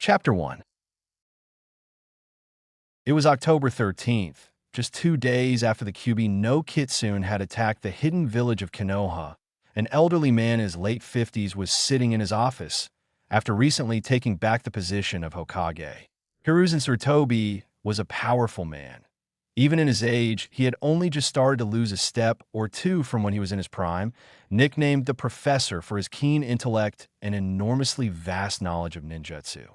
Chapter 1. It was October 13th, just 2 days after the Kyuubi no Kitsune had attacked the hidden village of Konoha. An elderly man in his late 50s was sitting in his office after recently taking back the position of Hokage. Hiruzen Tsurutobi was a powerful man. Even in his age, he had only just started to lose a step or two from when he was in his prime, nicknamed the Professor for his keen intellect and enormously vast knowledge of ninjutsu,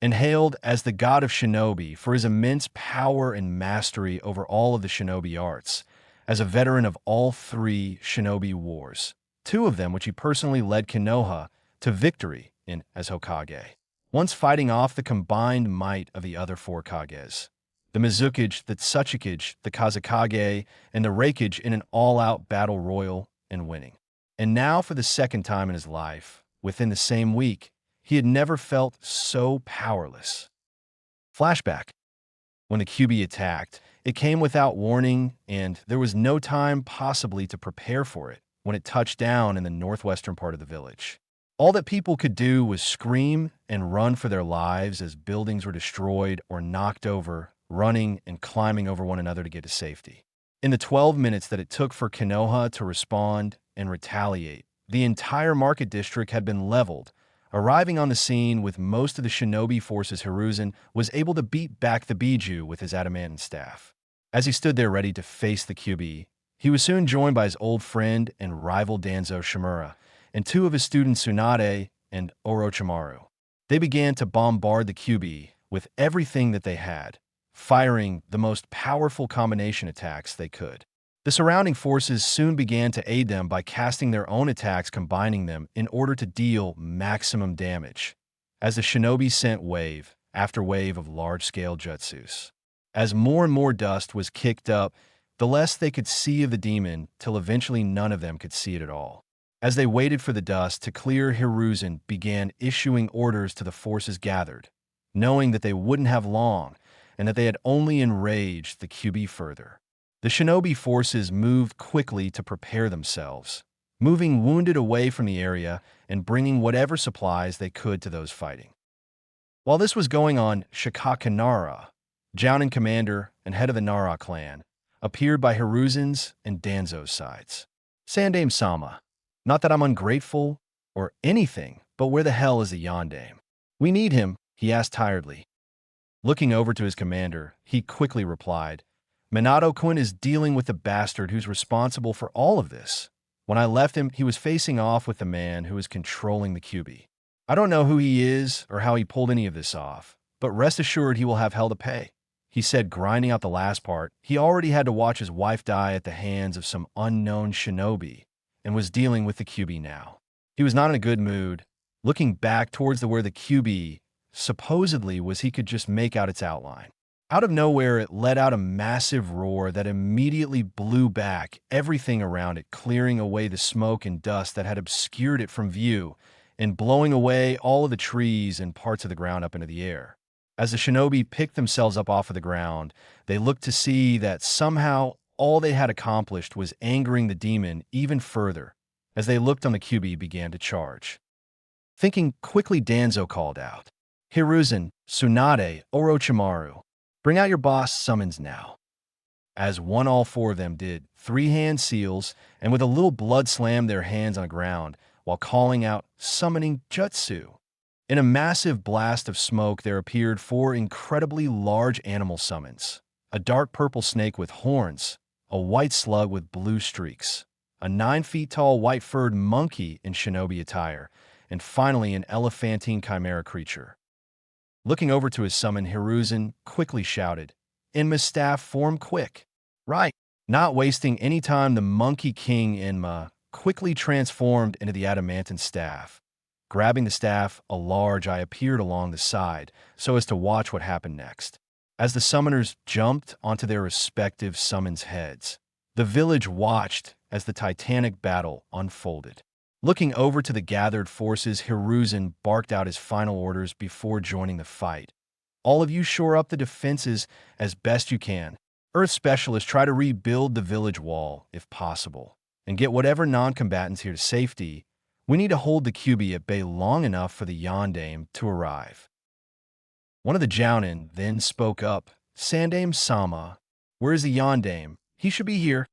and hailed as the god of shinobi for his immense power and mastery over all of the shinobi arts. As a veteran of all three shinobi wars, two of them which he personally led Konoha to victory in as Hokage, once fighting off the combined might of the other four Kages, the Mizukage, the Tsuchikage, the Kazekage, and the Reikage in an all-out battle royal and winning. And now, for the second time in his life, within the same week, he had never felt so powerless. Flashback. When the Kyuubi attacked, it came without warning, and there was no time possibly to prepare for it when it touched down in the northwestern part of the village. All that people could do was scream and run for their lives as buildings were destroyed or knocked over, running and climbing over one another to get to safety. In the 12 minutes that it took for Konoha to respond and retaliate, the entire market district had been leveled. Arriving on the scene with most of the shinobi forces, Hiruzen was able to beat back the Biju with his adamantine staff. As he stood there ready to face the Kyuubi, he was soon joined by his old friend and rival Danzo Shimura, and two of his students Tsunade and Orochimaru. They began to bombard the Kyuubi with everything that they had, firing the most powerful combination attacks they could. The surrounding forces soon began to aid them by casting their own attacks, combining them in order to deal maximum damage, as the shinobi sent wave after wave of large-scale jutsus. As more and more dust was kicked up, the less they could see of the demon, till eventually none of them could see it at all. As they waited for the dust to clear, Hiruzen began issuing orders to the forces gathered, knowing that they wouldn't have long and that they had only enraged the Kyuubi further. The shinobi forces moved quickly to prepare themselves, moving wounded away from the area and bringing whatever supplies they could to those fighting. While this was going on, Shikaka Nara, Jounin commander and head of the Nara clan, appeared by Hiruzen's and Danzo's sides. Sandame-sama, not that I'm ungrateful or anything, but where the hell is the Yondaime? We need him, he asked tiredly. Looking over to his commander, he quickly replied, Minato-kun is dealing with the bastard who's responsible for all of this. When I left him, he was facing off with the man who is controlling the Kyuubi. I don't know who he is or how he pulled any of this off, but rest assured he will have hell to pay. He said, grinding out the last part. He already had to watch his wife die at the hands of some unknown shinobi and was dealing with the Kyuubi now. He was not in a good mood, looking back towards where the Kyuubi supposedly was he could just make out its outline. Out of nowhere, it let out a massive roar that immediately blew back everything around it, clearing away the smoke and dust that had obscured it from view and blowing away all of the trees and parts of the ground up into the air. As the shinobi picked themselves up off of the ground, they looked to see that somehow all they had accomplished was angering the demon even further. As they looked on, the Kyuubi began to charge. Thinking quickly, Danzo called out, Hiruzen, Tsunade, Orochimaru, bring out your boss summons now. As one, all four of them did, 3 hand seals, and with a little blood slammed their hands on the ground while calling out, summoning jutsu. In a massive blast of smoke, there appeared 4 incredibly large animal summons. A dark purple snake with horns, a white slug with blue streaks, a 9 feet tall white-furred monkey in shinobi attire, and finally an elephantine chimera creature. Looking over to his summon, Hiruzen quickly shouted, Enma staff, form quick. Right. Not wasting any time, the Monkey King Enma quickly transformed into the adamantine staff. Grabbing the staff, a large eye appeared along the side so as to watch what happened next. As the summoners jumped onto their respective summons heads, the village watched as the titanic battle unfolded. Looking over to the gathered forces, Hiruzen barked out his final orders before joining the fight. All of you shore up the defenses as best you can. Earth specialists, try to rebuild the village wall if possible, and get whatever non-combatants here to safety. We need to hold the Kyuubi at bay long enough for the Yondaime to arrive. One of the Jounin then spoke up. Sandame Sama, where is the Yondame? He should be here.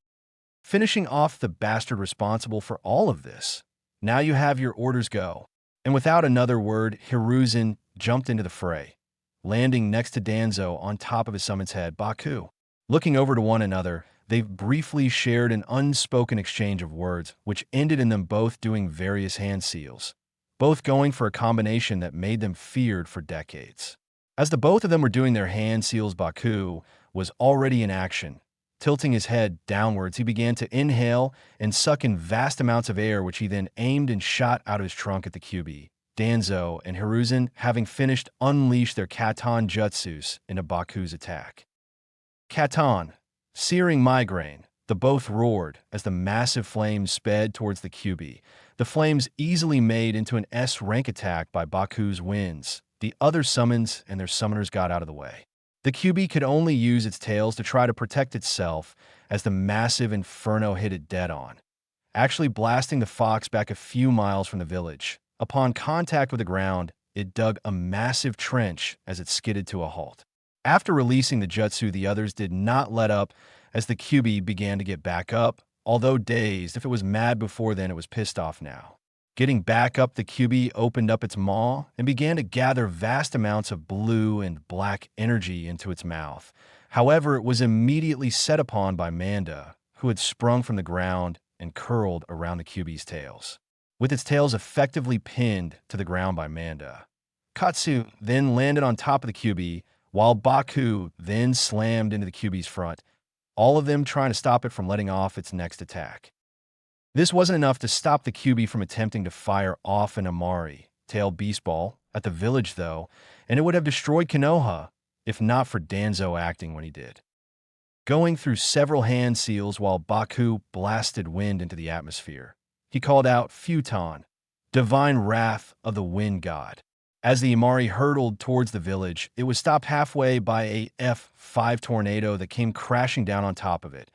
Finishing off the bastard responsible for all of this. Now you have your orders, go. And without another word, Hiruzen jumped into the fray, landing next to Danzo on top of his summon's head, Baku. Looking over to one another, they briefly shared an unspoken exchange of words, which ended in them both doing various hand seals, both going for a combination that made them feared for decades. As the both of them were doing their hand seals, Baku was already in action. Tilting his head downwards, he began to inhale and suck in vast amounts of air, which he then aimed and shot out of his trunk at the QB. Danzo and Hiruzen, having finished, unleashed their Katan jutsus into Baku's attack. Katan, searing migraine, the both roared as the massive flames sped towards the QB. The flames easily made into an S-rank attack by Baku's winds. The other summons and their summoners got out of the way. The QB could only use its tails to try to protect itself as the massive inferno hit it dead on, actually blasting the fox back a few miles from the village. Upon contact with the ground, it dug a massive trench as it skidded to a halt. After releasing the jutsu, the others did not let up as the QB began to get back up. Although dazed, if it was mad before then, it was pissed off now. Getting back up, the QB opened up its maw and began to gather vast amounts of blue and black energy into its mouth. However, it was immediately set upon by Manda, who had sprung from the ground and curled around the QB's tails, with its tails effectively pinned to the ground by Manda. Katsu then landed on top of the QB, while Baku then slammed into the QB's front, all of them trying to stop it from letting off its next attack. This wasn't enough to stop the QB from attempting to fire off an Amari, tail beast ball, at the village though, and it would have destroyed Konoha if not for Danzo acting when he did. Going through several hand seals while Baku blasted wind into the atmosphere, he called out Futon, divine wrath of the wind god. As the Amari hurtled towards the village, it was stopped halfway by a F5 tornado that came crashing down on top of it,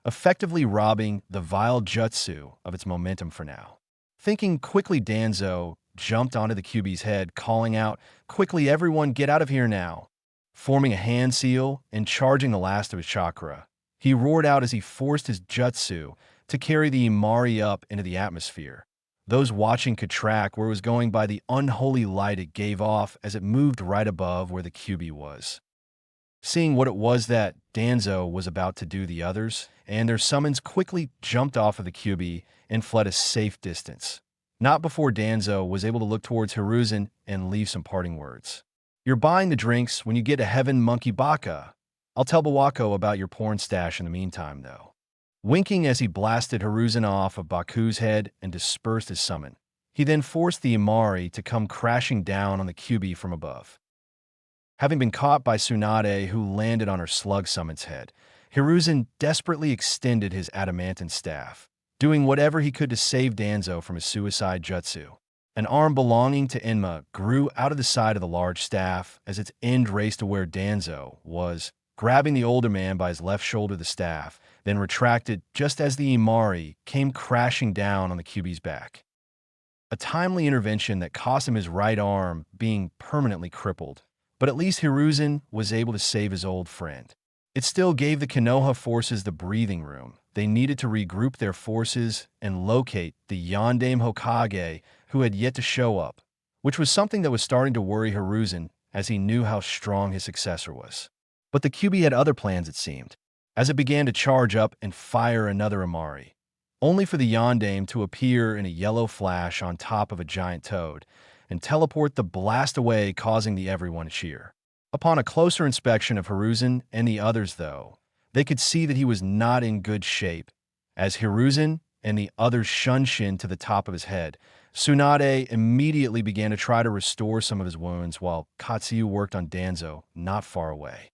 effectively robbing the vile jutsu of its momentum for now. Thinking quickly, Danzo jumped onto the QB's head, calling out, "Quickly, everyone, get out of here now!" Forming a hand seal and charging the last of his chakra, he roared out as he forced his jutsu to carry the Imari up into the atmosphere. Those watching could track where it was going by the unholy light it gave off as it moved right above where the QB was. Seeing what it was that Danzo was about to do, the others and their summons quickly jumped off of the QB and fled a safe distance. Not before Danzo was able to look towards Hiruzen and leave some parting words. "You're buying the drinks when you get to heaven, Monkey Baka. I'll tell Bawako about your porn stash in the meantime, though." Winking as he blasted Hiruzen off of Baku's head and dispersed his summon, he then forced the Imari to come crashing down on the QB from above. Having been caught by Tsunade, who landed on her slug summon's head, Hiruzen desperately extended his adamantine staff, doing whatever he could to save Danzo from his suicide jutsu. An arm belonging to Enma grew out of the side of the large staff as its end raced to where Danzo was, grabbing the older man by his left shoulder, the staff, then retracted just as the Imari came crashing down on the QB's back. A timely intervention that cost him his right arm being permanently crippled, but at least Hiruzen was able to save his old friend. It still gave the Konoha forces the breathing room they needed to regroup their forces and locate the Yondame Hokage who had yet to show up, which was something that was starting to worry Hiruzen as he knew how strong his successor was. But the QB had other plans, it seemed, as it began to charge up and fire another Amari, only for the Yondame to appear in a yellow flash on top of a giant toad and teleport the blast away, causing the everyone to cheer. Upon a closer inspection of Hiruzen and the others, though, they could see that he was not in good shape. As Hiruzen and the others shunshin to the top of his head, Tsunade immediately began to try to restore some of his wounds while Katsuyu worked on Danzo not far away.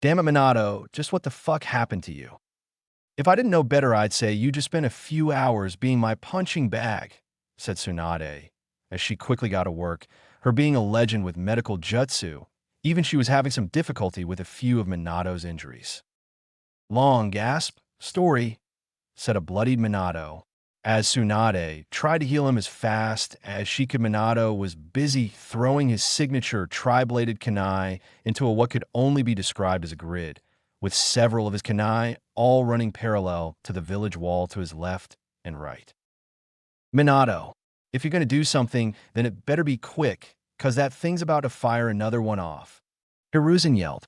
"Damn it, Minato, just what the fuck happened to you? If I didn't know better, I'd say you just spent a few hours being my punching bag," said Tsunade, as she quickly got to work, her being a legend with medical jutsu. Even she was having some difficulty with a few of Minato's injuries. "Long gasp, story," said a bloodied Minato, As Tsunade tried to heal him as fast as she could, Minato was busy throwing his signature tri-bladed kunai into what could only be described as a grid, with several of his kunai all running parallel to the village wall to his left and right. Minato, if you're going to do something, then it better be quick, cause that thing's about to fire another one off. Hiruzen yelled.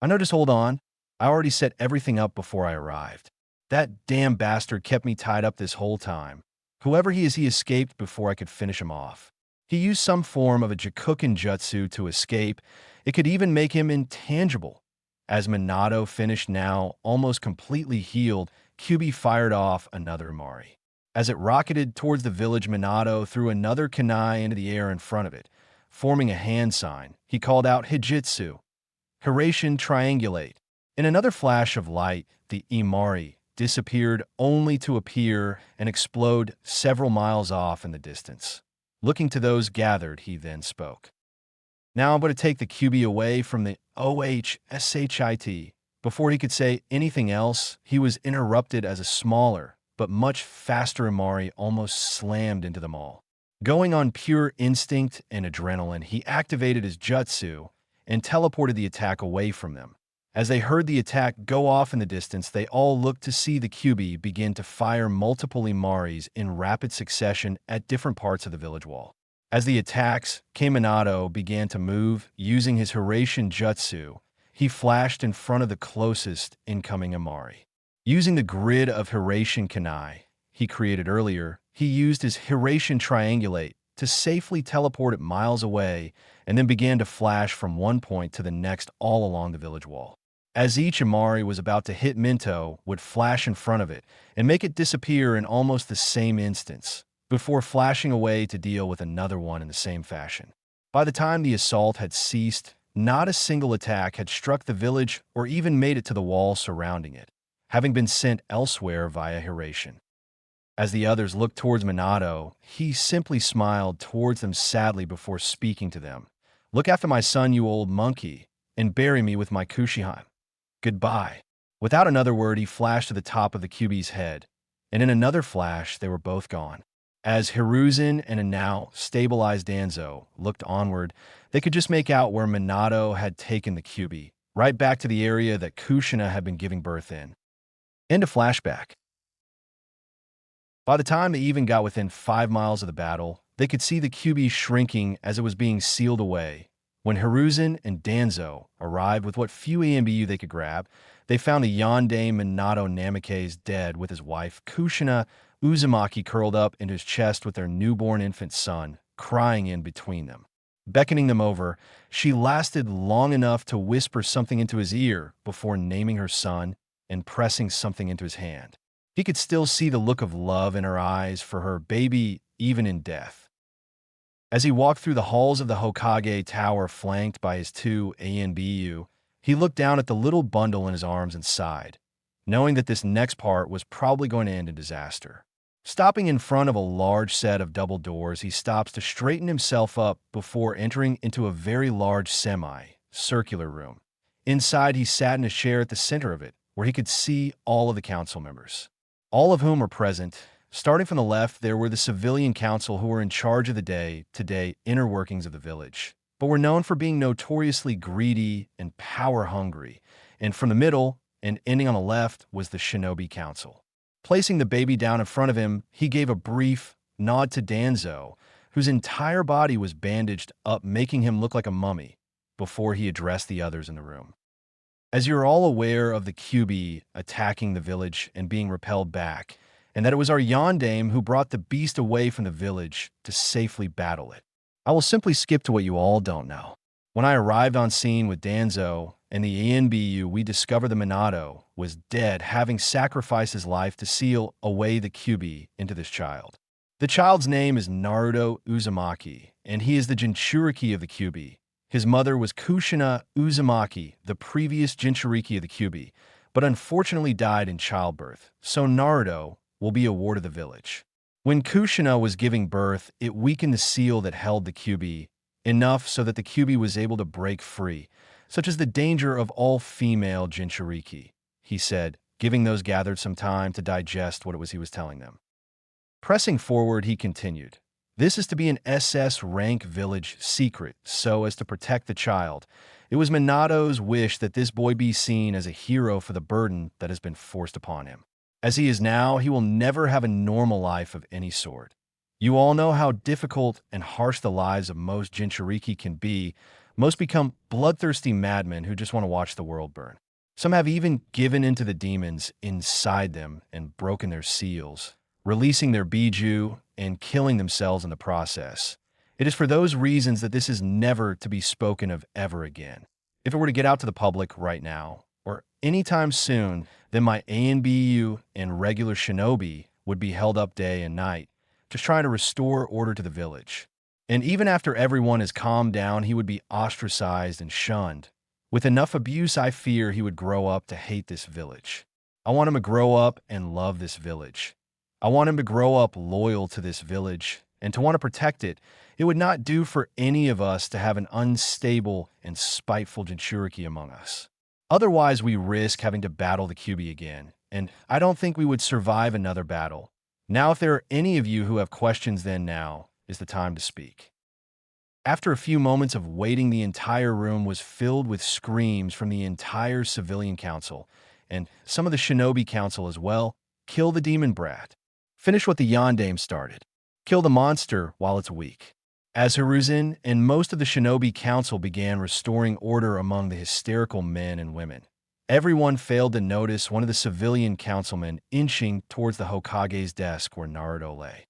I know, just hold on. I already set everything up before I arrived. That damn bastard kept me tied up this whole time. Whoever he is, he escaped before I could finish him off. He used some form of a Jakuken jutsu to escape. It could even make him intangible. As Minato finished now, almost completely healed, Kyuubi fired off another Mari. As it rocketed towards the village, Minato threw another kunai into the air in front of it. Forming a hand sign, he called out Hijitsu. Hiraishin triangulate. In another flash of light, the Imari disappeared only to appear and explode several miles off in the distance. Looking to those gathered, he then spoke. Now I'm going to take the Kyuubi away from the OHSHIT. Before he could say anything else, he was interrupted as a smaller, but much faster Imari almost slammed into them all. Going on pure instinct and adrenaline, he activated his jutsu and teleported the attack away from them. As they heard the attack go off in the distance, they all looked to see the Kyuubi begin to fire multiple Imaris in rapid succession at different parts of the village wall. As the attacks came, Minato began to move using his Hiraishin jutsu. He flashed in front of the closest incoming Imari. Using the grid of Hiraishin kunai he created earlier, he used his Hiraishin triangulate to safely teleport it miles away and then began to flash from one point to the next all along the village wall. As each Imari was about to hit, Minto would flash in front of it and make it disappear in almost the same instance, before flashing away to deal with another one in the same fashion. By the time the assault had ceased, not a single attack had struck the village or even made it to the wall surrounding it, having been sent elsewhere via Hiraishin. As the others looked towards Minato, he simply smiled towards them sadly before speaking to them. Look after my son, you old monkey, and bury me with my Kushihan. Goodbye. Without another word, he flashed to the top of the Kyuubi's head, and in another flash, they were both gone. As Hiruzen and a now stabilized Danzo looked onward, they could just make out where Minato had taken the Kyuubi, right back to the area that Kushina had been giving birth in. End of flashback. By the time they even got within 5 miles of the battle, they could see the Kyuubi shrinking as it was being sealed away. When Hiruzen and Danzo arrived with what few AMBU they could grab, they found the Yondaime Minato Namikaze dead with his wife, Kushina Uzumaki, curled up into his chest with their newborn infant son, crying in between them. Beckoning them over, she lasted long enough to whisper something into his ear before naming her son and pressing something into his hand. He could still see the look of love in her eyes for her baby, even in death. As he walked through the halls of the Hokage Tower flanked by his 2 ANBU, he looked down at the little bundle in his arms and sighed, knowing that this next part was probably going to end in disaster. Stopping in front of a large set of double doors, he stops to straighten himself up before entering into a very large semi-circular room. Inside, he sat in a chair at the center of it, where he could see all of the council members, all of whom were present. Starting from the left, there were the civilian council who were in charge of the day-to-day inner workings of the village, but were known for being notoriously greedy and power-hungry. And from the middle, and ending on the left, was the shinobi council. Placing the baby down in front of him, he gave a brief nod to Danzo, whose entire body was bandaged up, making him look like a mummy, before he addressed the others in the room. As you're all aware of the Kyuubi attacking the village and being repelled back, and that it was our Yondaime who brought the beast away from the village to safely battle it, I will simply skip to what you all don't know. When I arrived on scene with Danzo and the ANBU, we discovered that Minato was dead, having sacrificed his life to seal away the Kyuubi into this child. The child's name is Naruto Uzumaki, and he is the Jinchuriki of the Kyuubi. His mother was Kushina Uzumaki, the previous Jinchuriki of the Kyuubi, but unfortunately died in childbirth, so Naruto will be awarded the village. When Kushina was giving birth, it weakened the seal that held the Kyuubi, enough so that the Kyuubi was able to break free, such as the danger of all female Jinchuriki, he said, giving those gathered some time to digest what it was he was telling them. Pressing forward, he continued, "This is to be an SS rank village secret, so as to protect the child. It was Minato's wish that this boy be seen as a hero for the burden that has been forced upon him. As he is now, he will never have a normal life of any sort. You all know how difficult and harsh the lives of most Jinchuriki can be. Most become bloodthirsty madmen who just want to watch the world burn. Some have even given into the demons inside them and broken their seals, releasing their biju and killing themselves in the process. It is for those reasons that this is never to be spoken of ever again. If it were to get out to the public right now, or anytime soon, then my ANBU and regular shinobi would be held up day and night, just trying to restore order to the village. And even after everyone is calmed down, he would be ostracized and shunned. With enough abuse, I fear he would grow up to hate this village. I want him to grow up and love this village. I want him to grow up loyal to this village and to want to protect it. It would not do for any of us to have an unstable and spiteful Jinchuriki among us. Otherwise, we risk having to battle the Kyuubi again, and I don't think we would survive another battle. Now, if there are any of you who have questions, then now is the time to speak." After a few moments of waiting, the entire room was filled with screams from the entire civilian council, and some of the shinobi council as well. Kill the demon brat. Finish what the yondaime started. Kill the monster while it's weak. As Hiruzen and most of the shinobi council began restoring order among the hysterical men and women, everyone failed to notice one of the civilian councilmen inching towards the Hokage's desk where Naruto lay.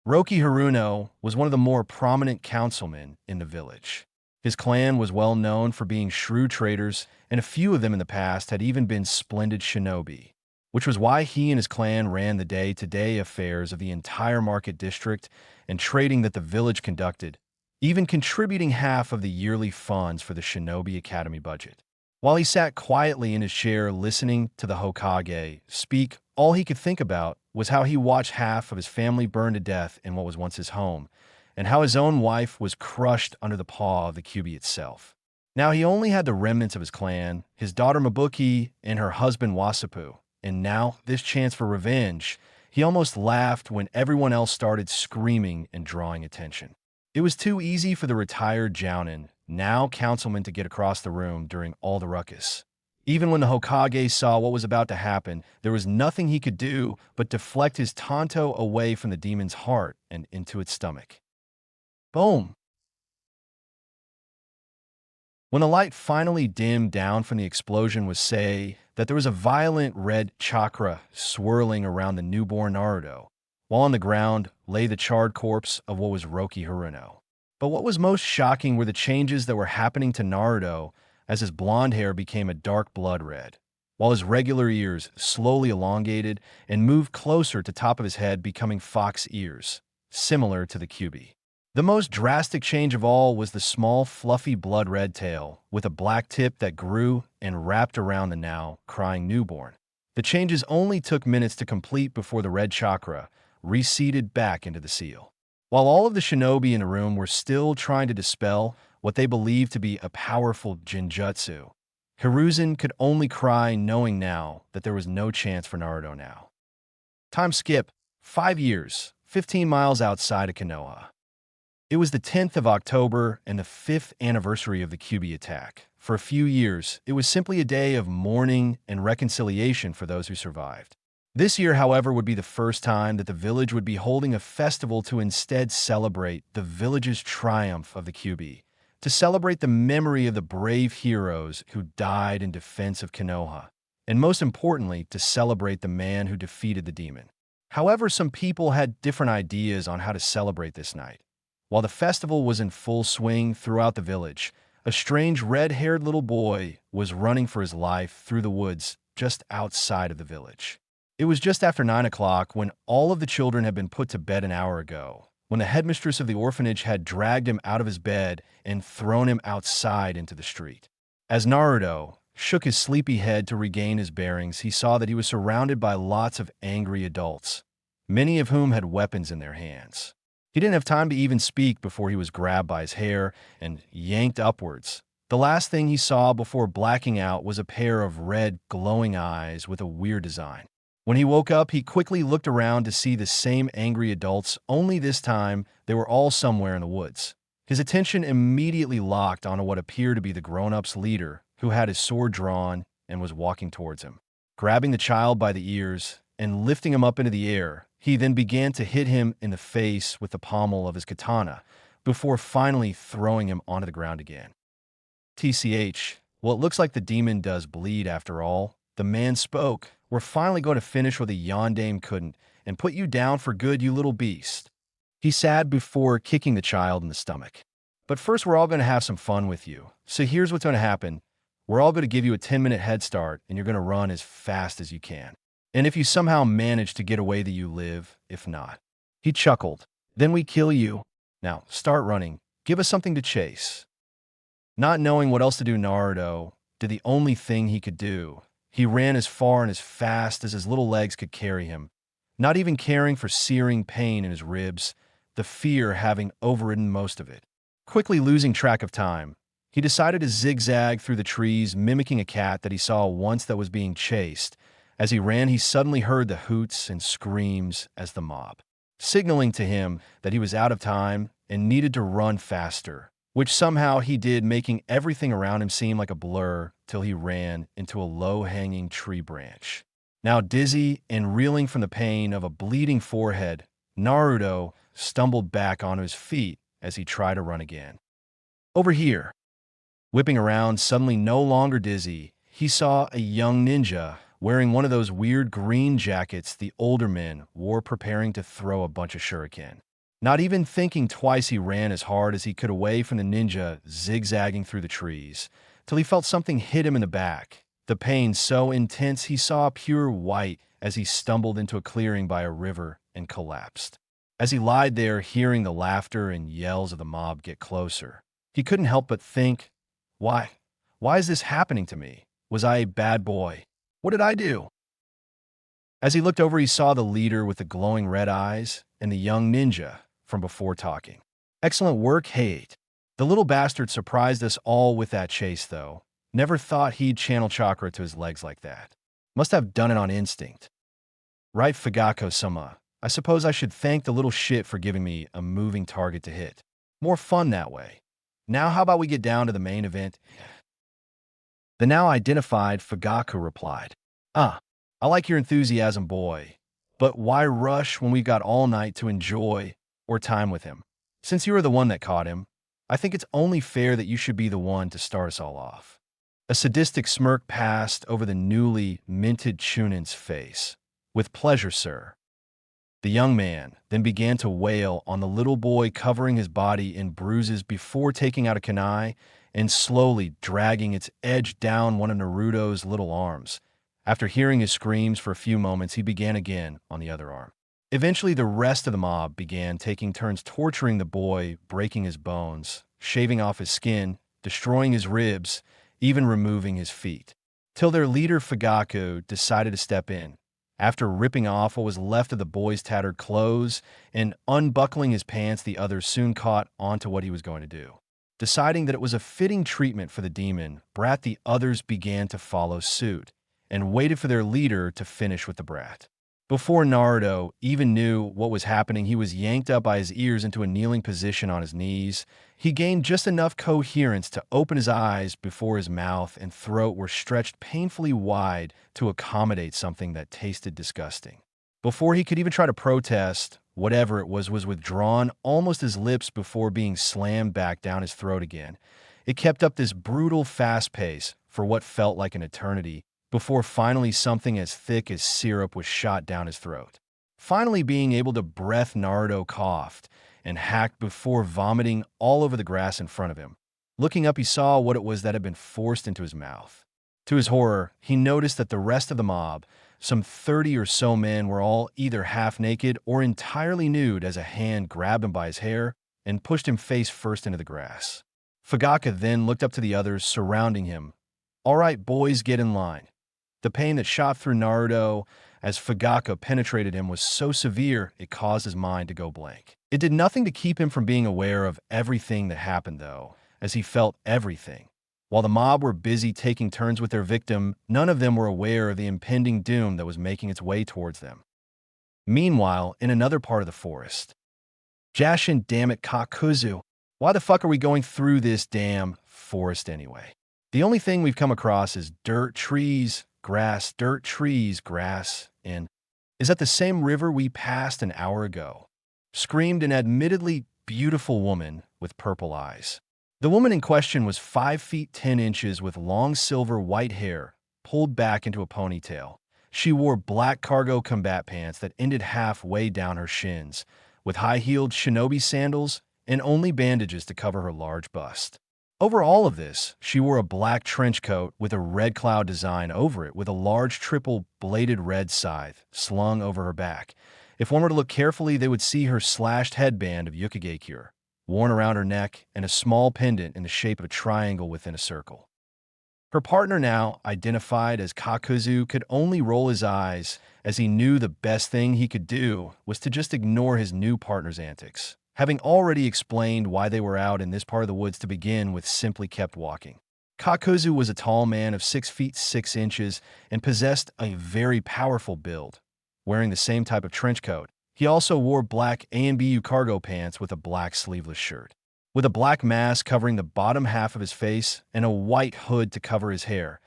Roki Haruno was one of the more prominent councilmen in the village. His clan was well known for being shrewd traders, and a few of them in the past had even been splendid shinobi, which was why he and his clan ran the day-to-day affairs of the entire market district and trading that the village conducted, even contributing half of the yearly funds for the Shinobi Academy budget. While he sat quietly in his chair listening to the Hokage speak, all he could think about was how he watched half of his family burn to death in what was once his home, and how his own wife was crushed under the paw of the Kyuubi itself. Now he only had the remnants of his clan, his daughter Mabuki and her husband Wasapu, and now this chance for revenge. He almost laughed when everyone else started screaming and drawing attention. It was too easy for the retired Jounin, now councilman, to get across the room during all the ruckus. Even when the Hokage saw what was about to happen, there was nothing he could do but deflect his tanto away from the demon's heart and into its stomach. Boom! When the light finally dimmed down from the explosion was say that there was a violent red chakra swirling around the newborn Naruto, while on the ground lay the charred corpse of what was Roki Haruno. But what was most shocking were the changes that were happening to Naruto as his blonde hair became a dark blood red, while his regular ears slowly elongated and moved closer to top of his head, becoming fox ears, similar to the Kyuubi. The most drastic change of all was the small, fluffy blood-red tail with a black tip that grew and wrapped around the now crying newborn. The changes only took minutes to complete before the red chakra reseated back into the seal. While all of the shinobi in the room were still trying to dispel what they believed to be a powerful jinjutsu, Hiruzen could only cry, knowing now that there was no chance for Naruto now. Time skip, 5 years, 15 miles outside of Konoha. It was the 10th of October and the 5th anniversary of the Kyuubi attack. For a few years, it was simply a day of mourning and reconciliation for those who survived. This year, however, would be the first time that the village would be holding a festival to instead celebrate the village's triumph of the Kyuubi, to celebrate the memory of the brave heroes who died in defense of Konoha, and most importantly, to celebrate the man who defeated the demon. However, some people had different ideas on how to celebrate this night. While the festival was in full swing throughout the village, a strange red-haired little boy was running for his life through the woods just outside of the village. It was just after 9 o'clock when all of the children had been put to bed an hour ago, when the headmistress of the orphanage had dragged him out of his bed and thrown him outside into the street. As Naruto shook his sleepy head to regain his bearings, he saw that he was surrounded by lots of angry adults, many of whom had weapons in their hands. He didn't have time to even speak before he was grabbed by his hair and yanked upwards. The last thing he saw before blacking out was a pair of red, glowing eyes with a weird design. When he woke up, he quickly looked around to see the same angry adults, only this time they were all somewhere in the woods. His attention immediately locked onto what appeared to be the grown-up's leader, who had his sword drawn and was walking towards him. Grabbing the child by the ears and lifting him up into the air, he then began to hit him in the face with the pommel of his katana, before finally throwing him onto the ground again. TCH, well, it looks like the demon does bleed after all. The man spoke. We're finally going to finish what a yondame couldn't, and put you down for good, you little beast. He said before kicking the child in the stomach. But first, we're all going to have some fun with you. So here's what's going to happen. We're all going to give you a 10-minute head start, and you're going to run as fast as you can. And if you somehow manage to get away, that you live. If not. He chuckled. Then we kill you. Now, start running. Give us something to chase. Not knowing what else to do, Naruto did the only thing he could do. He ran as far and as fast as his little legs could carry him, not even caring for searing pain in his ribs, the fear having overridden most of it. Quickly losing track of time, he decided to zigzag through the trees, mimicking a cat that he saw once that was being chased. As he ran, he suddenly heard the hoots and screams as the mob, signaling to him that he was out of time and needed to run faster, which somehow he did, making everything around him seem like a blur till he ran into a low-hanging tree branch. Now dizzy and reeling from the pain of a bleeding forehead, Naruto stumbled back onto his feet as he tried to run again. Over here, whipping around, suddenly no longer dizzy, he saw a young ninja wearing one of those weird green jackets the older men wore, preparing to throw a bunch of shuriken. Not even thinking twice, he ran as hard as he could away from the ninja, zigzagging through the trees, till he felt something hit him in the back. The pain so intense he saw pure white as he stumbled into a clearing by a river and collapsed. As he lied there, hearing the laughter and yells of the mob get closer, he couldn't help but think, Why is this happening to me? Was I a bad boy? What did I do? As he looked over, he saw the leader with the glowing red eyes and the young ninja from before talking. Excellent work, Hate. The little bastard surprised us all with that chase, though. Never thought he'd channel chakra to his legs like that. Must have done it on instinct. Right, Fugako-sama. I suppose I should thank the little shit for giving me a moving target to hit. More fun that way. Now how about we get down to the main event? The now identified Fugaku replied, I like your enthusiasm, boy. But why rush when we've got all night to enjoy or time with him? Since you were the one that caught him, I think it's only fair that you should be the one to start us all off. A sadistic smirk passed over the newly minted Chunin's face. With pleasure, sir. The young man then began to wail on the little boy, covering his body in bruises before taking out a kunai and slowly dragging its edge down one of Naruto's little arms. After hearing his screams for a few moments, he began again on the other arm. Eventually, the rest of the mob began taking turns torturing the boy, breaking his bones, shaving off his skin, destroying his ribs, even removing his feet, till their leader Fugaku decided to step in. After ripping off what was left of the boy's tattered clothes and unbuckling his pants, the others soon caught onto what he was going to do. Deciding that it was a fitting treatment for the demon brat, the others began to follow suit and waited for their leader to finish with the brat. Before Naruto even knew what was happening, he was yanked up by his ears into a kneeling position on his knees. He gained just enough coherence to open his eyes before his mouth and throat were stretched painfully wide to accommodate something that tasted disgusting. Before he could even try to protest, whatever it was withdrawn almost his lips before being slammed back down his throat again. It kept up this brutal fast pace for what felt like an eternity, before finally something as thick as syrup was shot down his throat. Finally being able to breath, Naruto coughed and hacked before vomiting all over the grass in front of him. Looking up, he saw what it was that had been forced into his mouth. To his horror, he noticed that the rest of the mob, some 30 or so men, were all either half naked or entirely nude, as a hand grabbed him by his hair and pushed him face first into the grass. Fugaku then looked up to the others surrounding him. All right, boys, get in line. The pain that shot through Naruto as Fugaku penetrated him was so severe it caused his mind to go blank. It did nothing to keep him from being aware of everything that happened, though, as he felt everything. While the mob were busy taking turns with their victim, none of them were aware of the impending doom that was making its way towards them. Meanwhile, in another part of the forest, Jashin, damn it, Kakuzu. Why the fuck are we going through this damn forest anyway? The only thing we've come across is dirt, trees, grass, and is that the same river we passed an hour ago? Screamed an admittedly beautiful woman with purple eyes. The woman in question was 5 feet 10 inches with long silver white hair pulled back into a ponytail. She wore black cargo combat pants that ended halfway down her shins, with high-heeled shinobi sandals and only bandages to cover her large bust. Over all of this, she wore a black trench coat with a red cloud design over it with a large triple-bladed red scythe slung over her back. If one were to look carefully, they would see her slashed headband of Yukigekure, worn around her neck, and a small pendant in the shape of a triangle within a circle. Her partner, now identified as Kakuzu, could only roll his eyes as he knew the best thing he could do was to just ignore his new partner's antics. Having already explained why they were out in this part of the woods to begin with, simply kept walking. Kakuzu was a tall man of 6 feet 6 inches and possessed a very powerful build. Wearing the same type of trench coat, he also wore black ANBU cargo pants with a black sleeveless shirt, with a black mask covering the bottom half of his face and a white hood to cover his hair,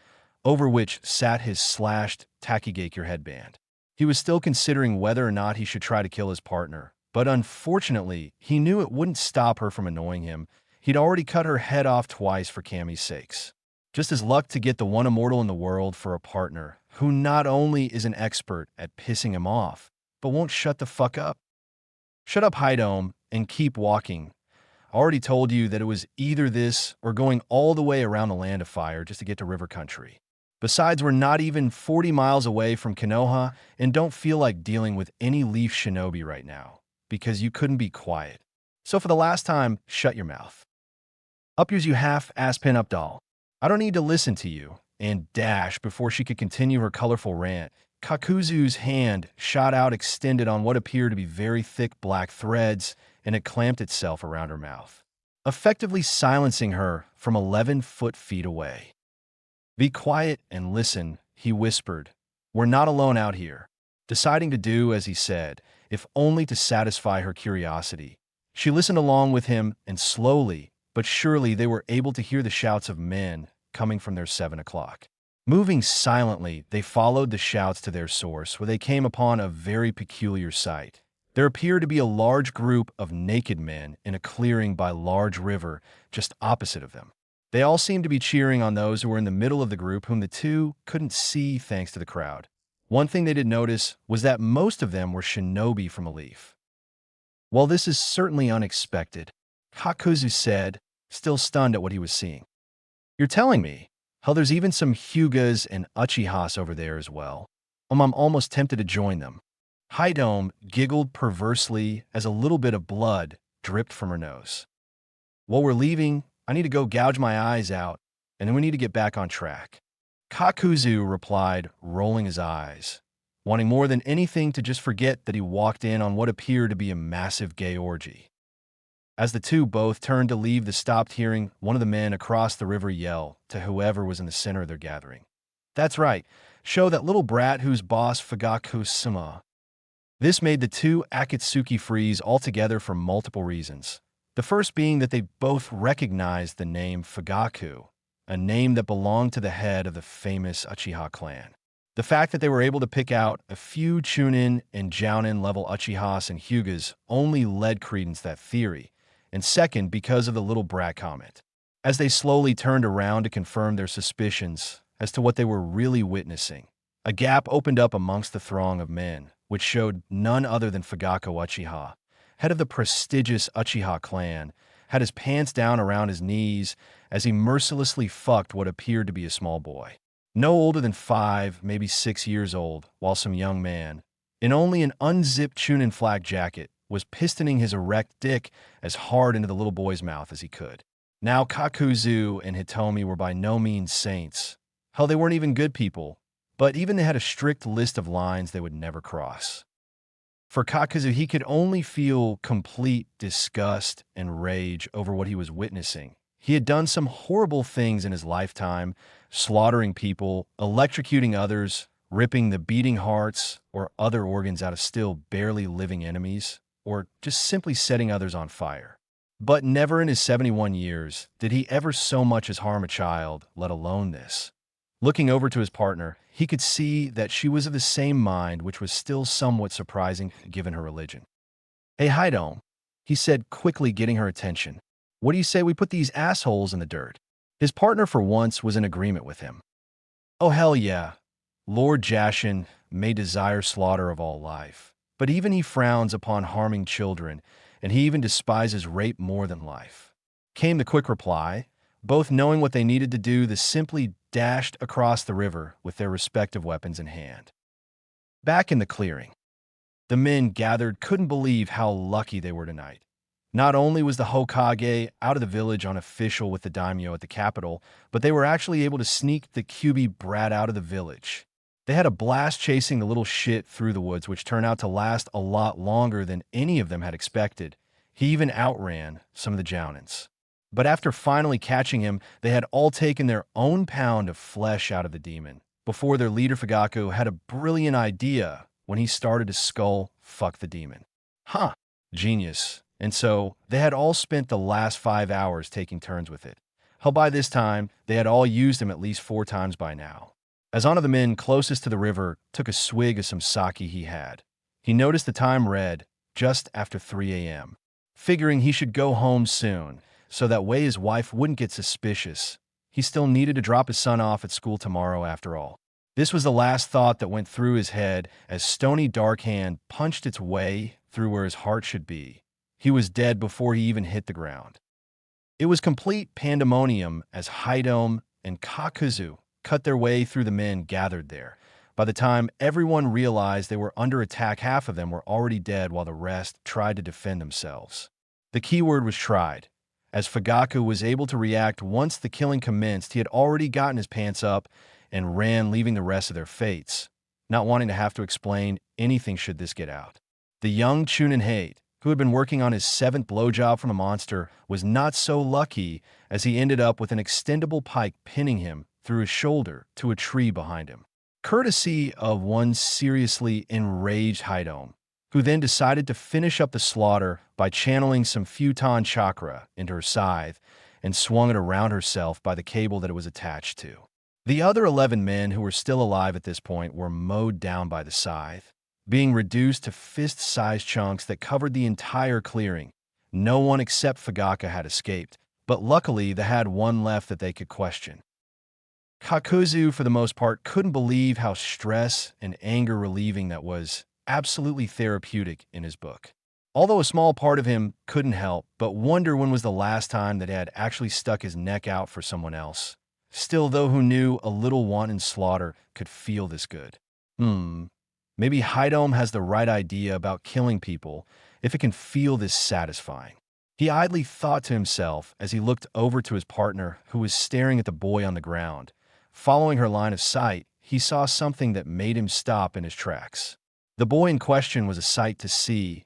over which sat his slashed Takigakure headband. He was still considering whether or not he should try to kill his partner, but unfortunately, he knew it wouldn't stop her from annoying him. He'd already cut her head off twice for Cammy's sakes. Just as luck to get the one immortal in the world for a partner who not only is an expert at pissing him off, but won't shut the fuck up. Shut up, Hydome, and keep walking. I already told you that it was either this or going all the way around the Land of Fire just to get to River Country. Besides, we're not even 40 miles away from Konoha and don't feel like dealing with any leaf shinobi right now, because you couldn't be quiet. So for the last time, shut your mouth. Up yours, you half-ass pin-up doll. I don't need to listen to you. And dash, before she could continue her colorful rant, Kakuzu's hand shot out, extended on what appeared to be very thick black threads, and it clamped itself around her mouth, effectively silencing her from 11 feet away. Be quiet and listen, he whispered. We're not alone out here. Deciding to do as he said, if only to satisfy her curiosity, she listened along with him, and slowly but surely they were able to hear the shouts of men coming from their 7 o'clock. Moving silently, they followed the shouts to their source, where they came upon a very peculiar sight. There appeared to be a large group of naked men in a clearing by a large river just opposite of them. They all seemed to be cheering on those who were in the middle of the group, whom the two couldn't see thanks to the crowd. One thing they did notice was that most of them were shinobi from a leaf. While this is certainly unexpected, Kakuzu said, still stunned at what he was seeing. You're telling me? Hell, there's even some Hyugas and Uchihas over there as well. I'm almost tempted to join them. Hydome giggled perversely as a little bit of blood dripped from her nose. While we're leaving, I need to go gouge my eyes out, and then we need to get back on track. Kakuzu replied, rolling his eyes, wanting more than anything to just forget that he walked in on what appeared to be a massive gay orgy. As the two both turned to leave, they stopped hearing one of the men across the river yell to whoever was in the center of their gathering. That's right, show that little brat who's boss Fugaku-sama. This made the two Akatsuki freeze altogether for multiple reasons. The first being that they both recognized the name Fugaku, a name that belonged to the head of the famous Uchiha clan. The fact that they were able to pick out a few Chunin and Jounin level Uchihas and Hyugas only led credence to that theory, and second, because of the little brat comment. As they slowly turned around to confirm their suspicions as to what they were really witnessing, a gap opened up amongst the throng of men, which showed none other than Fugaku Uchiha, head of the prestigious Uchiha clan, had his pants down around his knees as he mercilessly fucked what appeared to be a small boy. No older than 5, maybe 6 years old, while some young man, in only an unzipped Chunin flak jacket, was pistoning his erect dick as hard into the little boy's mouth as he could. Now Kakuzu and Hitomi were by no means saints. Hell, they weren't even good people, but even they had a strict list of lines they would never cross. For Kakuzu, he could only feel complete disgust and rage over what he was witnessing. He had done some horrible things in his lifetime, slaughtering people, electrocuting others, ripping the beating hearts or other organs out of still barely living enemies, or just simply setting others on fire. But never in his 71 years did he ever so much as harm a child, let alone this. Looking over to his partner, he could see that she was of the same mind, which was still somewhat surprising given her religion. "Hey, Haidom," he said, quickly getting her attention. "What do you say we put these assholes in the dirt?" His partner for once was in agreement with him. "Oh, hell yeah. Lord Jashin may desire slaughter of all life, but even he frowns upon harming children, and he even despises rape more than life." Came the quick reply. Both knowing what they needed to do, they simply dashed across the river with their respective weapons in hand. Back in the clearing, the men gathered couldn't believe how lucky they were tonight. Not only was the Hokage out of the village on official with the daimyo at the capital, but they were actually able to sneak the Kyuubi brat out of the village. They had a blast chasing the little shit through the woods, which turned out to last a lot longer than any of them had expected. He even outran some of the Jounins. But after finally catching him, they had all taken their own pound of flesh out of the demon, before their leader Fugaku had a brilliant idea when he started to skull fuck the demon. Huh, genius. And so, they had all spent the last 5 hours taking turns with it. Hell, by this time, they had all used him at least 4 times by now. As one of the men closest to the river took a swig of some sake he had, he noticed the time read just after 3 a.m. Figuring he should go home soon, so that way his wife wouldn't get suspicious. He still needed to drop his son off at school tomorrow after all. This was the last thought that went through his head as Stony Dark Hand punched its way through where his heart should be. He was dead before he even hit the ground. It was complete pandemonium as Haidom and Kakuzu cut their way through the men gathered there. By the time everyone realized they were under attack, half of them were already dead while the rest tried to defend themselves. The keyword was tried. As Fugaku was able to react once the killing commenced, he had already gotten his pants up and ran, leaving the rest of their fates, not wanting to have to explain anything should this get out. The young Chunin Hate, who had been working on his 7th blowjob from a monster, was not so lucky as he ended up with an extendable pike pinning him through his shoulder to a tree behind him. Courtesy of one seriously enraged Haidom, who then decided to finish up the slaughter by channeling some futon chakra into her scythe and swung it around herself by the cable that it was attached to. The other 11 men who were still alive at this point were mowed down by the scythe, being reduced to fist-sized chunks that covered the entire clearing. No one except Fugaku had escaped, but luckily they had one left that they could question. Kakuzu, for the most part, couldn't believe how stress and anger relieving that was, absolutely therapeutic in his book. Although a small part of him couldn't help but wonder when was the last time that he had actually stuck his neck out for someone else. Still, though, who knew a little wanton slaughter could feel this good? Maybe Haidom has the right idea about killing people if it can feel this satisfying. He idly thought to himself as he looked over to his partner, who was staring at the boy on the ground. Following her line of sight, he saw something that made him stop in his tracks. The boy in question was a sight to see,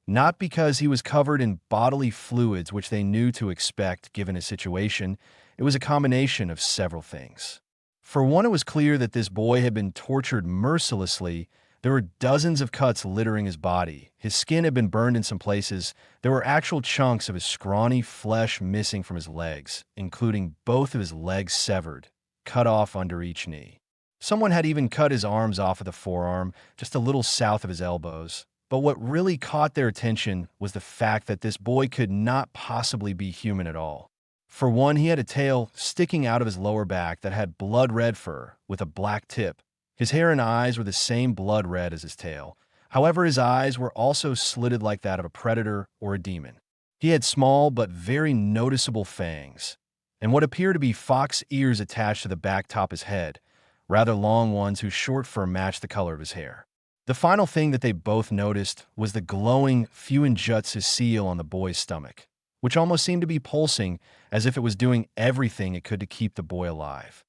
not because he was covered in bodily fluids, which they knew to expect given his situation. It was a combination of several things. For one, it was clear that this boy had been tortured mercilessly. There were dozens of cuts littering his body. His skin had been burned in some places. There were actual chunks of his scrawny flesh missing from his legs, including both of his legs severed, cut off under each knee. Someone had even cut his arms off of the forearm, just a little south of his elbows. But what really caught their attention was the fact that this boy could not possibly be human at all. For one, he had a tail sticking out of his lower back that had blood-red fur with a black tip. His hair and eyes were the same blood red as his tail. However, his eyes were also slitted like that of a predator or a demon. He had small but very noticeable fangs, and what appeared to be fox ears attached to the back top of his head, rather long ones whose short fur matched the color of his hair. The final thing that they both noticed was the glowing Fuinjutsu seal on the boy's stomach, which almost seemed to be pulsing as if it was doing everything it could to keep the boy alive.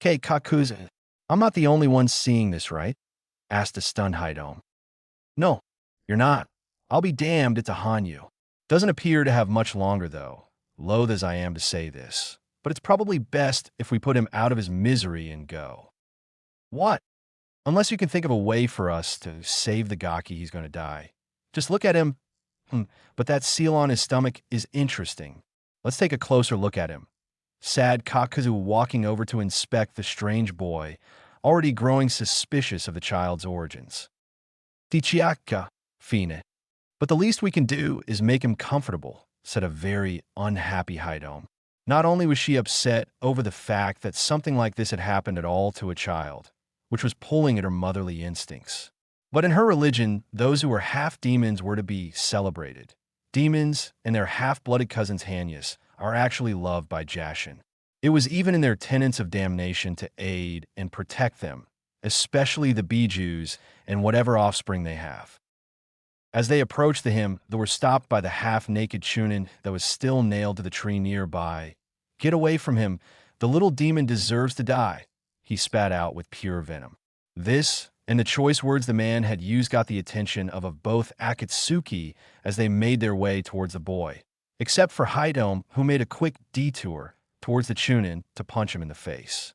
"Okay, Kakuzu, I'm not the only one seeing this, right?" asked the stunned Haidom. "No, you're not. I'll be damned, it's a Hanyu. Doesn't appear to have much longer, though. loath as I am to say this, but it's probably best if we put him out of his misery and go. What? Unless you can think of a way for us to save the Gaki, he's going to die. Just look at him. But that seal on his stomach is interesting. Let's take a closer look at him. Sad Kakuzu walking over to inspect the strange boy, already growing suspicious of the child's origins. Tichiaka, Fine. But the least we can do is make him comfortable, said a very unhappy Haidome. Not only was she upset over the fact that something like this had happened at all to a child, which was pulling at her motherly instincts, but in her religion, those who were half-demons were to be celebrated. Demons and their half-blooded cousins Hanyas are actually loved by Jashin. It was even in their tenets of damnation to aid and protect them, especially the Bijus and whatever offspring they have. As they approached the hymn, they were stopped by the half-naked Chunin that was still nailed to the tree nearby. Get away from him. The little demon deserves to die, he spat out with pure venom. This, and the choice words the man had used, got the attention of both Akatsuki as they made their way towards the boy, except for Haidome, who made a quick detour towards the Chunin to punch him in the face.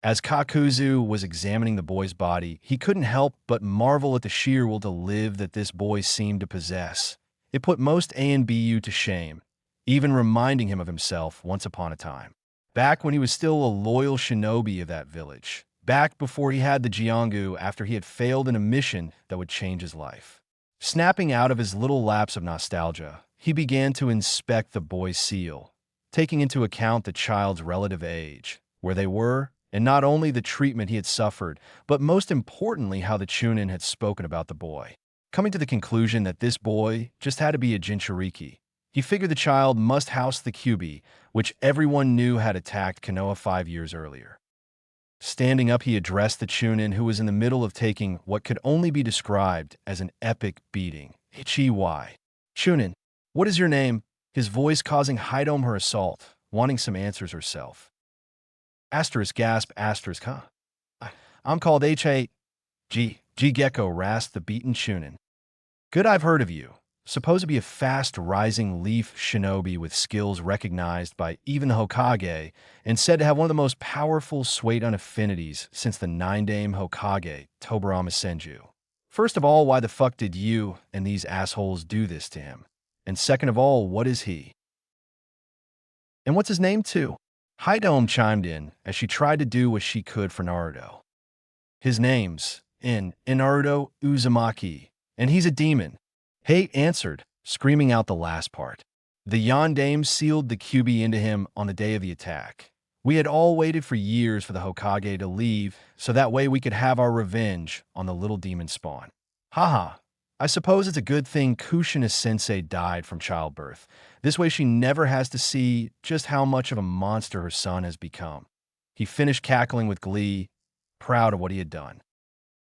As Kakuzu was examining the boy's body, he couldn't help but marvel at the sheer will to live that this boy seemed to possess. It put most ANBU to shame, even reminding him of himself once upon a time. Back when he was still a loyal shinobi of that village. Back before he had the Jiangu after he had failed in a mission that would change his life. Snapping out of his little lapse of nostalgia, he began to inspect the boy's seal, taking into account the child's relative age, where they were, and not only the treatment he had suffered, but most importantly how the Chunin had spoken about the boy. Coming to the conclusion that this boy just had to be a Jinchuriki, he figured the child must house the Kyuubi, which everyone knew had attacked Konoha 5 years earlier. Standing up, he addressed the Chunin, who was in the middle of taking what could only be described as an epic beating. Ichiwai. Chunin, what is your name? His voice causing Haidome her assault, wanting some answers herself. Asterisk gasp asterisk, huh? I'm called H.A.G. Gecko, rasped the beaten Chunin. Good, I've heard of you. Supposed to be a fast-rising leaf shinobi with skills recognized by even the Hokage, and said to have one of the most powerful Suidan affinities since the 9-dame Hokage, Tobarama Senju. First of all, why the fuck did you and these assholes do this to him? And second of all, what is he? And what's his name, too? Haidome chimed in as she tried to do what she could for Naruto. His name's in Naruto Uzumaki, and he's a demon. Hate answered, screaming out the last part. The Yondaime sealed the Kyuubi into him on the day of the attack. We had all waited for years for the Hokage to leave, so that way we could have our revenge on the little demon spawn. Haha, I suppose it's a good thing Kushina-sensei died from childbirth. This way she never has to see just how much of a monster her son has become. He finished cackling with glee, proud of what he had done.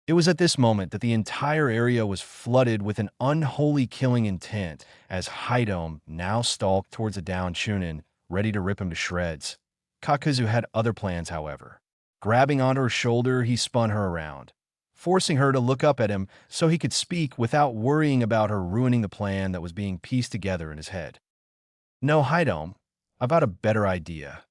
It was at this moment that the entire area was flooded with an unholy killing intent as Haidome now stalked towards a downed Chunin, ready to rip him to shreds. Kakuzu had other plans, however. Grabbing onto her shoulder, he spun her around, forcing her to look up at him so he could speak without worrying about her ruining the plan that was being pieced together in his head. No, Haidome, I've got a better idea,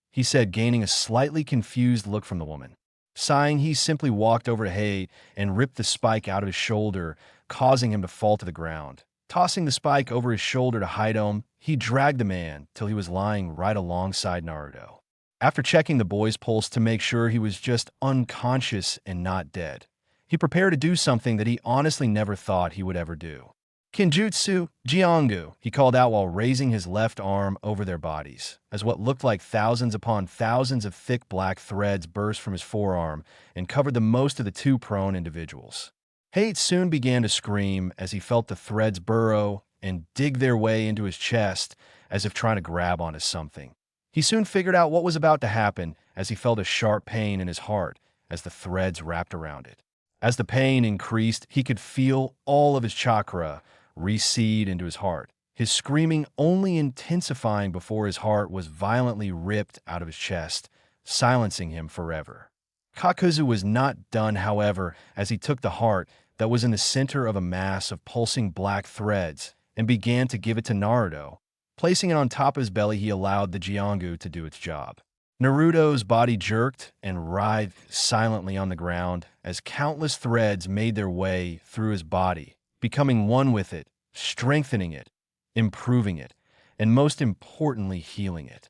he said, gaining a slightly confused look from the woman. Sighing, he simply walked over to Hate and ripped the spike out of his shoulder, causing him to fall to the ground. Tossing the spike over his shoulder to Haidome, he dragged the man till he was lying right alongside Naruto. After checking the boy's pulse to make sure he was just unconscious and not dead, he prepared to do something that he honestly never thought he would ever do. Kinjutsu Jiangu, he called out while raising his left arm over their bodies, as what looked like thousands upon thousands of thick black threads burst from his forearm and covered the most of the two prone individuals. Hate soon began to scream as he felt the threads burrow and dig their way into his chest as if trying to grab onto something. He soon figured out what was about to happen as he felt a sharp pain in his heart as the threads wrapped around it. As the pain increased, he could feel all of his chakra recede into his heart, his screaming only intensifying before his heart was violently ripped out of his chest, silencing him forever. Kakuzu was not done, however, as he took the heart that was in the center of a mass of pulsing black threads and began to give it to Naruto, Placing it on top of his belly, he allowed the Jiangu to do its job. Naruto's body jerked and writhed silently on the ground as countless threads made their way through his body, becoming one with it, strengthening it, improving it, and most importantly, healing it.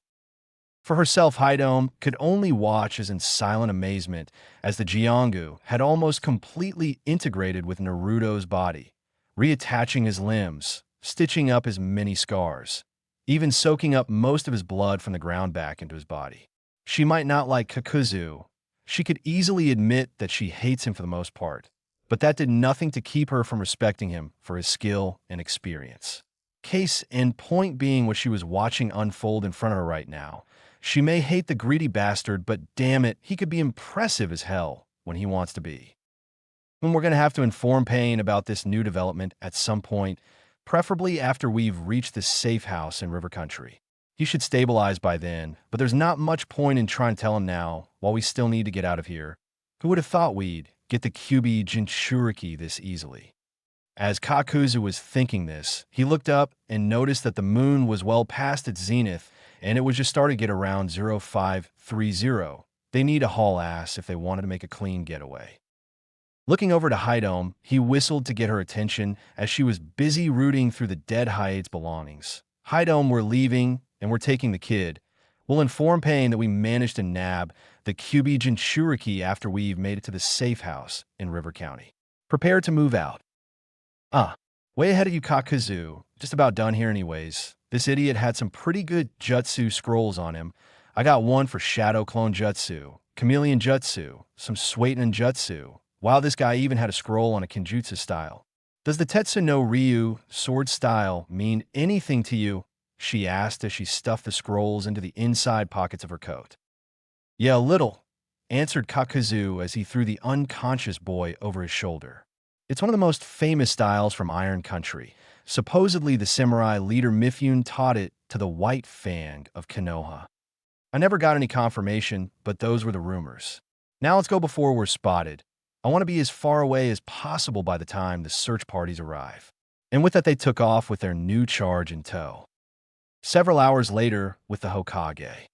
For herself, Haidome could only watch as in silent amazement as the Jiangu had almost completely integrated with Naruto's body, reattaching his limbs, stitching up his many scars, even soaking up most of his blood from the ground back into his body. She might not like Kakuzu. She could easily admit that she hates him for the most part, but that did nothing to keep her from respecting him for his skill and experience. Case in point being what she was watching unfold in front of her right now. She may hate the greedy bastard, but damn it, he could be impressive as hell when he wants to be. And we're going to have to inform Pain about this new development at some point, preferably after we've reached this safe house in River Country. He should stabilize by then, but there's not much point in trying to tell him now, while we still need to get out of here. Who would have thought we'd get the Kyuubi Jinchuriki this easily? As Kakuzu was thinking this, he looked up and noticed that the moon was well past its zenith, and it was just starting to get around 0530. They need to haul ass if they wanted to make a clean getaway. Looking over to Haidome, he whistled to get her attention as she was busy rooting through the dead Hyade's belongings. Haidome, we're leaving, and we're taking the kid. We'll inform Pain that we managed to nab the Kyuubi Jinchuriki after we've made it to the safe house in River County. Prepare to move out. Way ahead of you, Kakuzu. Just about done here anyways. This idiot had some pretty good jutsu scrolls on him. I got one for Shadow Clone Jutsu, Chameleon Jutsu, some Suatenin Jutsu. Wow, this guy even had a scroll on a Kenjutsu style. Does the Tetsu no Ryu sword style mean anything to you? She asked as she stuffed the scrolls into the inside pockets of her coat. Yeah, a little, answered Kakuzu as he threw the unconscious boy over his shoulder. It's one of the most famous styles from Iron Country. Supposedly the samurai leader Mifune taught it to the White Fang of Konoha. I never got any confirmation, but those were the rumors. Now let's go before we're spotted. I want to be as far away as possible by the time the search parties arrive. And with that, they took off with their new charge in tow. Several hours later, with the Hokage.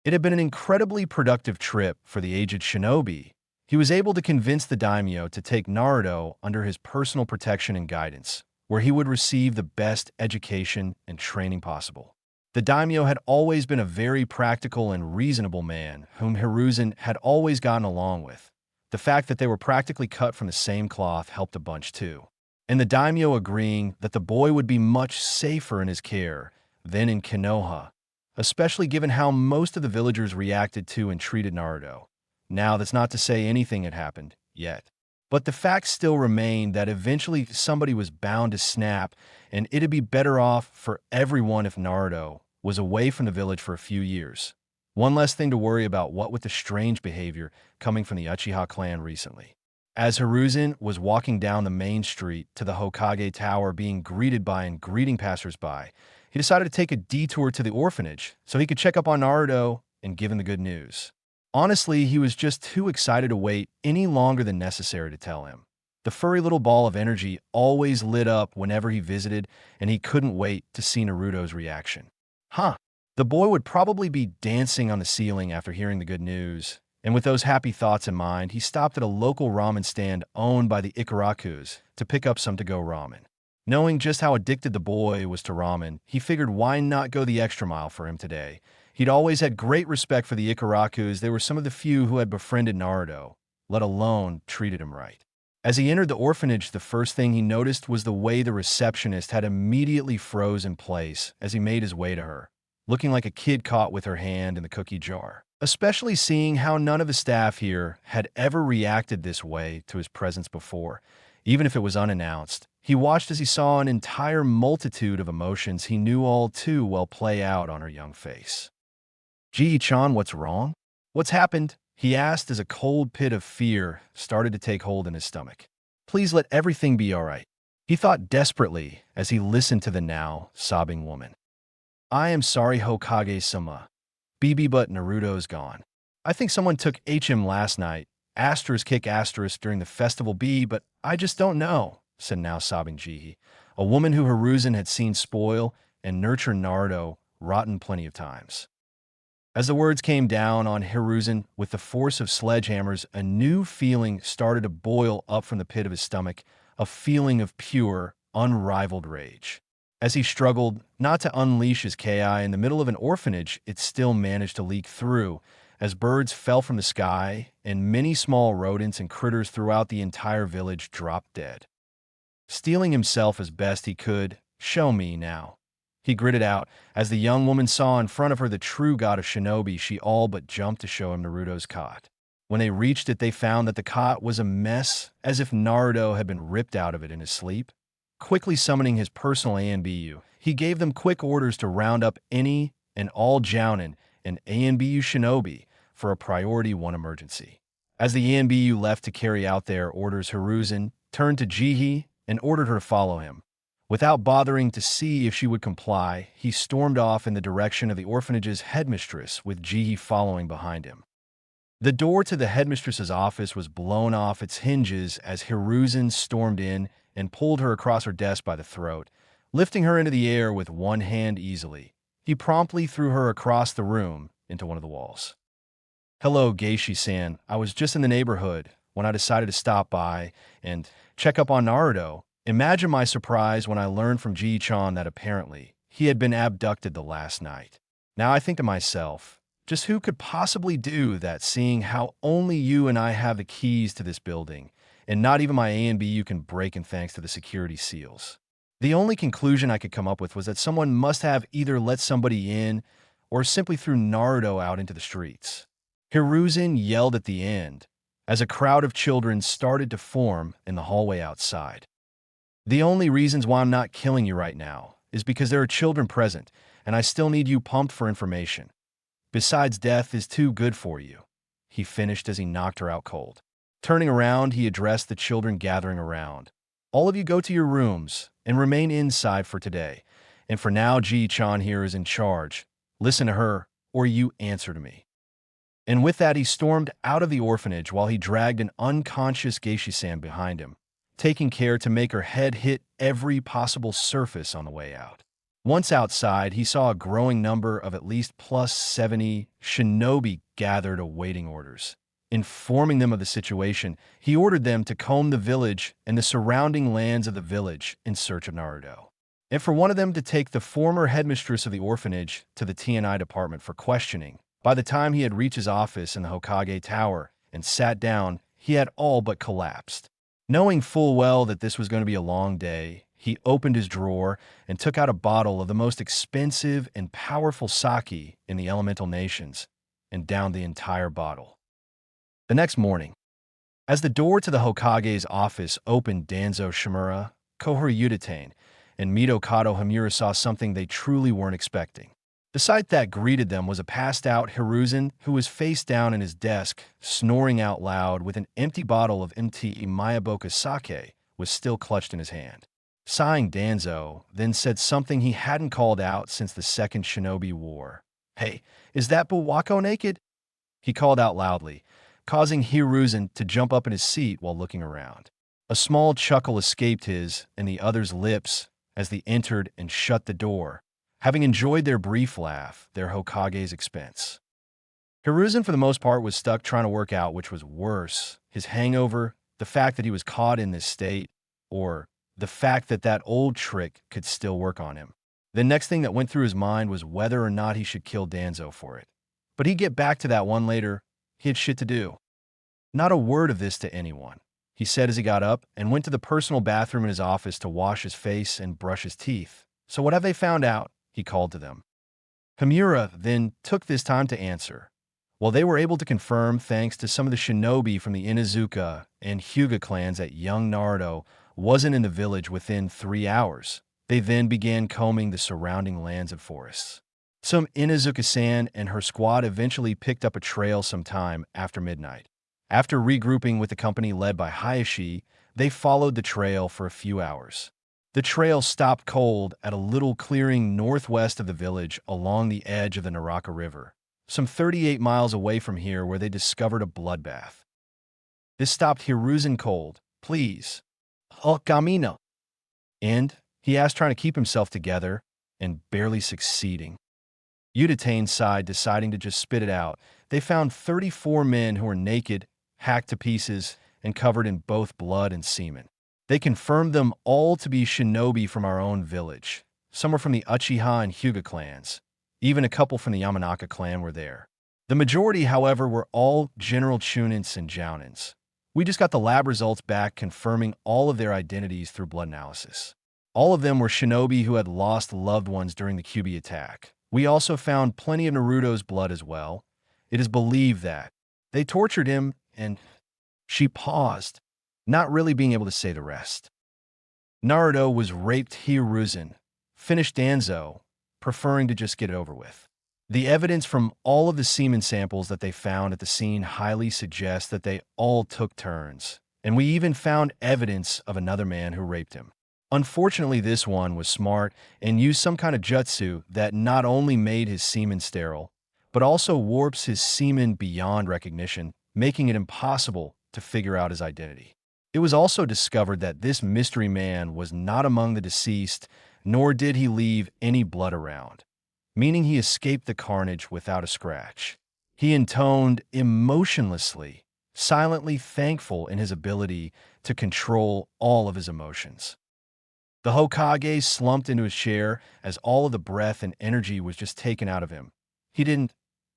It had been an incredibly productive trip for the aged shinobi. He was able to convince the daimyo to take Naruto under his personal protection and guidance, where he would receive the best education and training possible. The daimyo had always been a very practical and reasonable man whom Hiruzen had always gotten along with. The fact that they were practically cut from the same cloth helped a bunch too. And the daimyo agreeing that the boy would be much safer in his care than in Konoha, especially given how most of the villagers reacted to and treated Naruto. Now, that's not to say anything had happened yet. But the fact still remained that eventually somebody was bound to snap, and it'd be better off for everyone if Naruto was away from the village for a few years. One less thing to worry about, what with the strange behavior coming from the Uchiha clan recently. As Hiruzen was walking down the main street to the Hokage Tower being greeted by and greeting passersby, he decided to take a detour to the orphanage so he could check up on Naruto and give him the good news. Honestly, he was just too excited to wait any longer than necessary to tell him. The furry little ball of energy always lit up whenever he visited, and he couldn't wait to see Naruto's reaction. The boy would probably be dancing on the ceiling after hearing the good news, and with those happy thoughts in mind, he stopped at a local ramen stand owned by the Ikarakus to pick up some to-go ramen. Knowing just how addicted the boy was to ramen, he figured why not go the extra mile for him today. He'd always had great respect for the Ikarakus. They were some of the few who had befriended Naruto, let alone treated him right. As he entered the orphanage, the first thing he noticed was the way the receptionist had immediately froze in place as he made his way to her, looking like a kid caught with her hand in the cookie jar. Especially seeing how none of the staff here had ever reacted this way to his presence before, even if it was unannounced. He watched as he saw an entire multitude of emotions he knew all too well play out on her young face. Ji-chan, what's wrong? What's happened? He asked as a cold pit of fear started to take hold in his stomach. Please let everything be all right, he thought desperately as he listened to the now sobbing woman. I am sorry, Hokage-sama. BB, but Naruto's gone. I think someone took HM last night, *kick* during the festival B, but I just don't know, said now sobbing Jihi, a woman who Hiruzen had seen spoil and nurture Naruto rotten plenty of times. As the words came down on Hiruzen with the force of sledgehammers, a new feeling started to boil up from the pit of his stomach, a feeling of pure, unrivaled rage. As he struggled not to unleash his Ki in the middle of an orphanage, it still managed to leak through, as birds fell from the sky and many small rodents and critters throughout the entire village dropped dead. Steeling himself as best he could, "Show me now," he gritted out, as the young woman saw in front of her the true god of shinobi. She all but jumped to show him Naruto's cot. When they reached it, they found that the cot was a mess, as if Naruto had been ripped out of it in his sleep. Quickly summoning his personal ANBU, he gave them quick orders to round up any and all Jounin and ANBU shinobi for a Priority 1 emergency. As the ANBU left to carry out their orders, Hiruzen turned to Jihi and ordered her to follow him. Without bothering to see if she would comply, he stormed off in the direction of the orphanage's headmistress, with Jihi following behind him. The door to the headmistress's office was blown off its hinges as Hiruzen stormed in and pulled her across her desk by the throat, lifting her into the air with one hand easily. He promptly threw her across the room into one of the walls. "Hello, Geishi-san. I was just in the neighborhood when I decided to stop by and check up on Naruto. Imagine my surprise when I learned from Ji-chan that apparently he had been abducted the last night. Now I think to myself, just who could possibly do that, seeing how only you and I have the keys to this building, and not even my ANBU can break in thanks to the security seals. The only conclusion I could come up with was that someone must have either let somebody in or simply threw Naruto out into the streets." Hiruzen yelled at the end, as a crowd of children started to form in the hallway outside. "The only reasons why I'm not killing you right now is because there are children present, and I still need you pumped for information. Besides, death is too good for you," he finished as he knocked her out cold. Turning around, he addressed the children gathering around. "All of you go to your rooms and remain inside for today. And for now, Ji-chan here is in charge. Listen to her, or you answer to me." And with that, he stormed out of the orphanage while he dragged an unconscious Geishi-san behind him, taking care to make her head hit every possible surface on the way out. Once outside, he saw a growing number of at least plus 70 shinobi gathered awaiting orders. Informing them of the situation, he ordered them to comb the village and the surrounding lands of the village in search of Naruto, and for one of them to take the former headmistress of the orphanage to the TNI department for questioning. By the time he had reached his office in the Hokage Tower and sat down, he had all but collapsed. Knowing full well that this was going to be a long day, he opened his drawer and took out a bottle of the most expensive and powerful sake in the elemental nations and downed the entire bottle. The next morning, as the door to the Hokage's office opened, Danzo Shimura, Kohori Yuditane, and Mito Kato Hamura saw something they truly weren't expecting. The sight that greeted them was a passed-out Hiruzen who was face down in his desk, snoring out loud with an empty bottle of MT Mayaboka sake was still clutched in his hand. Sighing, Danzo then said something he hadn't called out since the Second Shinobi War. "Hey, is that Buwako naked?" he called out loudly, causing Hiruzen to jump up in his seat while looking around. A small chuckle escaped his and the others' lips as they entered and shut the door, having enjoyed their brief laugh, their Hokage's expense. Hiruzen, for the most part, was stuck trying to work out which was worse, his hangover, the fact that he was caught in this state, or the fact that that old trick could still work on him. The next thing that went through his mind was whether or not he should kill Danzo for it. But he'd get back to that one later. He had shit to do. "Not a word of this to anyone," he said as he got up and went to the personal bathroom in his office to wash his face and brush his teeth. "So what have they found out?" he called to them. Hamura then took this time to answer. Well, they were able to confirm, thanks to some of the shinobi from the Inuzuka and Hyuga clans, that young Naruto wasn't in the village within 3 hours. They then began combing the surrounding lands and forests. Some Inuzuka-san and her squad eventually picked up a trail sometime after midnight. After regrouping with the company led by Hayashi, they followed the trail for a few hours. The trail stopped cold at a little clearing northwest of the village along the edge of the Naraka River, some 38 miles away from here, where they discovered a bloodbath. This stopped Hiruzen cold. "Please, oh, Gamino." And he asked, trying to keep himself together, and barely succeeding. Yutatain sighed, deciding to just spit it out. They found 34 men who were naked, hacked to pieces, and covered in both blood and semen. They confirmed them all to be shinobi from our own village. Some were from the Uchiha and Hyuga clans. Even a couple from the Yamanaka clan were there. The majority, however, were all General Chunins and Jounins. We just got the lab results back confirming all of their identities through blood analysis. All of them were shinobi who had lost loved ones during the Kyuubi attack. We also found plenty of Naruto's blood as well. It is believed that they tortured him and she paused, not really being able to say the rest. Naruto was raped Hiruzen, finished Danzo, preferring to just get it over with. The evidence from all of the semen samples that they found at the scene highly suggests that they all took turns, and we even found evidence of another man who raped him. Unfortunately, this one was smart and used some kind of jutsu that not only made his semen sterile, but also warps his semen beyond recognition, making it impossible to figure out his identity. It was also discovered that this mystery man was not among the deceased, nor did he leave any blood around, meaning he escaped the carnage without a scratch. He intoned emotionlessly, silently thankful in his ability to control all of his emotions. The Hokage slumped into his chair as all of the breath and energy was just taken out of him. He didn't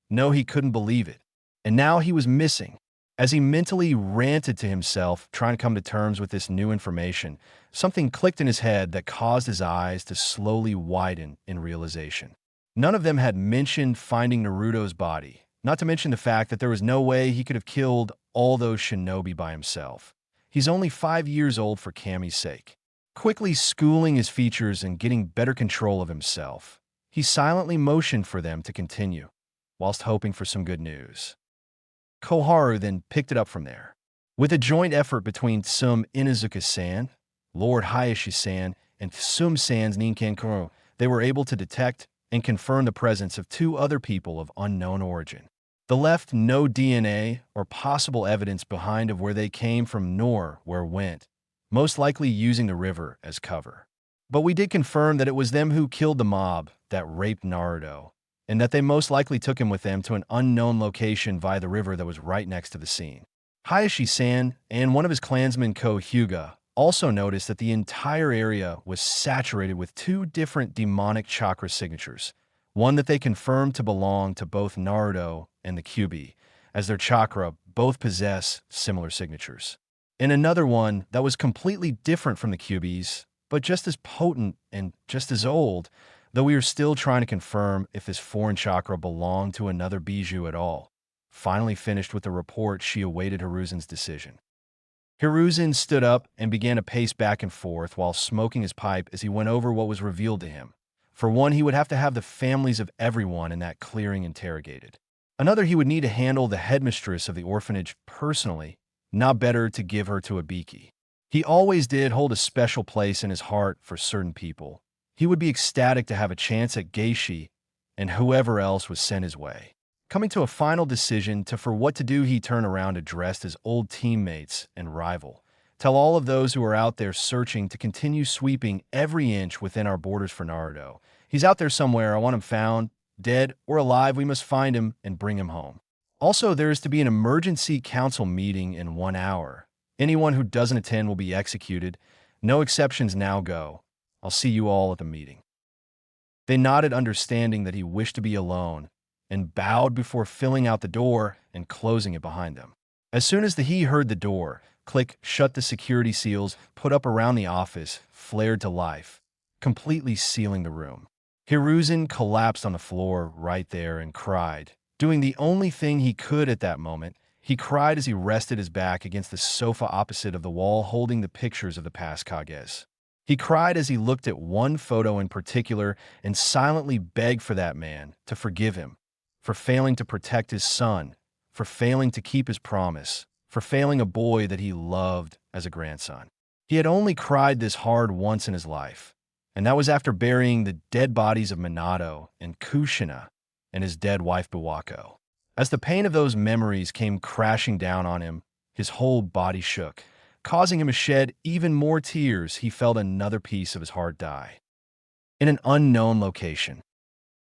know, he couldn't believe it. And now he was missing. As he mentally ranted to himself, trying to come to terms with this new information, something clicked in his head that caused his eyes to slowly widen in realization. None of them had mentioned finding Naruto's body, not to mention the fact that there was no way he could have killed all those shinobi by himself. He's only 5 years old for Kami's sake. Quickly schooling his features and getting better control of himself, he silently motioned for them to continue, whilst hoping for some good news. Koharu then picked it up from there. With a joint effort between Tsum Inuzuka-san, Lord Hayashi-san, and Tsum-san's Ninkankuro, they were able to detect and confirm the presence of 2 other people of unknown origin. They left no DNA or possible evidence behind of where they came from nor where went, most likely using the river as cover. But we did confirm that it was them who killed the mob that raped Naruto, and that they most likely took him with them to an unknown location via the river that was right next to the scene. Hayashi-san and one of his clansmen Hyuga also noticed that the entire area was saturated with 2 different demonic chakra signatures, one that they confirmed to belong to both Naruto and the Kyuubi, as their chakra both possess similar signatures, and another one that was completely different from the Kyuubi's, but just as potent and just as old, though we are still trying to confirm if this foreign chakra belonged to another Bijou at all. Finally finished with the report, she awaited Hiruzen's decision. Hiruzen stood up and began to pace back and forth while smoking his pipe as he went over what was revealed to him. For one, he would have to have the families of everyone in that clearing interrogated. Another, he would need to handle the headmistress of the orphanage personally, not better to give her to Abiki. He always did hold a special place in his heart for certain people. He would be ecstatic to have a chance at Geishi and whoever else was sent his way. Coming to a final decision for what to do, he turned around, addressed his old teammates and rival. Tell all of those who are out there searching to continue sweeping every inch within our borders for Naruto. He's out there somewhere. I want him found, dead or alive. We must find him and bring him home. Also, there is to be an emergency council meeting in 1 hour. Anyone who doesn't attend will be executed. No exceptions now go. I'll see you all at the meeting. They nodded, understanding that he wished to be alone, and bowed before filling out the door and closing it behind them. As soon as he heard the door click shut, the security seals put up around the office flared to life, completely sealing the room. Hiruzen collapsed on the floor right there and cried, doing the only thing he could at that moment. He cried as he rested his back against the sofa opposite of the wall, holding the pictures of the past Kages. He cried as he looked at one photo in particular and silently begged for that man to forgive him, for failing to protect his son, for failing to keep his promise, for failing a boy that he loved as a grandson. He had only cried this hard once in his life, and that was after burying the dead bodies of Minato and Kushina and his dead wife Biwako. As the pain of those memories came crashing down on him, his whole body shook, causing him to shed even more tears. He felt another piece of his heart die. in an unknown location.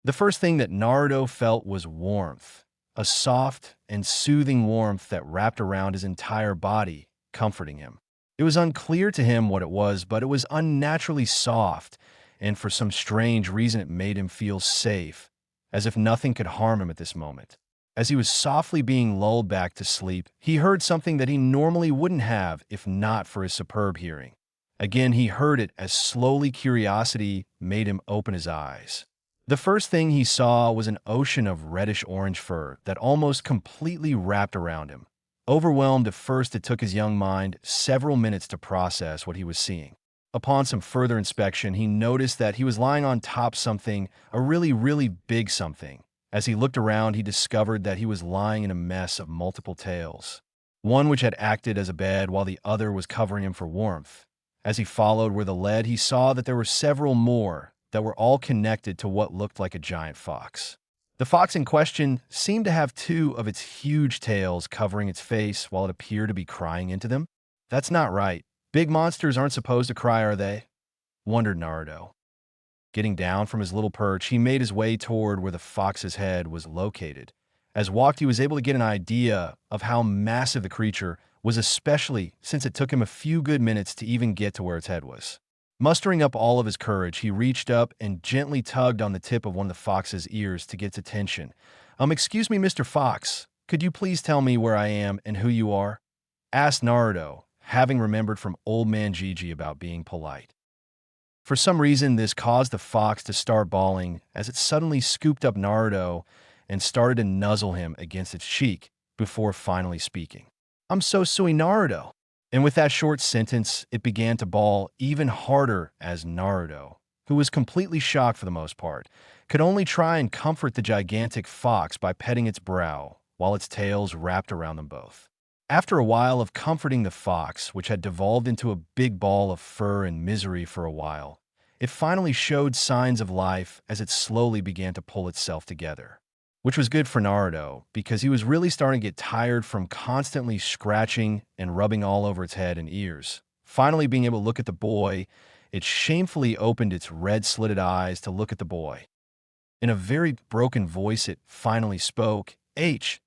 The first thing that Naruto felt was warmth, a soft and soothing warmth that wrapped around his entire body, comforting him. It was unclear to him what it was, but it was unnaturally soft, and for some strange reason it made him feel safe, as if nothing could harm him at this moment. As he was softly being lulled back to sleep, he heard something that he normally wouldn't have if not for his superb hearing. Again, he heard it as slowly curiosity made him open his eyes. The first thing he saw was an ocean of reddish-orange fur that almost completely wrapped around him. Overwhelmed at first, it took his young mind several minutes to process what he was seeing. Upon some further inspection, he noticed that he was lying on top something, a really, really big something. As he looked around, he discovered that he was lying in a mess of multiple tails, one which had acted as a bed while the other was covering him for warmth. As he followed where the led, he saw that there were several more that were all connected to what looked like a giant fox. The fox in question seemed to have two of its huge tails covering its face while it appeared to be crying into them. That's not right. Big monsters aren't supposed to cry, are they? Wondered Naruto. Getting down from his little perch, he made his way toward where the fox's head was located. As walked, he was able to get an idea of how massive the creature was, especially since it took him a few good minutes to even get to where its head was. Mustering up all of his courage, he reached up and gently tugged on the tip of one of the fox's ears to get its attention. Excuse me, Mr. Fox, could you please tell me where I am and who you are?" asked Naruto, having remembered from Old Man Gigi about being polite. For some reason, this caused the fox to start bawling as it suddenly scooped up Naruto and started to nuzzle him against its cheek before finally speaking. "I'm so sorry, Naruto." And with that short sentence, it began to bawl even harder as Naruto, who was completely shocked for the most part, could only try and comfort the gigantic fox by petting its brow while its tails wrapped around them both. After a while of comforting the fox, which had devolved into a big ball of fur and misery for a while, it finally showed signs of life as it slowly began to pull itself together. Which was good for Naruto, because he was really starting to get tired from constantly scratching and rubbing all over its head and ears. Finally being able to look at the boy, it shamefully opened its red-slitted eyes to look at the boy. In a very broken voice, it finally spoke, "H.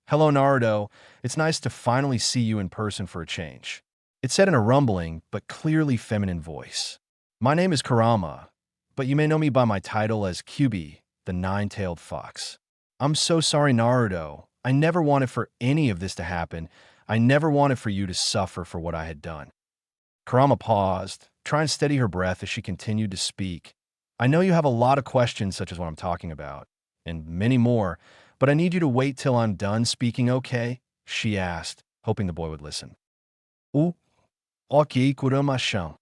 Hello, Naruto. It's nice to finally see you in person for a change." It said in a rumbling, but clearly feminine voice. "My name is Kurama, but you may know me by my title as Kyubi, the nine-tailed fox. I'm so sorry, Naruto. I never wanted for any of this to happen. I never wanted for you to suffer for what I had done." Kurama paused, trying to steady her breath as she continued to speak. "I know you have a lot of questions such as what I'm talking about, and many more, but I need you to wait till I'm done speaking, okay?" she asked, hoping the boy would listen. "Oh, okay, Kurama-san,"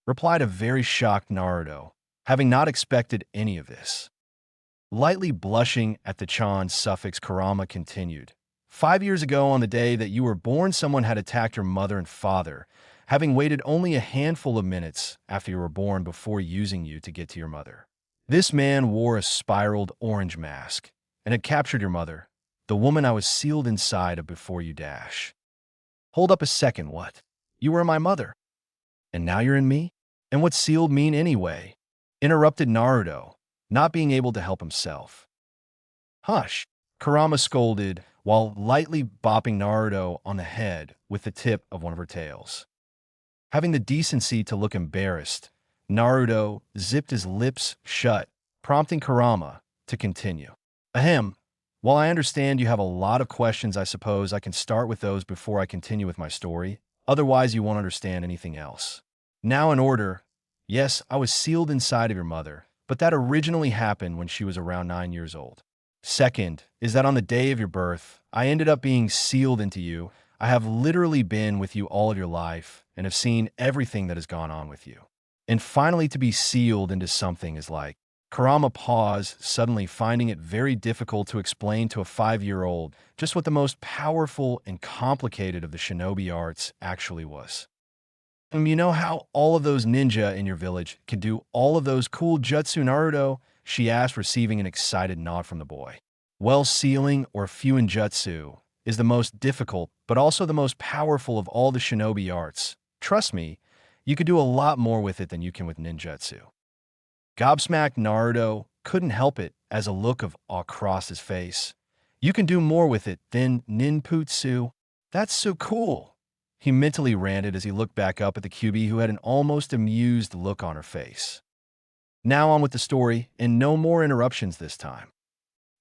replied a very shocked Naruto, having not expected any of this. Lightly blushing at the Chan suffix, Kurama continued. 5 years ago, on the day that you were born, someone had attacked your mother and father, having waited only a handful of minutes after you were born before using you to get to your mother. This man wore a spiraled orange mask and had captured your mother, the woman I was sealed inside of before you dash." "Hold up a second, what? You were my mother, and now you're in me? And what's sealed mean anyway?" interrupted Naruto, not being able to help himself. "Hush," Kurama scolded while lightly bopping Naruto on the head with the tip of one of her tails. Having the decency to look embarrassed, Naruto zipped his lips shut, prompting Kurama to continue. "Ahem. While I understand you have a lot of questions, I suppose I can start with those before I continue with my story. Otherwise, you won't understand anything else. Now in order, yes, I was sealed inside of your mother, but that originally happened when she was around 9 years old. Second is that on the day of your birth, I ended up being sealed into you. I have literally been with you all of your life and have seen everything that has gone on with you. And finally, to be sealed into something is like..." Kurama paused, suddenly finding it very difficult to explain to a 5-year-old just what the most powerful and complicated of the shinobi arts actually was. "You know how all of those ninja in your village can do all of those cool jutsu, Naruto?" she asked, receiving an excited nod from the boy. "Well, sealing or fuinjutsu is the most difficult, but also the most powerful of all the shinobi arts. Trust me, you could do a lot more with it than you can with ninjutsu." Gobsmacked Naruto couldn't help it as a look of awe crossed his face. You can do more with it than ninputsu. That's so cool. He mentally ranted as he looked back up at the QB who had an almost amused look on her face. Now on with the story, and no more interruptions this time.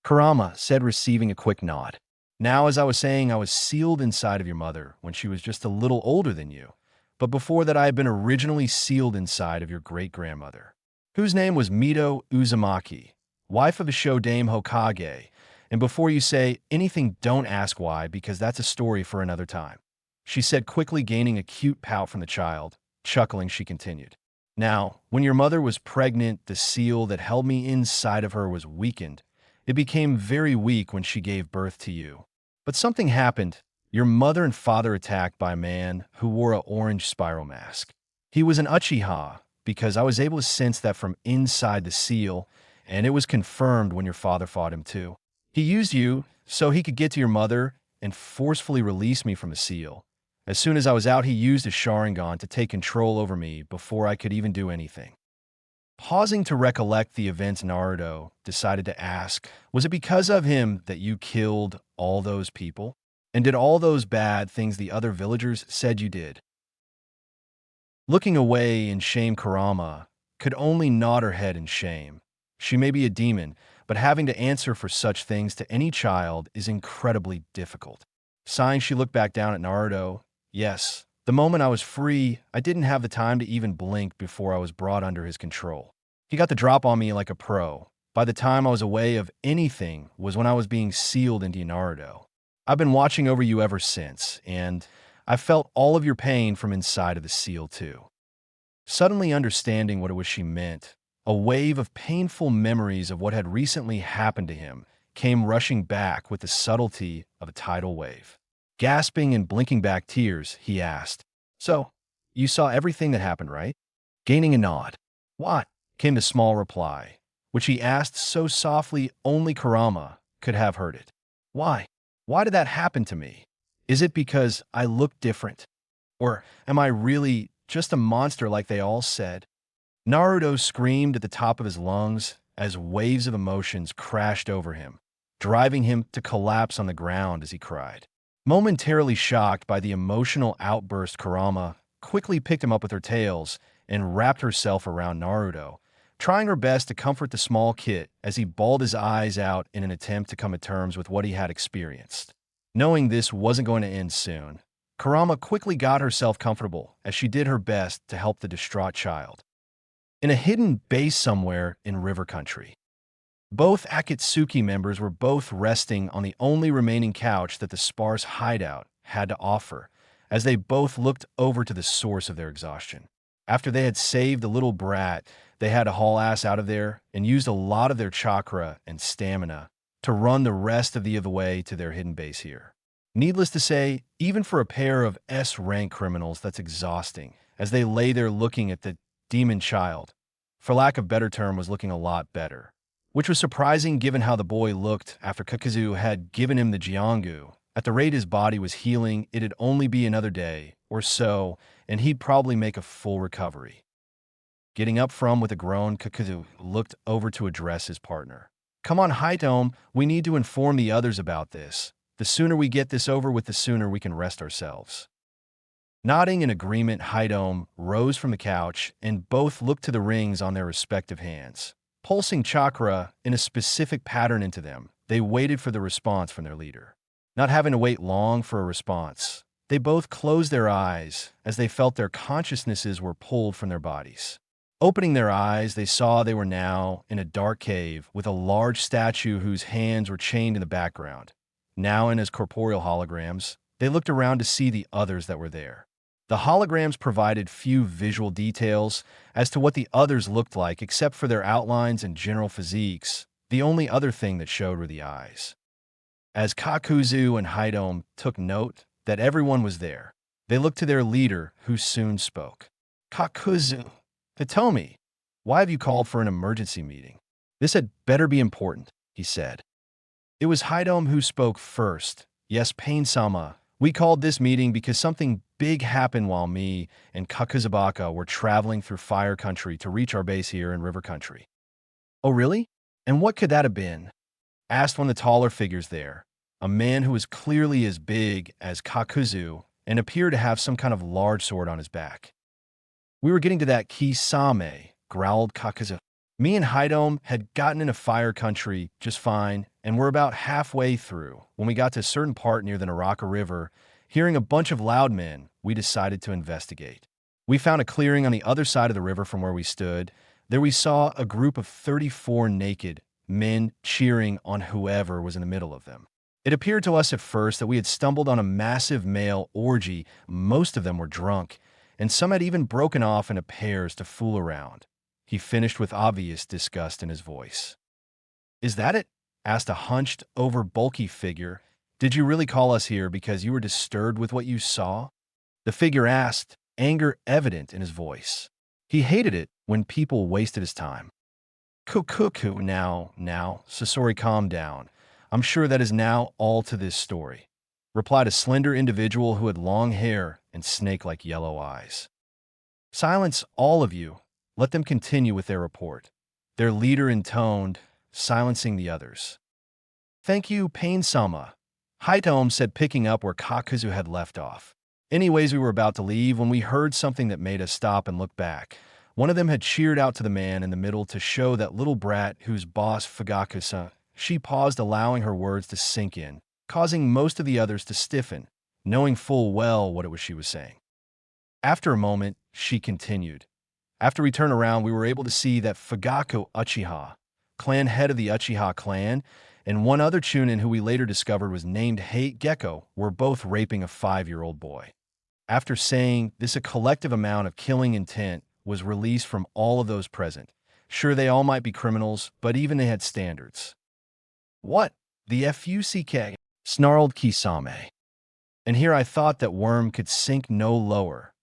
Kurama said, receiving a quick nod. Now, as I was saying, I was sealed inside of your mother when she was just a little older than you. But before that, I had been originally sealed inside of your great-grandmother, whose name was Mito Uzumaki, wife of a Shodaime Hokage. And before you say anything, don't ask why, because that's a story for another time. She said, quickly gaining a cute pout from the child. Chuckling, she continued. Now, when your mother was pregnant, the seal that held me inside of her was weakened. It became very weak when she gave birth to you. But something happened. Your mother and father attacked by a man who wore an orange spiral mask. He was an Uchiha, because I was able to sense that from inside the seal, and it was confirmed when your father fought him too. He used you so he could get to your mother and forcefully release me from the seal. As soon as I was out, he used a Sharingan to take control over me before I could even do anything. Pausing to recollect the events, Naruto decided to ask, was it because of him that you killed all those people? And did all those bad things the other villagers said you did? Looking away in shame, Kurama could only nod her head in shame. She may be a demon, but having to answer for such things to any child is incredibly difficult. Sighing, she looked back down at Naruto. Yes, the moment I was free, I didn't have the time to even blink before I was brought under his control. He got the drop on me like a pro. By the time I was away of anything was when I was being sealed into Naruto. I've been watching over you ever since, and I felt all of your pain from inside of the seal too. Suddenly understanding what it was she meant, a wave of painful memories of what had recently happened to him came rushing back with the subtlety of a tidal wave. Gasping and blinking back tears, he asked, "So, you saw everything that happened, right?" Gaining a nod. "What?" came the small reply, which he asked so softly only Kurama could have heard it. "Why? Why did that happen to me? Is it because I look different? Or am I really just a monster like they all said?" Naruto screamed at the top of his lungs as waves of emotions crashed over him, driving him to collapse on the ground as he cried. Momentarily shocked by the emotional outburst, Kurama quickly picked him up with her tails and wrapped herself around Naruto, trying her best to comfort the small kid as he bawled his eyes out in an attempt to come to terms with what he had experienced. Knowing this wasn't going to end soon, Kurama quickly got herself comfortable as she did her best to help the distraught child. In a hidden base somewhere in River Country, both Akatsuki members were both resting on the only remaining couch that the sparse hideout had to offer, as they both looked over to the source of their exhaustion. After they had saved the little brat, they had to haul ass out of there and used a lot of their chakra and stamina to run the rest of the way to their hidden base here. Needless to say, even for a pair of S-rank criminals, that's exhausting, as they lay there looking at the demon child. For lack of a better term, was looking a lot better, which was surprising given how the boy looked after Kakazu had given him the Jiangu. At the rate his body was healing, it'd only be another day or so, and he'd probably make a full recovery. Getting up from with a groan, Kakazu looked over to address his partner. "Come on, Haidome, we need to inform the others about this. The sooner we get this over with, the sooner we can rest ourselves." Nodding in agreement, Haidome rose from the couch, and both looked to the rings on their respective hands. Pulsing chakra in a specific pattern into them, they waited for the response from their leader. Not having to wait long for a response, they both closed their eyes as they felt their consciousnesses were pulled from their bodies. Opening their eyes, they saw they were now in a dark cave with a large statue whose hands were chained in the background. Now in as corporeal holograms, they looked around to see the others that were there. The holograms provided few visual details as to what the others looked like except for their outlines and general physiques. The only other thing that showed were the eyes. As Kakuzu and Haidome took note that everyone was there, they looked to their leader, who soon spoke. "Kakuzu, Hitomi, why have you called for an emergency meeting? This had better be important," he said. It was Haidome who spoke first. "Yes, Pain-sama, We called this meeting because something big happened while me and Kakuzabaka were traveling through Fire Country to reach our base here in River Country. Oh, really? And what could that have been? Asked one of the taller figures there, a man who was clearly as big as Kakuzu and appeared to have some kind of large sword on his back. We were getting to that Kisame, growled Kakuzu. Me and Haidome had gotten into Fire Country just fine, and were about halfway through when we got to a certain part near the Naraka River. Hearing a bunch of loud men, we decided to investigate. We found a clearing on the other side of the river from where we stood. There we saw a group of 34 naked men cheering on whoever was in the middle of them. It appeared to us at first that we had stumbled on a massive male orgy. Most of them were drunk, and some had even broken off into pairs to fool around. He finished with obvious disgust in his voice. Is that it? Asked a hunched-over bulky figure. Did you really call us here because you were disturbed with what you saw? The figure asked, anger evident in his voice. He hated it when people wasted his time. Kukuku, now, Sasori, calm down. I'm sure that is now all to this story, replied a slender individual who had long hair and snake-like yellow eyes. Silence, all of you. Let them continue with their report. Their leader intoned, silencing the others. Thank you, Pain-sama, Haitome said, picking up where Kakuzu had left off. Anyways, we were about to leave when we heard something that made us stop and look back. One of them had cheered out to the man in the middle to show that little brat whose boss Fugaku-san. She paused, allowing her words to sink in, causing most of the others to stiffen, knowing full well what it was she was saying. After a moment, she continued. After we turned around, we were able to see that Fugaku Uchiha, clan head of the Uchiha clan, and one other Chunin who we later discovered was named Hate Gecko, were both raping a 5-year-old boy. After saying this, a collective amount of killing intent was released from all of those present. Sure, they all might be criminals, but even they had standards. What? The FUCK? Snarled Kisame. And here I thought that worm could sink no lower.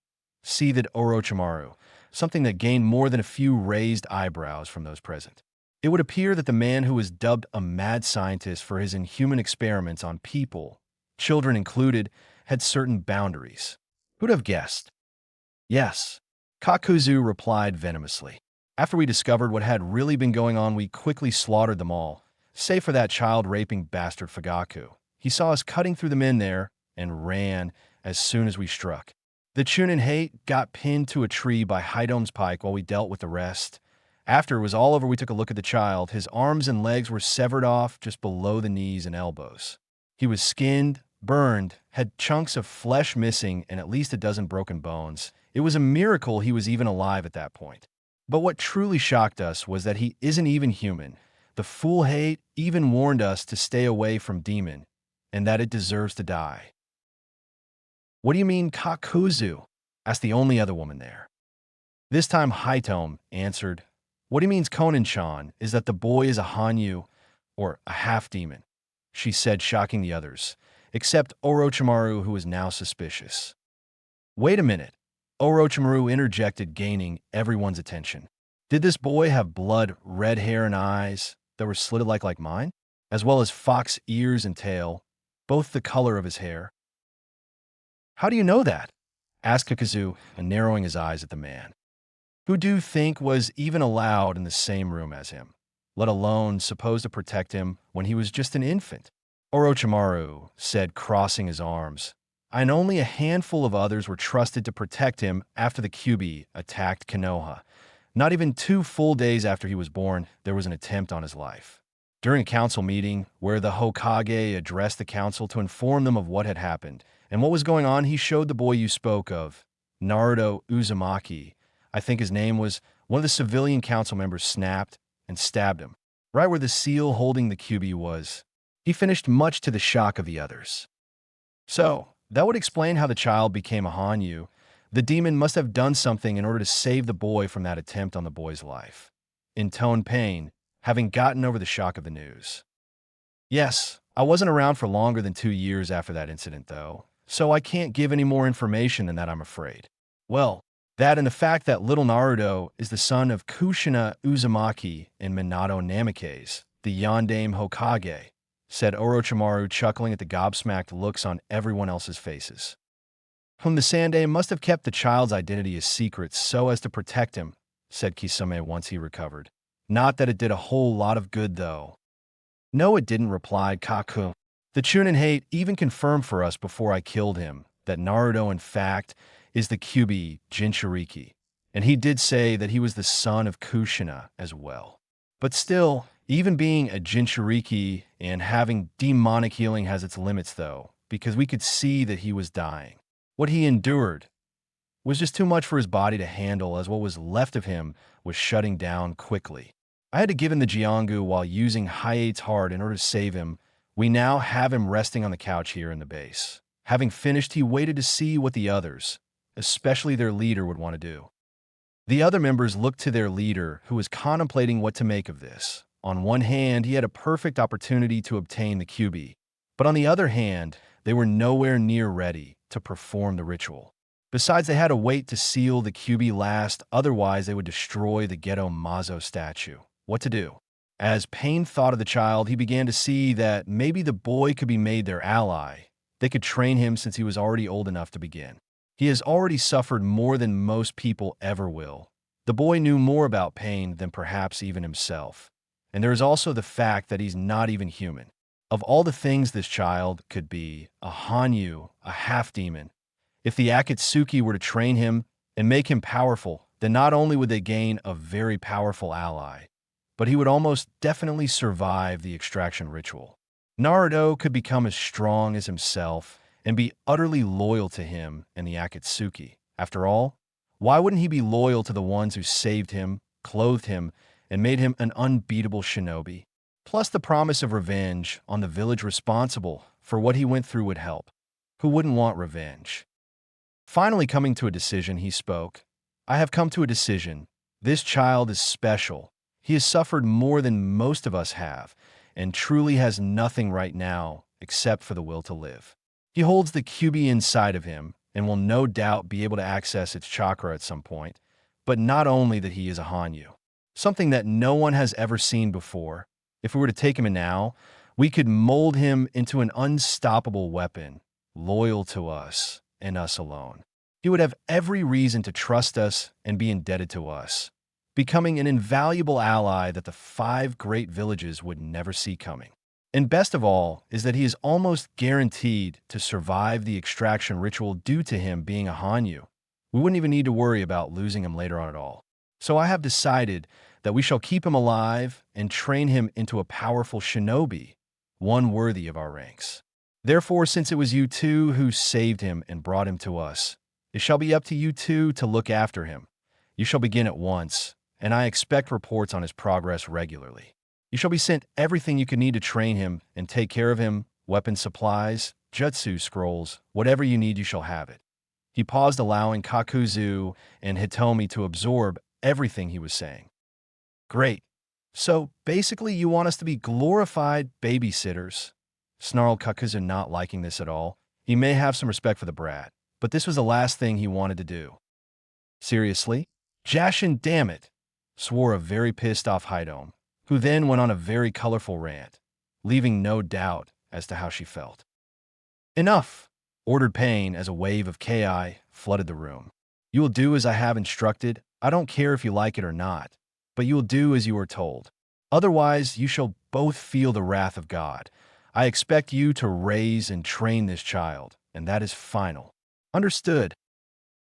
Seethed Orochimaru, something that gained more than a few raised eyebrows from those present. It would appear that the man who was dubbed a mad scientist for his inhuman experiments on people, children included, had certain boundaries. Who'd have guessed? Yes, Kakuzu replied venomously. After we discovered what had really been going on, we quickly slaughtered them all, save for that child-raping bastard Fugaku. He saw us cutting through the men there and ran as soon as we struck. The Chunin Hate got pinned to a tree by Haidome's pike while we dealt with the rest. After it was all over, we took a look at the child. His arms and legs were severed off just below the knees and elbows. He was skinned, burned, had chunks of flesh missing, and at least a dozen broken bones. It was a miracle he was even alive at that point. But what truly shocked us was that he isn't even human. The fool Hate even warned us to stay away from Demon, and that it deserves to die. What do you mean, Kakuzu? Asked the only other woman there. This time Haitome answered, what he means, Konan-chan, is that the boy is a Hanyu, or a half-demon, she said, shocking the others, except Orochimaru, who was now suspicious. Wait a minute, Orochimaru interjected, gaining everyone's attention. Did this boy have blood, red hair, and eyes that were slitted like mine, as well as fox ears and tail, both the color of his hair? How do you know that? Asked Kakuzu, narrowing his eyes at the man, who do you think was even allowed in the same room as him, let alone supposed to protect him when he was just an infant? Orochimaru said, crossing his arms, and only a handful of others were trusted to protect him after the Kyuubi attacked Konoha. Not even 2 full days after he was born, there was an attempt on his life. During a council meeting where the Hokage addressed the council to inform them of what had happened and what was going on, he showed the boy you spoke of, Naruto Uzumaki, I think his name was. One of the civilian council members snapped and stabbed him, right where the seal holding the Kyuubi was. He finished, much to the shock of the others. So, that would explain how the child became a Hanyu. The demon must have done something in order to save the boy from that attempt on the boy's life. Intoned Pain, having gotten over the shock of the news. Yes, I wasn't around for longer than 2 years after that incident, though, so I can't give any more information than that, I'm afraid. Well, that and the fact that little Naruto is the son of Kushina Uzumaki and Minato Namikaze, the Yondaime Hokage, said Orochimaru, chuckling at the gobsmacked looks on everyone else's faces. The Sandai must have kept the child's identity a secret so as to protect him, said Kisame once he recovered. Not that it did a whole lot of good, though. No, it didn't, replied Kaku. The Chunin hate even confirmed for us before I killed him that Naruto, in fact, is the Kyuubi Jinchuriki, and he did say that he was the son of Kushina as well. But still, even being a Jinchuriki and having demonic healing has its limits, though, because we could see that he was dying. What he endured was just too much for his body to handle, as what was left of him was shutting down quickly. I had to give him the Jiangu while using Hiate's heart in order to save him. We now have him resting on the couch here in the base. Having finished, he waited to see what the others, especially their leader, would want to do. The other members looked to their leader, who was contemplating what to make of this. On one hand, he had a perfect opportunity to obtain the Kyuubi, but on the other hand, they were nowhere near ready to perform the ritual. Besides, they had to wait to seal the Kyuubi last, otherwise they would destroy the Geto Mazo statue. What to do? As Pain thought of the child, he began to see that maybe the boy could be made their ally. They could train him since he was already old enough to begin. He has already suffered more than most people ever will. The boy knew more about Pain than perhaps even himself. And there is also the fact that he's not even human. Of all the things this child could be, a Hanyu, a half-demon, if the Akatsuki were to train him and make him powerful, then not only would they gain a very powerful ally, but he would almost definitely survive the extraction ritual. Naruto could become as strong as himself and be utterly loyal to him and the Akatsuki. After all, why wouldn't he be loyal to the ones who saved him, clothed him, and made him an unbeatable shinobi? Plus, the promise of revenge on the village responsible for what he went through would help. Who wouldn't want revenge? Finally coming to a decision, he spoke. I have come to a decision. This child is special. He has suffered more than most of us have, and truly has nothing right now except for the will to live. He holds the Kyuubi inside of him, and will no doubt be able to access its chakra at some point, but not only that he is a Hanyu, something that no one has ever seen before. If we were to take him in now, we could mold him into an unstoppable weapon, loyal to us and us alone. He would have every reason to trust us and be indebted to us, becoming an invaluable ally that the 5 great villages would never see coming. And best of all is that he is almost guaranteed to survive the extraction ritual due to him being a Hanyu. We wouldn't even need to worry about losing him later on at all. So I have decided that we shall keep him alive and train him into a powerful shinobi, one worthy of our ranks. Therefore, since it was you two who saved him and brought him to us, it shall be up to you two to look after him. You shall begin at once, and I expect reports on his progress regularly. You shall be sent everything you can need to train him and take care of him, weapon supplies, jutsu scrolls, whatever you need you shall have it. He paused, allowing Kakuzu and Hitomi to absorb everything he was saying. Great. So, basically you want us to be glorified babysitters? Snarled Kakuzu, not liking this at all. He may have some respect for the brat, but this was the last thing he wanted to do. Seriously? Jashin, damn it! Swore a very pissed off Hitomi, who then went on a very colorful rant, leaving no doubt as to how she felt. Enough! Ordered Pain as a wave of Ki flooded the room. You will do as I have instructed. I don't care if you like it or not, but you will do as you are told. Otherwise, you shall both feel the wrath of God. I expect you to raise and train this child, and that is final. Understood.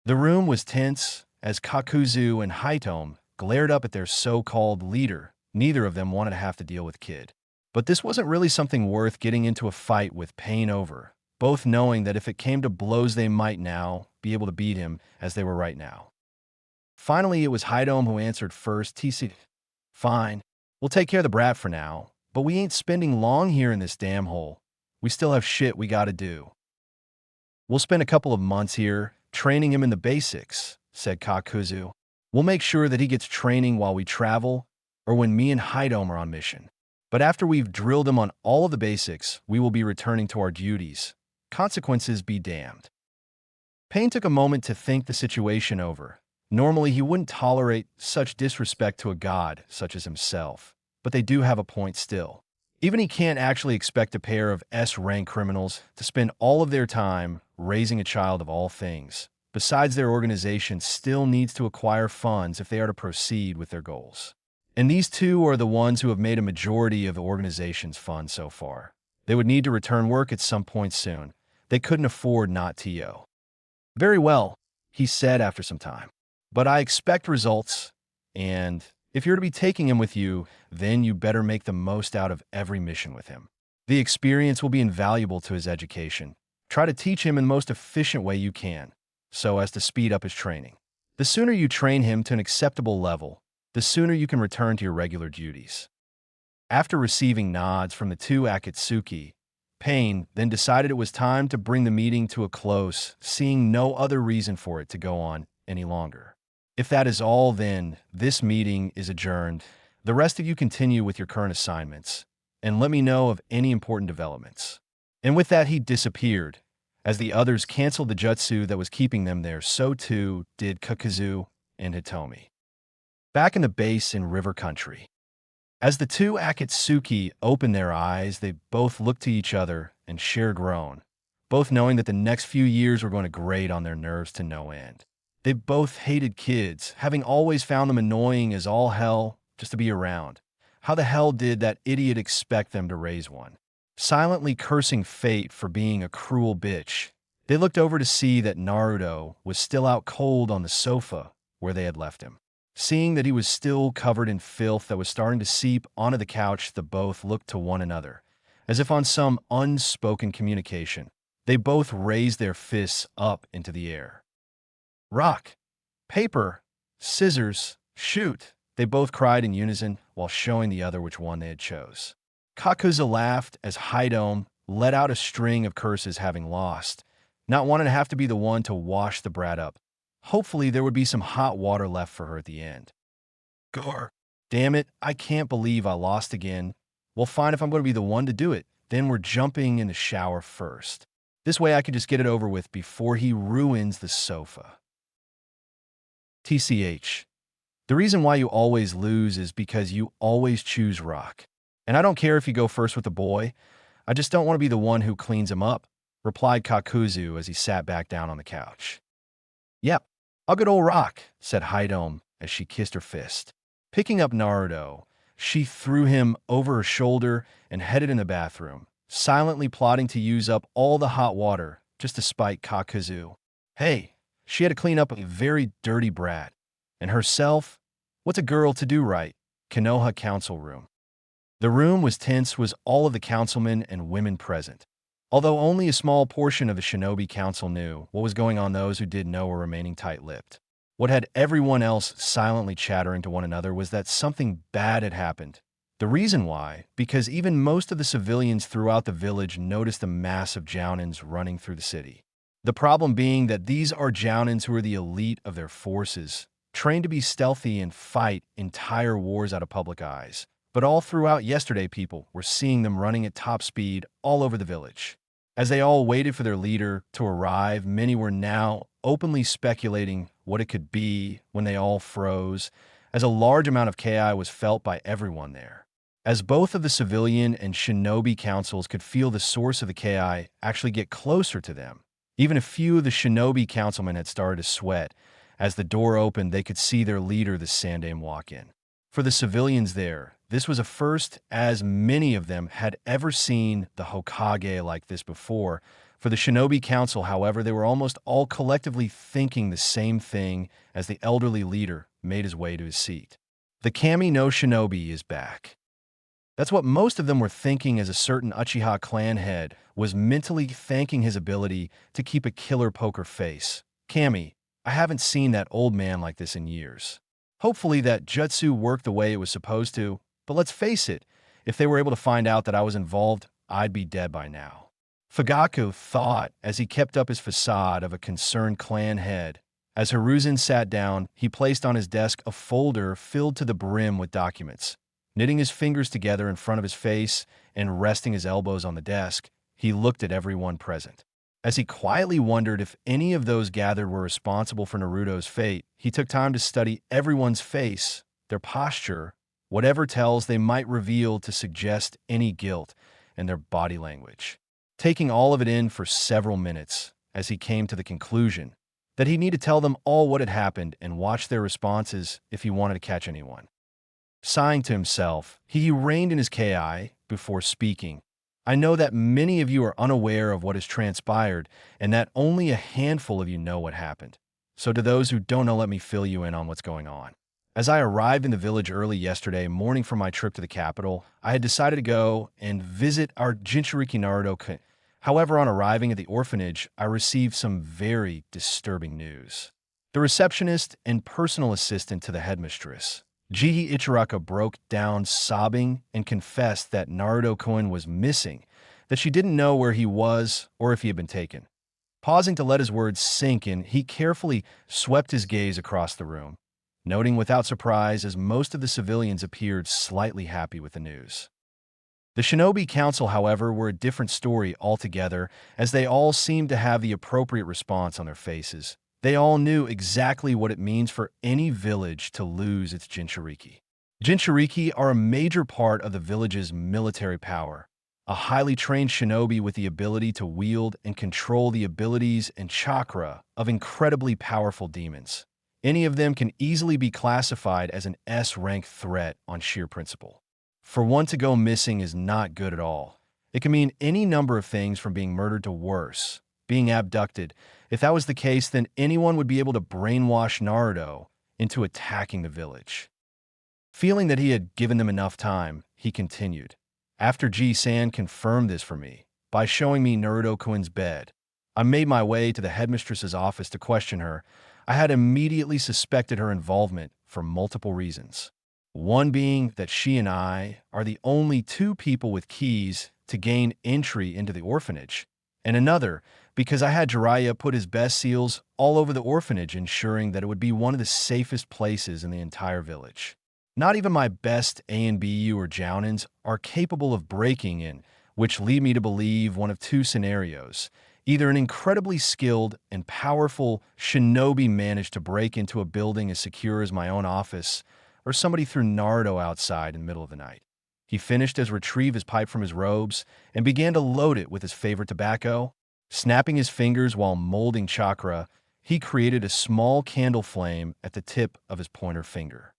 The room was tense as Kakuzu and Hitomi glared up at their so-called leader. Neither of them wanted to have to deal with Kid. But this wasn't really something worth getting into a fight with Pain over, both knowing that if it came to blows they might now be able to beat him as they were right now. Finally, it was Hitomi who answered first. TC, fine. We'll take care of the brat for now, but we ain't spending long here in this damn hole. We still have shit we gotta do. We'll spend a couple of months here, training him in the basics, said Kakuzu. We'll make sure that he gets training while we travel, or when me and Hitomi are on mission. But after we've drilled him on all of the basics, we will be returning to our duties. Consequences be damned. Pain took a moment to think the situation over. Normally, he wouldn't tolerate such disrespect to a god such as himself, but they do have a point still. Even he can't actually expect a pair of S-rank criminals to spend all of their time raising a child of all things. Besides, their organization still needs to acquire funds if they are to proceed with their goals. And these two are the ones who have made a majority of the organization's funds so far. They would need to return work at some point soon. They couldn't afford not to. Very well, he said after some time. But I expect results, and if you're to be taking him with you, then you better make the most out of every mission with him. The experience will be invaluable to his education. Try to teach him in the most efficient way you can, so as to speed up his training. The sooner you train him to an acceptable level, the sooner you can return to your regular duties. After receiving nods from the two Akatsuki, Payne then decided it was time to bring the meeting to a close, seeing no other reason for it to go on any longer. If that is all, then this meeting is adjourned. The rest of you continue with your current assignments, and let me know of any important developments. And with that, he disappeared. As the others canceled the jutsu that was keeping them there, so too did Kakuzu and Hitomi. Back in the base in River Country. As the two Akatsuki opened their eyes, they both looked to each other and shared a groan, both knowing that the next few years were going to grate on their nerves to no end. They both hated kids, having always found them annoying as all hell just to be around. How the hell did that idiot expect them to raise one? Silently cursing fate for being a cruel bitch, they looked over to see that Naruto was still out cold on the sofa where they had left him. Seeing that he was still covered in filth that was starting to seep onto the couch, the both looked to one another, as if on some unspoken communication. They both raised their fists up into the air. Rock, paper, scissors, shoot, they both cried in unison while showing the other which one they had chose. Kakuzu laughed as Hidome let out a string of curses, having lost, not wanting to have to be the one to wash the brat up. Hopefully there would be some hot water left for her at the end. Gore. Damn it, I can't believe I lost again. Well, fine if I'm going to be the one to do it. Then we're jumping in the shower first. This way I can just get it over with before he ruins the sofa. TCH. The reason why you always lose is because you always choose Rock. And I don't care if you go first with the boy. I just don't want to be the one who cleans him up, replied Kakuzu as he sat back down on the couch. Yep, I'll get old Rock, said Hidome as she kissed her fist. Picking up Naruto, she threw him over her shoulder and headed in the bathroom, silently plotting to use up all the hot water just to spite Kakuzu. Hey, she had to clean up a very dirty brat. And herself, what's a girl to do right? Konoha Council Room. The room was tense, was all of the councilmen and women present. Although only a small portion of the Shinobi Council knew what was going on, those who did know were remaining tight-lipped. What had everyone else silently chattering to one another was that something bad had happened. The reason why, because even most of the civilians throughout the village noticed the mass of Jounins running through the city. The problem being that these are Jounins who are the elite of their forces, trained to be stealthy and fight entire wars out of public eyes. But all throughout yesterday, people were seeing them running at top speed all over the village. As they all waited for their leader to arrive, many were now openly speculating what it could be when they all froze, as a large amount of KI was felt by everyone there. As both of the civilian and shinobi councils could feel the source of the KI actually get closer to them, even a few of the shinobi councilmen had started to sweat. As the door opened, they could see their leader, the Sandame, walk in. For the civilians there, this was a first, as many of them had ever seen the Hokage like this before. For the Shinobi Council, however, they were almost all collectively thinking the same thing as the elderly leader made his way to his seat. The Kami no Shinobi is back. That's what most of them were thinking, as a certain Uchiha clan head was mentally thanking his ability to keep a killer poker face. Kami, I haven't seen that old man like this in years. Hopefully that jutsu worked the way it was supposed to, but let's face it, if they were able to find out that I was involved, I'd be dead by now. Fugaku thought as he kept up his facade of a concerned clan head. As Hiruzen sat down, he placed on his desk a folder filled to the brim with documents. Knitting his fingers together in front of his face and resting his elbows on the desk, he looked at everyone present. As he quietly wondered if any of those gathered were responsible for Naruto's fate, he took time to study everyone's face, their posture, whatever tells they might reveal to suggest any guilt in their body language. Taking all of it in for several minutes, as he came to the conclusion that he'd need to tell them all what had happened and watch their responses if he wanted to catch anyone. Sighing to himself, he reined in his ki before speaking. I know that many of you are unaware of what has transpired and that only a handful of you know what happened. So to those who don't know, let me fill you in on what's going on. As I arrived in the village early yesterday morning for my trip to the capital, I had decided to go and visit our Jinchuriki Naruto. However, on arriving at the orphanage, I received some very disturbing news. The receptionist and personal assistant to the headmistress, Jihi Ichiraka, broke down sobbing and confessed that Naruto-kun was missing, that she didn't know where he was or if he had been taken. Pausing to let his words sink in, he carefully swept his gaze across the room, noting without surprise as most of the civilians appeared slightly happy with the news. The Shinobi Council, however, were a different story altogether, as they all seemed to have the appropriate response on their faces. They all knew exactly what it means for any village to lose its Jinchuriki. Jinchuriki are a major part of the village's military power, a highly trained shinobi with the ability to wield and control the abilities and chakra of incredibly powerful demons. Any of them can easily be classified as an S-rank threat on sheer principle. For one to go missing is not good at all. It can mean any number of things from being murdered to worse, being abducted. If that was the case, then anyone would be able to brainwash Naruto into attacking the village. Feeling that he had given them enough time, he continued. After Ji-san confirmed this for me by showing me Naruto-kun's bed, I made my way to the headmistress's office to question her. I had immediately suspected her involvement for multiple reasons. One being that she and I are the only two people with keys to gain entry into the orphanage, and another because I had Jiraiya put his best seals all over the orphanage, ensuring that it would be one of the safest places in the entire village. Not even my best ANBU or Jounins are capable of breaking in, which lead me to believe one of two scenarios. Either an incredibly skilled and powerful shinobi managed to break into a building as secure as my own office, or somebody threw Naruto outside in the middle of the night. He finished as retrieve his pipe from his robes and began to load it with his favorite tobacco. Snapping his fingers while molding chakra, he created a small candle flame at the tip of his pointer finger.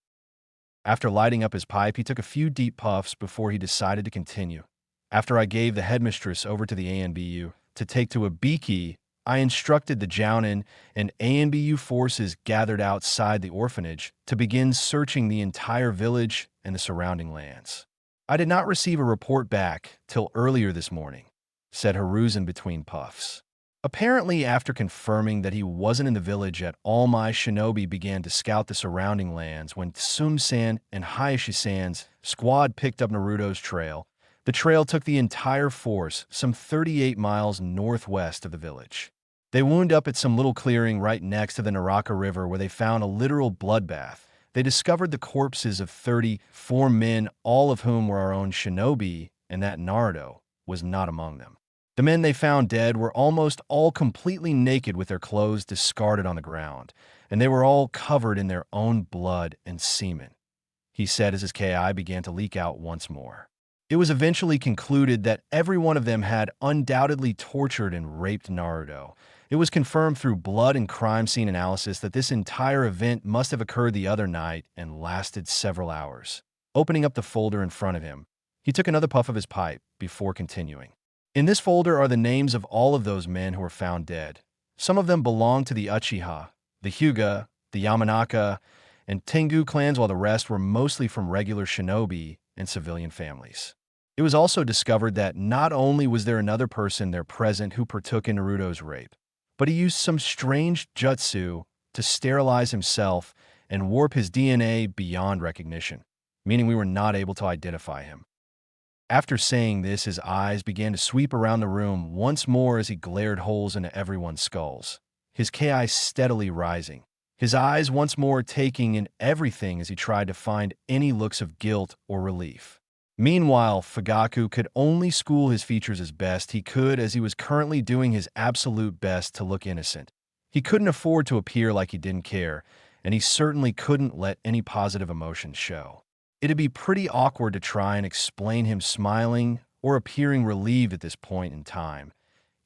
After lighting up his pipe, he took a few deep puffs before he decided to continue. After I gave the headmistress over to the ANBU to take to a Biki, I instructed the Jounin and ANBU forces gathered outside the orphanage to begin searching the entire village and the surrounding lands. I did not receive a report back till earlier this morning, said Hiruzen between puffs. Apparently, after confirming that he wasn't in the village yet, all my shinobi began to scout the surrounding lands when Tsum-san and Hayashi-san's squad picked up Naruto's trail. The trail took the entire force some 38 miles northwest of the village. They wound up at some little clearing right next to the Naraka River where they found a literal bloodbath. They discovered the corpses of 34 men, all of whom were our own shinobi, and that Naruto was not among them. The men they found dead were almost all completely naked with their clothes discarded on the ground, and they were all covered in their own blood and semen, he said as his ki began to leak out once more. It was eventually concluded that every one of them had undoubtedly tortured and raped Naruto. It was confirmed through blood and crime scene analysis that this entire event must have occurred the other night and lasted several hours. Opening up the folder in front of him, he took another puff of his pipe before continuing. In this folder are the names of all of those men who were found dead. Some of them belonged to the Uchiha, the Hyuga, the Yamanaka, and Tengu clans, while the rest were mostly from regular shinobi and civilian families. It was also discovered that not only was there another person there present who partook in Naruto's rape, but he used some strange jutsu to sterilize himself and warp his DNA beyond recognition, meaning we were not able to identify him. After saying this, his eyes began to sweep around the room once more as he glared holes into everyone's skulls, his ki steadily rising, his eyes once more taking in everything as he tried to find any looks of guilt or relief. Meanwhile, Fugaku could only school his features as best he could, as he was currently doing his absolute best to look innocent. He couldn't afford to appear like he didn't care, and he certainly couldn't let any positive emotions show. It'd be pretty awkward to try and explain him smiling or appearing relieved at this point in time.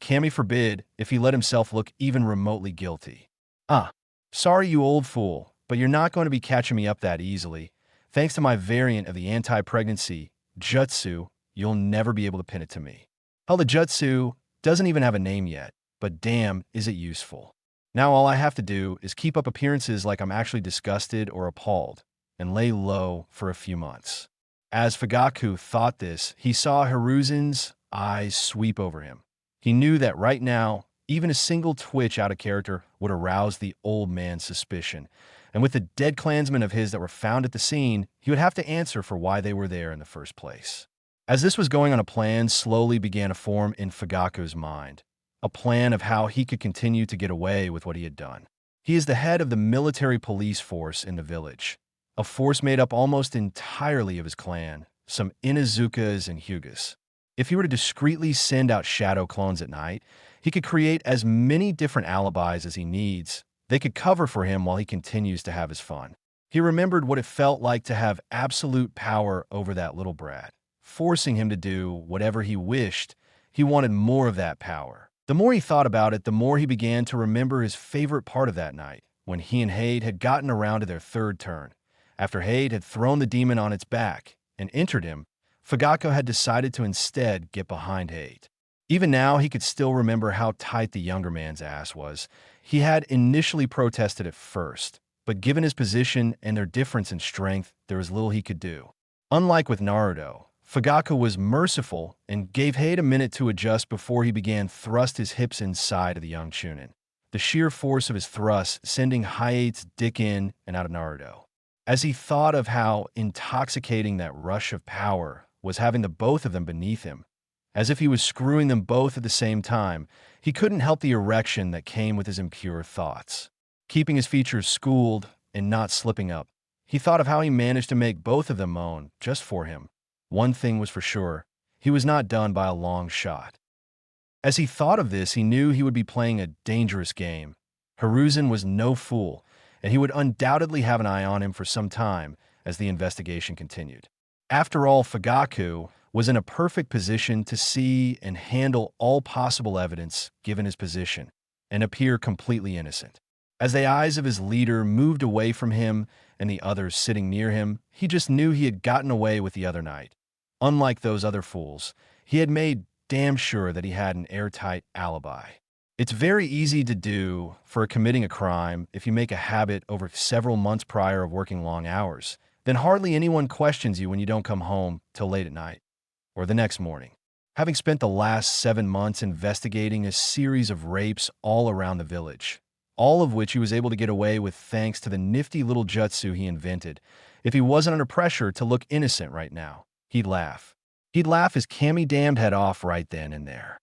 Cammy forbid if he let himself look even remotely guilty. Ah, sorry you old fool, but you're not going to be catching me up that easily. Thanks to my variant of the anti-pregnancy, Jutsu, you'll never be able to pin it to me. Hell, the Jutsu doesn't even have a name yet, but damn, is it useful. Now all I have to do is keep up appearances like I'm actually disgusted or appalled, and lay low for a few months. As Fugaku thought this, he saw Hiruzen's eyes sweep over him. He knew that right now, even a single twitch out of character would arouse the old man's suspicion, and with the dead clansmen of his that were found at the scene, he would have to answer for why they were there in the first place. As this was going on, a plan slowly began to form in Fugaku's mind. A plan of how he could continue to get away with what he had done. He is the head of the military police force in the village, a force made up almost entirely of his clan, some Inuzukas and Hyugas. If he were to discreetly send out shadow clones at night, he could create as many different alibis as he needs. They could cover for him while he continues to have his fun. He remembered what it felt like to have absolute power over that little brat, forcing him to do whatever he wished. He wanted more of that power. The more he thought about it, the more he began to remember his favorite part of that night, when he and Hade had gotten around to their third turn. After Hade had thrown the demon on its back and entered him, Fugaku had decided to instead get behind Hade. Even now, he could still remember how tight the younger man's ass was. He had initially protested at first, but given his position and their difference in strength, there was little he could do. Unlike with Naruto, Fugaku was merciful and gave Hade a minute to adjust before he began thrust his hips inside of the young Chunin. The sheer force of his thrust sending Hade's dick in and out of Naruto. As he thought of how intoxicating that rush of power was having the both of them beneath him, as if he was screwing them both at the same time, he couldn't help the erection that came with his impure thoughts. Keeping his features schooled and not slipping up, he thought of how he managed to make both of them moan just for him. One thing was for sure, he was not done by a long shot. As he thought of this, he knew he would be playing a dangerous game. Hiruzen was no fool, and he would undoubtedly have an eye on him for some time as the investigation continued. After all, Fugaku was in a perfect position to see and handle all possible evidence given his position, and appear completely innocent. As the eyes of his leader moved away from him and the others sitting near him, he just knew he had gotten away with the other night. Unlike those other fools, he had made damn sure that he had an airtight alibi. It's very easy to do for committing a crime if you make a habit over several months prior of working long hours. Then hardly anyone questions you when you don't come home till late at night or the next morning. Having spent the last 7 months investigating a series of rapes all around the village, all of which he was able to get away with thanks to the nifty little jutsu he invented, if he wasn't under pressure to look innocent right now, he'd laugh. He'd laugh his cammy damned head off right then and there.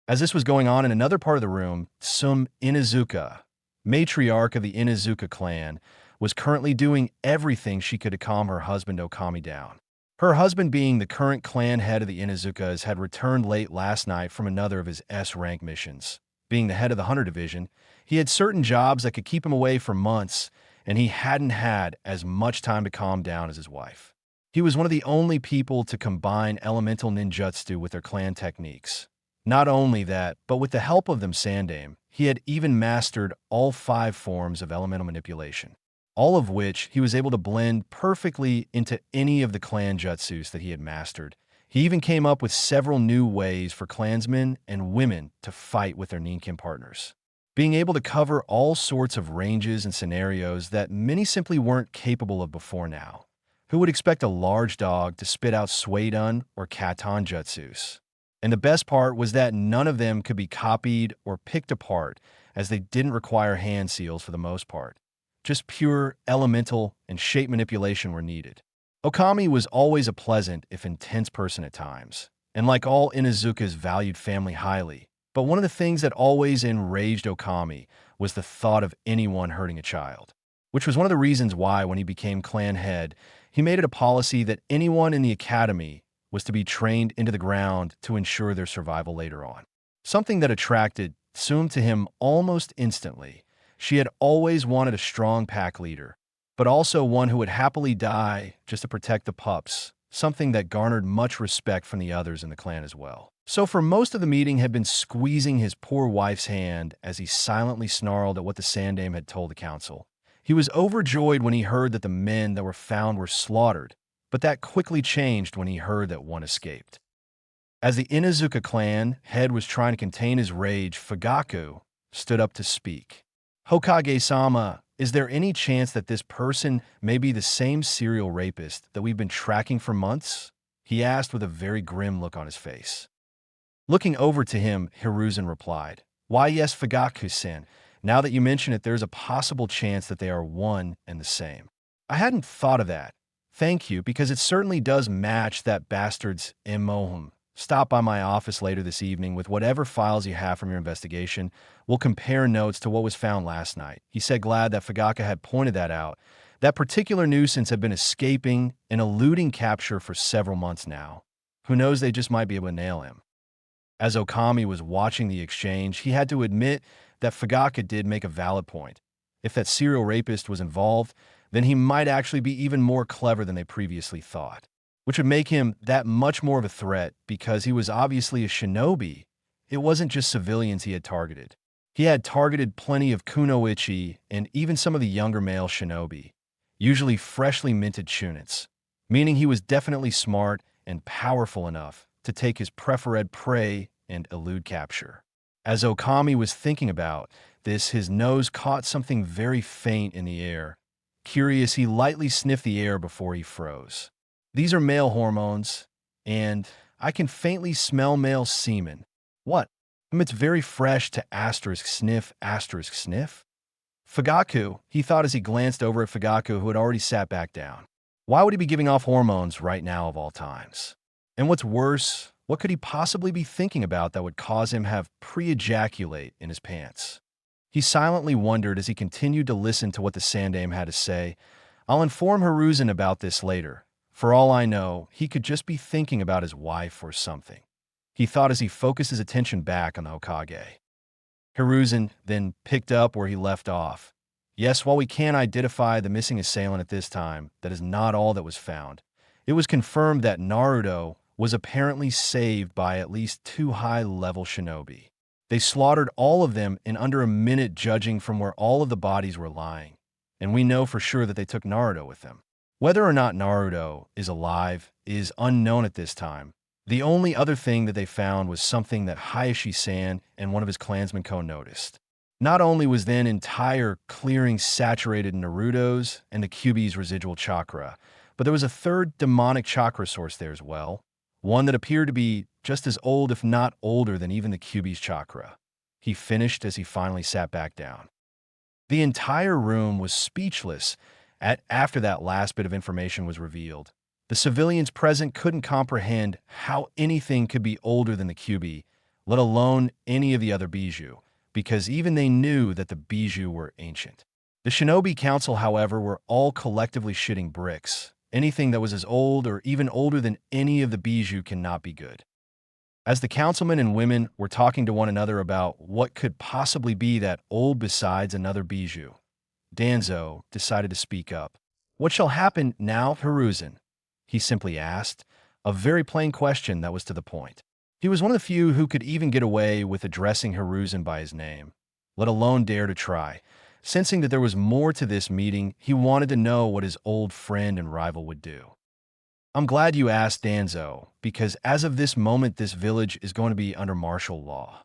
As this was going on in another part of the room, some Inuzuka, matriarch of the Inuzuka clan, was currently doing everything she could to calm her husband Okami down. Her husband, being the current clan head of the Inuzukas, had returned late last night from another of his S-rank missions. Being the head of the Hunter Division, he had certain jobs that could keep him away for months, and he hadn't had as much time to calm down as his wife. He was one of the only people to combine elemental ninjutsu with their clan techniques. Not only that, but with the help of them Sandaime, he had even mastered all 5 forms of elemental manipulation, all of which he was able to blend perfectly into any of the clan jutsus that he had mastered. He even came up with several new ways for clansmen and women to fight with their ninkin partners, being able to cover all sorts of ranges and scenarios that many simply weren't capable of before now. Who would expect a large dog to spit out Suidun or Katan jutsus? And the best part was that none of them could be copied or picked apart, as they didn't require hand seals for the most part. Just pure elemental and shape manipulation were needed. Okami was always a pleasant, if intense person at times, and like all Inuzukas valued family highly. But one of the things that always enraged Okami was the thought of anyone hurting a child, which was one of the reasons why, when he became clan head, he made it a policy that anyone in the academy was to be trained into the ground to ensure their survival later on. Something that attracted Tsum to him almost instantly. She had always wanted a strong pack leader, but also one who would happily die just to protect the pups, something that garnered much respect from the others in the clan as well. So for most of the meeting had been squeezing his poor wife's hand as he silently snarled at what the Sandaime had told the council. He was overjoyed when he heard that the men that were found were slaughtered, but that quickly changed when he heard that one escaped. As the Inazuka clan head was trying to contain his rage, Fugaku stood up to speak. Hokage-sama, is there any chance that this person may be the same serial rapist that we've been tracking for months? He asked with a very grim look on his face. Looking over to him, Hiruzen replied, "Why yes, Fugaku-san. Now that you mention it, there's a possible chance that they are one and the same. I hadn't thought of that. Thank you, because it certainly does match that bastard's Imohum. Stop by my office later this evening with whatever files you have from your investigation. We'll compare notes to what was found last night," he said, glad that Fugaku had pointed that out. That particular nuisance had been escaping and eluding capture for several months now. Who knows, they just might be able to nail him. As Okami was watching the exchange, he had to admit that Fugaku did make a valid point. If that serial rapist was involved, then he might actually be even more clever than they previously thought, which would make him that much more of a threat because he was obviously a shinobi. It wasn't just civilians he had targeted. He had targeted plenty of kunoichi and even some of the younger male shinobi, usually freshly minted chunits, meaning he was definitely smart and powerful enough to take his preferred prey and elude capture. As Okami was thinking about this, his nose caught something very faint in the air. Curious, he lightly sniffed the air before he froze. These are male hormones, and I can faintly smell male semen. What? It's very fresh to sniff. Fugaku, he thought as he glanced over at Fugaku, who had already sat back down. Why would he be giving off hormones right now of all times? And what's worse, what could he possibly be thinking about that would cause him have pre-ejaculate in his pants? He silently wondered as he continued to listen to what the Sandaime had to say. I'll inform Hiruzen about this later. For all I know, he could just be thinking about his wife or something, he thought as he focused his attention back on the Hokage. Hiruzen then picked up where he left off. Yes, while we can't identify the missing assailant at this time, that is not all that was found. It was confirmed that Naruto was apparently saved by at least 2 high-level shinobi. They slaughtered all of them in under a minute, judging from where all of the bodies were lying. And we know for sure that they took Naruto with them. Whether or not Naruto is alive is unknown at this time. The only other thing that they found was something that Hayashi-san and one of his clansmen noticed. Not only was then entire clearing saturated in Naruto's and the Kyuubi's residual chakra, but there was a third demonic chakra source there as well, one that appeared to be just as old, if not older, than even the Kyuubi's chakra. He finished as he finally sat back down. The entire room was speechless after that last bit of information was revealed. The civilians present couldn't comprehend how anything could be older than the Kyuubi, let alone any of the other bijou, because even they knew that the bijou were ancient. The Shinobi Council, however, were all collectively shitting bricks. Anything that was as old or even older than any of the bijou cannot be good. As the councilmen and women were talking to one another about what could possibly be that old besides another bijou, Danzo decided to speak up. What shall happen now, Hiruzen? He simply asked, a very plain question that was to the point. He was one of the few who could even get away with addressing Hiruzen by his name, let alone dare to try. Sensing that there was more to this meeting, he wanted to know what his old friend and rival would do. I'm glad you asked, Danzo, because as of this moment, this village is going to be under martial law,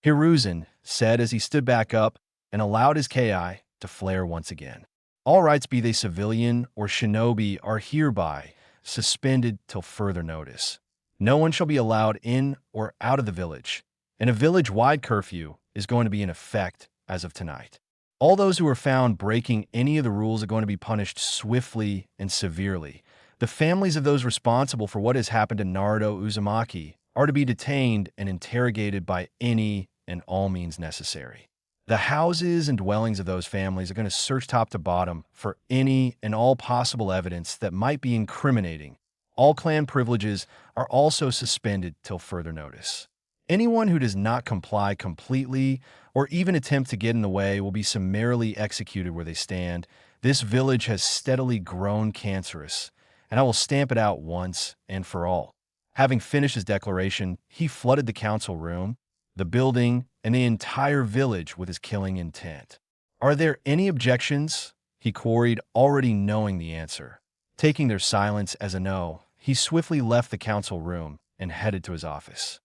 Hiruzen said as he stood back up and allowed his ki to flare once again. All rights, be they civilian or shinobi, are hereby suspended till further notice. No one shall be allowed in or out of the village, and a village-wide curfew is going to be in effect as of tonight. All those who are found breaking any of the rules are going to be punished swiftly and severely. The families of those responsible for what has happened to Naruto Uzumaki are to be detained and interrogated by any and all means necessary. The houses and dwellings of those families are going to search top to bottom for any and all possible evidence that might be incriminating. All clan privileges are also suspended till further notice. Anyone who does not comply completely or even attempt to get in the way will be summarily executed where they stand. This village has steadily grown cancerous, and I will stamp it out once and for all. Having finished his declaration, he flooded the council room, the building, and the entire village with his killing intent. Are there any objections? He queried, already knowing the answer. Taking their silence as a no, he swiftly left the council room and headed to his office.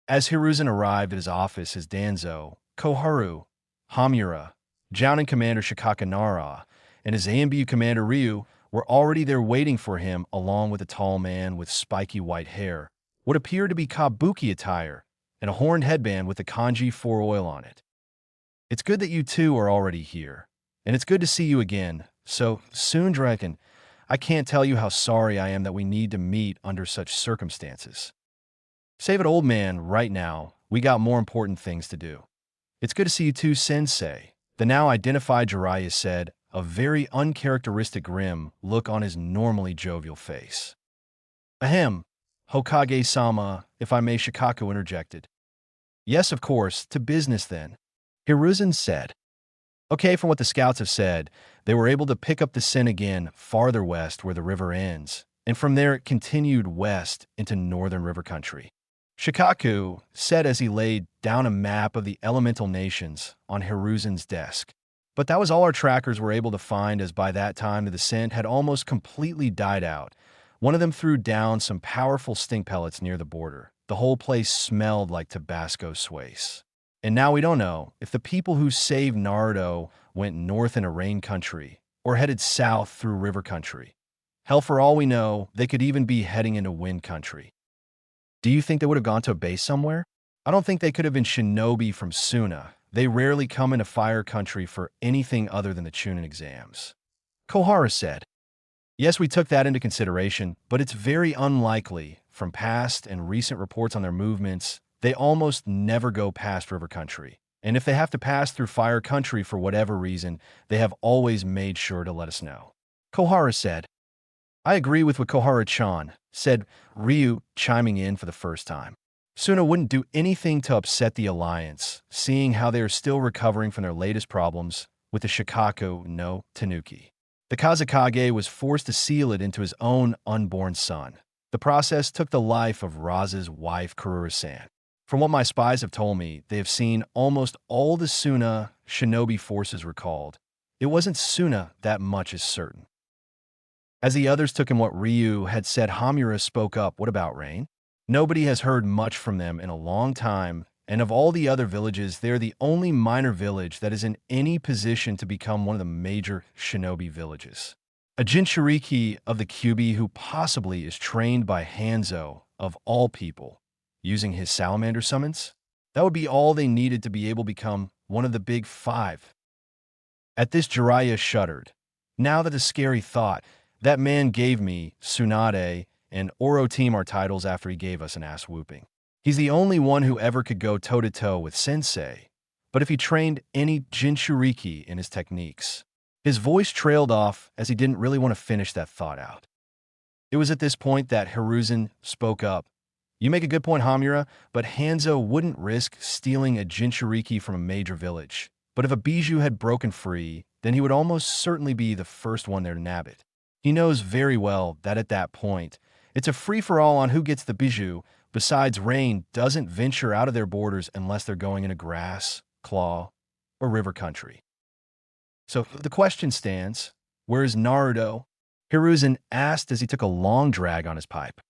As Hiruzen arrived at his office, his Danzo, Koharu, Hamura, Jounin Commander Shikaka Nara, and his AMBU Commander Ryu were already there waiting for him, along with a tall man with spiky white hair, what appeared to be kabuki attire, and a horned headband with the kanji 4 oil on it. It's good that you two are already here, and it's good to see you again, so soon, Draken. I can't tell you how sorry I am that we need to meet under such circumstances. Save it, old man, right now. We got more important things to do. It's good to see you too, Sensei. The now identified Jiraiya said, a very uncharacteristic grim look on his normally jovial face. Ahem, Hokage-sama, if I may, Shikaku interjected. Yes, of course, to business then. Hiruzen said. Okay, from what the scouts have said, they were able to pick up the scent again farther west where the river ends, and from there it continued west into northern river country. Shikaku said as he laid down a map of the elemental nations on Hiruzen's desk. But that was all our trackers were able to find, as by that time the descent had almost completely died out. One of them threw down some powerful stink pellets near the border. The whole place smelled like Tabasco Suisse. And now we don't know if the people who saved Naruto went north into rain country or headed south through river country. Hell, for all we know, they could even be heading into wind country. Do you think they would have gone to a base somewhere? I don't think they could have been shinobi from Suna. They rarely come into fire country for anything other than the Chunin exams. Kohara said. Yes, we took that into consideration, but it's very unlikely. From past and recent reports on their movements, they almost never go past river country. And if they have to pass through fire country for whatever reason, they have always made sure to let us know. Kohara said. I agree with what Kohara-chan said, Ryu chiming in for the first time. Suna wouldn't do anything to upset the alliance, seeing how they are still recovering from their latest problems with the Shikaku no Tanuki. The Kazekage was forced to seal it into his own unborn son. The process took the life of Raza's wife, Karura-san. From what my spies have told me, they have seen almost all the Suna shinobi forces recalled. It wasn't Suna, that much is certain. As the others took in what Ryu had said, Hamura spoke up. What about Rain? Nobody has heard much from them in a long time, and of all the other villages, they're the only minor village that is in any position to become one of the major shinobi villages. A Jinchuriki of the Kyuubi who possibly is trained by Hanzo, of all people, using his salamander summons? That would be all they needed to be able to become one of the big five. At this, Jiraiya shuddered. Now that a scary thought, that man gave me, Tsunade, and Oro team our titles after he gave us an ass whooping. He's the only one who ever could go toe-to-toe with Sensei, but if he trained any Jinchuriki in his techniques. His voice trailed off as he didn't really want to finish that thought out. It was at this point that Hiruzen spoke up. You make a good point, Hamura, but Hanzo wouldn't risk stealing a Jinchuriki from a major village. But if a bijou had broken free, then he would almost certainly be the first one there to nab it. He knows very well that at that point, it's a free-for-all on who gets the bijou. Besides, Rain doesn't venture out of their borders unless they're going into grass, claw, or river country. So the question stands, where is Naruto? Hiruzen asked as he took a long drag on his pipe.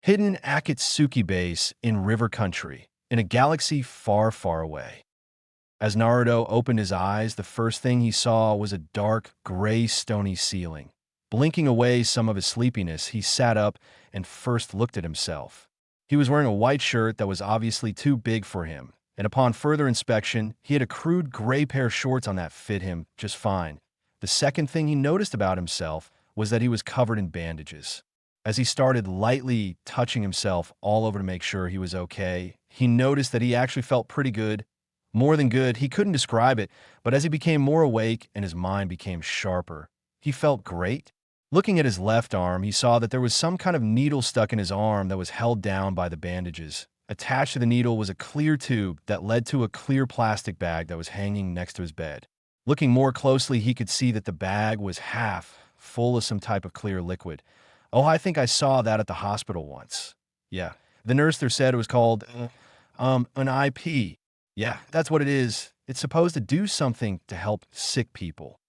Hidden Akatsuki base in river country, in a galaxy far, far away. As Naruto opened his eyes, the first thing he saw was a dark, gray, stony ceiling. Blinking away some of his sleepiness, he sat up and first looked at himself. He was wearing a white shirt that was obviously too big for him, and upon further inspection, he had a crude gray pair of shorts on that fit him just fine. The second thing he noticed about himself was that he was covered in bandages. As he started lightly touching himself all over to make sure he was okay, he noticed that he actually felt pretty good. More than good, he couldn't describe it, but as he became more awake and his mind became sharper, he felt great. Looking at his left arm, he saw that there was some kind of needle stuck in his arm that was held down by the bandages. Attached to the needle was a clear tube that led to a clear plastic bag that was hanging next to his bed. Looking more closely, he could see that the bag was half full of some type of clear liquid. Oh, I think I saw that at the hospital once. Yeah. The nurse there said it was called, an IP. Yeah, that's what it is. It's supposed to do something to help sick people.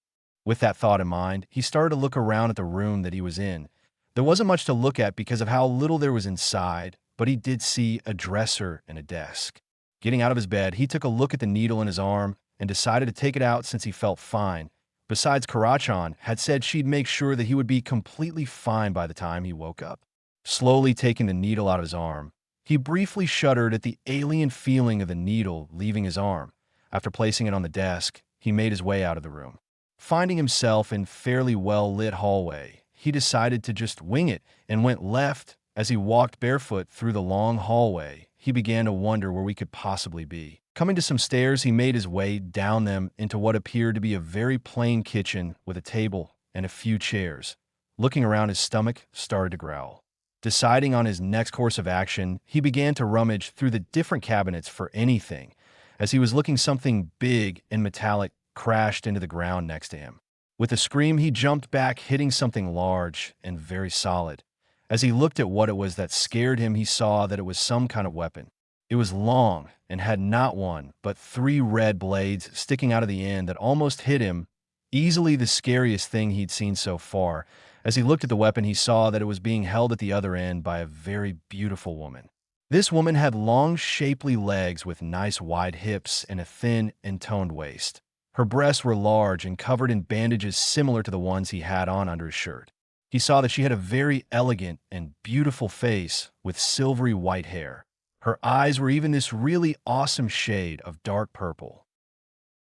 With that thought in mind, he started to look around at the room that he was in. There wasn't much to look at because of how little there was inside, but he did see a dresser and a desk. Getting out of his bed, he took a look at the needle in his arm and decided to take it out since he felt fine. Besides, Karachan had said she'd make sure that he would be completely fine by the time he woke up. Slowly taking the needle out of his arm, he briefly shuddered at the alien feeling of the needle leaving his arm. After placing it on the desk, he made his way out of the room. Finding himself in fairly well-lit hallway, he decided to just wing it and went left. As he walked barefoot through the long hallway, he began to wonder where we could possibly be. Coming to some stairs, he made his way down them into what appeared to be a very plain kitchen with a table and a few chairs. Looking around, his stomach started to growl. Deciding on his next course of action, he began to rummage through the different cabinets for anything. As he was looking, something big and metallic crashed into the ground next to him. With a scream, he jumped back, hitting something large and very solid. As he looked at what it was that scared him, he saw that it was some kind of weapon. It was long and had not one, but 3 red blades sticking out of the end that almost hit him, easily the scariest thing he'd seen so far. As he looked at the weapon, he saw that it was being held at the other end by a very beautiful woman. This woman had long, shapely legs with nice wide hips and a thin and toned waist. Her breasts were large and covered in bandages similar to the ones he had on under his shirt. He saw that she had a very elegant and beautiful face with silvery white hair. Her eyes were even this really awesome shade of dark purple.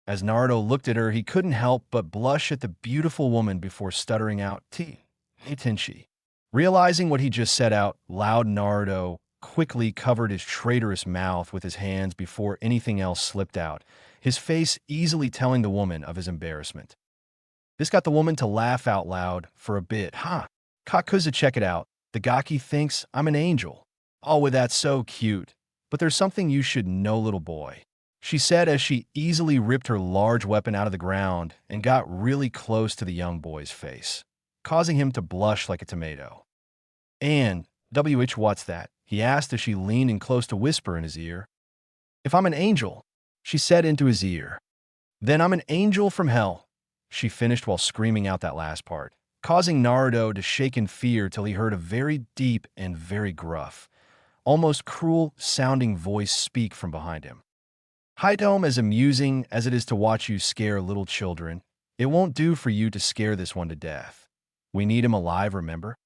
As Naruto looked at her, he couldn't help but blush at the beautiful woman before stuttering out, "Hey, Tenchi." Realizing what he just said out loud, Naruto quickly covered his traitorous mouth with his hands before anything else slipped out, his face easily telling the woman of his embarrassment. This got the woman to laugh out loud for a bit. Kakuza, check it out. The Gaki thinks I'm an angel. Oh, well, that's so cute. But there's something you should know, little boy, she said as she easily ripped her large weapon out of the ground and got really close to the young boy's face, causing him to blush like a tomato. "And, what's that?" he asked as she leaned in close to whisper in his ear. "If I'm an angel," she said into his ear, "then I'm an angel from hell," she finished while screaming out that last part, causing Naruto to shake in fear till he heard a very deep and very gruff, almost cruel-sounding voice speak from behind him. "Haidome, as amusing as it is to watch you scare little children, it won't do for you to scare this one to death. We need him alive, remember?"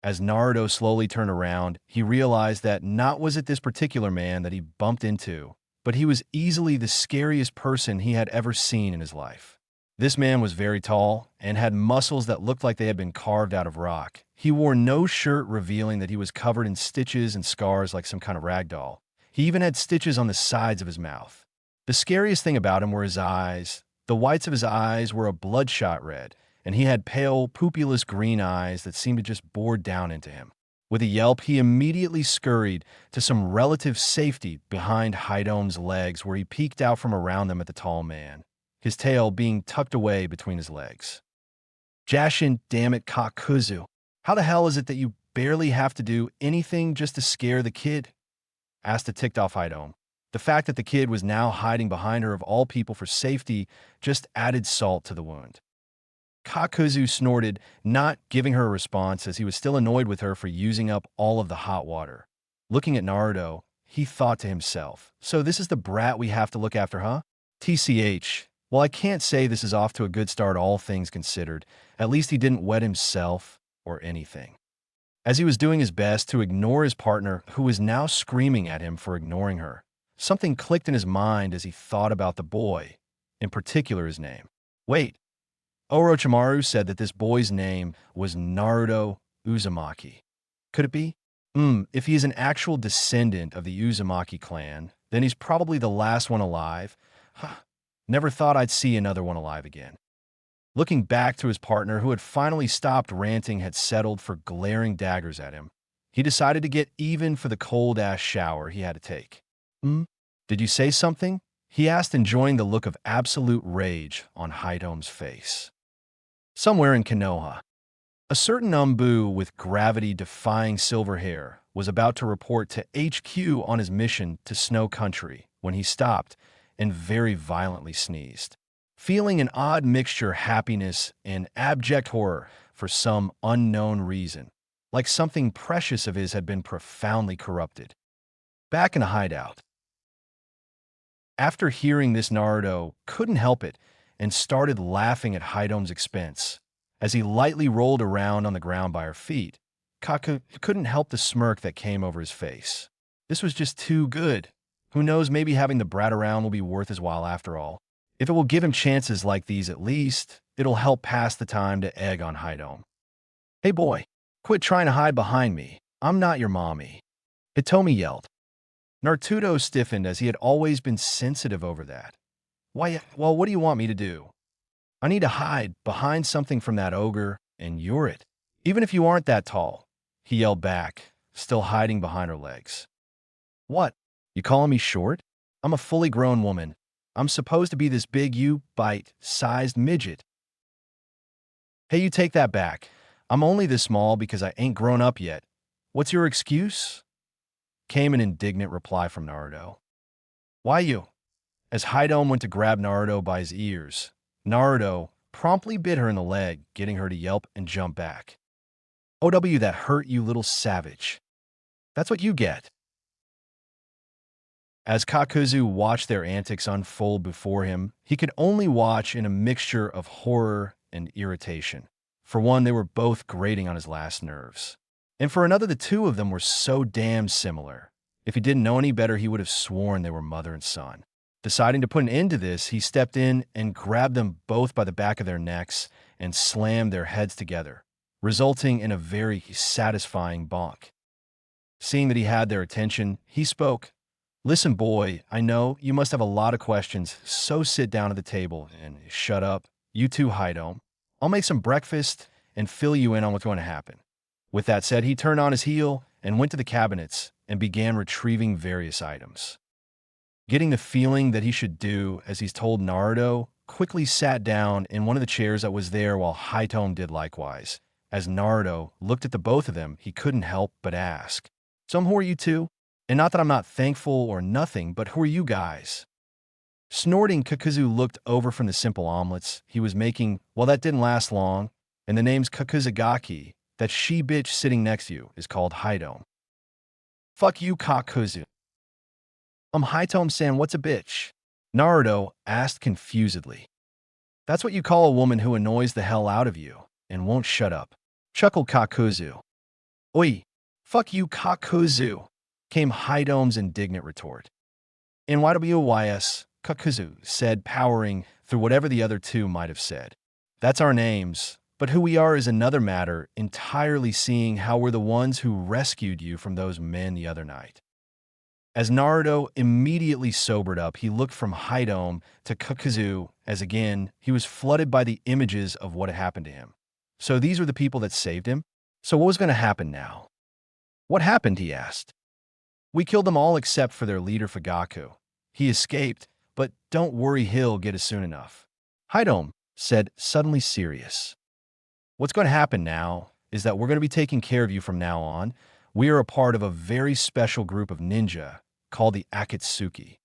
As Naruto slowly turned around, he realized that not was it this particular man that he bumped into, but he was easily the scariest person he had ever seen in his life. This man was very tall and had muscles that looked like they had been carved out of rock. He wore no shirt, revealing that he was covered in stitches and scars like some kind of rag doll. He even had stitches on the sides of his mouth. The scariest thing about him were his eyes. The whites of his eyes were a bloodshot red, and he had pale, pupilless green eyes that seemed to just bore down into him. With a yelp, he immediately scurried to some relative safety behind Haidome's legs, where he peeked out from around them at the tall man, his tail being tucked away between his legs. "Jashin, damn it, Kakuzu. How the hell is it that you barely have to do anything just to scare the kid?" asked the ticked-off Haidome. The fact that the kid was now hiding behind her of all people for safety just added salt to the wound. Kakuzu snorted, not giving her a response as he was still annoyed with her for using up all of the hot water. Looking at Naruto, he thought to himself, "So this is the brat we have to look after, huh? TCH. Well, I can't say this is off to a good start, all things considered. At least he didn't wet himself or anything." As he was doing his best to ignore his partner, who was now screaming at him for ignoring her, something clicked in his mind as he thought about the boy, in particular his name. Wait, Orochimaru said that this boy's name was Naruto Uzumaki. Could it be? If he is an actual descendant of the Uzumaki clan, then he's probably the last one alive. Never thought I'd see another one alive again. Looking back to his partner, who had finally stopped ranting, had settled for glaring daggers at him, he decided to get even for the cold-ass shower he had to take. Did you say something?" he asked, enjoying the look of absolute rage on Hidome's face. Somewhere in Konoha, a certain Umbu with gravity-defying silver hair was about to report to HQ on his mission to Snow Country when he stopped and very violently sneezed, feeling an odd mixture of happiness and abject horror for some unknown reason, like something precious of his had been profoundly corrupted. Back in a hideout. After hearing this, Naruto couldn't help it and started laughing at Hidome's expense. As he lightly rolled around on the ground by her feet, Kaku couldn't help the smirk that came over his face. This was just too good. Who knows, maybe having the brat around will be worth his while after all. If it will give him chances like these at least, it'll help pass the time to egg on Hidome. Hey boy, quit trying to hide behind me. I'm not your mommy. Hitomi yelled. Naruto stiffened as he had always been sensitive over that. Why, well, what do you want me to do? I need to hide behind something from that ogre, and you're it. Even if you aren't that tall, he yelled back, still hiding behind her legs. What? You calling me short? I'm a fully grown woman. I'm supposed to be this big you-bite-sized midget. Hey, you take that back. I'm only this small because I ain't grown up yet. What's your excuse? Came an indignant reply from Naruto. Why you? As Hidome went to grab Naruto by his ears, Naruto promptly bit her in the leg, getting her to yelp and jump back. OW, that hurt, you little savage. That's what you get. As Kakuzu watched their antics unfold before him, he could only watch in a mixture of horror and irritation. For one, they were both grating on his last nerves. And for another, the two of them were so damn similar. If he didn't know any better, he would have sworn they were mother and son. Deciding to put an end to this, he stepped in and grabbed them both by the back of their necks and slammed their heads together, resulting in a very satisfying bonk. Seeing that he had their attention, he spoke. Listen, boy, I know you must have a lot of questions, so sit down at the table and shut up. You too, Hidome. I'll make some breakfast and fill you in on what's going to happen. With that said, he turned on his heel and went to the cabinets and began retrieving various items. Getting the feeling that he should do as he's told, Naruto quickly sat down in one of the chairs that was there while Hidome did likewise. As Naruto looked at the both of them, he couldn't help but ask, "So who are you two? And not that I'm not thankful or nothing, but who are you guys?" Snorting, Kakuzu looked over from the simple omelets he was making. Well, that didn't last long, and the name's Kakuzagaki. That she-bitch sitting next to you is called Hidome. Fuck you, Kakuzu. Hidome-san, what's a bitch? Naruto asked confusedly. That's what you call a woman who annoys the hell out of you and won't shut up, chuckled Kakuzu. Oi, fuck you, Kakuzu, came Hidome's indignant retort. NYWYS, Kakuzu said, powering through whatever the other two might have said. That's our names, but who we are is another matter, entirely, seeing how we're the ones who rescued you from those men the other night. As Naruto immediately sobered up, he looked from Hidome to Kakuzu as again he was flooded by the images of what had happened to him. So these were the people that saved him? So what was going to happen now? What happened, he asked. We killed them all except for their leader Fugaku. He escaped, but don't worry, he'll get us soon enough. Hidome said, suddenly serious. What's going to happen now is that we're going to be taking care of you from now on. We are a part of a very special group of ninja called the Akatsuki.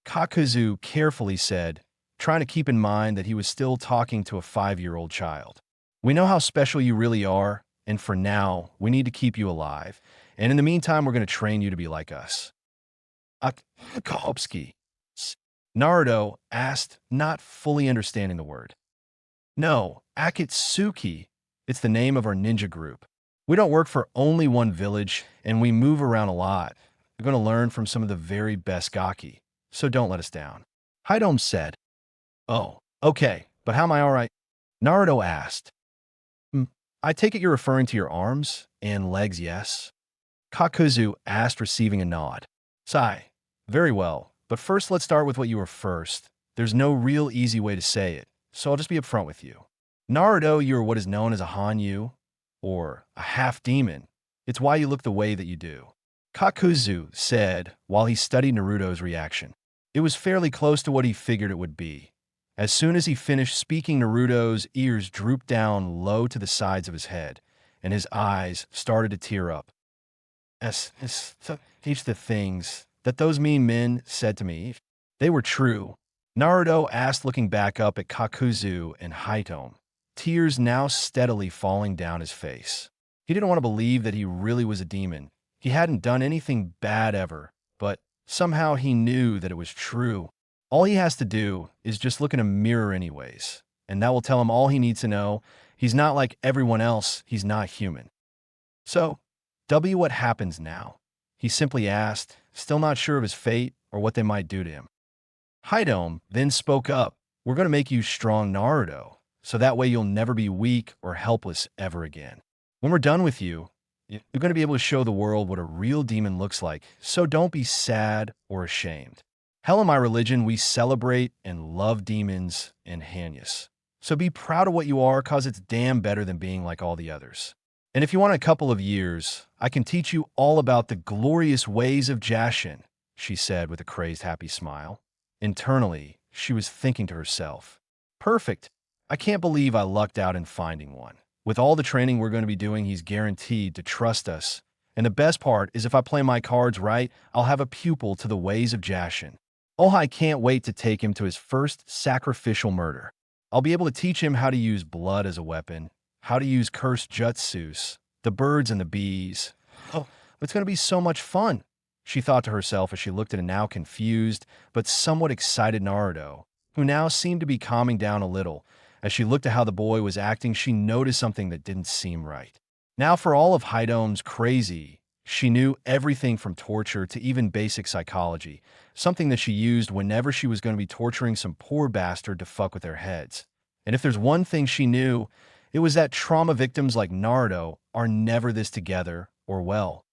Kakuzu carefully said, trying to keep in mind that he was still talking to a 5-year-old child. We know how special you really are, and for now, we need to keep you alive. And in the meantime, we're going to train you to be like us. Akatsuki. Naruto asked, not fully understanding the word. No, Akatsuki. It's the name of our ninja group. We don't work for only one village, and we move around a lot. We're going to learn from some of the very best gaki, so don't let us down. Hidome said. Oh, okay, but how am I all right? Naruto asked. I take it you're referring to your arms and legs, yes? Kakuzu asked, receiving a nod. Sigh. Very well, but first let's start with what you were first. There's no real easy way to say it, so I'll just be upfront with you. Naruto, you are what is known as a Hanyu, or a half-demon. It's why you look the way that you do. Kakuzu said while he studied Naruto's reaction. It was fairly close to what he figured it would be. As soon as he finished speaking, Naruto's ears drooped down low to the sides of his head, and his eyes started to tear up. Each the things that those mean men said to me, they were true. Naruto asked, looking back up at Kakuzu and Haitome, tears now steadily falling down his face. He didn't want to believe that he really was a demon. He hadn't done anything bad ever, but somehow he knew that it was true. All he has to do is just look in a mirror anyways, and that will tell him all he needs to know. He's not like everyone else. He's not human. So, what happens now? He simply asked, still not sure of his fate or what they might do to him. Haidome then spoke up. We're going to make you strong, Naruto, so that way you'll never be weak or helpless ever again. When we're done with you, you're going to be able to show the world what a real demon looks like, so don't be sad or ashamed. Hell, in my religion, we celebrate and love demons and Hanyas. So be proud of what you are, cause it's damn better than being like all the others. And if you want a couple of years, I can teach you all about the glorious ways of Jashin, she said with a crazed, happy smile. Internally, she was thinking to herself, perfect. I can't believe I lucked out in finding one. With all the training we're going to be doing, he's guaranteed to trust us. And the best part is if I play my cards right, I'll have a pupil to the ways of Jashin. I can't wait to take him to his first sacrificial murder. I'll be able to teach him how to use blood as a weapon, how to use cursed jutsus, the birds and the bees. It's going to be so much fun, she thought to herself as she looked at a now confused but somewhat excited Naruto, who now seemed to be calming down a little. As she looked at how the boy was acting, she noticed something that didn't seem right. Now, for all of Haidome's crazy, she knew everything from torture to even basic psychology, something that she used whenever she was going to be torturing some poor bastard to fuck with their heads. And if there's one thing she knew, it was that trauma victims like Naruto are never this together or well.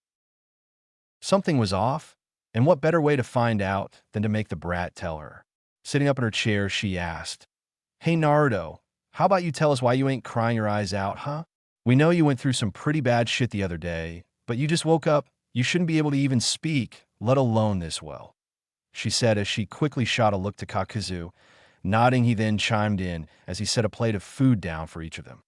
Something was off, and what better way to find out than to make the brat tell her? Sitting up in her chair, she asked, "Hey Naruto, how about you tell us why you ain't crying your eyes out, huh? We know you went through some pretty bad shit the other day, but you just woke up. You shouldn't be able to even speak, let alone this well," she said as she quickly shot a look to Kakuzu. Nodding, he then chimed in as he set a plate of food down for each of them.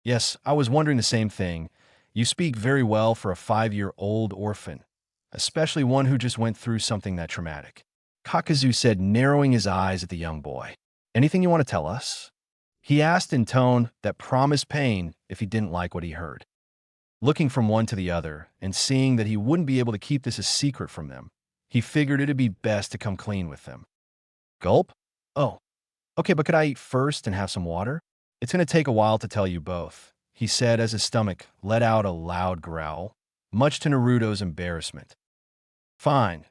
"Yes, I was wondering the same thing. You speak very well for a 5-year-old orphan, especially one who just went through something that traumatic," Kakuzu said, narrowing his eyes at the young boy. "Anything you want to tell us?" he asked in tone that promised pain if he didn't like what he heard. Looking from one to the other and seeing that he wouldn't be able to keep this a secret from them, he figured it'd be best to come clean with them. Gulp? "Oh, okay, but could I eat first and have some water? It's going to take a while to tell you both," he said as his stomach let out a loud growl, much to Naruto's embarrassment. "Fine,"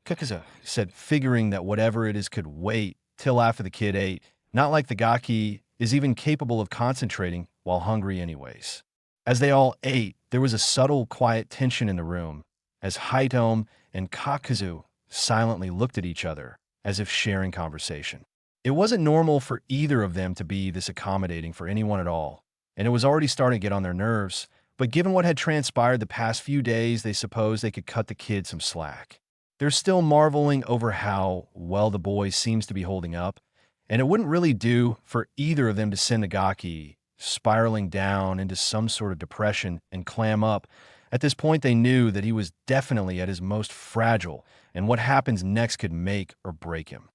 Kakaza said, figuring that whatever it is could wait till after the kid ate, not like the Gaki is even capable of concentrating while hungry anyways. As they all ate, there was a subtle, quiet tension in the room, as Haitome and Kakuzu silently looked at each other, as if sharing conversation. It wasn't normal for either of them to be this accommodating for anyone at all, and it was already starting to get on their nerves, but given what had transpired the past few days, they supposed they could cut the kid some slack. They're still marveling over how well the boy seems to be holding up, and it wouldn't really do for either of them to send the Gaki spiraling down into some sort of depression and clam up. At this point, they knew that he was definitely at his most fragile, and what happens next could make or break him.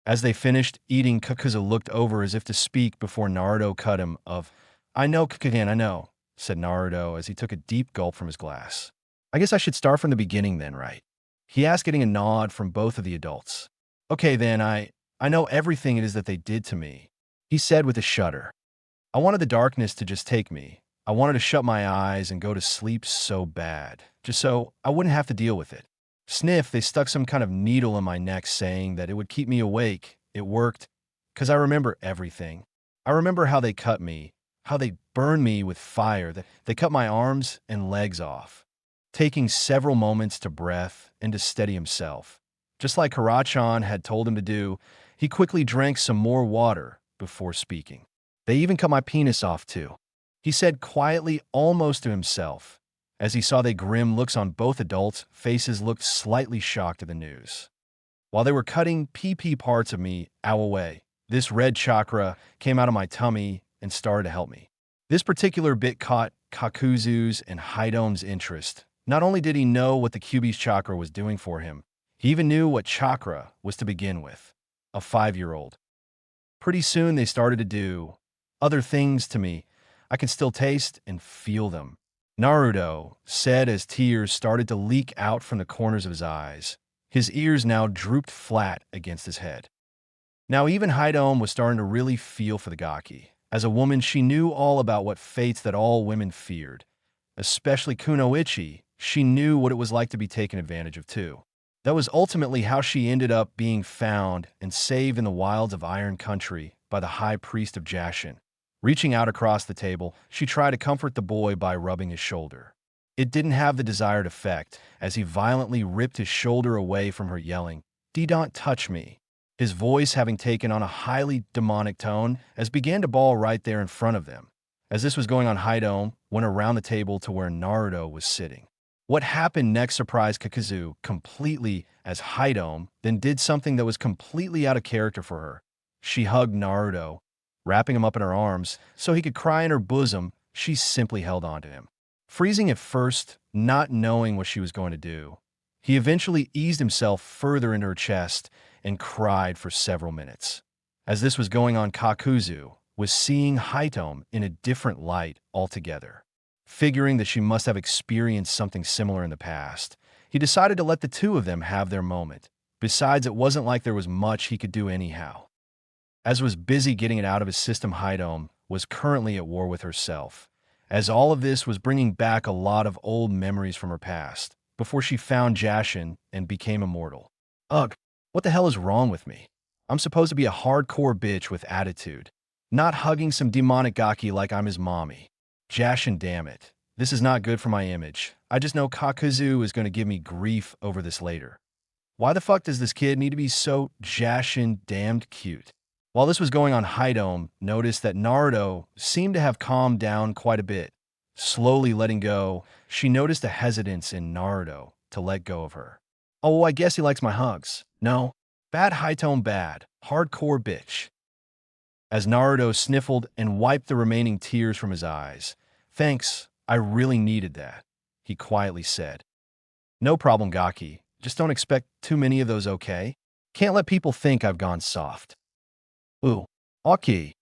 As they finished eating, Kakuzu looked over as if to speak before Naruto cut him of, "I know, Kakugen, I know," said Naruto as he took a deep gulp from his glass. "I guess I should start from the beginning then, right?" he asked, getting a nod from both of the adults. "Okay then, I know everything it is that they did to me," he said with a shudder. "I wanted the darkness to just take me. I wanted to shut my eyes and go to sleep so bad, just so I wouldn't have to deal with it. Sniff, they stuck some kind of needle in my neck saying that it would keep me awake. It worked, 'cause I remember everything. I remember how they cut me, how they burned me with fire, that they cut my arms and legs off." Taking several moments to breath and to steady himself, just like Harachan had told him to do, he quickly drank some more water before speaking. "They even cut my penis off too," he said quietly, almost to himself, as he saw the grim looks on both adults' faces looked slightly shocked at the news. While they were cutting PP parts of me away, this red chakra came out of my tummy and started to help me. This particular bit caught Kakuzu's and Hidome's interest. Not only did he know what the Kyuubi's chakra was doing for him, he even knew what chakra was to begin with. A 5-year-old. Pretty soon they started to do other things to me. I can still taste and feel them. Naruto said as tears started to leak out from the corners of his eyes. His ears now drooped flat against his head. Now even Hidome was starting to really feel for the Gaki. As a woman, she knew all about what fates that all women feared. Especially Kunoichi, she knew what it was like to be taken advantage of too. That was ultimately how she ended up being found and saved in the wilds of Iron Country by the High Priest of Jashin. Reaching out across the table, she tried to comfort the boy by rubbing his shoulder. It didn't have the desired effect, as he violently ripped his shoulder away from her, yelling, "Don't touch me." His voice having taken on a highly demonic tone, as began to bawl right there in front of them. As this was going on, Hidome went around the table to where Naruto was sitting. What happened next surprised Kakuzu completely, as Hidome then did something that was completely out of character for her. She hugged Naruto, wrapping him up in her arms so he could cry in her bosom. She simply held on to him. Freezing at first, not knowing what she was going to do, he eventually eased himself further into her chest and cried for several minutes. As this was going on, Kakuzu was seeing Hidome in a different light altogether. Figuring that she must have experienced something similar in the past, he decided to let the two of them have their moment. Besides, it wasn't like there was much he could do anyhow. As was busy getting it out of his system, Hidome was currently at war with herself, as all of this was bringing back a lot of old memories from her past, before she found Jashin and became immortal. Ugh, what the hell is wrong with me? I'm supposed to be a hardcore bitch with attitude, not hugging some demonic gaki like I'm his mommy. Jashin, damn it. This is not good for my image. I just know Kakuzu is going to give me grief over this later. Why the fuck does this kid need to be so Jashin damned cute? While this was going on, Hidome noticed that Naruto seemed to have calmed down quite a bit. Slowly letting go, she noticed a hesitance in Naruto to let go of her. Oh, I guess he likes my hugs. No. Bad Hidome, bad. Hardcore bitch. As Naruto sniffled and wiped the remaining tears from his eyes. Thanks, I really needed that, he quietly said. No problem, Gaki. Just don't expect too many of those, okay? Can't let people think I've gone soft. Ooh, okay.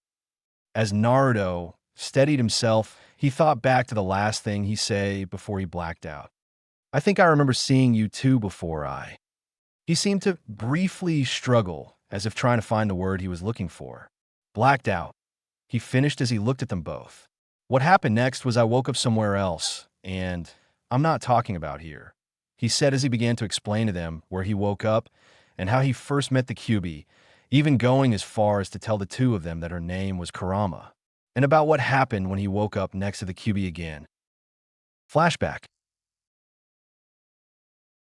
As Naruto steadied himself, he thought back to the last thing he said before he blacked out. I think I remember seeing you too before I. He seemed to briefly struggle, as if trying to find the word he was looking for. Blacked out. He finished as he looked at them both. What happened next was I woke up somewhere else, and I'm not talking about here. He said as he began to explain to them where he woke up and how he first met the Kyuubi, even going as far as to tell the two of them that her name was Kurama, and about what happened when he woke up next to the Kyuubi again. Flashback.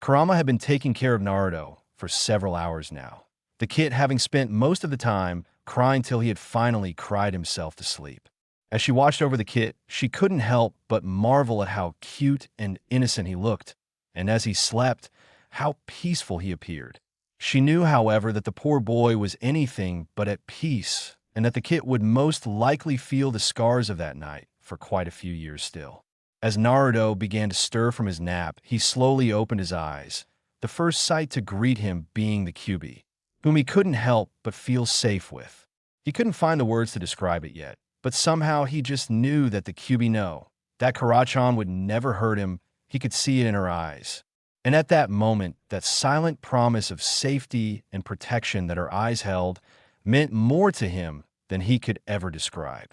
Kurama had been taking care of Naruto for several hours now, the kid having spent most of the time crying till he had finally cried himself to sleep. As she watched over the kid, she couldn't help but marvel at how cute and innocent he looked, and as he slept, how peaceful he appeared. She knew, however, that the poor boy was anything but at peace, and that the kid would most likely feel the scars of that night for quite a few years still. As Naruto began to stir from his nap, he slowly opened his eyes, the first sight to greet him being the Kyuubi, whom he couldn't help but feel safe with. He couldn't find the words to describe it yet, but somehow he just knew that the Kyuubi knew that Karachan would never hurt him. He could see it in her eyes. And at that moment, that silent promise of safety and protection that her eyes held meant more to him than he could ever describe.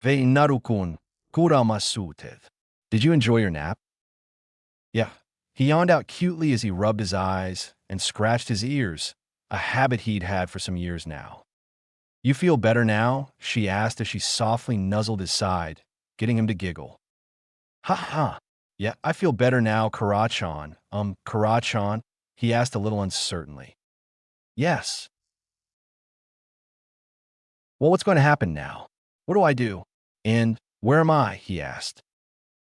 Vei Narukun Kuramasuted. Did you enjoy your nap? Yeah. He yawned out cutely as he rubbed his eyes and scratched his ears, a habit he'd had for some years now. You feel better now? She asked as she softly nuzzled his side, getting him to giggle. Ha ha. Yeah, I feel better now, Karachan. Karachan? He asked a little uncertainly. Yes. Well, what's going to happen now? What do I do? And where am I? He asked.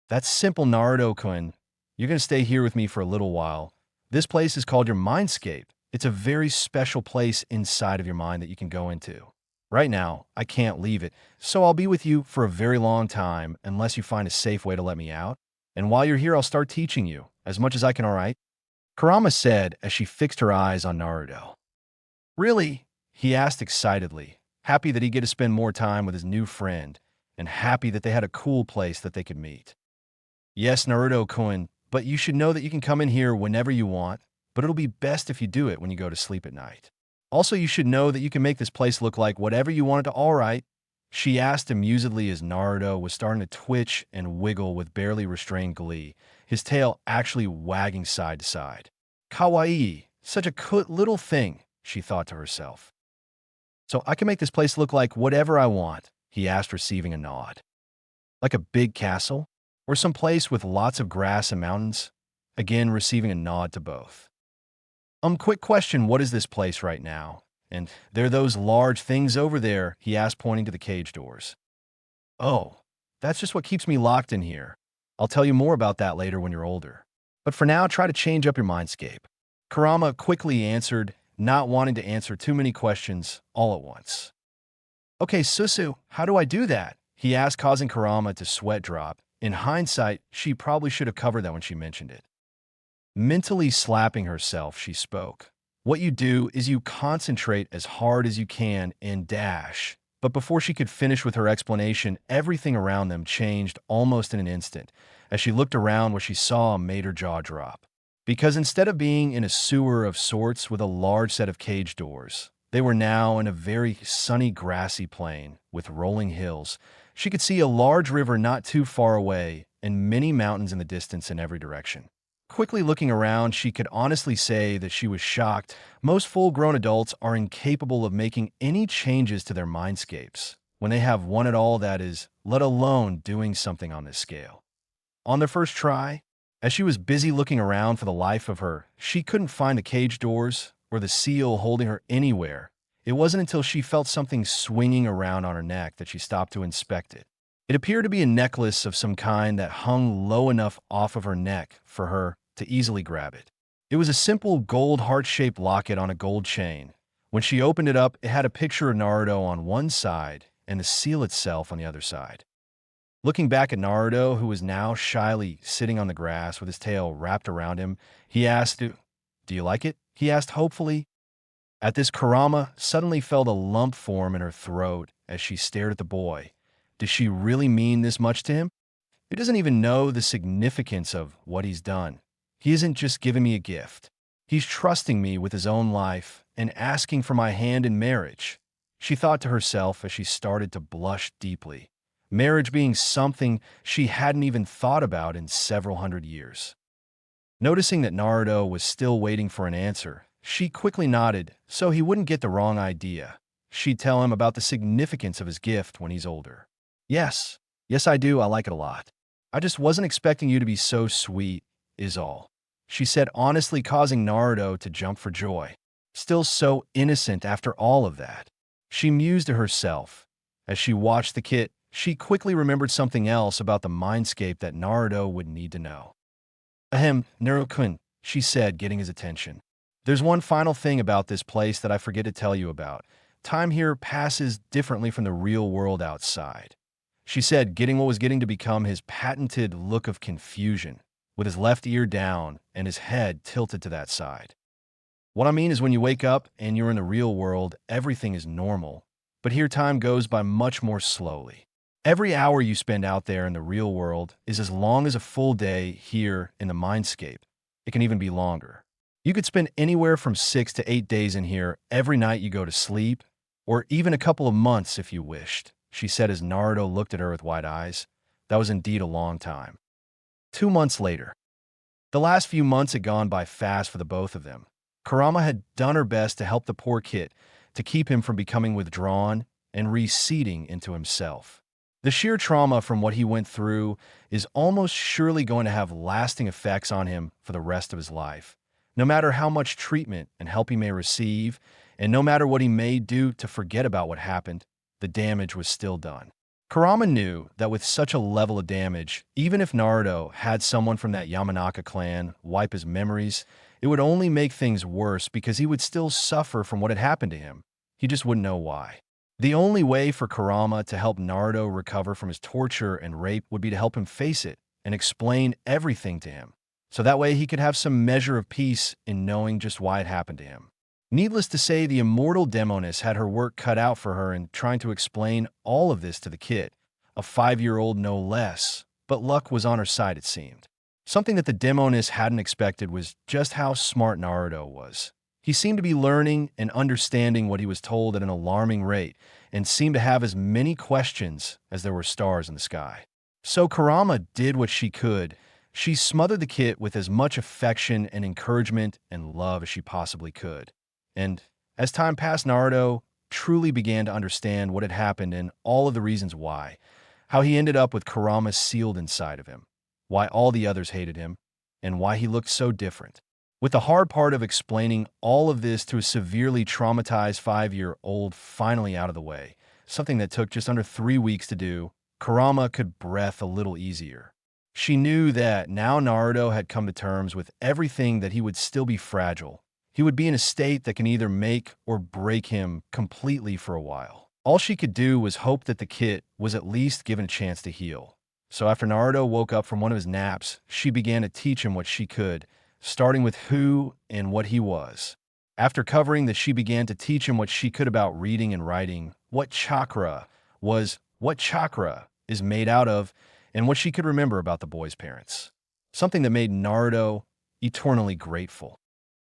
That's simple, Naruto-kun. You're going to stay here with me for a little while. This place is called your mindscape. It's a very special place inside of your mind that you can go into. Right now, I can't leave it, so I'll be with you for a very long time unless you find a safe way to let me out. And while you're here, I'll start teaching you, as much as I can, all right? Kurama said as she fixed her eyes on Naruto. Really? He asked excitedly, happy that he'd get to spend more time with his new friend, and happy that they had a cool place that they could meet. Yes, Naruto-kun, but you should know that you can come in here whenever you want, but it'll be best if you do it when you go to sleep at night. Also, you should know that you can make this place look like whatever you want it to, all right? She asked amusedly as Naruto was starting to twitch and wiggle with barely restrained glee, his tail actually wagging side to side. Kawaii, such a cute little thing, she thought to herself. So I can make this place look like whatever I want, he asked, receiving a nod. Like a big castle? Or some place with lots of grass and mountains? Again, receiving a nod to both. Quick question, what is this place right now? And there are those large things over there, he asked, pointing to the cage doors. Oh, that's just what keeps me locked in here. I'll tell you more about that later when you're older. But for now, try to change up your mindscape. Kurama quickly answered, not wanting to answer too many questions all at once. Okay, Susu, how do I do that? He asked, causing Kurama to sweat drop. In hindsight, she probably should have covered that when she mentioned it. Mentally slapping herself, she spoke. What you do is you concentrate as hard as you can and dash. But before she could finish with her explanation, everything around them changed almost in an instant. As she looked around, what she saw made her jaw drop. Because instead of being in a sewer of sorts with a large set of cage doors, they were now in a very sunny grassy plain with rolling hills. She could see a large river not too far away and many mountains in the distance in every direction. Quickly looking around, she could honestly say that she was shocked. Most full-grown adults are incapable of making any changes to their mindscapes when they have one at all, that is, let alone doing something on this scale. On their first try, as she was busy looking around for the life of her, she couldn't find the cage doors or the seal holding her anywhere. It wasn't until she felt something swinging around on her neck that she stopped to inspect it. It appeared to be a necklace of some kind that hung low enough off of her neck for her to easily grab it. It was a simple gold heart-shaped locket on a gold chain. When she opened it up, it had a picture of Naruto on one side and the seal itself on the other side. Looking back at Naruto, who was now shyly sitting on the grass with his tail wrapped around him, he asked, Do you like it? He asked hopefully. At this, Kurama suddenly felt a lump form in her throat as she stared at the boy. Does she really mean this much to him? He doesn't even know the significance of what he's done. He isn't just giving me a gift. He's trusting me with his own life and asking for my hand in marriage, she thought to herself as she started to blush deeply. Marriage being something she hadn't even thought about in several hundred years. Noticing that Naruto was still waiting for an answer, she quickly nodded so he wouldn't get the wrong idea. She'd tell him about the significance of his gift when he's older. Yes, I do. I like it a lot. I just wasn't expecting you to be so sweet, is all, she said honestly, causing Naruto to jump for joy. Still so innocent after all of that. She mused to herself. As she watched the kit, she quickly remembered something else about the mindscape that Naruto would need to know. Ahem, Naruto-kun, she said, getting his attention. There's one final thing about this place that I forget to tell you about. Time here passes differently from the real world outside, she said, getting what was getting to become his patented look of confusion, with his left ear down and his head tilted to that side. What I mean is when you wake up and you're in the real world, everything is normal, but here time goes by much more slowly. Every hour you spend out there in the real world is as long as a full day here in the mindscape. It can even be longer. You could spend anywhere from 6 to 8 days in here every night you go to sleep, or even a couple of months if you wished, she said as Naruto looked at her with wide eyes. That was indeed a long time. 2 months later. The last few months had gone by fast for the both of them. Kurama had done her best to help the poor kid, to keep him from becoming withdrawn and receding into himself. The sheer trauma from what he went through is almost surely going to have lasting effects on him for the rest of his life. No matter how much treatment and help he may receive, and no matter what he may do to forget about what happened, the damage was still done. Kurama knew that with such a level of damage, even if Naruto had someone from that Yamanaka clan wipe his memories, It would only make things worse because he would still suffer from what had happened to him. He just wouldn't know why. The only way for Kurama to help Naruto recover from his torture and rape would be to help him face it and explain everything to him, so that way he could have some measure of peace in knowing just why it happened to him. Needless to say, the immortal demoness had her work cut out for her in trying to explain all of this to the kid, a 5-year-old no less, but luck was on her side, it seemed. Something that the demoness hadn't expected was just how smart Naruto was. He seemed to be learning and understanding what he was told at an alarming rate, and seemed to have as many questions as there were stars in the sky. So Kurama did what she could. She smothered the kid with as much affection and encouragement and love as she possibly could. And as time passed, Naruto truly began to understand what had happened and all of the reasons why. How he ended up with Kurama sealed inside of him, why all the others hated him, and why he looked so different. With the hard part of explaining all of this to a severely traumatized 5-year-old finally out of the way, something that took just under 3 weeks to do, Kurama could breathe a little easier. She knew that now Naruto had come to terms with everything, that he would still be fragile. He would be in a state that can either make or break him completely for a while. All she could do was hope that the kid was at least given a chance to heal. So after Naruto woke up from one of his naps, she began to teach him what she could, starting with who and what he was. After covering that, she began to teach him what she could about reading and writing, what chakra was, what chakra is made out of, and what she could remember about the boy's parents. Something that made Naruto eternally grateful.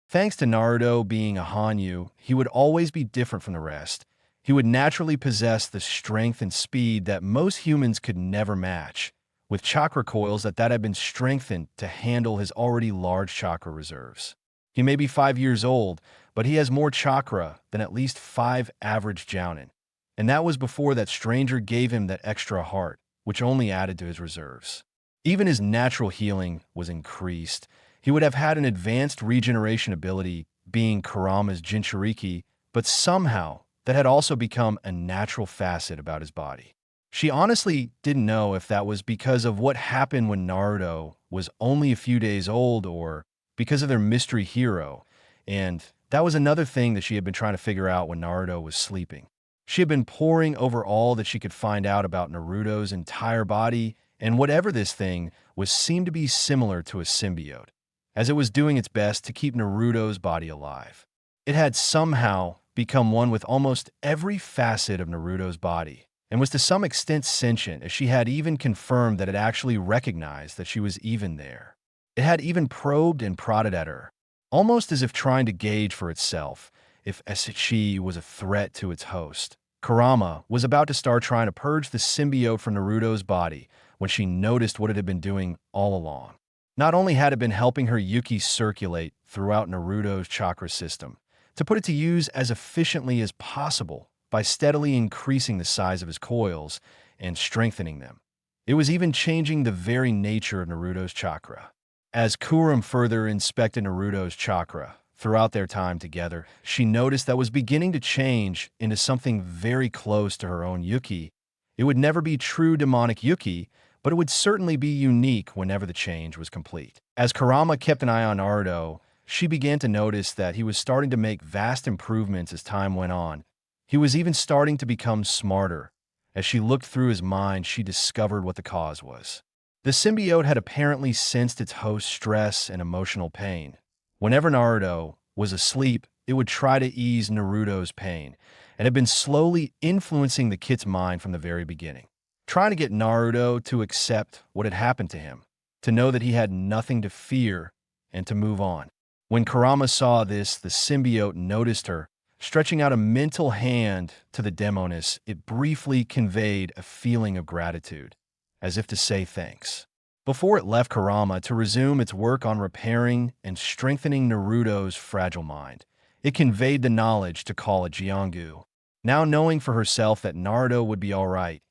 Thanks to Naruto being a Hanyu, he would always be different from the rest. He would naturally possess the strength and speed that most humans could never match, with chakra coils that had been strengthened to handle his already large chakra reserves. He may be 5 years old, but he has more chakra than at least 5 average jounin. And that was before that stranger gave him that extra heart, which only added to his reserves. Even his natural healing was increased. He would have had an advanced regeneration ability, being Kurama's Jinchuriki, but somehow that had also become a natural facet about his body. She honestly didn't know if that was because of what happened when Naruto was only a few days old, or because of their mystery hero, and that was another thing that she had been trying to figure out when Naruto was sleeping. She had been poring over all that she could find out about Naruto's entire body, and whatever this thing was seemed to be similar to a symbiote, as it was doing its best to keep Naruto's body alive. It had somehow become one with almost every facet of Naruto's body, and was to some extent sentient, as she had even confirmed that it actually recognized that she was even there. It had even probed and prodded at her, almost as if trying to gauge for itself if she was a threat to its host. Kurama was about to start trying to purge the symbiote from Naruto's body when she noticed what it had been doing all along. Not only had it been helping her Yuki circulate throughout Naruto's chakra system, to put it to use as efficiently as possible by steadily increasing the size of his coils and strengthening them. It was even changing the very nature of Naruto's chakra. As Kurum further inspected Naruto's chakra throughout their time together, she noticed that was beginning to change into something very close to her own Yuki. It would never be true demonic Yuki, but it would certainly be unique whenever the change was complete. As Kurama kept an eye on Naruto, she began to notice that he was starting to make vast improvements as time went on. He was even starting to become smarter. As she looked through his mind, she discovered what the cause was. The symbiote had apparently sensed its host's stress and emotional pain. Whenever Naruto was asleep, it would try to ease Naruto's pain, and had been slowly influencing the kid's mind from the very beginning, trying to get Naruto to accept what had happened to him, to know that he had nothing to fear, and to move on. When Kurama saw this, the symbiote noticed her. Stretching out a mental hand to the demoness, it briefly conveyed a feeling of gratitude, as if to say thanks. Before it left Kurama to resume its work on repairing and strengthening Naruto's fragile mind, it conveyed the knowledge to call it Jiangu. Now knowing for herself that Naruto would be all right,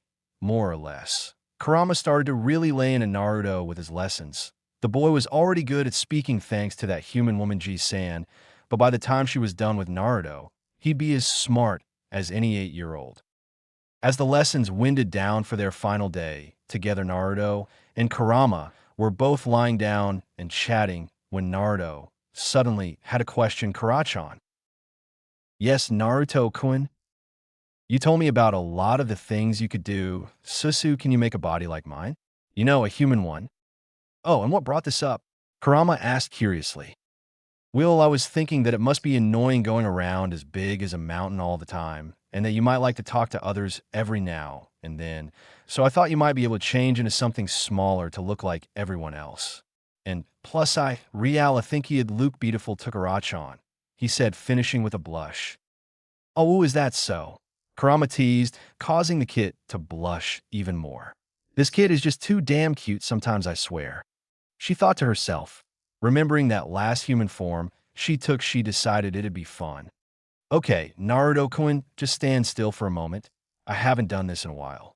more or less, Kurama started to really lay into Naruto with his lessons. The boy was already good at speaking thanks to that human woman Ji-san, but by the time she was done with Naruto, he'd be as smart as any 8-year-old. As the lessons winded down for their final day, together Naruto and Kurama were both lying down and chatting when Naruto suddenly had a question Karachan. Yes, Naruto-kun. You told me about a lot of the things you could do. Susu, can you make a body like mine? You know, a human one. Oh, and what brought this up? Kurama asked curiously. Will, I was thinking that it must be annoying going around as big as a mountain all the time, and that you might like to talk to others every now and then. So I thought you might be able to change into something smaller to look like everyone else. And plus I think he had look beautiful to Karachan, he said, finishing with a blush. Oh, is that so? Kurama teased, causing the kid to blush even more. This kid is just too damn cute sometimes, I swear. She thought to herself. Remembering that last human form she decided it'd be fun. Okay, Naruto-kun, just stand still for a moment. I haven't done this in a while.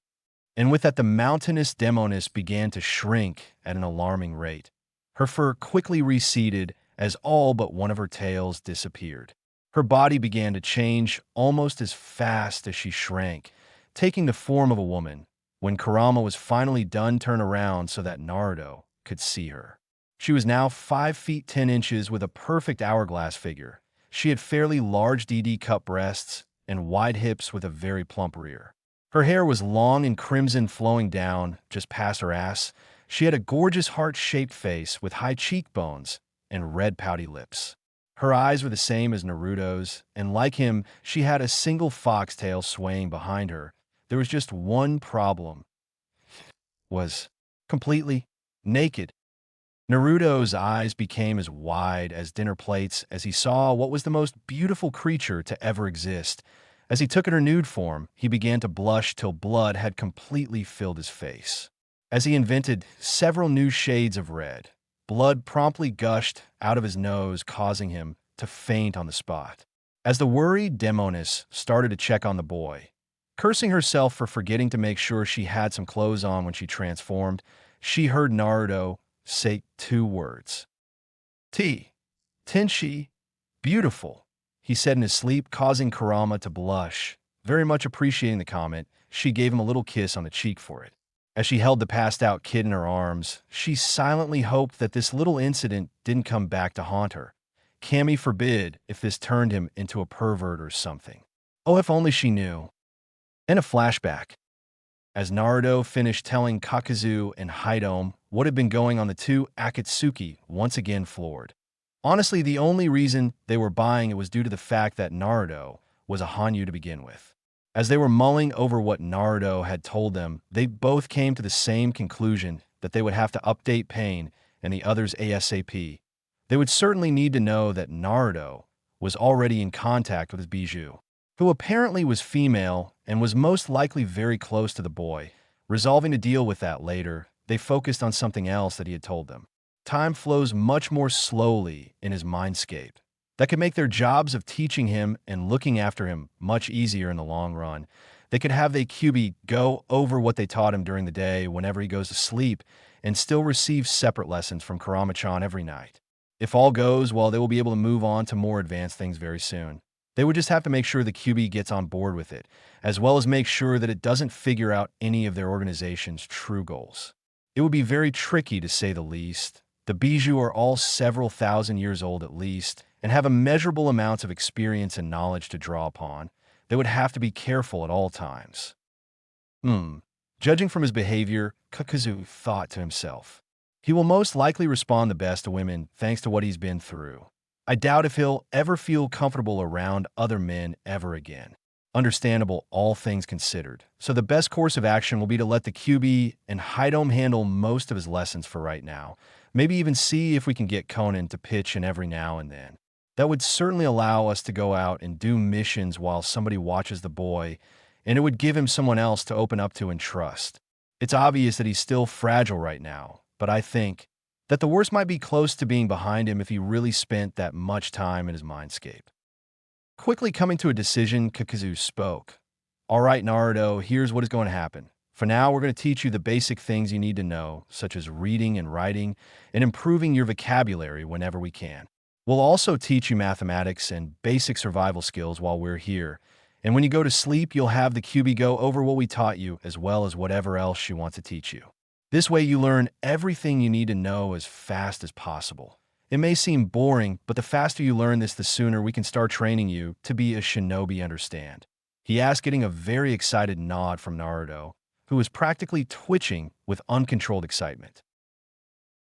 And with that, the mountainous demoness began to shrink at an alarming rate. Her fur quickly receded as all but one of her tails disappeared. Her body began to change almost as fast as she shrank, taking the form of a woman. When Kurama was finally done, turned around so that Naruto could see her. She was now 5 feet 10 inches with a perfect hourglass figure. She had fairly large DD cup breasts and wide hips with a very plump rear. Her hair was long and crimson flowing down just past her ass. She had a gorgeous heart-shaped face with high cheekbones and red pouty lips. Her eyes were the same as Naruto's, and like him, she had a single foxtail swaying behind her. There was just one problem. Was completely naked. Naruto's eyes became as wide as dinner plates as he saw what was the most beautiful creature to ever exist. As he took in her nude form, he began to blush till blood had completely filled his face. As he invented several new shades of red, blood promptly gushed out of his nose, causing him to faint on the spot. As the worried demoness started to check on the boy, cursing herself for forgetting to make sure she had some clothes on when she transformed, she heard Naruto say 2 words. Tenshi, beautiful, he said in his sleep, causing Kurama to blush. Very much appreciating the comment, she gave him a little kiss on the cheek for it. As she held the passed-out kid in her arms, she silently hoped that this little incident didn't come back to haunt her. Kami forbid if this turned him into a pervert or something. Oh, if only she knew. In a flashback, as Naruto finished telling Kakuzu and Haidome what had been going on, the two Akatsuki once again floored. Honestly, the only reason they were buying it was due to the fact that Naruto was a Hanyu to begin with. As they were mulling over what Naruto had told them, they both came to the same conclusion that they would have to update Pain and the others ASAP. They would certainly need to know that Naruto was already in contact with his Bijou, who apparently was female and was most likely very close to the boy. Resolving to deal with that later, they focused on something else that he had told them. Time flows much more slowly in his mindscape. That could make their jobs of teaching him and looking after him much easier in the long run. They could have the QB go over what they taught him during the day whenever he goes to sleep and still receive separate lessons from Kurama-chan every night. If all goes well, they will be able to move on to more advanced things very soon. They would just have to make sure the QB gets on board with it, as well as make sure that it doesn't figure out any of their organization's true goals. It would be very tricky to say the least. The Bijou are all several thousand years old at least, and have immeasurable amounts of experience and knowledge to draw upon. They would have to be careful at all times. Judging from his behavior, Kakuzu thought to himself. He will most likely respond the best to women thanks to what he's been through. I doubt if he'll ever feel comfortable around other men ever again. Understandable, all things considered. So the best course of action will be to let the QB and Haidome handle most of his lessons for right now. Maybe even see if we can get Conan to pitch in every now and then. That would certainly allow us to go out and do missions while somebody watches the boy, and it would give him someone else to open up to and trust. It's obvious that he's still fragile right now, but I think that the worst might be close to being behind him if he really spent that much time in his mindscape. Quickly coming to a decision, Kakuzu spoke. All right, Naruto, here's what is going to happen. For now, we're going to teach you the basic things you need to know, such as reading and writing, and improving your vocabulary whenever we can. We'll also teach you mathematics and basic survival skills while we're here. And when you go to sleep, you'll have the QB go over what we taught you, as well as whatever else she wants to teach you. This way, you learn everything you need to know as fast as possible. It may seem boring, but the faster you learn this, the sooner we can start training you to be a shinobi, understand? He asked, getting a very excited nod from Naruto, who was practically twitching with uncontrolled excitement.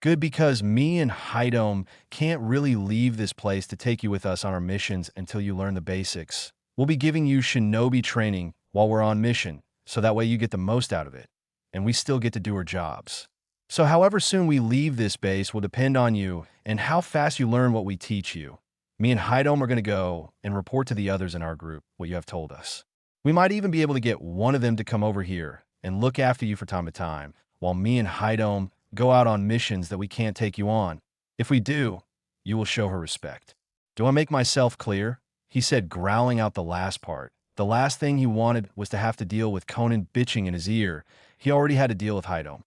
Good, because me and Haidom can't really leave this place to take you with us on our missions until you learn the basics. We'll be giving you shinobi training while we're on mission, so that way you get the most out of it, and we still get to do our jobs. So however soon we leave this base will depend on you and how fast you learn what we teach you. Me and Haidom are going to go and report to the others in our group what you have told us. We might even be able to get one of them to come over here and look after you from time to time, while me and Haidom go out on missions that we can't take you on. If we do, you will show her respect. Do I make myself clear? He said, growling out the last part. The last thing he wanted was to have to deal with Conan bitching in his ear. He already had to deal with Haidom.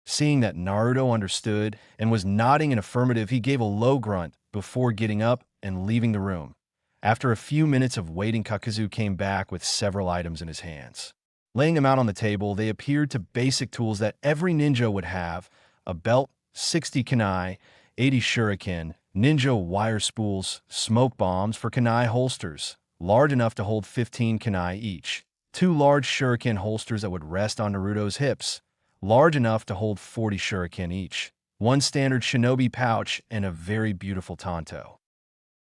Seeing that Naruto understood and was nodding in affirmative, he gave a low grunt before getting up and leaving the room. After a few minutes of waiting, Kakuzu came back with several items in his hands. Laying them out on the table, they appeared to basic tools that every ninja would have: a belt, 60 kunai, 80 shuriken, ninja wire spools, smoke bombs for kunai holsters, large enough to hold 15 kunai each, 2 large shuriken holsters that would rest on Naruto's hips, large enough to hold 40 shuriken each, 1 standard shinobi pouch, and a very beautiful tanto.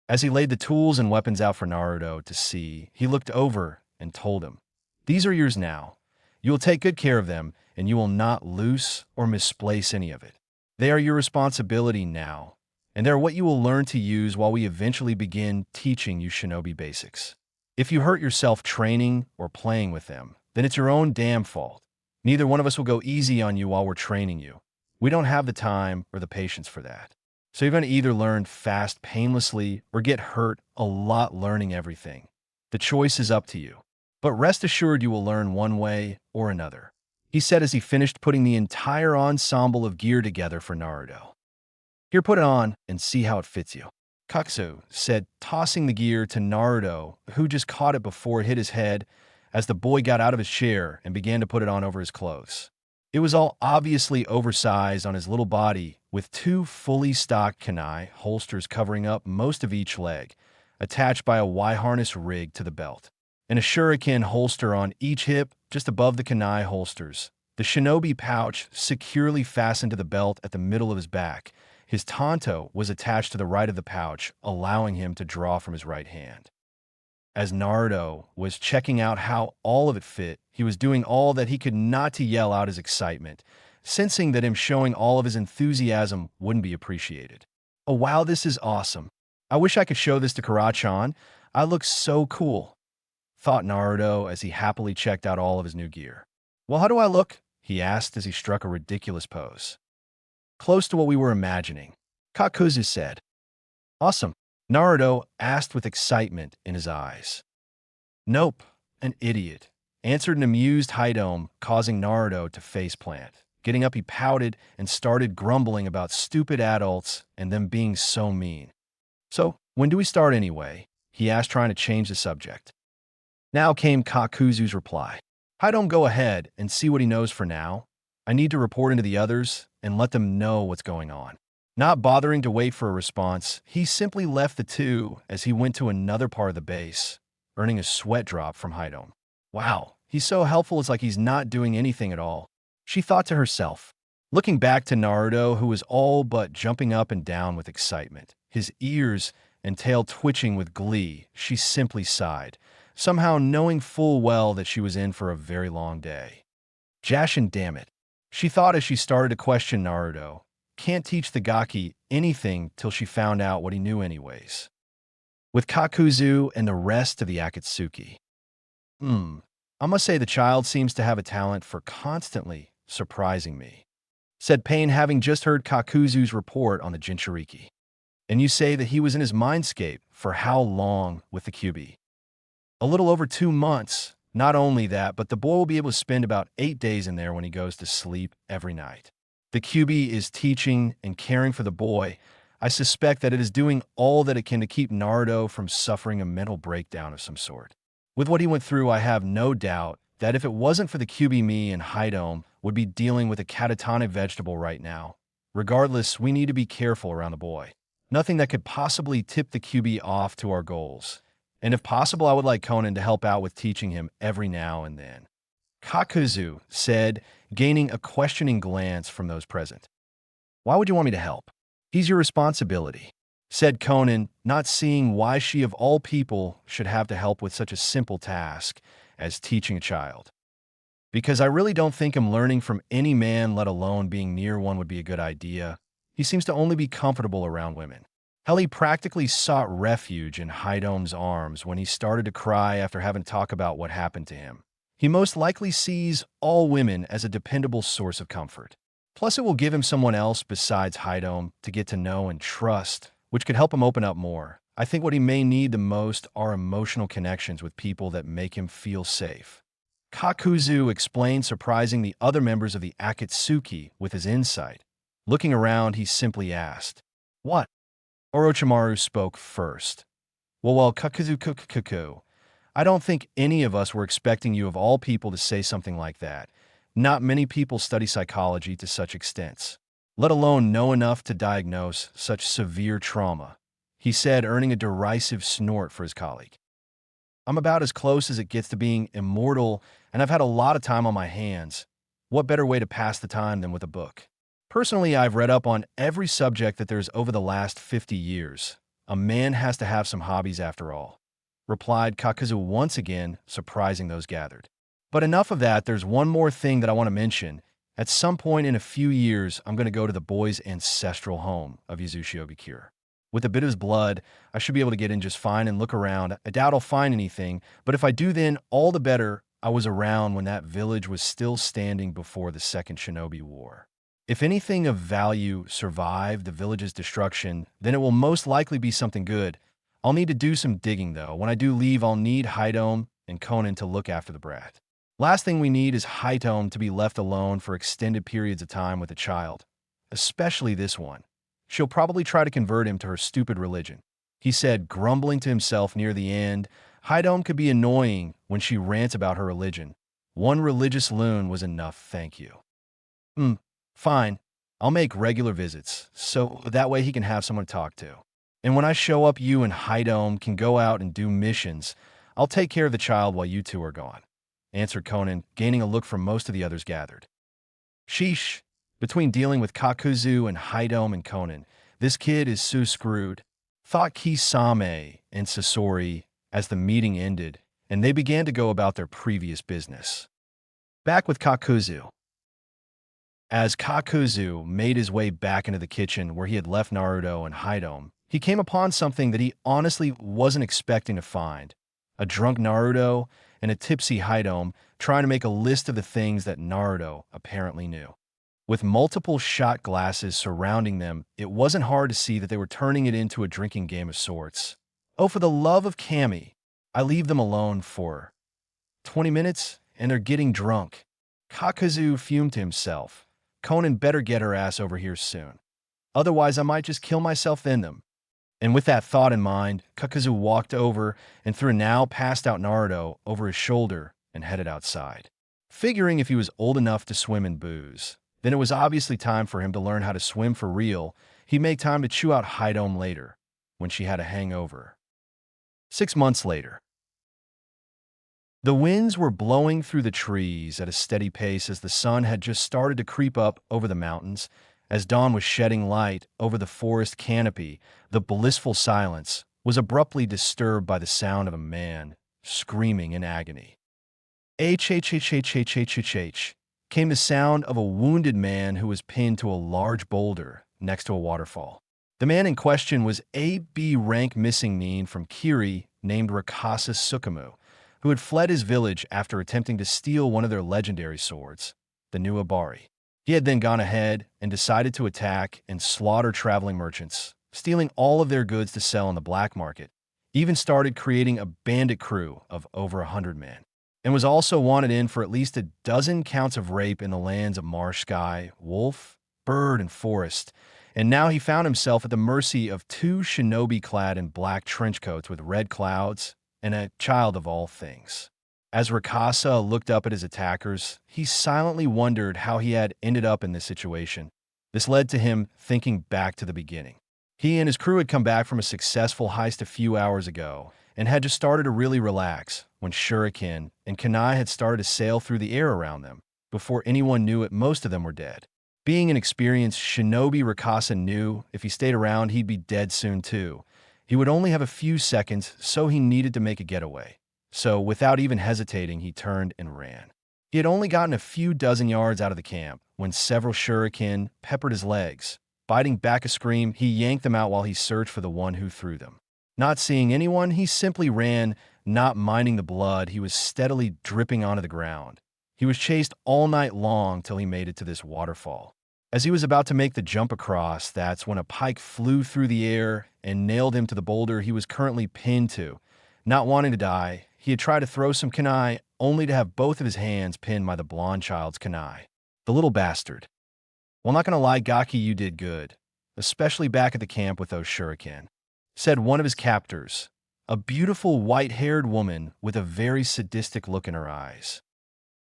As he laid the tools and weapons out for Naruto to see, he looked over and told him, "These are yours now. You will take good care of them, and you will not lose or misplace any of it. They are your responsibility now, and they're what you will learn to use while we eventually begin teaching you shinobi basics. If you hurt yourself training or playing with them, then it's your own damn fault. Neither one of us will go easy on you while we're training you. We don't have the time or the patience for that. So you're going to either learn fast, painlessly, or get hurt a lot learning everything. The choice is up to you. But rest assured you will learn one way or another," he said as he finished putting the entire ensemble of gear together for Naruto. "Here, put it on and see how it fits you," Kakuzu said, tossing the gear to Naruto, who just caught it before it hit his head as the boy got out of his chair and began to put it on over his clothes. It was all obviously oversized on his little body, with 2 fully stocked kunai holsters covering up most of each leg, attached by a Y-harness rig to the belt, and a shuriken holster on each hip just above the kunai holsters. The shinobi pouch securely fastened to the belt at the middle of his back. His tanto was attached to the right of the pouch, allowing him to draw from his right hand. As Naruto was checking out how all of it fit, he was doing all that he could not to yell out his excitement, sensing that him showing all of his enthusiasm wouldn't be appreciated. "Oh wow, this is awesome. I wish I could show this to Karachan. I look so cool," thought Naruto as he happily checked out all of his new gear. "Well, how do I look?" he asked as he struck a ridiculous pose. "Close to what we were imagining," Kakuzu said. "Awesome," Naruto asked with excitement in his eyes. "Nope, an idiot," answered an amused Haidom, causing Naruto to faceplant. Getting up, he pouted and started grumbling about stupid adults and them being so mean. "So, when do we start anyway?" he asked, trying to change the subject. Now came Kakuzu's reply. "Haidom, go ahead and see what he knows for now. I need to report into the others and let them know what's going on." Not bothering to wait for a response, he simply left the two as he went to another part of the base, earning a sweat drop from Haidom. "Wow, he's so helpful, it's like he's not doing anything at all," she thought to herself. Looking back to Naruto, who was all but jumping up and down with excitement, his ears and tail twitching with glee, she simply sighed, somehow knowing full well that she was in for a very long day. "Jashin, damn it," she thought as she started to question Naruto. Can't teach the Gaki anything till she found out what he knew anyways. With Kakuzu and the rest of the Akatsuki. I must say the child seems to have a talent for constantly surprising me," said Pain, having just heard Kakuzu's report on the Jinchuriki. "And you say that he was in his mindscape for how long with the Kyuubi?" "A little over 2 months. Not only that, but the boy will be able to spend about 8 days in there when he goes to sleep every night. The Kyuubi is teaching and caring for the boy. I suspect that it is doing all that it can to keep Naruto from suffering a mental breakdown of some sort. With what he went through, I have no doubt that if it wasn't for the Kyuubi, me and Haidom would be dealing with a catatonic vegetable right now. Regardless, we need to be careful around the boy. Nothing that could possibly tip the QB off to our goals. And if possible, I would like Conan to help out with teaching him every now and then. Kakuzu said, gaining a questioning glance from those present. Why would you want me to help? He's your responsibility, said Conan, not seeing why she of all people should have to help with such a simple task as teaching a child. Because I really don't think him learning from any man, let alone being near one, would be a good idea. He seems to only be comfortable around women. Hell, he practically sought refuge in Haidom's arms when he started to cry after having to talk about what happened to him. He most likely sees all women as a dependable source of comfort. Plus, it will give him someone else besides Haidom to get to know and trust, which could help him open up more. I think what he may need the most are emotional connections with people that make him feel safe. Kakuzu explained, surprising the other members of the Akatsuki with his insight. Looking around, he simply asked, "What?" Orochimaru spoke first. Well, Kakuzu, I don't think any of us were expecting you of all people to say something like that. Not many people study psychology to such extents, let alone know enough to diagnose such severe trauma, he said, earning a derisive snort for his colleague. I'm about as close as it gets to being immortal, and I've had a lot of time on my hands. What better way to pass the time than with a book? Personally, I've read up on every subject that there's over the last 50 years. A man has to have some hobbies after all, replied Kakuzu, once again surprising those gathered. But enough of that, there's one more thing that I want to mention. At some point in a few years, I'm going to go to the boy's ancestral home of Yazushi Obikure. With a bit of his blood, I should be able to get in just fine and look around. I doubt I'll find anything, but if I do, then all the better. I was around when that village was still standing before the Second Shinobi War. If anything of value survived the village's destruction, then it will most likely be something good. I'll need to do some digging, though. When I do leave, I'll need Haidom and Conan to look after the brat. Last thing we need is Haidom to be left alone for extended periods of time with a child, especially this one. She'll probably try to convert him to her stupid religion, he said, grumbling to himself near the end. Haidom could be annoying when she rants about her religion. One religious loon was enough, thank you. Fine. I'll make regular visits, so that way he can have someone to talk to. And when I show up, you and Haidom can go out and do missions. I'll take care of the child while you two are gone, answered Conan, gaining a look from most of the others gathered. Sheesh. Between dealing with Kakuzu and Haidom and Conan, this kid is so screwed, thought Kisame and Sasori as the meeting ended, and they began to go about their previous business. Back with Kakuzu. As Kakuzu made his way back into the kitchen where he had left Naruto and Haidom, he came upon something that he honestly wasn't expecting to find. A drunk Naruto and a tipsy Haidom trying to make a list of the things that Naruto apparently knew. With multiple shot glasses surrounding them, it wasn't hard to see that they were turning it into a drinking game of sorts. Oh, for the love of Kami, I leave them alone for 20 minutes and they're getting drunk. Kakuzu fumed to himself. Conan better get her ass over here soon. Otherwise, I might just kill myself in them. And with that thought in mind, Kakuzu walked over and threw a now passed out Naruto over his shoulder and headed outside. Figuring if he was old enough to swim in booze, then it was obviously time for him to learn how to swim for real. He'd make time to chew out Haidom later, when she had a hangover. 6 months later. The winds were blowing through the trees at a steady pace as the sun had just started to creep up over the mountains. As dawn was shedding light over the forest canopy, the blissful silence was abruptly disturbed by the sound of a man screaming in agony. H came the sound of a wounded man who was pinned to a large boulder next to a waterfall. The man in question was a B rank missing nin from Kiri named Rakasa Sukumu, who had fled his village after attempting to steal one of their legendary swords, the new Abari. He had then gone ahead and decided to attack and slaughter traveling merchants, stealing all of their goods to sell on the black market, even started creating a bandit crew of over 100 men, and was also wanted in for at least a dozen counts of rape in the lands of marsh sky, wolf, bird, and forest. And now he found himself at the mercy of 2 shinobi clad in black trench coats with red clouds and a child of all things. As Rakasa looked up at his attackers, he silently wondered how he had ended up in this situation. This led to him thinking back to the beginning. He and his crew had come back from a successful heist a few hours ago and had just started to really relax when Shuriken and Kunai had started to sail through the air around them. Before anyone knew it, most of them were dead. Being an experienced shinobi, Rakasa knew if he stayed around, he'd be dead soon too. He would only have a few seconds, so he needed to make a getaway. So, without even hesitating, he turned and ran. He had only gotten a few dozen yards out of the camp when several shuriken peppered his legs. Biting back a scream, he yanked them out while he searched for the one who threw them. Not seeing anyone, he simply ran, not minding the blood he was steadily dripping onto the ground. He was chased all night long till he made it to this waterfall. As he was about to make the jump across, that's when a pike flew through the air and nailed him to the boulder he was currently pinned to. Not wanting to die, he had tried to throw some kunai, only to have both of his hands pinned by the blonde child's kunai. The little bastard. Well, not gonna lie, Gaki, you did good, especially back at the camp with those shuriken, said one of his captors, a beautiful white-haired woman with a very sadistic look in her eyes.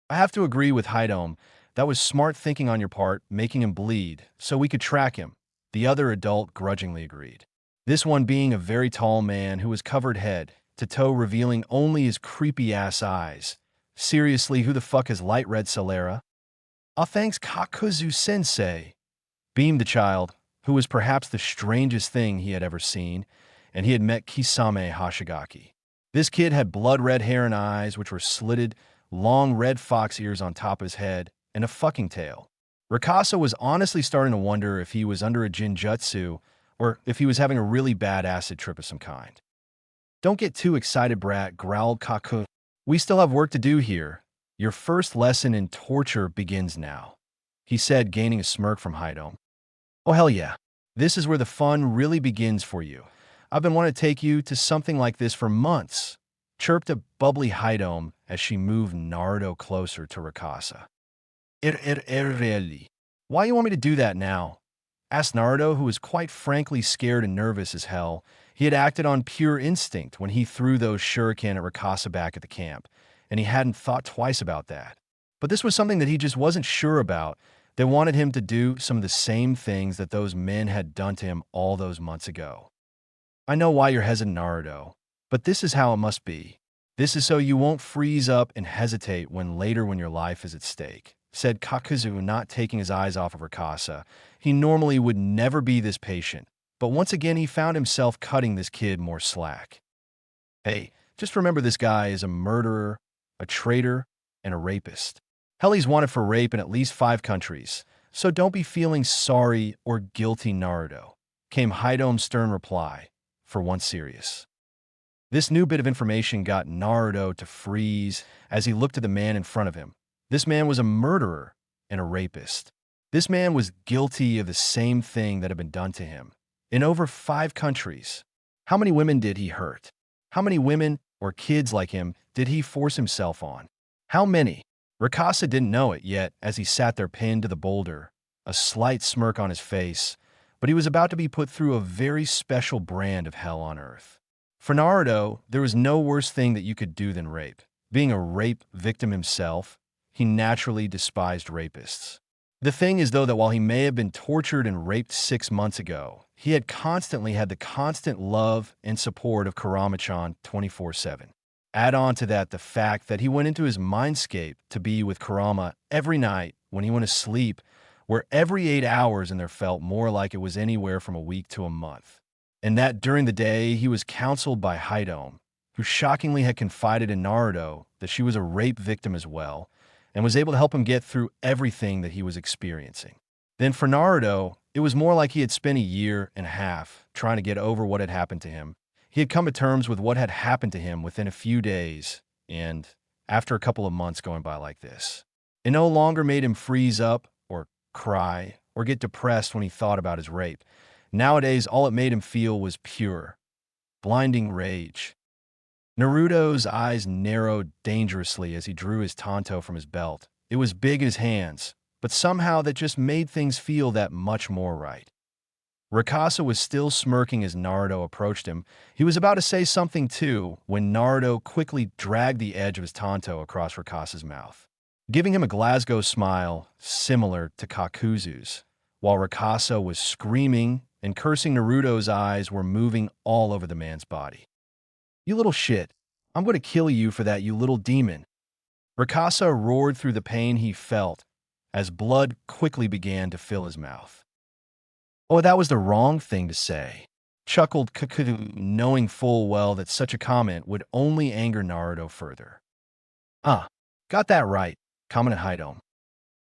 I have to agree with Haidom. That was smart thinking on your part, making him bleed, so we could track him. The other adult grudgingly agreed. This one being a very tall man who was covered head to toe, revealing only his creepy-ass eyes. Seriously, who the fuck is light red Solera? Ah, thanks Kakuzu-sensei, beamed the child, who was perhaps the strangest thing he had ever seen, and he had met Kisame Hashigaki. This kid had blood-red hair and eyes, which were slitted, long red fox ears on top of his head, and a fucking tail. Rakasa was honestly starting to wonder if he was under a jinjutsu or if he was having a really bad acid trip of some kind. Don't get too excited, brat, growled Kaku. We still have work to do here. Your first lesson in torture begins now, he said, gaining a smirk from Haidom. Oh, hell yeah. This is where the fun really begins for you. I've been wanting to take you to something like this for months, chirped a bubbly Haidom as she moved Naruto closer to Rakasa. Really? Why you want me to do that now? Asked Naruto, who was quite frankly scared and nervous as hell. He had acted on pure instinct when he threw those shuriken at Rakasa back at the camp, and he hadn't thought twice about that. But this was something that he just wasn't sure about. They wanted him to do some of the same things that those men had done to him all those months ago. I know why you're hesitant, Naruto, but this is how it must be. This is so you won't freeze up and hesitate when your life is at stake, said Kakuzu, not taking his eyes off of Rakasa. He normally would never be this patient, but once again he found himself cutting this kid more slack. Hey, just remember this guy is a murderer, a traitor, and a rapist. Hell, he's wanted for rape in at least 5 countries, so don't be feeling sorry or guilty, Naruto, came Haidom's stern reply, for once serious. This new bit of information got Naruto to freeze as he looked at the man in front of him. This man was a murderer and a rapist. This man was guilty of the same thing that had been done to him in over 5 countries. How many women did he hurt? How many women or kids like him did he force himself on? How many? Rakasa didn't know it yet as he sat there pinned to the boulder, a slight smirk on his face, but he was about to be put through a very special brand of hell on earth. For Naruto, there was no worse thing that you could do than rape. Being a rape victim himself, he naturally despised rapists. The thing is, though, that while he may have been tortured and raped 6 months ago, he had constantly had the constant love and support of Kurama-chan 24/7. Add on to that the fact that he went into his mindscape to be with Kurama every night when he went to sleep, where every 8 hours in there felt more like it was anywhere from a week to a month. And that during the day, he was counseled by Haidom, who shockingly had confided in Naruto that she was a rape victim as well, and was able to help him get through everything that he was experiencing. Then for Naruto, it was more like he had spent a year and a half trying to get over what had happened to him. He had come to terms with what had happened to him within a few days, and after a couple of months going by like this, it no longer made him freeze up or cry or get depressed when he thought about his rape. Nowadays, all it made him feel was pure, blinding rage. Naruto's eyes narrowed dangerously as he drew his tanto from his belt. It was big in his hands, but somehow that just made things feel that much more right. Rakasa was still smirking as Naruto approached him. He was about to say something too when Naruto quickly dragged the edge of his tanto across Rakasa's mouth, giving him a Glasgow smile similar to Kakuzu's. While Rakasa was screaming and cursing Naruto's eyes were moving all over the man's body. "You little shit. I'm going to kill you for that, you little demon." Rakasa roared through the pain he felt as blood quickly began to fill his mouth. "Oh, that was the wrong thing to say," chuckled Kakuzu, knowing full well that such a comment would only anger Naruto further. Got that right," commented Hidome.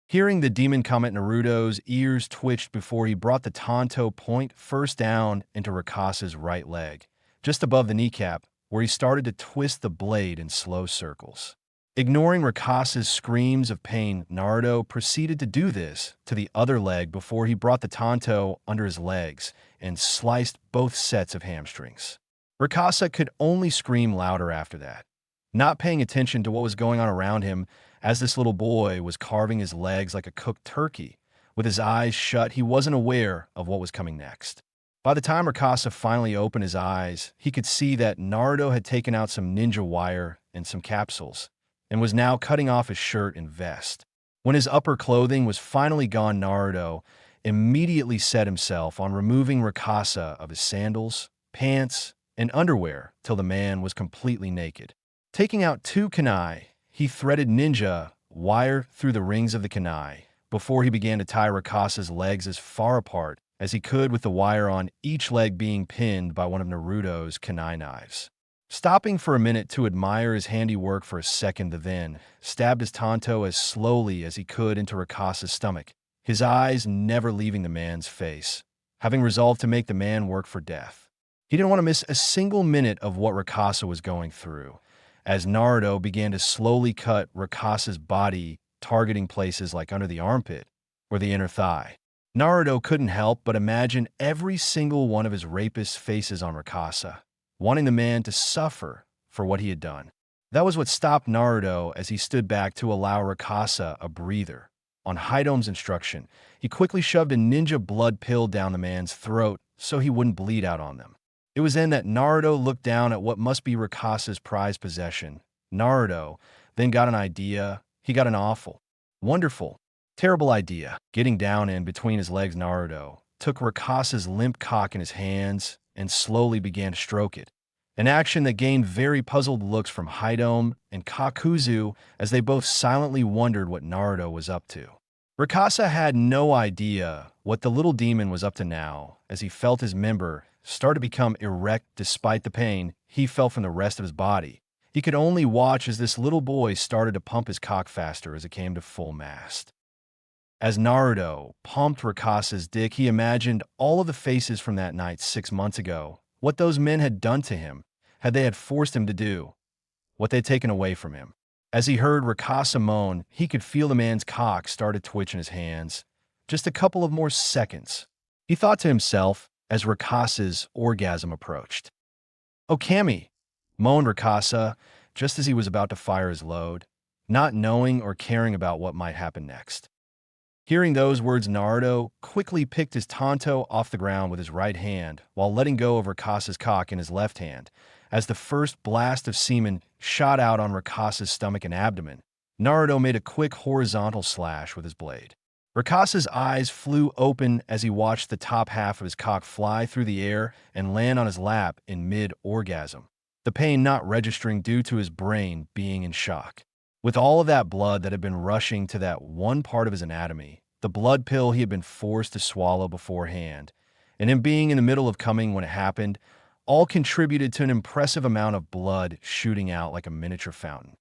Hearing the demon comment, Naruto's ears twitched before he brought the Tonto point first down into Rakasa's right leg, just above the kneecap, where he started to twist the blade in slow circles. Ignoring Rakasa's screams of pain, Naruto proceeded to do this to the other leg before he brought the Tonto under his legs and sliced both sets of hamstrings. Rakasa could only scream louder after that, not paying attention to what was going on around him as this little boy was carving his legs like a cooked turkey. With his eyes shut, he wasn't aware of what was coming next. By the time Rakasa finally opened his eyes, he could see that Naruto had taken out some ninja wire and some capsules, and was now cutting off his shirt and vest. When his upper clothing was finally gone, Naruto immediately set himself on removing Rakasa of his sandals, pants, and underwear till the man was completely naked. Taking out 2 kunai, he threaded ninja wire through the rings of the kunai before he began to tie Rakasa's legs as far apart as he could, with the wire on each leg being pinned by one of Naruto's kunai knives. Stopping for a minute to admire his handiwork for a second, the then stabbed his Tonto as slowly as he could into Rakasa's stomach, his eyes never leaving the man's face, having resolved to make the man work for death. He didn't want to miss a single minute of what Rakasa was going through, as Naruto began to slowly cut Rakasa's body, targeting places like under the armpit or the inner thigh. Naruto couldn't help but imagine every single one of his rapist's faces on Rakasa, wanting the man to suffer for what he had done. That was what stopped Naruto as he stood back to allow Rakasa a breather. On Hidome's instruction, he quickly shoved a ninja blood pill down the man's throat so he wouldn't bleed out on them. It was then that Naruto looked down at what must be Rakasa's prized possession. Naruto then got an idea. He got an awful, wonderful, terrible idea. Getting down in between his legs, Naruto took Rakasa's limp cock in his hands and slowly began to stroke it, an action that gained very puzzled looks from Hidome and Kakuzu as they both silently wondered what Naruto was up to. Rakasa had no idea what the little demon was up to now, as he felt his member start to become erect despite the pain he felt from the rest of his body. He could only watch as this little boy started to pump his cock faster as it came to full mast. As Naruto pumped Rakasa's dick, he imagined all of the faces from that night 6 months ago, what those men had done to him, they had forced him to do, what they'd taken away from him. As he heard Rakasa moan, he could feel the man's cock start to twitch in his hands. Just a couple of more seconds, he thought to himself as Rakasa's orgasm approached. "Oh, Kami," moaned Rakasa just as he was about to fire his load, not knowing or caring about what might happen next. Hearing those words, Naruto quickly picked his Tonto off the ground with his right hand while letting go of Rakasa's cock in his left hand. As the first blast of semen shot out on Rakasa's stomach and abdomen, Naruto made a quick horizontal slash with his blade. Rakasa's eyes flew open as he watched the top half of his cock fly through the air and land on his lap in mid-orgasm, the pain not registering due to his brain being in shock. With all of that blood that had been rushing to that one part of his anatomy, the blood pill he had been forced to swallow beforehand, and him being in the middle of coming when it happened, all contributed to an impressive amount of blood shooting out like a miniature fountain.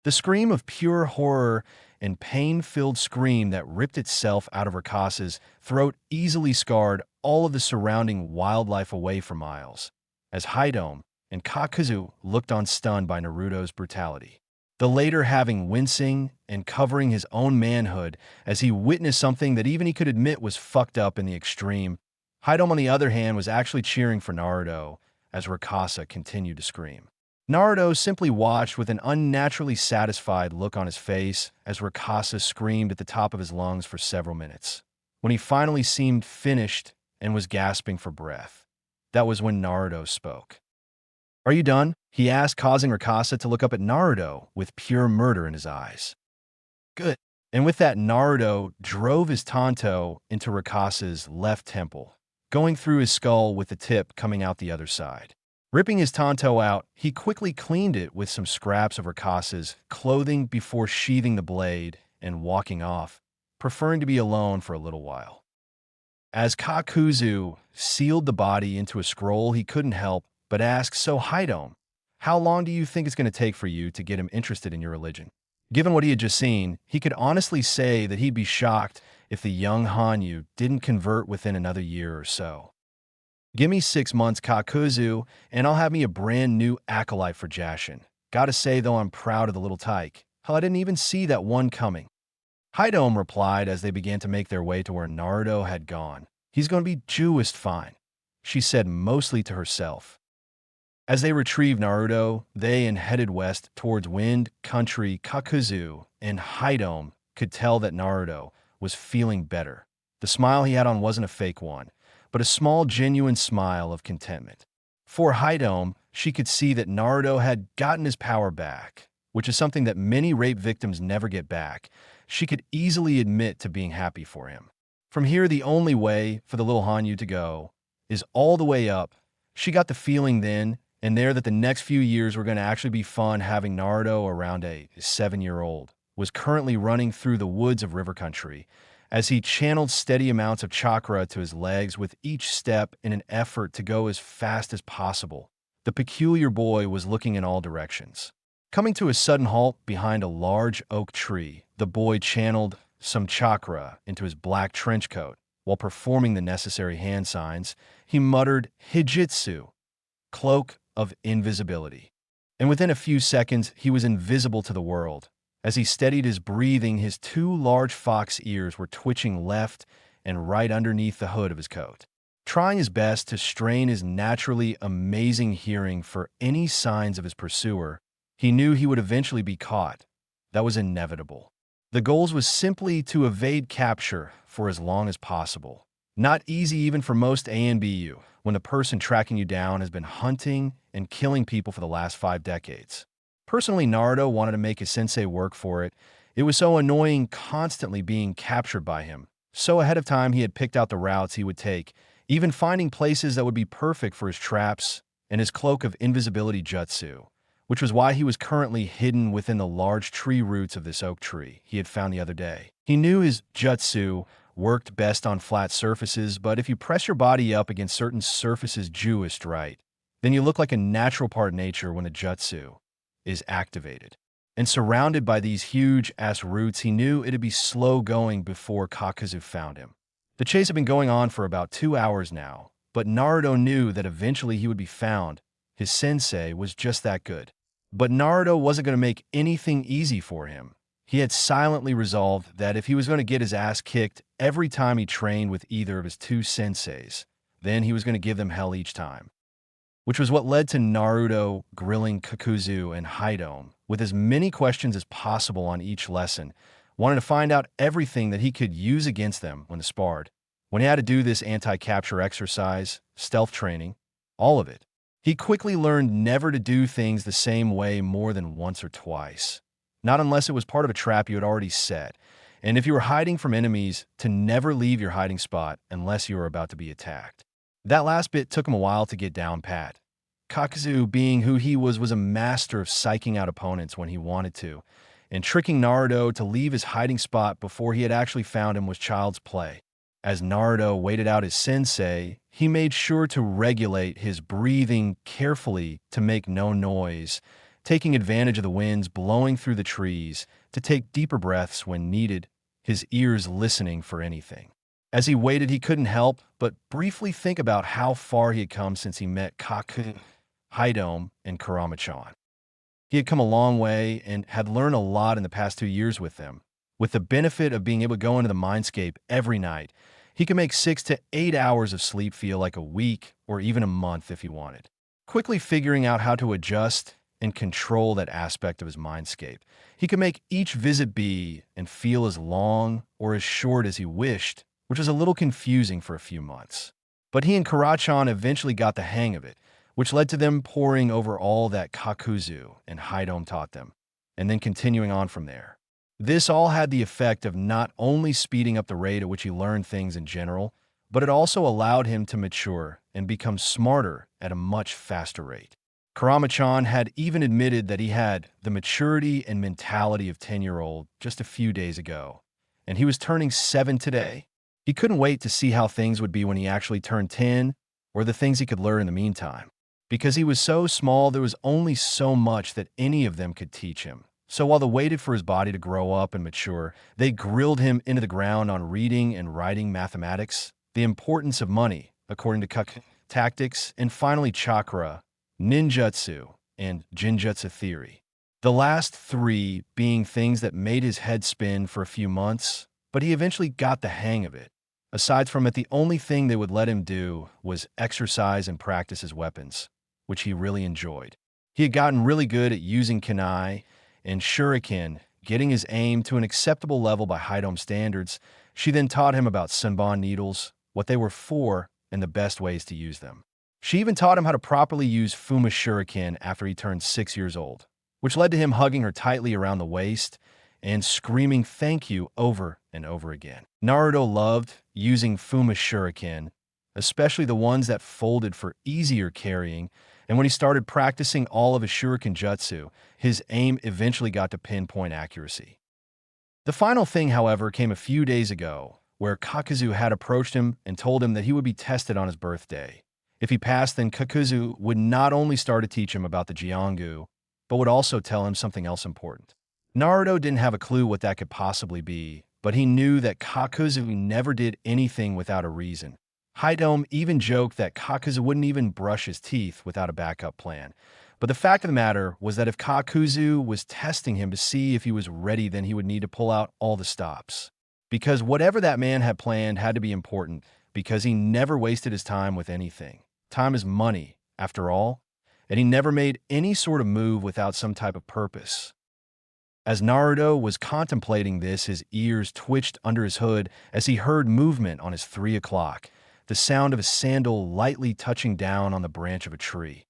The scream of pure horror and pain-filled scream that ripped itself out of Rakasa's throat easily scarred all of the surrounding wildlife away for miles, as Hidome and Kakuzu looked on stunned by Naruto's brutality. The latter having wincing and covering his own manhood as he witnessed something that even he could admit was fucked up in the extreme. Hidome, on the other hand, was actually cheering for Naruto as Rakasa continued to scream. Naruto simply watched with an unnaturally satisfied look on his face as Rakasa screamed at the top of his lungs for several minutes. When he finally seemed finished and was gasping for breath, that was when Naruto spoke. "Are you done?" he asked, causing Rakasa to look up at Naruto with pure murder in his eyes. "Good." And with that, Naruto drove his Tonto into Rakasa's left temple, going through his skull with the tip coming out the other side. Ripping his tanto out, he quickly cleaned it with some scraps of Rikasa's clothing before sheathing the blade and walking off, preferring to be alone for a little while. As Kakuzu sealed the body into a scroll, he couldn't help but ask, "So, Haidome, how long do you think it's going to take for you to get him interested in your religion?" Given what he had just seen, he could honestly say that he'd be shocked if the young Hanyu didn't convert within another year or so. "Give me 6 months, Kakuzu, and I'll have me a brand new acolyte for Jashin. Gotta say, though, I'm proud of the little tyke. Hell, I didn't even see that one coming." Haidome replied as they began to make their way to where Naruto had gone. "He's going to be Jewist fine," she said mostly to herself. As they retrieved Naruto, they and headed west towards Wind Country. Kakuzu and Haidome could tell that Naruto was feeling better. The smile he had on wasn't a fake one, but a small, genuine smile of contentment. For Haidome, she could see that Naruto had gotten his power back, which is something that many rape victims never get back. She could easily admit to being happy for him. From here, the only way for the little Hanyu to go is all the way up. She got the feeling then and there that the next few years were going to actually be fun. Having Naruto, around a 7-year-old, was currently running through the woods of River Country as he channeled steady amounts of chakra to his legs with each step in an effort to go as fast as possible. The peculiar boy was looking in all directions. Coming to a sudden halt behind a large oak tree, the boy channeled some chakra into his black trench coat. While performing the necessary hand signs, he muttered, "Hijitsu, cloak of invisibility." And within a few seconds, he was invisible to the world. As he steadied his breathing, his 2 large fox ears were twitching left and right underneath the hood of his coat. Trying his best to strain his naturally amazing hearing for any signs of his pursuer, he knew he would eventually be caught. That was inevitable. The goal was simply to evade capture for as long as possible. Not easy even for most ANBU, when the person tracking you down has been hunting and killing people for the last 5 decades. Personally, Naruto wanted to make his sensei work for it. It was so annoying constantly being captured by him. So ahead of time, he had picked out the routes he would take, even finding places that would be perfect for his traps and his cloak of invisibility jutsu, which was why he was currently hidden within the large tree roots of this oak tree he had found the other day. He knew his jutsu worked best on flat surfaces, but if you press your body up against certain surfaces just right, then you look like a natural part of nature when the jutsu is activated. And surrounded by these huge-ass roots, he knew it'd be slow going before Kakuzu found him. The chase had been going on for about 2 hours now, but Naruto knew that eventually he would be found. His sensei was just that good. But Naruto wasn't going to make anything easy for him. He had silently resolved that if he was going to get his ass kicked every time he trained with either of his 2 senseis, then he was going to give them hell each time. Which was what led to Naruto grilling Kakuzu and Haidome with as many questions as possible on each lesson, wanting to find out everything that he could use against them when they sparred. When he had to do this anti-capture exercise, stealth training, all of it, he quickly learned never to do things the same way more than once or twice. Not unless it was part of a trap you had already set, and if you were hiding from enemies, to never leave your hiding spot unless you were about to be attacked. That last bit took him a while to get down pat. Kakuzu, being who he was a master of psyching out opponents when he wanted to, and tricking Naruto to leave his hiding spot before he had actually found him was child's play. As Naruto waited out his sensei, he made sure to regulate his breathing carefully to make no noise, taking advantage of the winds blowing through the trees to take deeper breaths when needed, his ears listening for anything. As he waited, he couldn't help but briefly think about how far he had come since he met Kakuzu, Haidome, and Kurama-chan. He had come a long way and had learned a lot in the past 2 years with them. With the benefit of being able to go into the mindscape every night, he could make 6 to 8 hours of sleep feel like a week or even a month if he wanted. Quickly figuring out how to adjust and control that aspect of his mindscape, he could make each visit be and feel as long or as short as he wished, which was a little confusing for a few months. But he and Kurama-chan eventually got the hang of it, which led to them poring over all that Kakuzu and Haidome taught them, and then continuing on from there. This all had the effect of not only speeding up the rate at which he learned things in general, but it also allowed him to mature and become smarter at a much faster rate. Karamachan had even admitted that he had the maturity and mentality of 10-year-old just a few days ago, and he was turning 7 today. He couldn't wait to see how things would be when he actually turned 10, or the things he could learn in the meantime. Because he was so small, there was only so much that any of them could teach him. So while they waited for his body to grow up and mature, they grilled him into the ground on reading and writing mathematics, the importance of money, according to tactics, and finally chakra, ninjutsu, and jinjutsu theory. The last 3 being things that made his head spin for a few months, but he eventually got the hang of it. Aside from it, the only thing they would let him do was exercise and practice his weapons, which he really enjoyed. He had gotten really good at using kunai and shuriken, getting his aim to an acceptable level by Haidom standards. She then taught him about Senbon needles, what they were for, and the best ways to use them. She even taught him how to properly use Fuma shuriken after he turned 6 years old, which led to him hugging her tightly around the waist and screaming thank you over and over again. Naruto loved using Fuma shuriken, especially the ones that folded for easier carrying, and when he started practicing all of his shuriken jutsu, his aim eventually got to pinpoint accuracy. The final thing, however, came a few days ago, where Kakuzu had approached him and told him that he would be tested on his birthday. If he passed, then Kakuzu would not only start to teach him about the Jiangu, but would also tell him something else important. Naruto didn't have a clue what that could possibly be, but he knew that Kakuzu never did anything without a reason. Haidom even joked that Kakuzu wouldn't even brush his teeth without a backup plan. But the fact of the matter was that if Kakuzu was testing him to see if he was ready, then he would need to pull out all the stops. Because whatever that man had planned had to be important, because he never wasted his time with anything. Time is money, after all, and he never made any sort of move without some type of purpose. As Naruto was contemplating this, his ears twitched under his hood as he heard movement on his 3 o'clock, the sound of a sandal lightly touching down on the branch of a tree.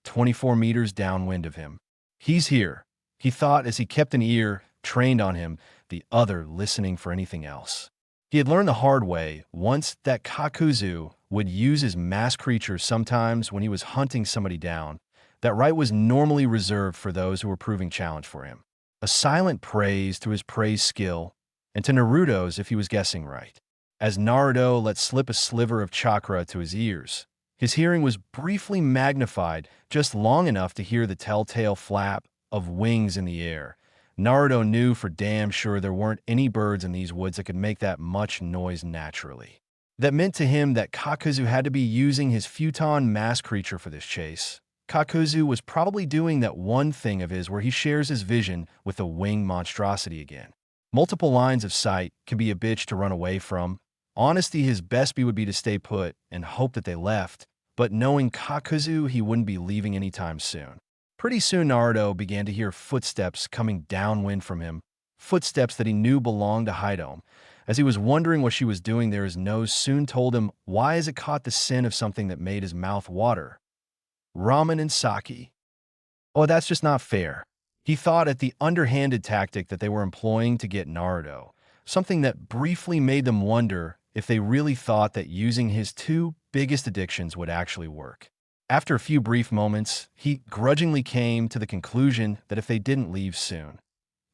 24 meters downwind of him. He's here, he thought as he kept an ear trained on him, the other listening for anything else. He had learned the hard way once that Kakuzu would use his mass creature sometimes when he was hunting somebody down. That right was normally reserved for those who were proving challenge for him. A silent praise to his praise skill, and to Naruto's if he was guessing right. As Naruto let slip a sliver of chakra to his ears, his hearing was briefly magnified just long enough to hear the telltale flap of wings in the air. Naruto knew for damn sure there weren't any birds in these woods that could make that much noise naturally. That meant to him that Kakuzu had to be using his futon mass creature for this chase. Kakuzu was probably doing that one thing of his where he shares his vision with the winged monstrosity again. Multiple lines of sight can be a bitch to run away from. Honesty, his best bet would be to stay put and hope that they left, but knowing Kakuzu, he wouldn't be leaving anytime soon. Pretty soon Naruto began to hear footsteps coming downwind from him, footsteps that he knew belonged to Haidom. As he was wondering what she was doing there, his nose soon told him why as it caught the scent of something that made his mouth water. Ramen and sake. Oh, that's just not fair. He thought at the underhanded tactic that they were employing to get Naruto, something that briefly made them wonder if they really thought that using his 2 biggest addictions would actually work. After a few brief moments, he grudgingly came to the conclusion that if they didn't leave soon,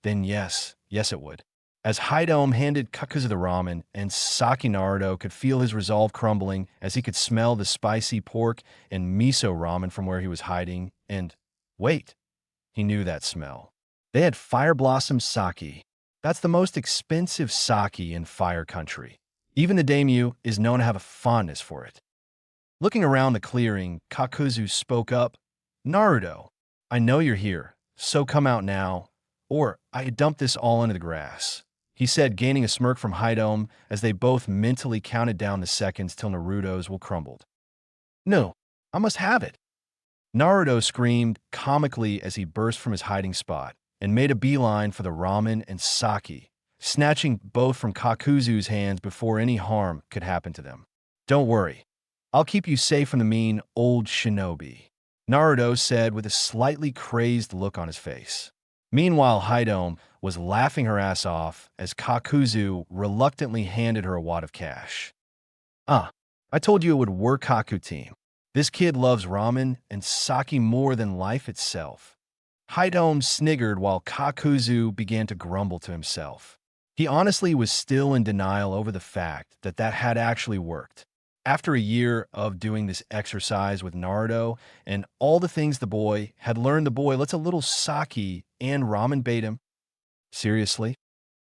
then yes it would. As Haidom handed Kakuzu the ramen and sake, Naruto could feel his resolve crumbling as he could smell the spicy pork and miso ramen from where he was hiding, and wait, he knew that smell. They had Fire Blossom sake. That's the most expensive sake in Fire Country. Even the daimyo is known to have a fondness for it. Looking around the clearing, Kakuzu spoke up. Naruto, I know you're here, so come out now, or I dump this all into the grass, he said, gaining a smirk from Haidom as they both mentally counted down the seconds till Naruto's will crumbled. No, I must have it. Naruto screamed comically as he burst from his hiding spot and made a beeline for the ramen and sake, snatching both from Kakuzu's hands before any harm could happen to them. Don't worry, I'll keep you safe from the mean old shinobi, Naruto said with a slightly crazed look on his face. Meanwhile, Haidom was laughing her ass off as Kakuzu reluctantly handed her a wad of cash. Ah, I told you it would work, Kaku team. This kid loves ramen and sake more than life itself. Haidome sniggered while Kakuzu began to grumble to himself. He honestly was still in denial over the fact that that had actually worked. After a year of doing this exercise with Naruto and all the things the boy had learned, the boy lets a little sake and ramen bait him. Seriously?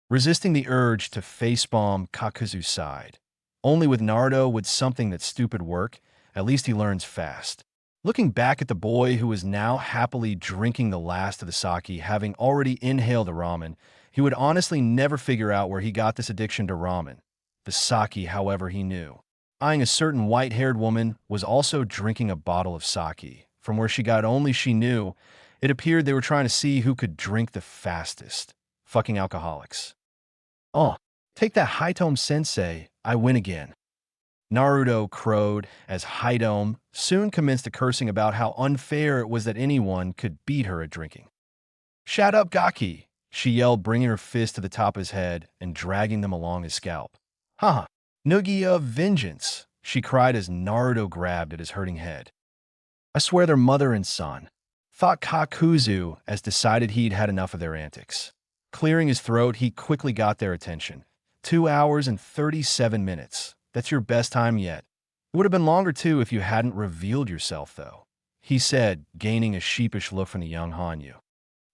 Resisting the urge to facepalm Kakuzu's side. Only with Naruto would something that stupid work. At least he learns fast. Looking back at the boy who was now happily drinking the last of the sake, having already inhaled the ramen, he would honestly never figure out where he got this addiction to ramen. The sake, however, he knew. Eyeing a certain white-haired woman was also drinking a bottle of sake. From where she got only she knew, it appeared they were trying to see who could drink the fastest. Fucking alcoholics. Oh, take that Haitome sensei, I win again. Naruto crowed as Haidome soon commenced cursing about how unfair it was that anyone could beat her at drinking. Shut up, Gaki, she yelled, bringing her fist to the top of his head and dragging them along his scalp. Haha, Noogie of vengeance, she cried as Naruto grabbed at his hurting head. I swear they're mother and son, thought Kakuzu as decided he'd had enough of their antics. Clearing his throat, he quickly got their attention. 2 hours and 37 minutes. That's your best time yet. It would have been longer too if you hadn't revealed yourself, though, he said, gaining a sheepish look from the young Hanyu.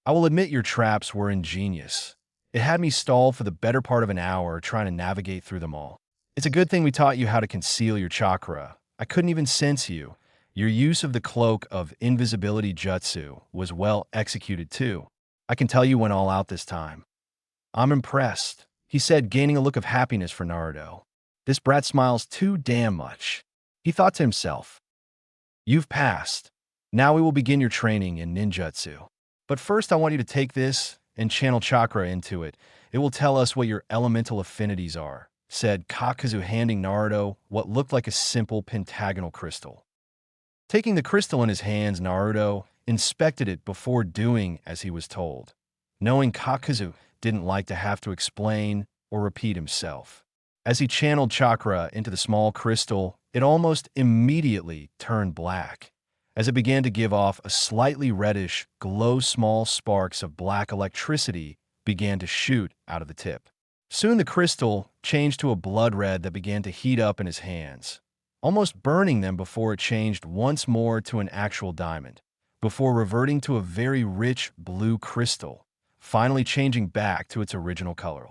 I will admit your traps were ingenious. It had me stalled for the better part of an hour trying to navigate through them all. It's a good thing we taught you how to conceal your chakra. I couldn't even sense you. Your use of the cloak of invisibility jutsu was well executed too. I can tell you went all out this time. I'm impressed, he said, gaining a look of happiness for Naruto. This brat smiles too damn much. He thought to himself. You've passed. Now we will begin your training in ninjutsu. But first I want you to take this and channel chakra into it. It will tell us what your elemental affinities are, said Kakuzu, handing Naruto what looked like a simple pentagonal crystal. Taking the crystal in his hands, Naruto inspected it before doing as he was told, knowing Kakuzu didn't like to have to explain or repeat himself. As he channeled chakra into the small crystal, it almost immediately turned black. As it began to give off a slightly reddish glow, small sparks of black electricity began to shoot out of the tip. Soon the crystal changed to a blood red that began to heat up in his hands, almost burning them before it changed once more to an actual diamond, before reverting to a very rich blue crystal, finally changing back to its original color.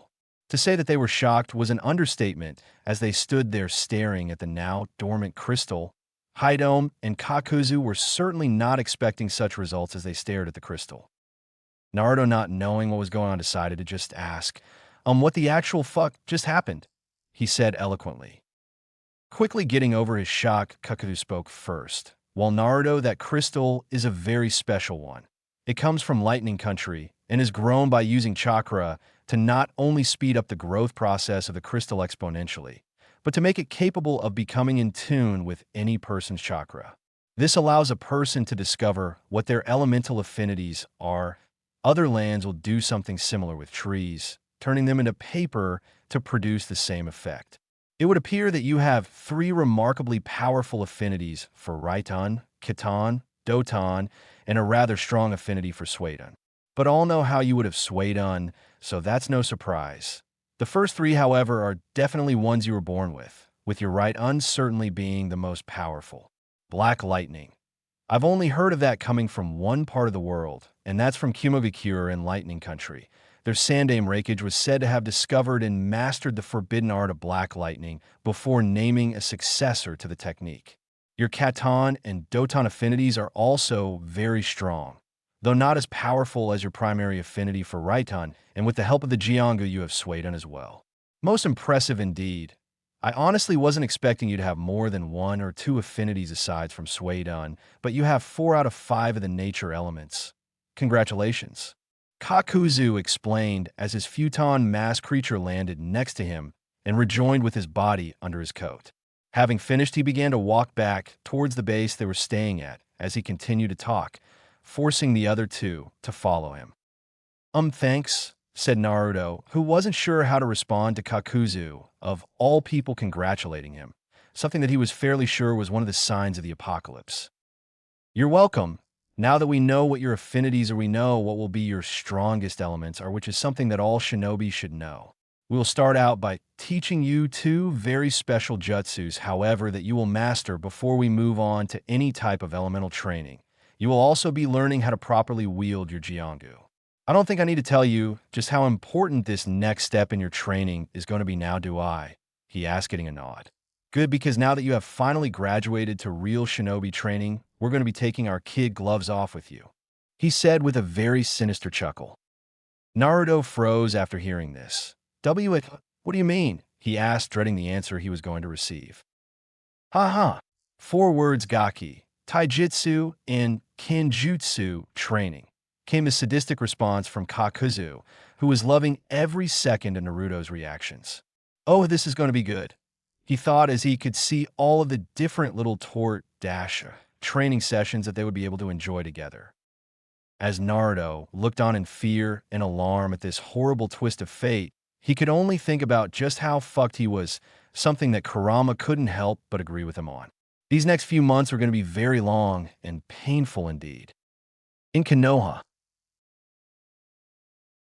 To say that they were shocked was an understatement as they stood there staring at the now dormant crystal. Haidome and Kakuzu were certainly not expecting such results as they stared at the crystal. Naruto, not knowing what was going on, decided to just ask, what the actual fuck just happened? He said eloquently. Quickly getting over his shock, Kakuzu spoke first. While Naruto, that crystal is a very special one. It comes from Lightning Country and is grown by using chakra to not only speed up the growth process of the crystal exponentially, but to make it capable of becoming in tune with any person's chakra. This allows a person to discover what their elemental affinities are. Other lands will do something similar with trees, turning them into paper to produce the same effect. It would appear that you have 3 remarkably powerful affinities for Raiton, Kiton, Doton, and a rather strong affinity for Suidan. But all know how you would have Suidan, so that's no surprise. The first 3, however, are definitely ones you were born with your Raiton certainly being the most powerful. Black Lightning. I've only heard of that coming from one part of the world, and that's from Kumogakure in Lightning Country. Their Sandaime Reikage was said to have discovered and mastered the forbidden art of Black Lightning before naming a successor to the technique. Your Katon and Doton affinities are also very strong, though not as powerful as your primary affinity for Raiton, and with the help of the Jiangu you have Suidan as well. Most impressive indeed. I honestly wasn't expecting you to have more than 1 or 2 affinities aside from Suidan, but you have 4 out of 5 of the nature elements. Congratulations. Kakuzu explained as his futon mass creature landed next to him and rejoined with his body under his coat. Having finished, he began to walk back towards the base they were staying at as he continued to talk, forcing the other 2 to follow him. Thanks, said Naruto, who wasn't sure how to respond to Kakuzu, of all people, congratulating him. something that he was fairly sure was one of the signs of the apocalypse. You're welcome. Now that we know what your affinities or we know what will be your strongest elements are, which is something that all shinobi should know. We will start out by teaching you two very special jutsus, however, that you will master before we move on to any type of elemental training. You will also be learning how to properly wield your jiangu. I don't think I need to tell you just how important this next step in your training is going to be now, do I? He asked, getting a nod. Good, because now that you have finally graduated to real shinobi training, we're going to be taking our kid gloves off with you, he said with a very sinister chuckle. Naruto froze after hearing this. What do you mean? He asked, dreading the answer he was going to receive. Ha. 4 words gaki, taijutsu, and kenjutsu training, came a sadistic response from Kakuzu, who was loving every second of Naruto's reactions. Oh, this is going to be good, he thought as he could see all of the different little training sessions that they would be able to enjoy together. As Naruto looked on in fear and alarm at this horrible twist of fate, he could only think about just how fucked he was, something that Kurama couldn't help but agree with him on. These next few months were going to be very long and painful indeed. In Konoha,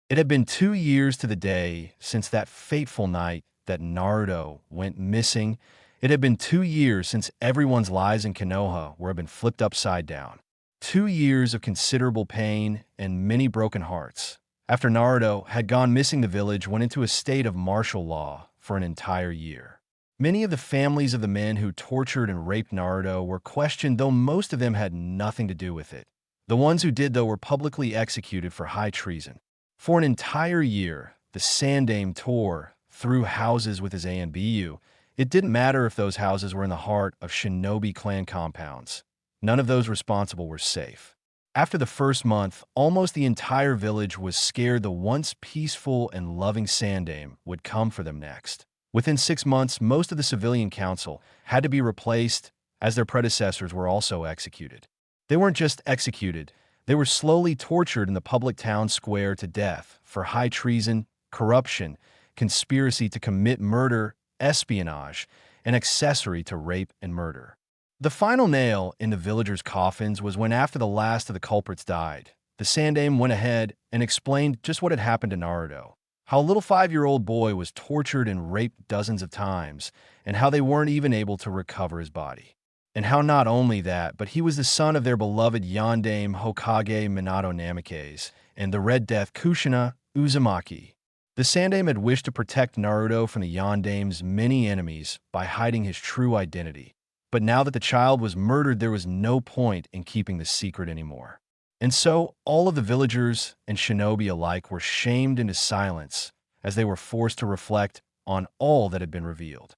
it had been 2 years to the day since that fateful night that Naruto went missing. It had been 2 years since everyone's lives in Konoha were been flipped upside down. 2 years of considerable pain and many broken hearts. After Naruto had gone missing, the village went into a state of martial law for an entire year. Many of the families of the men who tortured and raped Naruto were questioned, though most of them had nothing to do with it. The ones who did, though, were publicly executed for high treason. For an entire year, the Sandaime tore through houses with his ANBU. It didn't matter if those houses were in the heart of shinobi clan compounds. None of those responsible were safe. After the first month, almost the entire village was scared the once peaceful and loving Sandaime would come for them next. Within 6 months, most of the civilian council had to be replaced, as their predecessors were also executed. They weren't just executed, they were slowly tortured in the public town square to death for high treason, corruption, conspiracy to commit murder, espionage, and accessory to rape and murder. The final nail in the villagers' coffins was when, after the last of the culprits died, the Sandaime went ahead and explained just what had happened to Naruto, how a little 5-year-old boy was tortured and raped dozens of times, and how they weren't even able to recover his body. And how not only that, but he was the son of their beloved Yondaime Hokage Minato Namikaze and the Red Death Kushina Uzumaki. The Sandaime had wished to protect Naruto from the Yondaime's many enemies by hiding his true identity. But now that the child was murdered, there was no point in keeping the secret anymore. And so, all of the villagers and shinobi alike were shamed into silence as they were forced to reflect on all that had been revealed.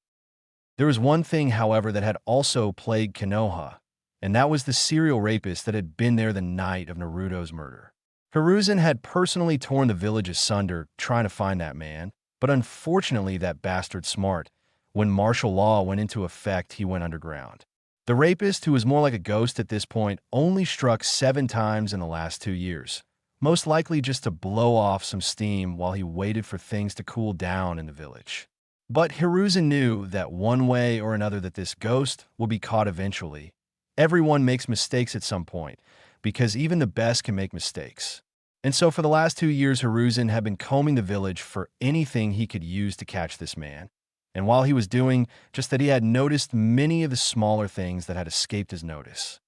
There was one thing, however, that had also plagued Konoha, and that was the serial rapist that had been there the night of Naruto's murder. Hiruzen had personally torn the village asunder trying to find that man, but unfortunately that bastard Smart, when martial law went into effect, he went underground. The rapist, who was more like a ghost at this point, only struck 7 times in the last 2 years, most likely just to blow off some steam while he waited for things to cool down in the village. But Hiruzen knew that one way or another that this ghost will be caught eventually. Everyone makes mistakes at some point, because even the best can make mistakes. And so for the last 2 years, Hiruzen had been combing the village for anything he could use to catch this man. And while he was doing just that, he had noticed many of the smaller things that had escaped his notice.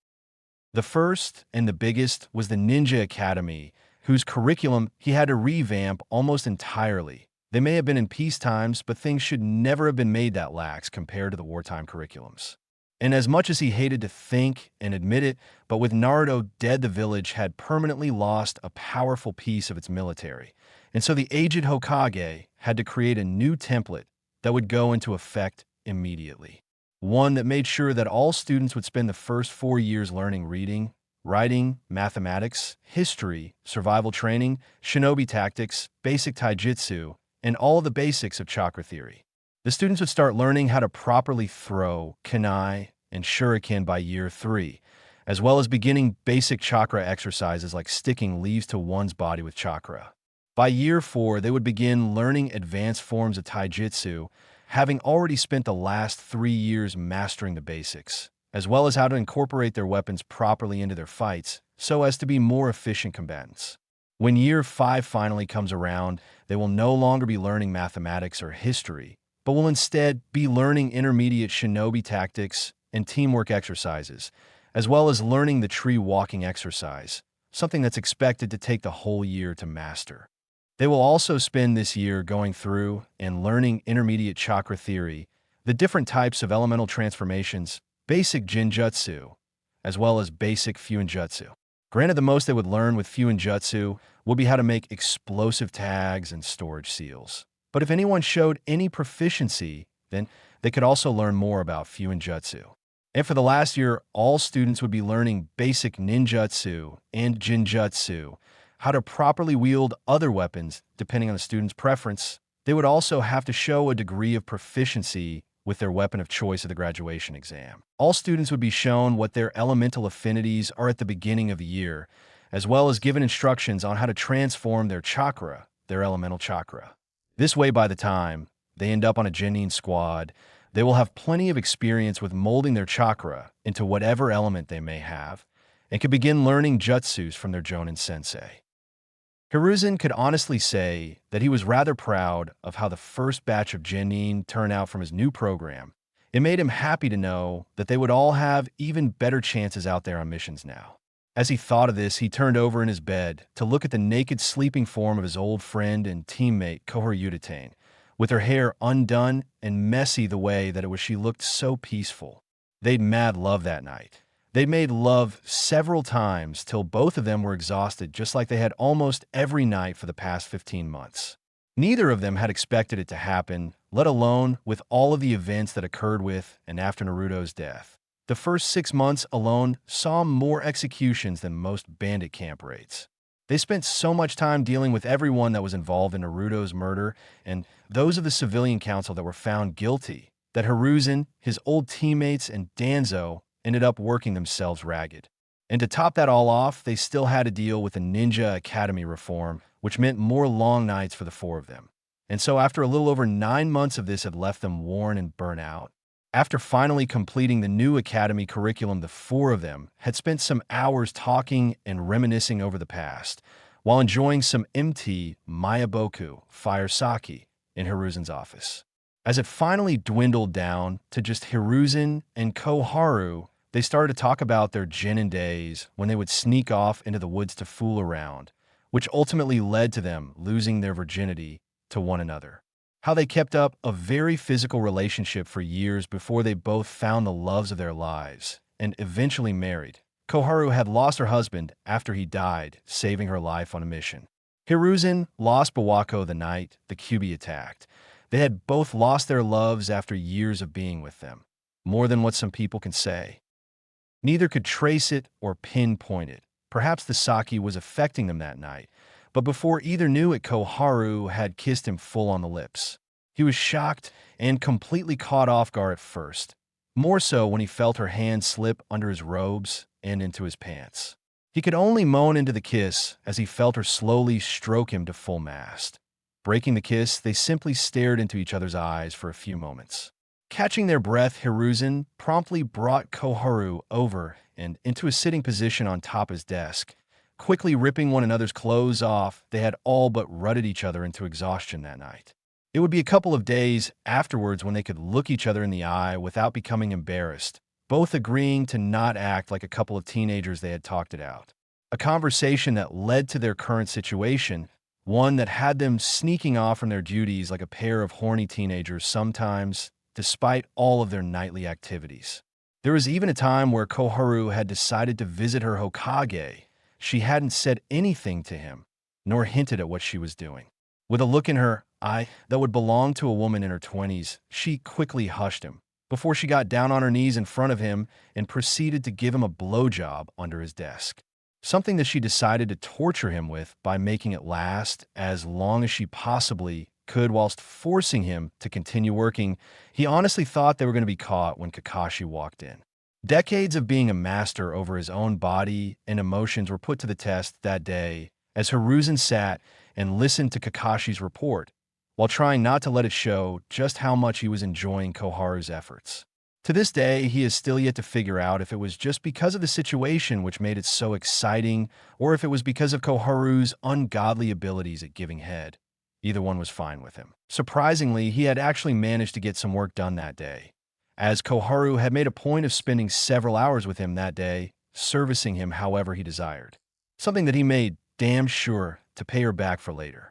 The first and the biggest was the Ninja Academy, whose curriculum he had to revamp almost entirely. They may have been in peace times, but things should never have been made that lax compared to the wartime curriculums. And as much as he hated to think and admit it, but with Naruto dead, the village had permanently lost a powerful piece of its military. And so the aged Hokage had to create a new template that would go into effect immediately. One that made sure that all students would spend the first 4 years learning reading, writing, mathematics, history, survival training, shinobi tactics, basic taijutsu, and all the basics of chakra theory. The students would start learning how to properly throw kunai and shuriken by year 3, as well as beginning basic chakra exercises like sticking leaves to one's body with chakra. By year 4, they would begin learning advanced forms of taijutsu, having already spent the last 3 years mastering the basics, as well as how to incorporate their weapons properly into their fights so as to be more efficient combatants. When year 5 finally comes around, they will no longer be learning mathematics or history, but will instead be learning intermediate shinobi tactics and teamwork exercises, as well as learning the tree walking exercise, something that's expected to take the whole year to master. They will also spend this year going through and learning intermediate chakra theory, the different types of elemental transformations, basic jinjutsu, as well as basic fuinjutsu. Granted, the most they would learn with fuinjutsu would be how to make explosive tags and storage seals. But if anyone showed any proficiency, then they could also learn more about fuinjutsu. And for the last year, all students would be learning basic ninjutsu and jinjutsu, how to properly wield other weapons depending on the student's preference. They would also have to show a degree of proficiency with their weapon of choice at the graduation exam. All students would be shown what their elemental affinities are at the beginning of the year, as well as given instructions on how to transform their chakra, their elemental chakra. This way, by the time they end up on a Genin squad, they will have plenty of experience with molding their chakra into whatever element they may have, and could begin learning jutsus from their Jonin sensei. Hiruzen could honestly say that he was rather proud of how the first batch of Genin turned out from his new program. It made him happy to know that they would all have even better chances out there on missions now. As he thought of this, he turned over in his bed to look at the naked sleeping form of his old friend and teammate Koharu Yutane, with her hair undone and messy the way that she looked so peaceful. They'd mad love that night. They made love several times till both of them were exhausted, just like they had almost every night for the past 15 months. Neither of them had expected it to happen, let alone with all of the events that occurred with and after Naruto's death. The first 6 months alone saw more executions than most bandit camp raids. They spent so much time dealing with everyone that was involved in Naruto's murder and those of the civilian council that were found guilty, that Hiruzen, his old teammates, and Danzo ended up working themselves ragged. And to top that all off, they still had to deal with the Ninja Academy reform, which meant more long nights for the 4 of them. And so after a little over 9 months of this had left them worn and burnt out, after finally completing the new academy curriculum, the 4 of them had spent some hours talking and reminiscing over the past, while enjoying some MT Mayaboku fire sake in Hiruzen's office. As it finally dwindled down to just Hiruzen and Koharu, they started to talk about their Genin days when they would sneak off into the woods to fool around, which ultimately led to them losing their virginity to one another. How they kept up a very physical relationship for years before they both found the loves of their lives and eventually married. Koharu had lost her husband after he died, saving her life on a mission. Hiruzen lost Bawako the night the Kyuubi attacked. They had both lost their loves after years of being with them, more than what some people can say. Neither could trace it or pinpoint it. Perhaps the sake was affecting them that night, but before either knew it, Koharu had kissed him full on the lips. He was shocked and completely caught off guard at first, more so when he felt her hand slip under his robes and into his pants. He could only moan into the kiss as he felt her slowly stroke him to full mast. Breaking the kiss, they simply stared into each other's eyes for a few moments. Catching their breath, Hiruzen promptly brought Koharu over and into a sitting position on top his desk. Quickly ripping one another's clothes off, they had all but rutted each other into exhaustion that night. It would be a couple of days afterwards when they could look each other in the eye without becoming embarrassed, both agreeing to not act like a couple of teenagers they had talked it out. A conversation that led to their current situation, one that had them sneaking off from their duties like a pair of horny teenagers sometimes, despite all of their nightly activities. There was even a time where Koharu had decided to visit her Hokage. She hadn't said anything to him, nor hinted at what she was doing. With a look in her eye that would belong to a woman in her 20s, she quickly hushed him, before she got down on her knees in front of him and proceeded to give him a blowjob under his desk. Something that she decided to torture him with by making it last as long as she possibly could whilst forcing him to continue working. He honestly thought they were going to be caught when Kakashi walked in. Decades of being a master over his own body and emotions were put to the test that day as Hiruzen sat and listened to Kakashi's report, while trying not to let it show just how much he was enjoying Koharu's efforts. To this day, he is still yet to figure out if it was just because of the situation which made it so exciting, or if it was because of Koharu's ungodly abilities at giving head. Either one was fine with him. Surprisingly, he had actually managed to get some work done that day, as Koharu had made a point of spending several hours with him that day, servicing him however he desired, something that he made damn sure to pay her back for later.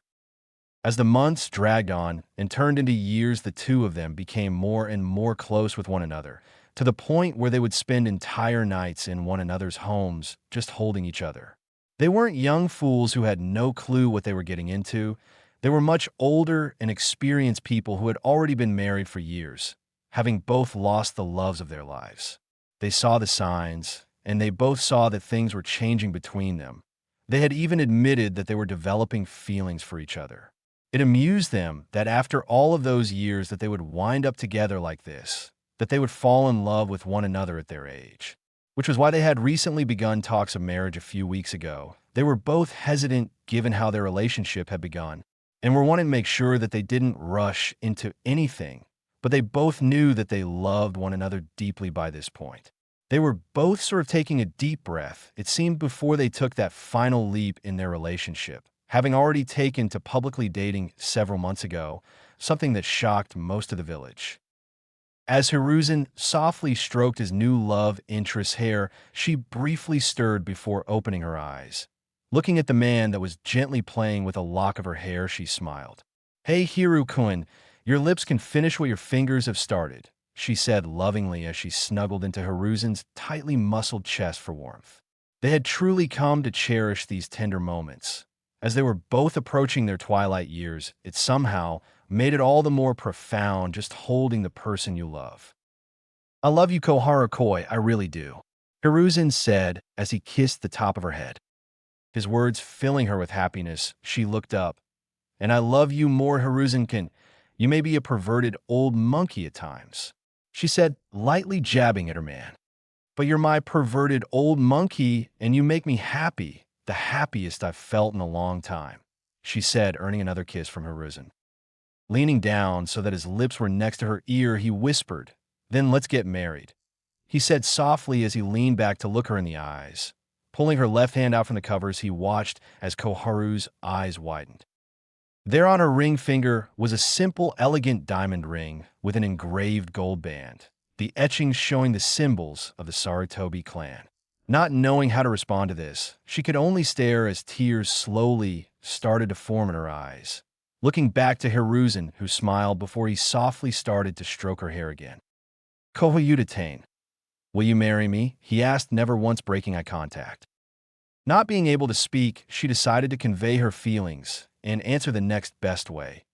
As the months dragged on and turned into years, the two of them became more and more close with one another, to the point where they would spend entire nights in one another's homes just holding each other. They weren't young fools who had no clue what they were getting into. They were much older and experienced people who had already been married for years, having both lost the loves of their lives. They saw the signs, and they both saw that things were changing between them. They had even admitted that they were developing feelings for each other. It amused them that after all of those years that they would wind up together like this, that they would fall in love with one another at their age, which was why they had recently begun talks of marriage a few weeks ago. They were both hesitant given how their relationship had begun, and were wanting to make sure that they didn't rush into anything, but they both knew that they loved one another deeply by this point. They were both sort of taking a deep breath, it seemed, before they took that final leap in their relationship, having already taken to publicly dating several months ago, something that shocked most of the village. As Hiruzen softly stroked his new love interest's hair, she briefly stirred before opening her eyes. Looking at the man that was gently playing with a lock of her hair, she smiled. "Hey, Hiru-kun, your lips can finish what your fingers have started," she said lovingly as she snuggled into Hiruzen's tightly muscled chest for warmth. They had truly come to cherish these tender moments. As they were both approaching their twilight years, it somehow made it all the more profound just holding the person you love. "I love you, Koharu-koi, I really do," Hiruzen said as he kissed the top of her head. His words filling her with happiness, she looked up. "And I love you more, Hiruzen-kun. You may be a perverted old monkey at times," she said, lightly jabbing at her man. "But you're my perverted old monkey, and you make me happy. The happiest I've felt in a long time," she said, earning another kiss from Hiruzen. Leaning down so that his lips were next to her ear, he whispered, "Then let's get married," he said softly as he leaned back to look her in the eyes. Pulling her left hand out from the covers, he watched as Koharu's eyes widened. There on her ring finger was a simple, elegant diamond ring with an engraved gold band, the etchings showing the symbols of the Sarutobi clan. Not knowing how to respond to this, she could only stare as tears slowly started to form in her eyes. Looking back to Hiruzen, who smiled before he softly started to stroke her hair again. "Kohyudatane, will you marry me?" he asked, never once breaking eye contact. Not being able to speak, she decided to convey her feelings and answer the next best way.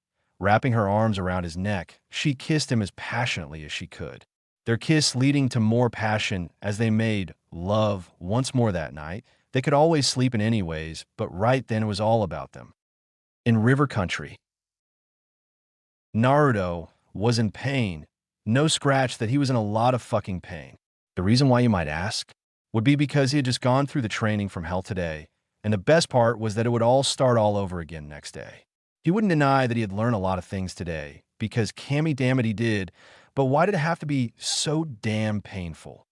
Wrapping her arms around his neck, she kissed him as passionately as she could. Their kiss leading to more passion as they made love once more that night. They could always sleep in anyways, but right then it was all about them. In River Country, Naruto was in pain. No scratch that he was in a lot of fucking pain. The reason why, you might ask, would be because he had just gone through the training from hell today, and the best part was that it would all start all over again next day. He wouldn't deny that he had learned a lot of things today, because Cammy damn it he did, but why did it have to be so damn painful?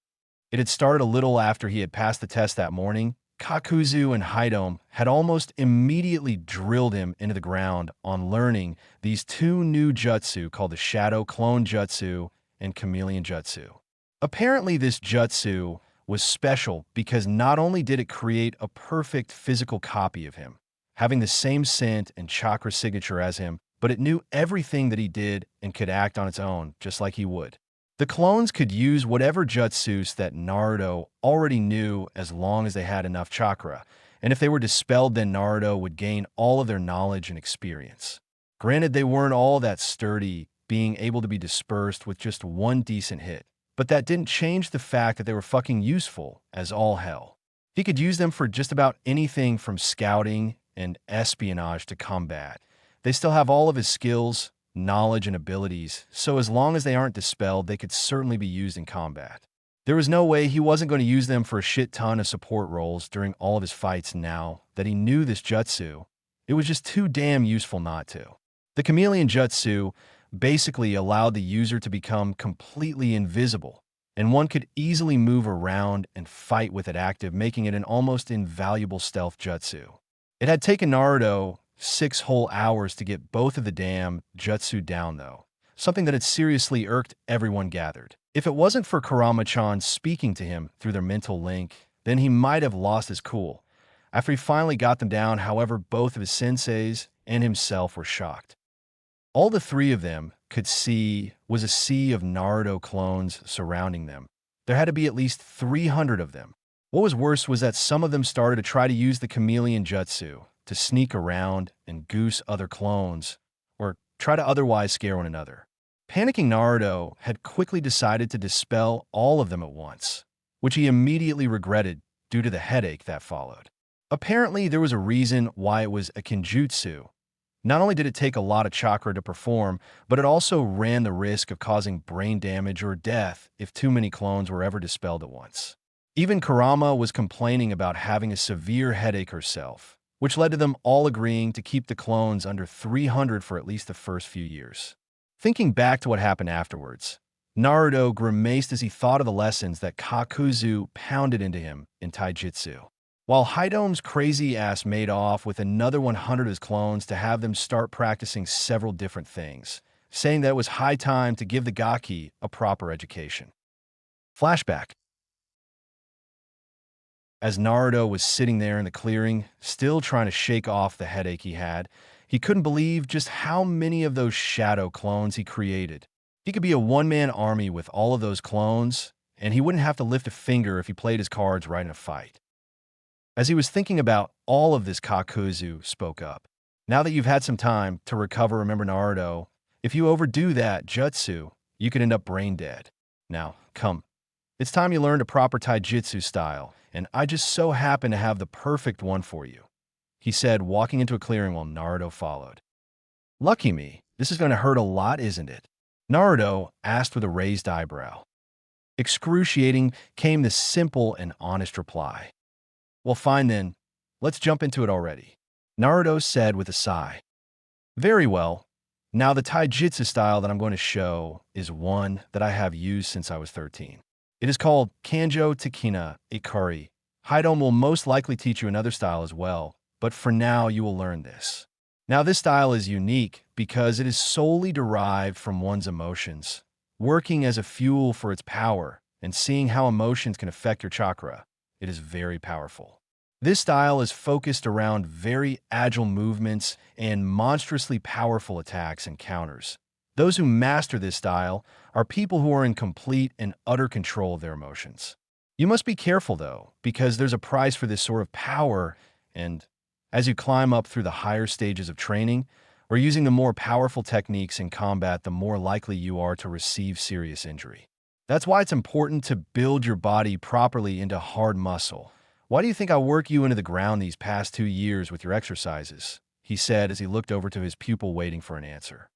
It had started a little after he had passed the test that morning. Kakuzu and Haidome had almost immediately drilled him into the ground on learning these two new jutsu called the Shadow Clone Jutsu and Chameleon Jutsu. Apparently this jutsu was special because not only did it create a perfect physical copy of him, having the same scent and chakra signature as him, but it knew everything that he did and could act on its own, just like he would. The clones could use whatever jutsus that Naruto already knew as long as they had enough chakra, and if they were dispelled, then Naruto would gain all of their knowledge and experience. Granted, they weren't all that sturdy, being able to be dispersed with just one decent hit, but that didn't change the fact that they were fucking useful as all hell. He could use them for just about anything from scouting and espionage to combat. They still have all of his skills, knowledge, and abilities, so as long as they aren't dispelled, they could certainly be used in combat. There was no way he wasn't going to use them for a shit ton of support roles during all of his fights now that he knew this jutsu. It was just too damn useful not to. The chameleon jutsu basically allowed the user to become completely invisible, and one could easily move around and fight with it active, making it an almost invaluable stealth jutsu. It had taken Naruto 6 whole hours to get both of the damn jutsu down, though, something that had seriously irked everyone gathered. If it wasn't for Kurama-chan speaking to him through their mental link, then he might have lost his cool. After he finally got them down, however, both of his senseis and himself were shocked. All the three of them could see was a sea of Naruto clones surrounding them. There had to be at least 300 of them. What was worse was that some of them started to try to use the chameleon jutsu to sneak around and goose other clones, or try to otherwise scare one another. Panicking Naruto had quickly decided to dispel all of them at once, which he immediately regretted due to the headache that followed. Apparently, there was a reason why it was a kinjutsu. Not only did it take a lot of chakra to perform, but it also ran the risk of causing brain damage or death if too many clones were ever dispelled at once. Even Kurama was complaining about having a severe headache herself, which led to them all agreeing to keep the clones under 300 for at least the first few years. Thinking back to what happened afterwards, Naruto grimaced as he thought of the lessons that Kakuzu pounded into him in taijutsu. While Hidome's crazy ass made off with another 100 of his clones to have them start practicing several different things, saying that it was high time to give the Gaki a proper education. Flashback. As Naruto was sitting there in the clearing, still trying to shake off the headache he couldn't believe just how many of those shadow clones he created. He could be a one-man army with all of those clones, and he wouldn't have to lift a finger if he played his cards right in a fight. As he was thinking about all of this, Kakuzu spoke up. Now that you've had some time to recover, remember Naruto, if you overdo that jutsu, you could end up brain dead. Now, come. It's time you learned a proper taijutsu style, and I just so happen to have the perfect one for you, he said, walking into a clearing while Naruto followed. Lucky me, this is going to hurt a lot, isn't it? Naruto asked with a raised eyebrow. Excruciating came the simple and honest reply. Well, fine then. Let's jump into it already, Naruto said with a sigh. Very well. Now the taijutsu style that I'm going to show is one that I have used since I was 13. It is called Kanjo Takina Ikari. Hidome will most likely teach you another style as well, but for now you will learn this. Now this style is unique because it is solely derived from one's emotions, working as a fuel for its power and seeing how emotions can affect your chakra. It is very powerful. This style is focused around very agile movements and monstrously powerful attacks and counters. Those who master this style are people who are in complete and utter control of their emotions. You must be careful, though, because there's a price for this sort of power, and as you climb up through the higher stages of training, or using the more powerful techniques in combat, the more likely you are to receive serious injury. That's why it's important to build your body properly into hard muscle. Why do you think I work you into the ground these past 2 years with your exercises? He said as he looked over to his pupil waiting for an answer.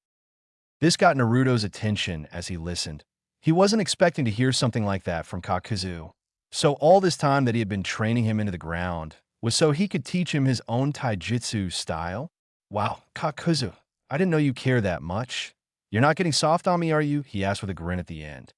This got Naruto's attention as he listened. He wasn't expecting to hear something like that from Kakuzu. So all this time that he had been training him into the ground was so he could teach him his own taijutsu style? Wow, Kakuzu, I didn't know you care that much. You're not getting soft on me, are you? He asked with a grin at the end.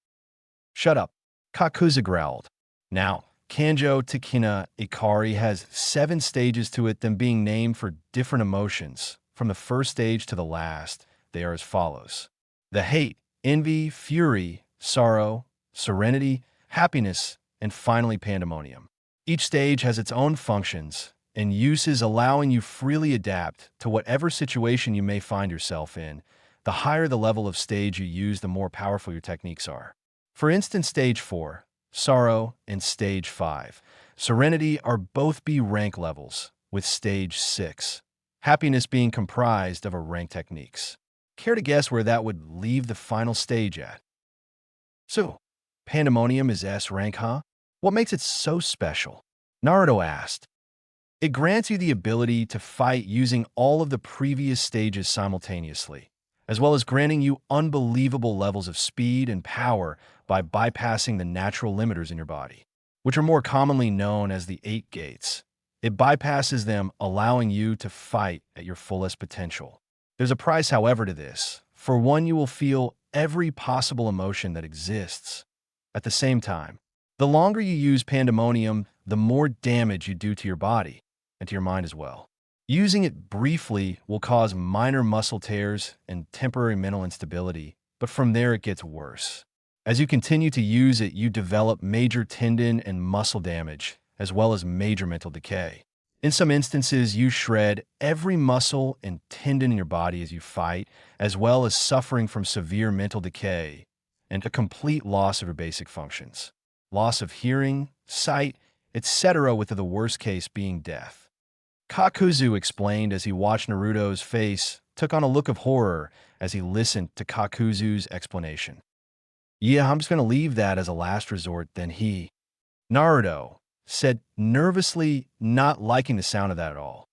Shut up, Kakuzu growled. Now, Kanjo Takina Ikari has 7 stages to it, them being named for different emotions. From the first stage to the last, they are as follows. The hate, envy, fury, sorrow, serenity, happiness, and finally pandemonium. Each stage has its own functions and uses, allowing you freely adapt to whatever situation you may find yourself in. The higher the level of stage you use, the more powerful your techniques are. For instance, Stage 4, Sorrow, and Stage 5, Serenity are both B rank levels, with Stage 6, Happiness being comprised of a rank techniques. Care to guess where that would leave the final stage at? So, Pandemonium is S rank, huh? What makes it so special? Naruto asked. It grants you the ability to fight using all of the previous stages simultaneously, as well as granting you unbelievable levels of speed and power by bypassing the natural limiters in your body, which are more commonly known as the 8 gates. It bypasses them, allowing you to fight at your fullest potential. There's a price, however, to this. For one, you will feel every possible emotion that exists. At the same time, the longer you use pandemonium, the more damage you do to your body and to your mind as well. Using it briefly will cause minor muscle tears and temporary mental instability, but from there it gets worse. As you continue to use it, you develop major tendon and muscle damage, as well as major mental decay. In some instances, you shred every muscle and tendon in your body as you fight, as well as suffering from severe mental decay and a complete loss of your basic functions. Loss of hearing, sight, etc., with the worst case being death. Kakuzu explained as he watched Naruto's face took on a look of horror as he listened to Kakuzu's explanation. Yeah, I'm just going to leave that as a last resort, then Naruto said nervously, not liking the sound of that at all.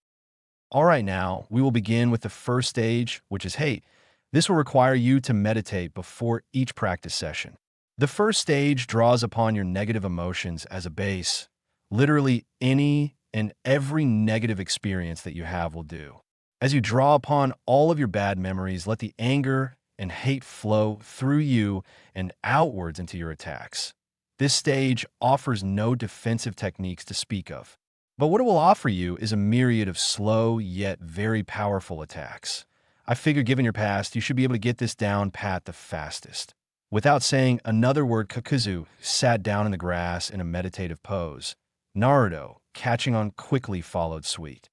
All right, now, we will begin with the first stage, which is hate. This will require you to meditate before each practice session. The first stage draws upon your negative emotions as a base. Literally any and every negative experience that you have will do. As you draw upon all of your bad memories, let the anger and hate flow through you and outwards into your attacks. This stage offers no defensive techniques to speak of, but what it will offer you is a myriad of slow yet very powerful attacks. I figure given your past, you should be able to get this down pat the fastest. Without saying another word, Kakuzu sat down in the grass in a meditative pose. Naruto, catching on quickly, followed suit.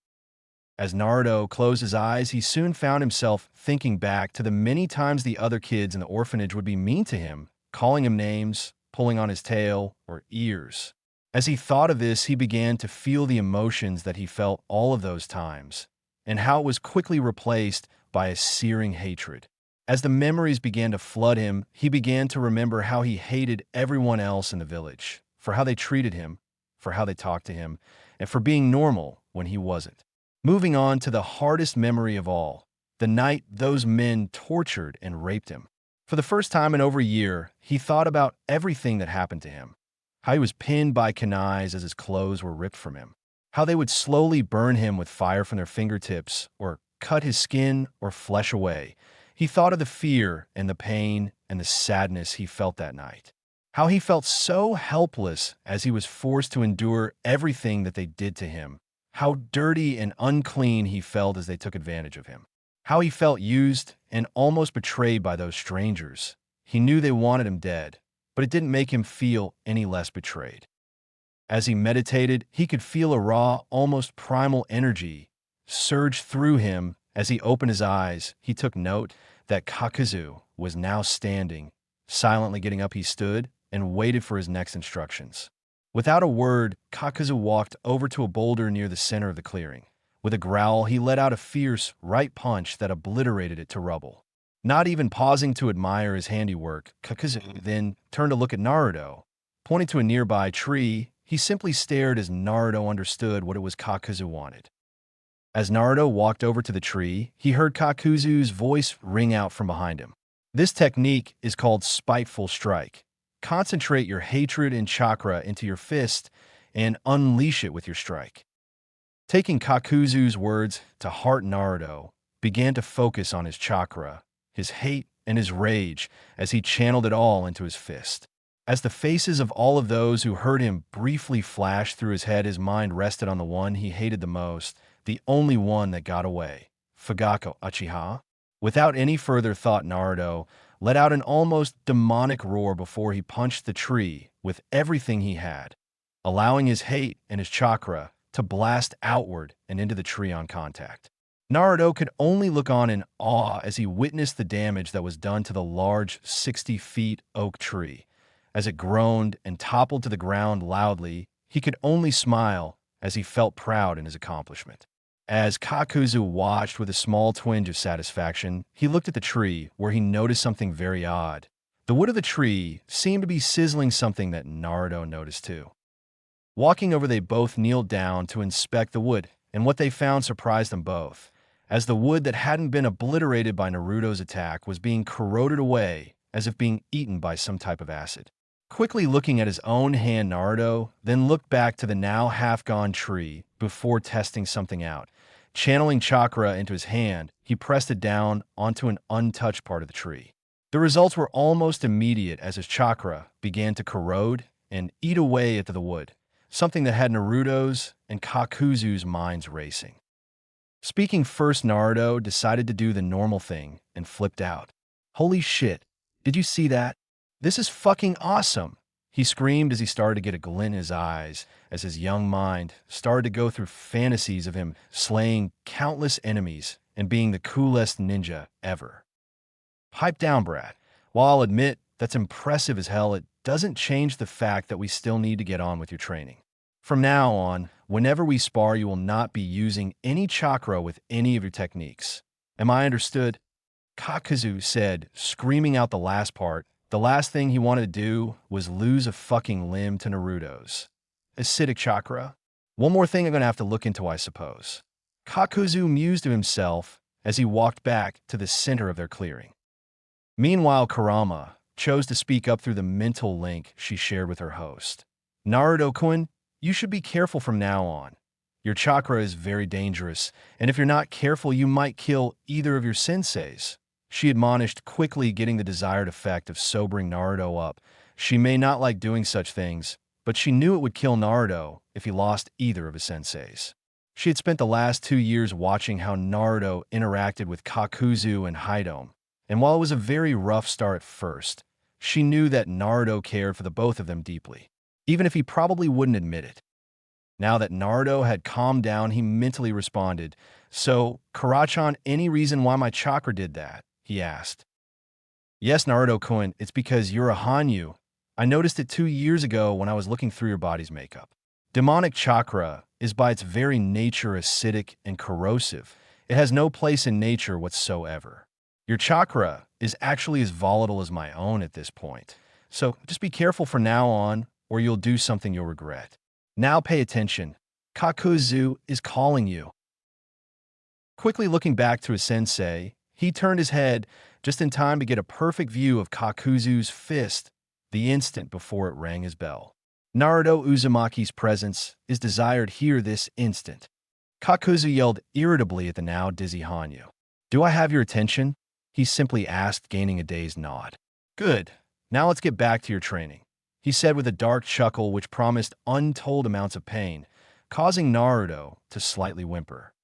As Naruto closed his eyes, he soon found himself thinking back to the many times the other kids in the orphanage would be mean to him, calling him names, pulling on his tail or ears. As he thought of this, he began to feel the emotions that he felt all of those times, and how it was quickly replaced by a searing hatred. As the memories began to flood him, he began to remember how he hated everyone else in the village, for how they treated him, for how they talked to him, and for being normal when he wasn't. Moving on to the hardest memory of all, the night those men tortured and raped him. For the first time in over a year, he thought about everything that happened to him. How he was pinned by kunais as his clothes were ripped from him. How they would slowly burn him with fire from their fingertips or cut his skin or flesh away. He thought of the fear and the pain and the sadness he felt that night. How he felt so helpless as he was forced to endure everything that they did to him. How dirty and unclean he felt as they took advantage of him. How he felt used and almost betrayed by those strangers. He knew they wanted him dead, but it didn't make him feel any less betrayed. As he meditated, he could feel a raw, almost primal energy surge through him. As he opened his eyes, he took note that Kakuzu was now standing. Silently getting up, he stood and waited for his next instructions. Without a word, Kakuzu walked over to a boulder near the center of the clearing. With a growl, he let out a fierce right punch that obliterated it to rubble. Not even pausing to admire his handiwork, Kakuzu then turned to look at Naruto. Pointing to a nearby tree, he simply stared as Naruto understood what it was Kakuzu wanted. As Naruto walked over to the tree, he heard Kakuzu's voice ring out from behind him. This technique is called Spiteful Strike. Concentrate your hatred and chakra into your fist and unleash it with your strike. Taking Kakuzu's words to heart, Naruto began to focus on his chakra, his hate, and his rage as he channeled it all into his fist. As the faces of all of those who heard him briefly flashed through his head, his mind rested on the one he hated the most, the only one that got away, Fugako Uchiha. Without any further thought, Naruto let out an almost demonic roar before he punched the tree with everything he had, allowing his hate and his chakra to blast outward and into the tree on contact. Naruto could only look on in awe as he witnessed the damage that was done to the large 60-feet oak tree. As it groaned and toppled to the ground loudly, he could only smile as he felt proud in his accomplishment. As Kakuzu watched with a small twinge of satisfaction, he looked at the tree, where he noticed something very odd. The wood of the tree seemed to be sizzling, something that Naruto noticed too. Walking over, they both kneeled down to inspect the wood, and what they found surprised them both, as the wood that hadn't been obliterated by Naruto's attack was being corroded away as if being eaten by some type of acid. Quickly looking at his own hand, Naruto then looked back to the now half-gone tree before testing something out. Channeling chakra into his hand, he pressed it down onto an untouched part of the tree. The results were almost immediate as his chakra began to corrode and eat away at the wood, something that had Naruto's and Kakuzu's minds racing. Speaking first, Naruto decided to do the normal thing and flipped out. "Holy shit, did you see that? This is fucking awesome!" He screamed as he started to get a glint in his eyes as his young mind started to go through fantasies of him slaying countless enemies and being the coolest ninja ever. Pipe down, Brad. While I'll admit that's impressive as hell, it doesn't change the fact that we still need to get on with your training. From now on, whenever we spar, you will not be using any chakra with any of your techniques. Am I understood? Kakuzu said, screaming out the last part. The last thing he wanted to do was lose a fucking limb to Naruto's acidic chakra. One more thing I'm going to have to look into, I suppose. Kakuzu mused to himself as he walked back to the center of their clearing. Meanwhile, Kurama chose to speak up through the mental link she shared with her host. "Naruto-kun, you should be careful from now on. Your chakra is very dangerous, and if you're not careful, you might kill either of your senseis," she admonished, quickly getting the desired effect of sobering Naruto up. She may not like doing such things, but she knew it would kill Naruto if he lost either of his senseis. She had spent the last 2 years watching how Naruto interacted with Kakuzu and Hidome, and while it was a very rough start at first, she knew that Naruto cared for the both of them deeply, even if he probably wouldn't admit it. Now that Naruto had calmed down, he mentally responded, "So, Karachan, any reason why my chakra did that?" he asked. "Yes, Naruto-kun, it's because you're a Hanyu. I noticed it 2 years ago when I was looking through your body's makeup. Demonic chakra is by its very nature acidic and corrosive. It has no place in nature whatsoever. Your chakra is actually as volatile as my own at this point. So just be careful from now on, or you'll do something you'll regret. Now pay attention. Kakuzu is calling you." Quickly looking back to his sensei, he turned his head just in time to get a perfect view of Kakuzu's fist the instant before it rang his bell. Naruto Uzumaki's presence is desired here this instant. Kakuzu yelled irritably at the now dizzy Hanyu. "Do I have your attention?" he simply asked, gaining a dazed nod. "Good. Now let's get back to your training," he said with a dark chuckle which promised untold amounts of pain, causing Naruto to slightly whimper.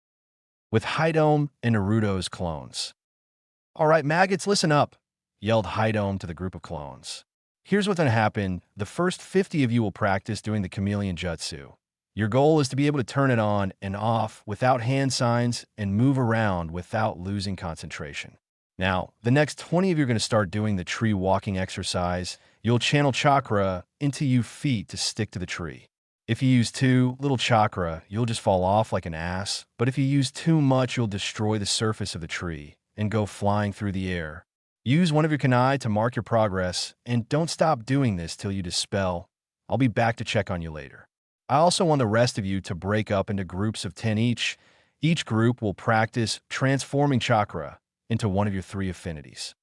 "With Hidome and Naruto's clones." "All right, maggots, listen up," yelled Hidome to the group of clones. "Here's what's going to happen. The first 50 of you will practice doing the chameleon jutsu. Your goal is to be able to turn it on and off without hand signs and move around without losing concentration. Now, the next 20 of you are going to start doing the tree walking exercise. You'll channel chakra into you feet to stick to the tree. If you use too little chakra, you'll just fall off like an ass. But if you use too much, you'll destroy the surface of the tree and go flying through the air. Use one of your kunai to mark your progress, and don't stop doing this till you dispel. I'll be back to check on you later. I also want the rest of you to break up into groups of 10 each. Each group will practice transforming chakra into one of your 3 affinities."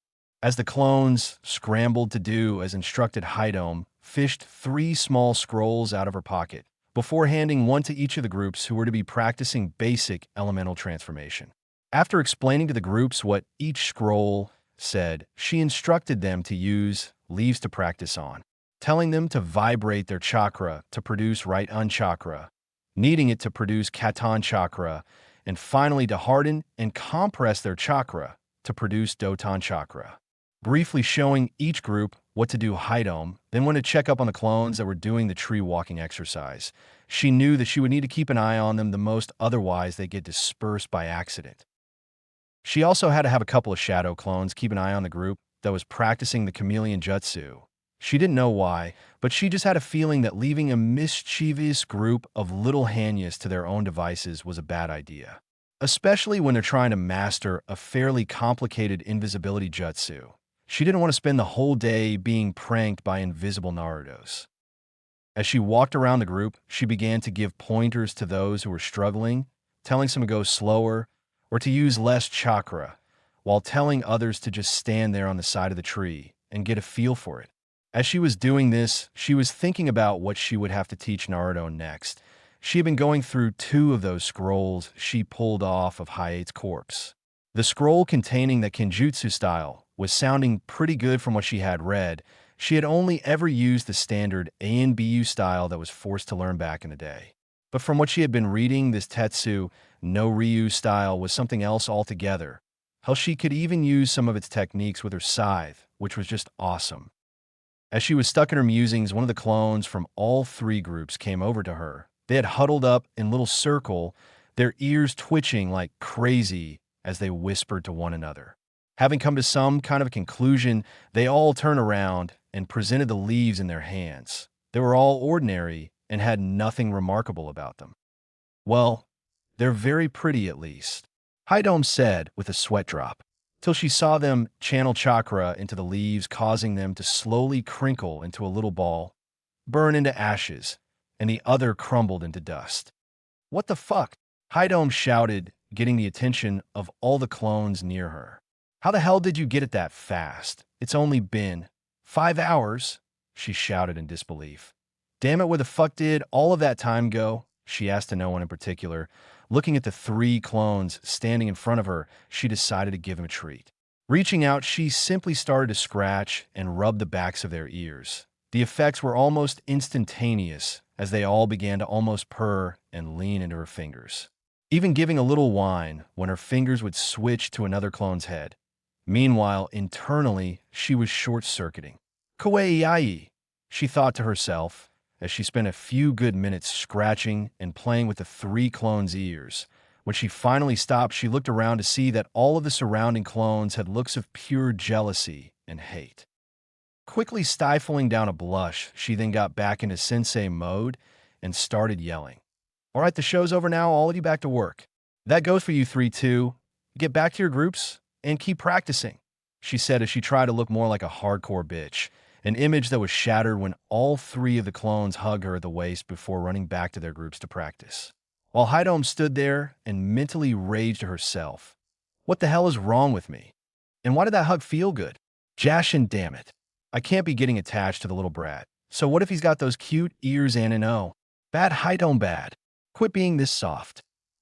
As the clones scrambled to do as instructed, Hidome fished 3 small scrolls out of her pocket before handing one to each of the groups who were to be practicing basic elemental transformation. After explaining to the groups what each scroll said, she instructed them to use leaves to practice on, telling them to vibrate their chakra to produce right-un chakra, kneading it to produce katan chakra, and finally to harden and compress their chakra to produce doton chakra. Briefly showing each group what to do, Hidome then went to check up on the clones that were doing the tree walking exercise. She knew that she would need to keep an eye on them the most, otherwise they get dispersed by accident. She also had to have a couple of shadow clones keep an eye on the group that was practicing the chameleon jutsu. She didn't know why, but she just had a feeling that leaving a mischievous group of little Hanyas to their own devices was a bad idea, especially when they're trying to master a fairly complicated invisibility jutsu. She didn't want to spend the whole day being pranked by invisible Narutos. As she walked around the group, she began to give pointers to those who were struggling, telling some to go slower or to use less chakra, while telling others to just stand there on the side of the tree and get a feel for it. As she was doing this, she was thinking about what she would have to teach Naruto next. She had been going through 2 of those scrolls she pulled off of Hiate's corpse. The scroll containing the Kenjutsu style was sounding pretty good from what she had read. She had only ever used the standard ANBU style that was forced to learn back in the day. But from what she had been reading, this Tetsu no Ryu style was something else altogether. Hell, she could even use some of its techniques with her scythe, which was just awesome. As she was stuck in her musings, one of the clones from all 3 groups came over to her. They had huddled up in a little circle, their ears twitching like crazy as they whispered to one another. Having come to some kind of a conclusion, they all turned around and presented the leaves in their hands. They were all ordinary and had nothing remarkable about them. Well, they're very pretty at least, Haidom said with a sweat drop, till she saw them channel chakra into the leaves, causing them to slowly crinkle into a little ball, burn into ashes, and the other crumbled into dust. What the fuck? Haidom shouted, getting the attention of all the clones near her. How the hell did you get it that fast? It's only been 5 hours, she shouted in disbelief. Damn it, where the fuck did all of that time go? She asked to no one in particular. Looking at the 3 clones standing in front of her, she decided to give him a treat. Reaching out, she simply started to scratch and rub the backs of their ears. The effects were almost instantaneous as they all began to almost purr and lean into her fingers, even giving a little whine when her fingers would switch to another clone's head. Meanwhile, internally, she was short-circuiting. Kawaii, she thought to herself, as she spent a few good minutes scratching and playing with the 3 clones' ears. When she finally stopped, she looked around to see that all of the surrounding clones had looks of pure jealousy and hate. Quickly stifling down a blush, she then got back into sensei mode and started yelling. All right, the show's over now, all of you back to work. That goes for you 3 too. Get back to your groups and keep practicing, she said as she tried to look more like a hardcore bitch. An image that was shattered when all 3 of the clones hugged her at the waist before running back to their groups to practice. While Haidom stood there and mentally raged to herself. What the hell is wrong with me? And why did that hug feel good? Jashin, damn it. I can't be getting attached to the little brat. So what if he's got those cute ears and an O? Bad Haidom bad. Quit being this soft.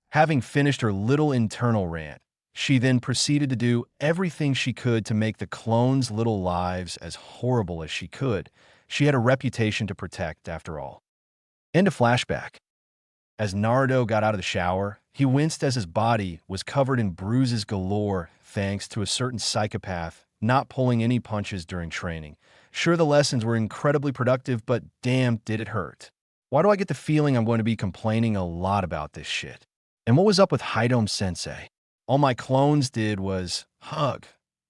Having finished her little internal rant, she then proceeded to do everything she could to make the clones' little lives as horrible as she could. She had a reputation to protect, after all. End of flashback. As Naruto got out of the shower, he winced as his body was covered in bruises galore thanks to a certain psychopath not pulling any punches during training. Sure, the lessons were incredibly productive, but damn, did it hurt. Why do I get the feeling I'm going to be complaining a lot about this shit? And what was up with Haidom Sensei? All my clones did was hug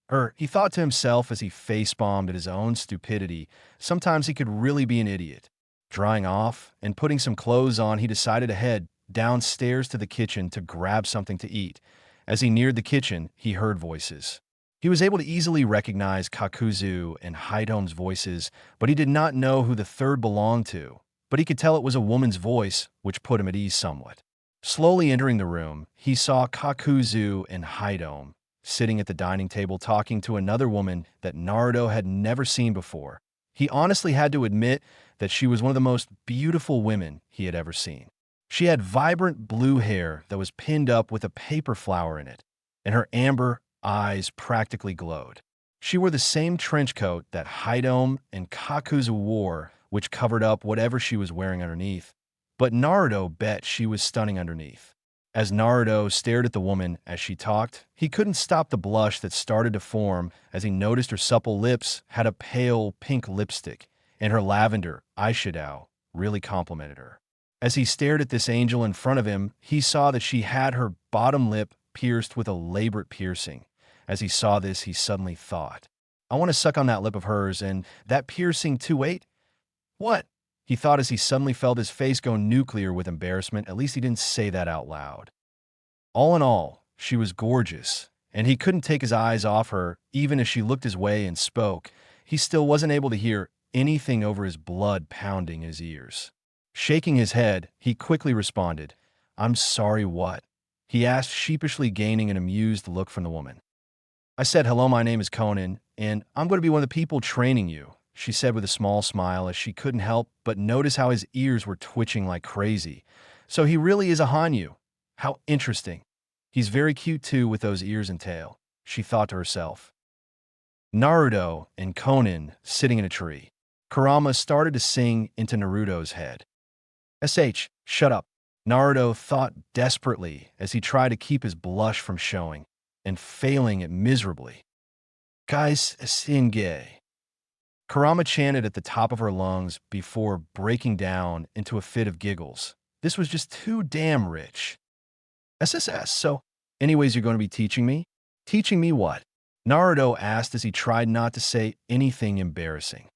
her, he thought to himself as he face-bombed at his own stupidity. Sometimes he could really be an idiot. Drying off and putting some clothes on, he decided to head downstairs to the kitchen to grab something to eat. As he neared the kitchen, he heard voices. He was able to easily recognize Kakuzu and Haidom's voices, but he did not know who the third belonged to. But he could tell it was a woman's voice, which put him at ease somewhat. Slowly entering the room, he saw Kakuzu and Haidom sitting at the dining table talking to another woman that Naruto had never seen before. He honestly had to admit that she was one of the most beautiful women he had ever seen. She had vibrant blue hair that was pinned up with a paper flower in it, and her amber eyes practically glowed. She wore the same trench coat that Haidom and Kakuzu wore, which covered up whatever she was wearing underneath. But Naruto bet she was stunning underneath. As Naruto stared at the woman as she talked, he couldn't stop the blush that started to form as he noticed her supple lips had a pale pink lipstick, and her lavender eyeshadow really complimented her. As he stared at this angel in front of him, he saw that she had her bottom lip pierced with a elaborate piercing. As he saw this, he suddenly thought, I want to suck on that lip of hers, and that piercing too, wait? What? He thought as he suddenly felt his face go nuclear with embarrassment. At least he didn't say that out loud. All in all, she was gorgeous, and he couldn't take his eyes off her. Even as she looked his way and spoke, he still wasn't able to hear anything over his blood pounding his ears. Shaking his head, he quickly responded, I'm sorry, what? He asked, sheepishly gaining an amused look from the woman. I said, hello, my name is Conan, and I'm going to be one of the people training you, she said with a small smile as she couldn't help but notice how his ears were twitching like crazy. So he really is a Hanyu. How interesting. He's very cute too with those ears and tail, she thought to herself. Naruto and Conan sitting in a tree. Kurama started to sing into Naruto's head. Shut up. Naruto thought desperately as he tried to keep his blush from showing, and failing it miserably. Guys, gay. Kurama chanted at the top of her lungs before breaking down into a fit of giggles. This was just too damn rich. So, anyways, you're going to be teaching me? Teaching me what? Naruto asked as he tried not to say anything embarrassing.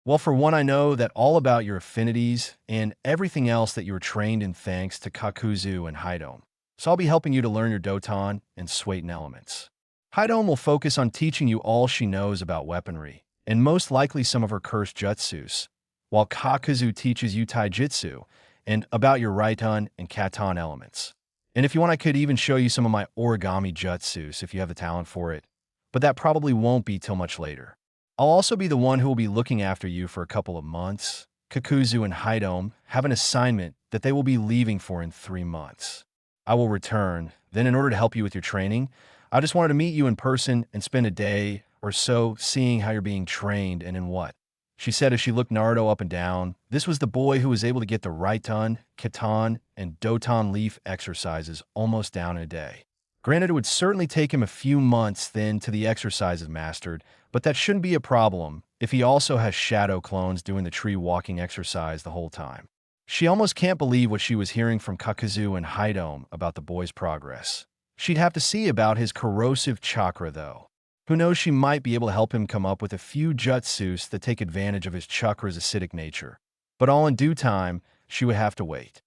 Well, for one, I know that all about your affinities and everything else that you were trained in thanks to Kakuzu and Haidome. So I'll be helping you to learn your Doton and Suiton elements. Haidome will focus on teaching you all she knows about weaponry, and most likely some of her cursed jutsus, while Kakuzu teaches you taijutsu and about your Raiton and Katon elements. And if you want, I could even show you some of my origami jutsus if you have the talent for it, but that probably won't be till much later. I'll also be the one who will be looking after you for a couple of months. Kakuzu and Haidome have an assignment that they will be leaving for in 3 months. I will return. Then in order to help you with your training, I just wanted to meet you in person and spend a day or so seeing how you're being trained and in what. She said as she looked Naruto up and down. This was the boy who was able to get the Raiton, Katon, and Doton leaf exercises almost down in a day. Granted, it would certainly take him a few months then to the exercises mastered, but that shouldn't be a problem if he also has shadow clones doing the tree walking exercise the whole time. She almost can't believe what she was hearing from Kakuzu and Haidome about the boy's progress. She'd have to see about his corrosive chakra, though. Who knows, she might be able to help him come up with a few jutsus that take advantage of his chakra's acidic nature. But all in due time, she would have to wait.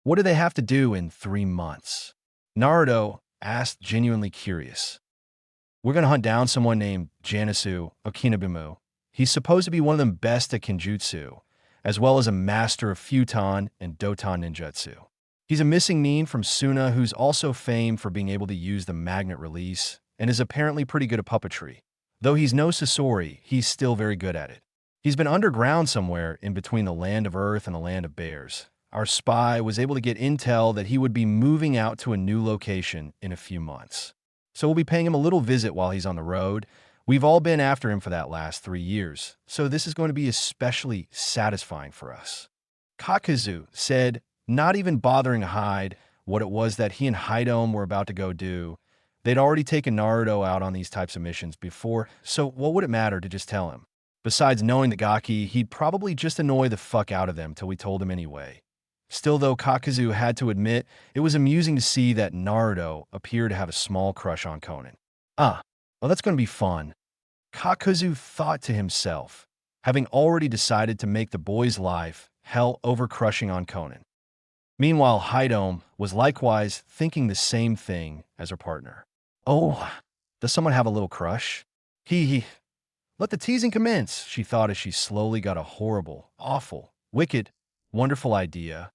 What do they have to do in 3 months? Naruto asked, genuinely curious. We're going to hunt down someone named Janisu Okinabimu. He's supposed to be one of them best at Kenjutsu, as well as a master of Futon and Doton ninjutsu. He's a missing nin from Suna who's also famed for being able to use the magnet release and is apparently pretty good at puppetry. Though he's no Sasori, he's still very good at it. He's been underground somewhere in between the land of Earth and the land of Bears. Our spy was able to get intel that he would be moving out to a new location in a few months. So we'll be paying him a little visit while he's on the road. We've all been after him for that last 3 years, so this is going to be especially satisfying for us. Kakuzu said, not even bothering to hide what it was that he and Haidome were about to go do. They'd already taken Naruto out on these types of missions before, so what would it matter to just tell him? Besides knowing the Gaki, he'd probably just annoy the fuck out of them till we told him anyway. Still, though, Kakuzu had to admit it was amusing to see that Naruto appeared to have a small crush on Conan. Well, that's going to be fun. Kakuzu thought to himself, having already decided to make the boy's life hell over crushing on Conan. Meanwhile, Haidome was likewise thinking the same thing as her partner. Oh, does someone have a little crush? Let the teasing commence, she thought as she slowly got a horrible, awful, wicked, wonderful idea.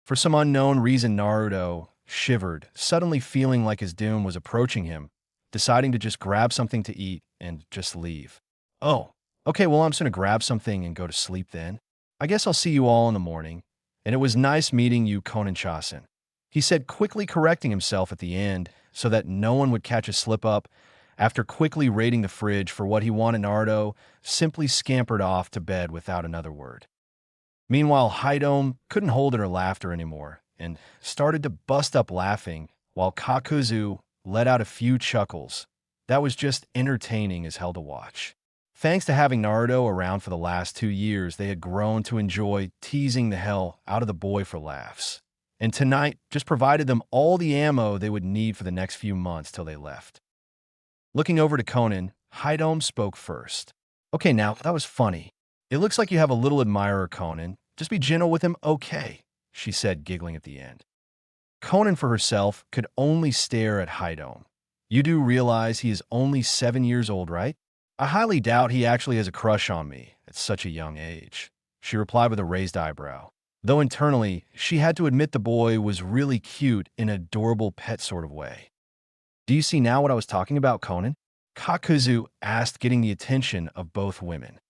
For some unknown reason, Naruto shivered, suddenly feeling like his doom was approaching him, deciding to just grab something to eat and just leave. Oh, okay, well, I'm just going to grab something and go to sleep then. I guess I'll see you all in the morning. And it was nice meeting you, Konan-chasen, he said, quickly correcting himself at the end so that no one would catch a slip-up. After quickly raiding the fridge for what he wanted, Naruto simply scampered off to bed without another word. Meanwhile, Haidome couldn't hold in her laughter anymore and started to bust up laughing while Kakuzu let out a few chuckles. That was just entertaining as hell to watch. Thanks to having Naruto around for the last 2 years, they had grown to enjoy teasing the hell out of the boy for laughs. And tonight just provided them all the ammo they would need for the next few months till they left. Looking over to Conan, Haidome spoke first. Okay, now, that was funny. It looks like you have a little admirer, Conan. Just be gentle with him, okay, she said, giggling at the end. Conan, for herself, could only stare at Haidome. You do realize he is only 7 years old, right? I highly doubt he actually has a crush on me at such a young age, she replied with a raised eyebrow. Though internally, she had to admit the boy was really cute in an adorable pet sort of way. Do you see now what I was talking about, Conan? Kakuzu asked, getting the attention of both women.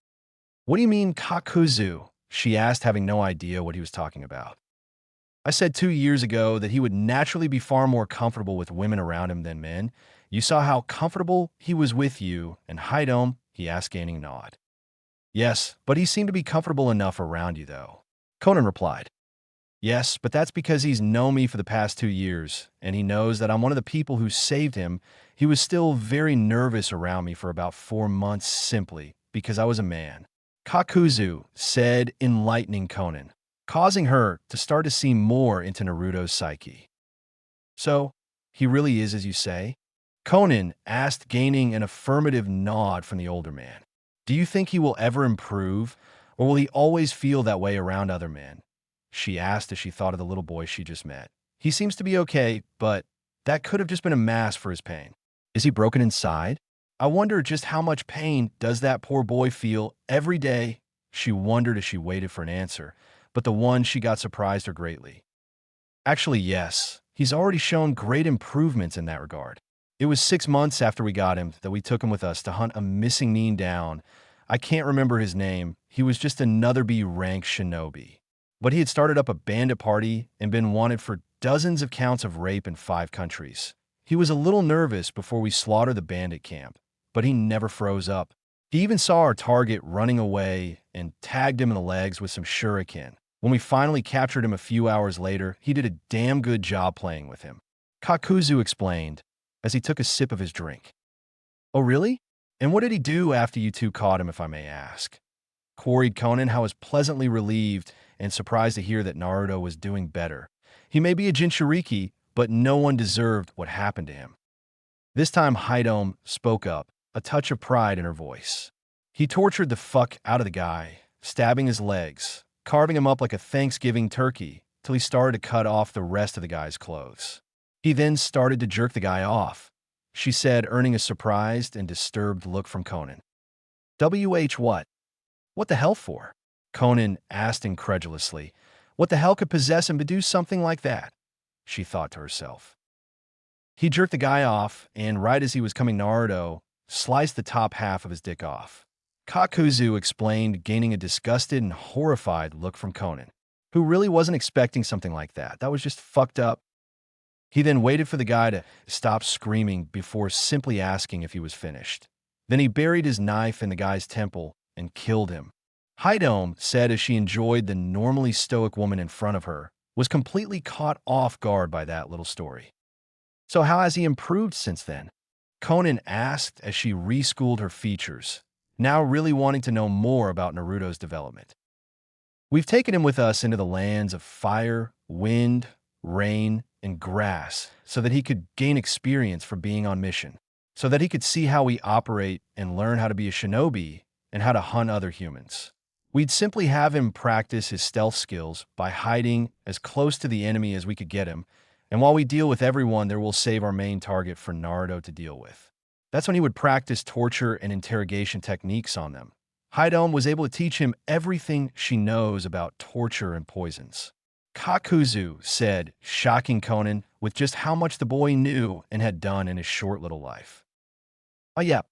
What do you mean, Kakuzu? She asked, having no idea what he was talking about. I said 2 years ago that he would naturally be far more comfortable with women around him than men. You saw how comfortable he was with you, and Haidom, he asked, gaining a nod. Yes, but he seemed to be comfortable enough around you, though. Conan replied. Yes, but that's because he's known me for the past 2 years, and he knows that I'm one of the people who saved him. He was still very nervous around me for about 4 months simply because I was a man. Kakuzu said, enlightening Conan, causing her to start to see more into Naruto's psyche. So, he really is as you say? Conan asked, gaining an affirmative nod from the older man. Do you think he will ever improve, or will he always feel that way around other men? She asked as she thought of the little boy she just met. He seems to be okay, but that could have just been a mask for his pain. Is he broken inside? I wonder just how much pain does that poor boy feel every day? She wondered as she waited for an answer, but the one she got surprised her greatly. Actually, yes. He's already shown great improvements in that regard. It was 6 months after we got him that we took him with us to hunt a missing nin down. I can't remember his name. He was just another B-rank shinobi. But he had started up a bandit party and been wanted for dozens of counts of rape in 5 countries. He was a little nervous before we slaughtered the bandit camp, but he never froze up. He even saw our target running away and tagged him in the legs with some shuriken. When we finally captured him a few hours later, he did a damn good job playing with him. Kakuzu explained as he took a sip of his drink. Oh really? And what did he do after you two caught him, if I may ask? Queried Conan, how was pleasantly relieved and surprised to hear that Naruto was doing better. He may be a Jinchuriki, but no one deserved what happened to him. This time Haidom spoke up, a touch of pride in her voice. He tortured the fuck out of the guy, stabbing his legs, carving him up like a Thanksgiving turkey, till he started to cut off the rest of the guy's clothes. He then started to jerk the guy off, she said, earning a surprised and disturbed look from Conan. WH what? What the hell for? Conan asked incredulously. What the hell could possess him to do something like that? She thought to herself. He jerked the guy off, and right as he was coming, Naruto sliced the top half of his dick off. Kakuzu explained, gaining a disgusted and horrified look from Conan, who really wasn't expecting something like that. That was just fucked up. He then waited for the guy to stop screaming before simply asking if he was finished. Then he buried his knife in the guy's temple and killed him. Haidom said as she enjoyed the normally stoic woman in front of her, was completely caught off guard by that little story. So how has he improved since then? Conan asked as she reschooled her features, now really wanting to know more about Naruto's development. We've taken him with us into the lands of fire, wind, rain, and grass so that he could gain experience for being on mission, so that he could see how we operate and learn how to be a shinobi and how to hunt other humans. We'd simply have him practice his stealth skills by hiding as close to the enemy as we could get him, and while we deal with everyone, there we'll save our main target for Naruto to deal with. That's when he would practice torture and interrogation techniques on them. Haidom was able to teach him everything she knows about torture and poisons. Kakuzu said, shocking Conan with just how much the boy knew and had done in his short little life. Oh yeah,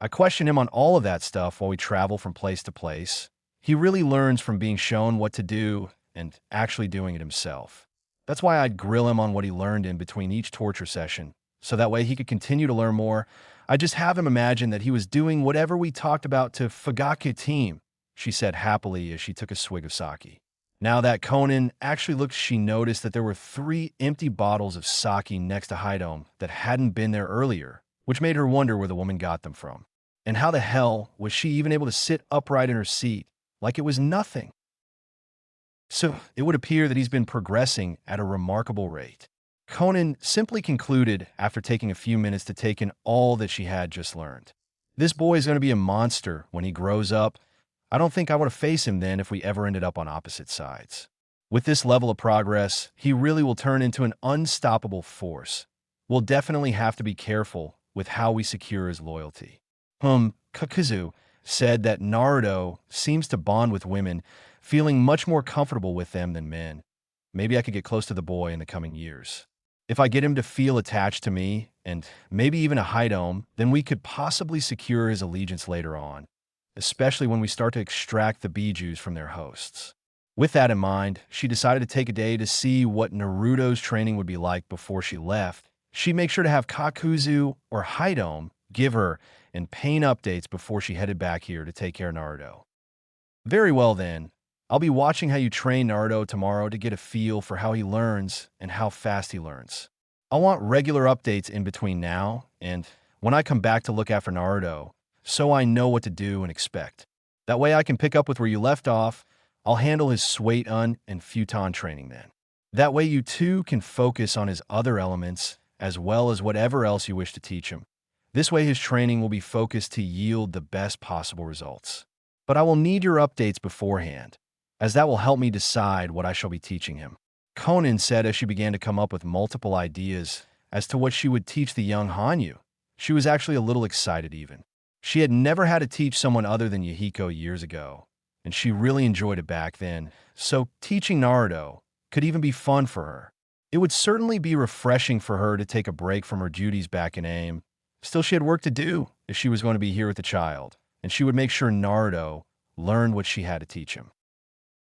I question him on all of that stuff while we travel from place to place. He really learns from being shown what to do and actually doing it himself. That's why I'd grill him on what he learned in between each torture session, so that way he could continue to learn more. I'd just have him imagine that he was doing whatever we talked about to Fugake team, she said happily as she took a swig of sake. Now that Conan actually looked, she noticed that there were 3 empty bottles of sake next to Haidom that hadn't been there earlier, which made her wonder where the woman got them from. And how the hell was she even able to sit upright in her seat like it was nothing? So it would appear that he's been progressing at a remarkable rate. Conan simply concluded after taking a few minutes to take in all that she had just learned. This boy is going to be a monster when he grows up. I don't think I would have faced him then if we ever ended up on opposite sides. With this level of progress, he really will turn into an unstoppable force. We'll definitely have to be careful with how we secure his loyalty. Kakuzu said that Naruto seems to bond with women, feeling much more comfortable with them than men. Maybe I could get close to the boy in the coming years. If I get him to feel attached to me, and maybe even a Haidom, then we could possibly secure his allegiance later on, especially when we start to extract the bijus from their hosts. With that in mind, she decided to take a day to see what Naruto's training would be like before she left. She'd make sure to have Kakuzu or Haidome give her and pain updates before she headed back here to take care of Naruto. Very well then. I'll be watching how you train Naruto tomorrow to get a feel for how he learns and how fast he learns. I want regular updates in between now and when I come back to look after Naruto, so I know what to do and expect. That way I can pick up with where you left off. I'll handle his Suiton and Futon training then. That way you too can focus on his other elements as well as whatever else you wish to teach him. This way his training will be focused to yield the best possible results. But I will need your updates beforehand, as that will help me decide what I shall be teaching him. Conan said as she began to come up with multiple ideas as to what she would teach the young Hanyu. She was actually a little excited even. She had never had to teach someone other than Yahiko years ago, and she really enjoyed it back then, so teaching Naruto could even be fun for her. It would certainly be refreshing for her to take a break from her duties back in AIM. Still, she had work to do if she was going to be here with the child, and she would make sure Naruto learned what she had to teach him.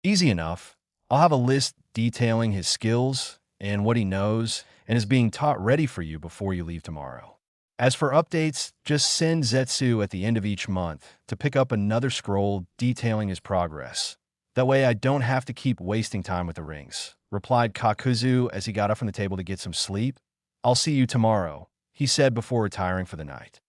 Easy enough. I'll have a list detailing his skills and what he knows and is being taught ready for you before you leave tomorrow. As for updates, just send Zetsu at the end of each month to pick up another scroll detailing his progress. That way I don't have to keep wasting time with the rings, replied Kakuzu as he got up from the table to get some sleep. I'll see you tomorrow, he said before retiring for the night.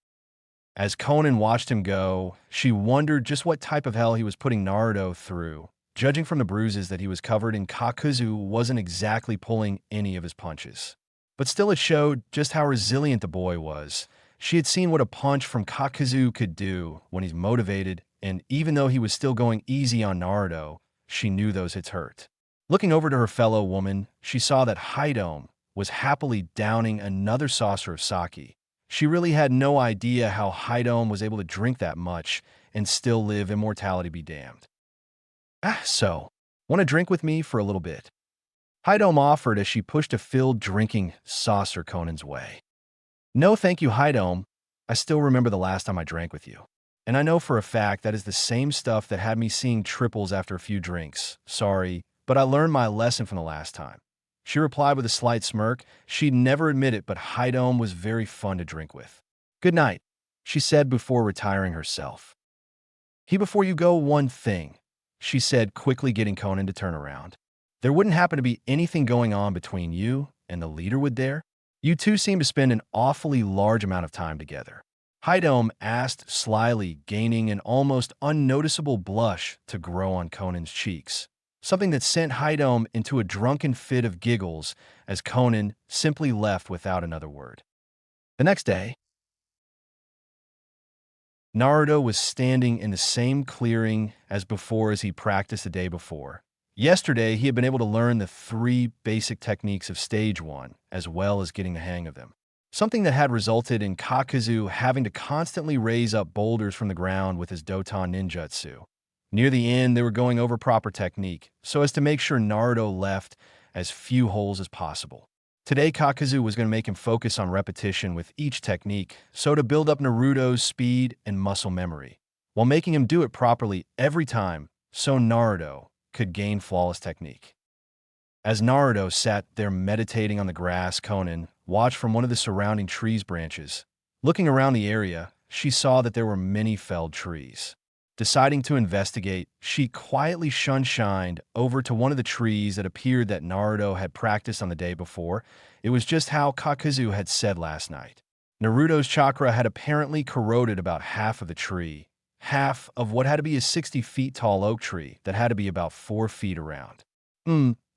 As Conan watched him go, she wondered just what type of hell he was putting Naruto through. Judging from the bruises that he was covered in, Kakuzu wasn't exactly pulling any of his punches. But still it showed just how resilient the boy was. She had seen what a punch from Kakuzu could do when he's motivated, and even though he was still going easy on Naruto, she knew those hits hurt. Looking over to her fellow woman, she saw that Haidome was happily downing another saucer of sake. She really had no idea how Haidome was able to drink that much and still live immortality be damned. So, want to drink with me for a little bit? Haidome offered as she pushed a filled drinking saucer Conan's way. No thank you, Haidome. I still remember the last time I drank with you. And I know for a fact that is the same stuff that had me seeing triples after a few drinks. Sorry, but I learned my lesson from the last time. She replied with a slight smirk. She'd never admit it, but Haidome was very fun to drink with. Good night, she said before retiring herself. Before you go, one thing, she said, quickly getting Conan to turn around. There wouldn't happen to be anything going on between you and the leader, would there? You two seem to spend an awfully large amount of time together. Haidome asked slyly, gaining an almost unnoticeable blush to grow on Conan's cheeks, something that sent Haidome into a drunken fit of giggles as Conan simply left without another word. The next day, Naruto was standing in the same clearing as before as he practiced the day before. Yesterday, he had been able to learn the 3 basic techniques of Stage 1, as well as getting the hang of them. Something that had resulted in Kakuzu having to constantly raise up boulders from the ground with his Doton ninjutsu. Near the end, they were going over proper technique, so as to make sure Naruto left as few holes as possible. Today, Kakuzu was going to make him focus on repetition with each technique, so to build up Naruto's speed and muscle memory, while making him do it properly every time, so Naruto could gain flawless technique. As Naruto sat there meditating on the grass, Conan watched from one of the surrounding trees' branches. Looking around the area, she saw that there were many felled trees. Deciding to investigate, she quietly shunshined over to one of the trees that appeared that Naruto had practiced on the day before. It was just how Kakuzu had said last night. Naruto's chakra had apparently corroded about half of the tree, half of what had to be a 60 feet tall oak tree that had to be about 4 feet around.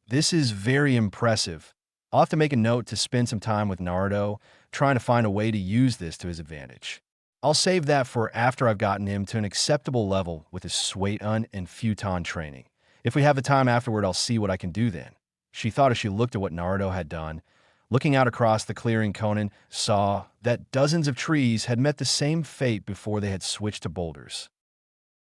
This is very impressive. I'll have to make a note to spend some time with Naruto, trying to find a way to use this to his advantage. I'll save that for after I've gotten him to an acceptable level with his Suiton and Futon training. If we have the time afterward, I'll see what I can do then. She thought as she looked at what Naruto had done. Looking out across the clearing, Conan saw that dozens of trees had met the same fate before they had switched to boulders.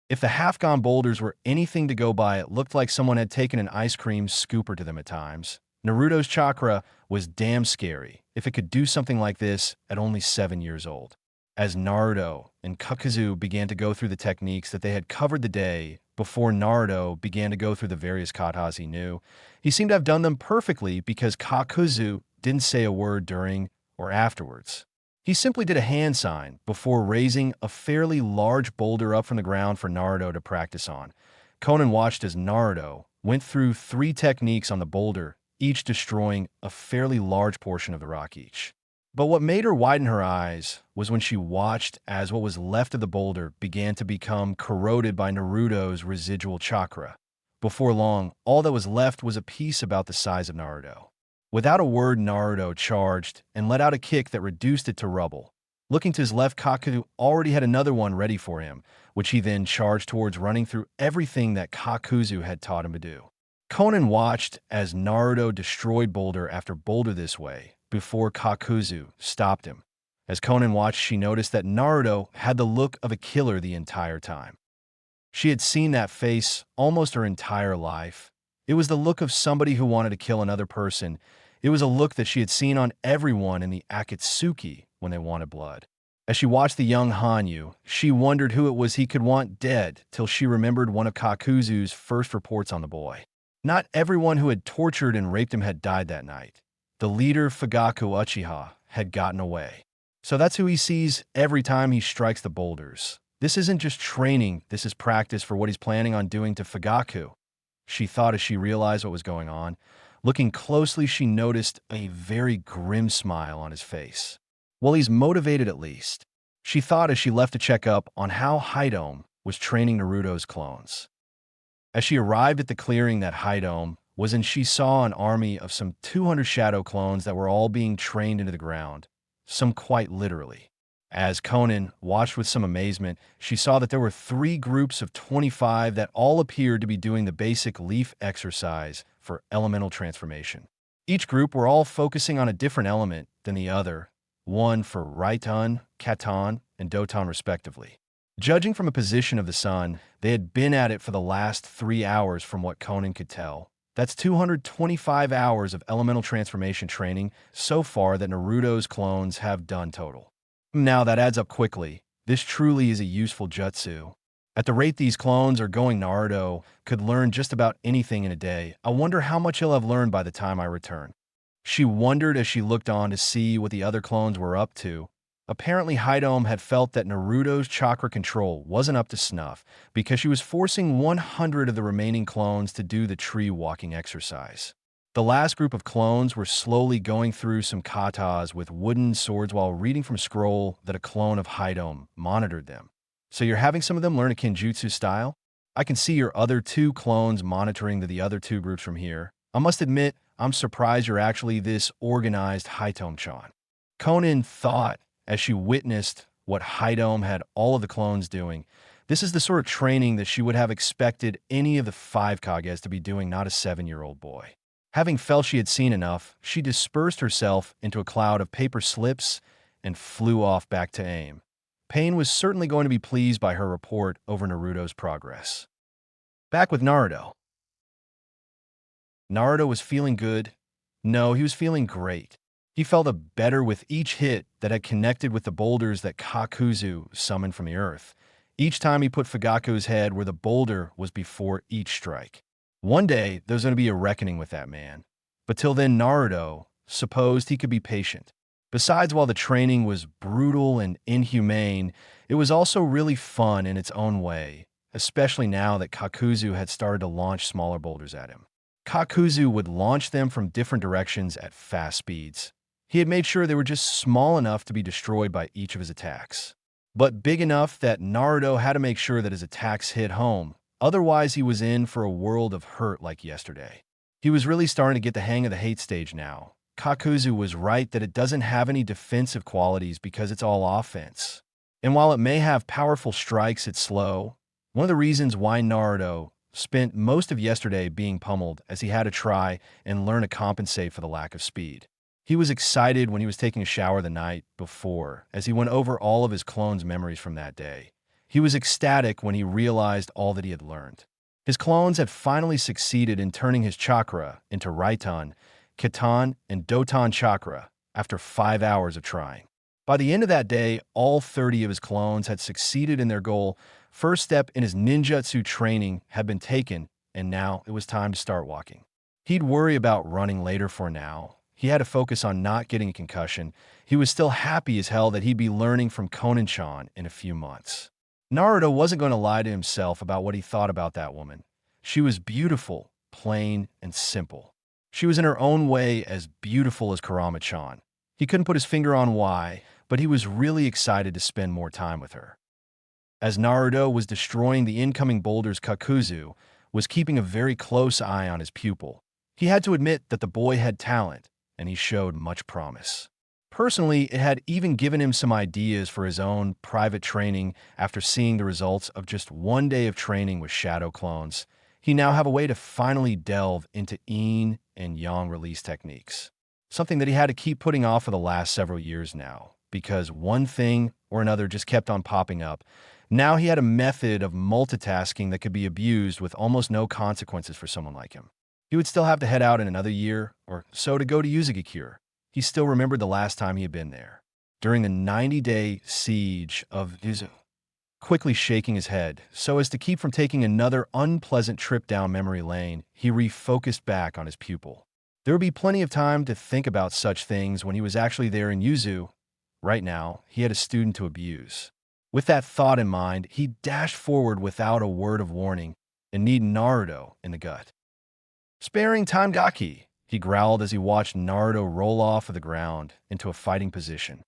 If the half-gone boulders were anything to go by, it looked like someone had taken an ice cream scooper to them at times. Naruto's chakra was damn scary if it could do something like this at only 7 years old. As Naruto and Kakuzu began to go through the techniques that they had covered the day before Naruto began to go through the various katas he knew. He seemed to have done them perfectly because Kakuzu didn't say a word during or afterwards. He simply did a hand sign before raising a fairly large boulder up from the ground for Naruto to practice on. Conan watched as Naruto went through 3 techniques on the boulder, each destroying a fairly large portion of the rock each. But what made her widen her eyes was when she watched as what was left of the boulder began to become corroded by Naruto's residual chakra. Before long, all that was left was a piece about the size of Naruto. Without a word, Naruto charged and let out a kick that reduced it to rubble. Looking to his left, Kaku already had another one ready for him, which he then charged towards, running through everything that Kakuzu had taught him to do. Conan watched as Naruto destroyed boulder after boulder this way, before Kakuzu stopped him. As Conan watched, she noticed that Naruto had the look of a killer the entire time. She had seen that face almost her entire life. It was the look of somebody who wanted to kill another person. It was a look that she had seen on everyone in the Akatsuki when they wanted blood. As she watched the young Hanyu, she wondered who it was he could want dead till she remembered one of Kakuzu's first reports on the boy. Not everyone who had tortured and raped him had died that night. The leader, Fugaku Uchiha, had gotten away. So that's who he sees every time he strikes the boulders. This isn't just training, this is practice for what he's planning on doing to Fugaku, she thought as she realized what was going on. Looking closely, she noticed a very grim smile on his face. Well, he's motivated at least, she thought as she left to check up on how Haidome was training Naruto's clones. As she arrived at the clearing that Haidome was in, she saw an army of some 200 shadow clones that were all being trained into the ground, some quite literally. As Conan watched with some amazement, she saw that there were 3 groups of 25 that all appeared to be doing the basic leaf exercise for elemental transformation. Each group were all focusing on a different element than the other, one for Raiton, Katon, and Doton respectively. Judging from a position of the sun, they had been at it for the last 3 hours from what Conan could tell. That's 225 hours of elemental transformation training so far that Naruto's clones have done total. Now that adds up quickly. This truly is a useful jutsu. At the rate these clones are going, Naruto could learn just about anything in a day. I wonder how much he'll have learned by the time I return. She wondered as she looked on to see what the other clones were up to. Apparently, Haidome had felt that Naruto's chakra control wasn't up to snuff because she was forcing 100 of the remaining clones to do the tree walking exercise. The last group of clones were slowly going through some katas with wooden swords while reading from a scroll that a clone of Haidome monitored them. So you're having some of them learn a Kenjutsu style? I can see your other 2 clones monitoring the other 2 groups from here. I must admit, I'm surprised you're actually this organized, Haidome-chan. Conan thought as she witnessed what Haidome had all of the clones doing. This is the sort of training that she would have expected any of the 5 Kages to be doing, not a 7-year-old boy. Having felt she had seen enough, she dispersed herself into a cloud of paper slips and flew off back to AIM. Pain was certainly going to be pleased by her report over Naruto's progress. Back with Naruto. Naruto was feeling good. No, he was feeling great. He felt better with each hit that had connected with the boulders that Kakuzu summoned from the earth. Each time he put Fugaku's head where the boulder was before each strike. One day, there's going to be a reckoning with that man. But till then, Naruto supposed he could be patient. Besides, while the training was brutal and inhumane, it was also really fun in its own way, especially now that Kakuzu had started to launch smaller boulders at him. Kakuzu would launch them from different directions at fast speeds. He had made sure they were just small enough to be destroyed by each of his attacks, but big enough that Naruto had to make sure that his attacks hit home. Otherwise, he was in for a world of hurt like yesterday. He was really starting to get the hang of the hate stage now. Kakuzu was right that it doesn't have any defensive qualities because it's all offense. And while it may have powerful strikes, it's slow. One of the reasons why Naruto spent most of yesterday being pummeled as he had to try and learn to compensate for the lack of speed. He was excited when he was taking a shower the night before, as he went over all of his clones' memories from that day. He was ecstatic when he realized all that he had learned. His clones had finally succeeded in turning his chakra into Raiton, Katon, and Doton chakra after 5 hours of trying. By the end of that day, all 30 of his clones had succeeded in their goal. First step in his ninjutsu training had been taken, and now it was time to start walking. He'd worry about running later for now. He had to focus on not getting a concussion. He was still happy as hell that he'd be learning from Konan-chan in a few months. Naruto wasn't going to lie to himself about what he thought about that woman. She was beautiful, plain, and simple. She was in her own way as beautiful as Kurama-chan. He couldn't put his finger on why, but he was really excited to spend more time with her. As Naruto was destroying the incoming boulders, Kakuzu was keeping a very close eye on his pupil. He had to admit that the boy had talent, and he showed much promise. Personally, it had even given him some ideas for his own private training after seeing the results of just one day of training with shadow clones. He now have a way to finally delve into yin and yang release techniques, something that he had to keep putting off for the last several years now, because one thing or another just kept on popping up. Now he had a method of multitasking that could be abused with almost no consequences for someone like him. He would still have to head out in another year or so to go to Yuzugakure. He still remembered the last time he had been there. During the 90-day siege of Yuzu, quickly shaking his head so as to keep from taking another unpleasant trip down memory lane, he refocused back on his pupil. There would be plenty of time to think about such things when he was actually there in Yuzu. Right now, he had a student to abuse. With that thought in mind, he dashed forward without a word of warning and kneed Naruto in the gut. "Sparing time gaki," he growled as he watched Naruto roll off of the ground into a fighting position.